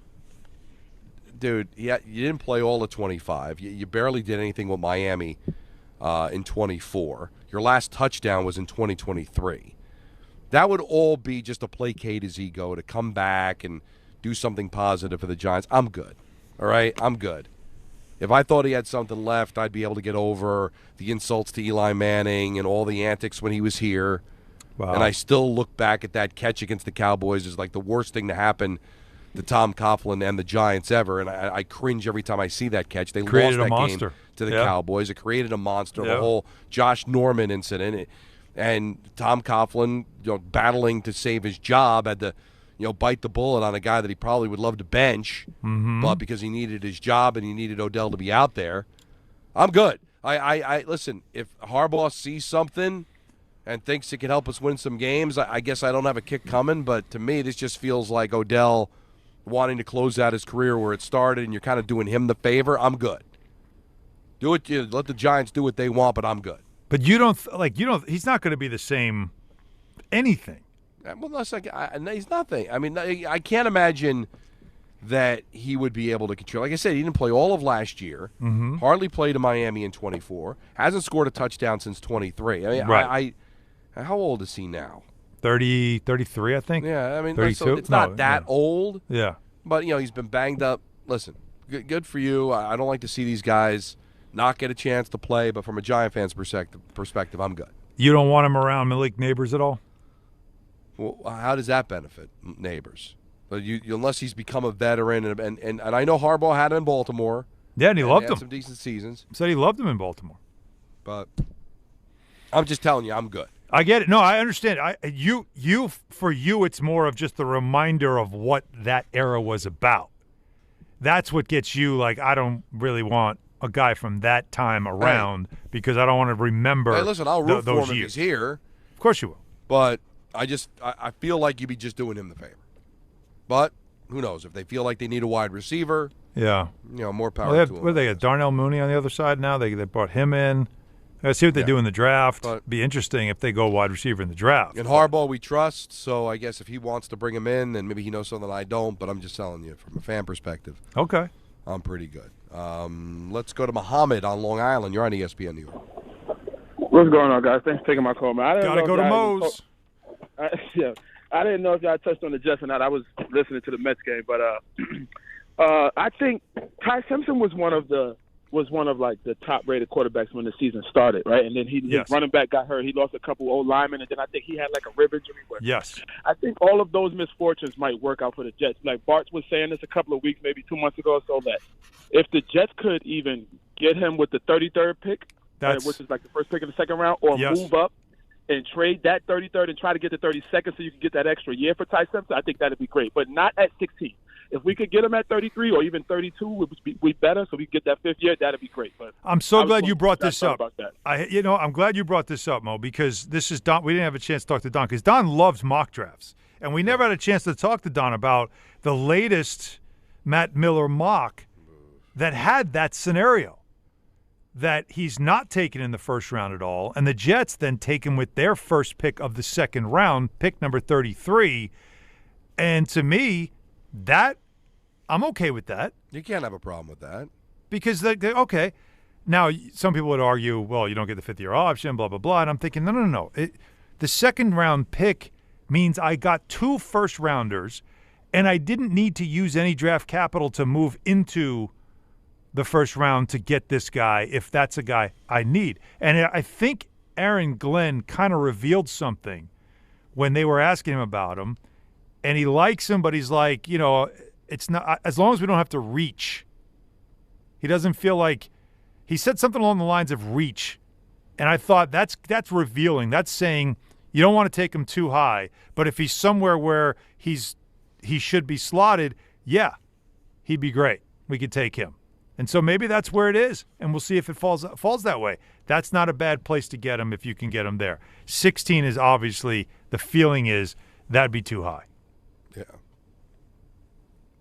Dude, you didn't play all of 25. You barely did anything with Miami in 24. Your last touchdown was in 2023. That would all be just to placate his ego, to come back and do something positive for the Giants. I'm good. All right? I'm good. If I thought he had something left, I'd be able to get over the insults to Eli Manning and all the antics when he was here. Wow. And I still look back at that catch against the Cowboys as like the worst thing to happen to Tom Coughlin and the Giants ever. And I cringe every time I see that catch. They created lost that a monster game to the Cowboys. It created a monster. The whole Josh Norman incident. And Tom Coughlin, battling to save his job, had to bite the bullet on a guy that he probably would love to bench, but because he needed his job and he needed Odell to be out there, I'm good. I listen, if Harbaugh sees something and thinks it can help us win some games, I guess I don't have a kick coming, but to me this just feels like Odell wanting to close out his career where it started, and you're kind of doing him the favor. I'm good. Do it. Let the Giants do what they want, but I'm good. But you don't he's not going to be the same anything. Well, he's nothing. I mean, I can't imagine that he would be able to control. Like I said, he didn't play all of last year. Mm-hmm. Hardly played in Miami in 24. Hasn't scored a touchdown since 23. I mean, right. How old is he now? 33, I think. Yeah, I mean, 32? It's not that old. Yeah. But, he's been banged up. Listen, good for you. I don't like to see these guys not get a chance to play, but from a Giant fan's perspective, I'm good. You don't want him around Malik Neighbors at all? Well, how does that benefit Neighbors? Unless he's become a veteran, and I know Harbaugh had him in Baltimore. Yeah, and he loved him. Some decent seasons. Said he loved him in Baltimore. But I'm just telling you, I'm good. I get it. No, I understand. For you, it's more of just the reminder of what that era was about. That's what gets you like, I don't really want a guy from that time around because I don't want to remember. Hey, listen, I'll root for him those if years. he's here. Of course you will. But I feel like you'd be just doing him the favor. But who knows? If they feel like they need a wide receiver, more power to them. What they got? Darnell Mooney on the other side now. They brought him in. Let's see what they do in the draft. Be interesting if they go wide receiver in the draft. And Harbaugh we trust, so I guess if he wants to bring him in, then maybe he knows something I don't, but I'm just telling you from a fan perspective. Okay. I'm pretty good. Let's go to Muhammad on Long Island. You're on ESPN New York. What's going on, guys? Thanks for taking my call, man. Gotta go to Moe's. Yeah. I didn't know if y'all touched on the Jets or not. I was listening to the Mets game, but I think Ty Simpson was one of the top rated quarterbacks when the season started, right? And then his running back got hurt. He lost a couple old linemen, and then I think he had like a rib injury. Yes. I think all of those misfortunes might work out for the Jets. Like Bart was saying this a couple of weeks, maybe 2 months ago or so, that if the Jets could even get him with the 33rd pick, which is like the first pick in the second round, or move up and trade that 33rd and try to get the 32nd so you can get that extra year for Ty Simpson, I think that would be great. But not at 16. If we could get him at 33 or even 32, it would be better. So we get that fifth year, that'd be great. But I'm so glad you brought this up. About that. I'm glad you brought this up, Mo, because this is Don. We didn't have a chance to talk to Don because Don loves mock drafts, and we never had a chance to talk to Don about the latest Matt Miller mock that had that scenario, that he's not taken in the first round at all, and the Jets then take him with their first pick of the second round, pick number 33, and to me, that I'm okay with that. You can't have a problem with that. Because, okay, now some people would argue, well, you don't get the fifth-year option, blah, blah, blah, and I'm thinking, no. The second-round pick means I got 2 first-rounders, and I didn't need to use any draft capital to move into the first round to get this guy if that's a guy I need. And I think Aaron Glenn kind of revealed something when they were asking him about him, and he likes him, but he's like, it's not as long as we don't have to reach. He doesn't feel like he said something along the lines of reach, and I thought that's revealing. That's saying you don't want to take him too high, but if he's somewhere where he should be slotted, yeah, he'd be great. We could take him, and so maybe that's where it is, and we'll see if it falls that way. That's not a bad place to get him if you can get him there. 16 is obviously the feeling is that'd be too high. Yeah.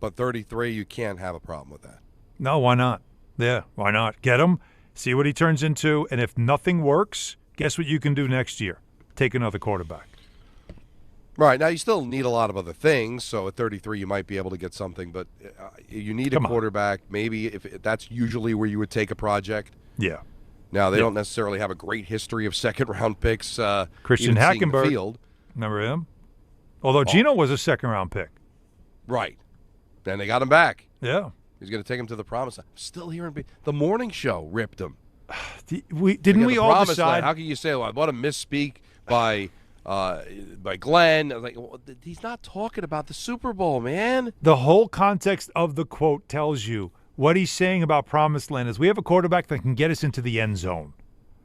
But 33, you can't have a problem with that. No, why not? Yeah, why not? Get him, see what he turns into, and if nothing works, guess what you can do next year? Take another quarterback. Right. Now, you still need a lot of other things, so at 33 you might be able to get something, but you need a quarterback. Maybe if that's usually where you would take a project. Yeah. Now, they don't necessarily have a great history of second-round picks. Christian Hackenberg. Remember him? Although Geno was a second-round pick. Right. Then they got him back. Yeah. He's going to take him to the promised land. I'm still hearing the morning show ripped him. Didn't we all decide? How can you say, well, what a misspeak by Glenn? I was like, well, he's not talking about the Super Bowl, man. The whole context of the quote tells you what he's saying about promised land is we have a quarterback that can get us into the end zone.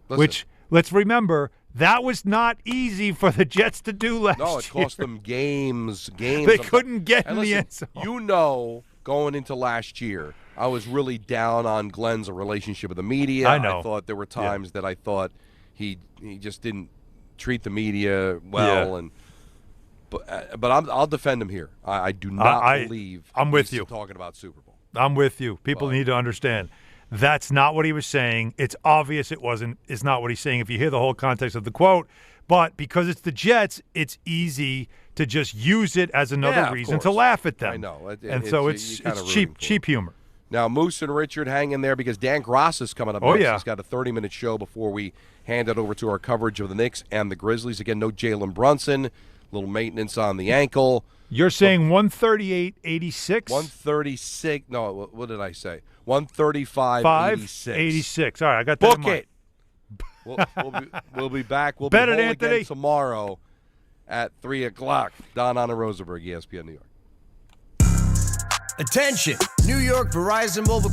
Listen, which, let's remember, that was not easy for the Jets to do last year. No, it cost them games. They couldn't get in the end zone. Going into last year, I was really down on Glenn's relationship with the media. I know. I thought there were times that I thought he just didn't treat the media well. Yeah. But I'll defend him here. I do not believe I'm with he's you. talking about Super Bowl. I'm with you. People need to understand. That's not what he was saying. It's obvious it's not what he's saying if you hear the whole context of the quote. But because it's the Jets, it's easy to just use it as another reason to laugh at them. I know. So it's cheap humor. Now, Moose and Richard hang in there because Dan Gross is coming up next. He's got a 30-minute show before we hand it over to our coverage of the Knicks and the Grizzlies. Again, no Jalen Brunson, little maintenance on the ankle. You're saying 138.86? 136. No, what did I say? 135.86. 86. All right, I got that. Book it. We'll be back. We'll Bet be it, home Anthony. again tomorrow at 3 o'clock. Don Hahn and Rosenberg, ESPN New York. Attention, New York Verizon Mobile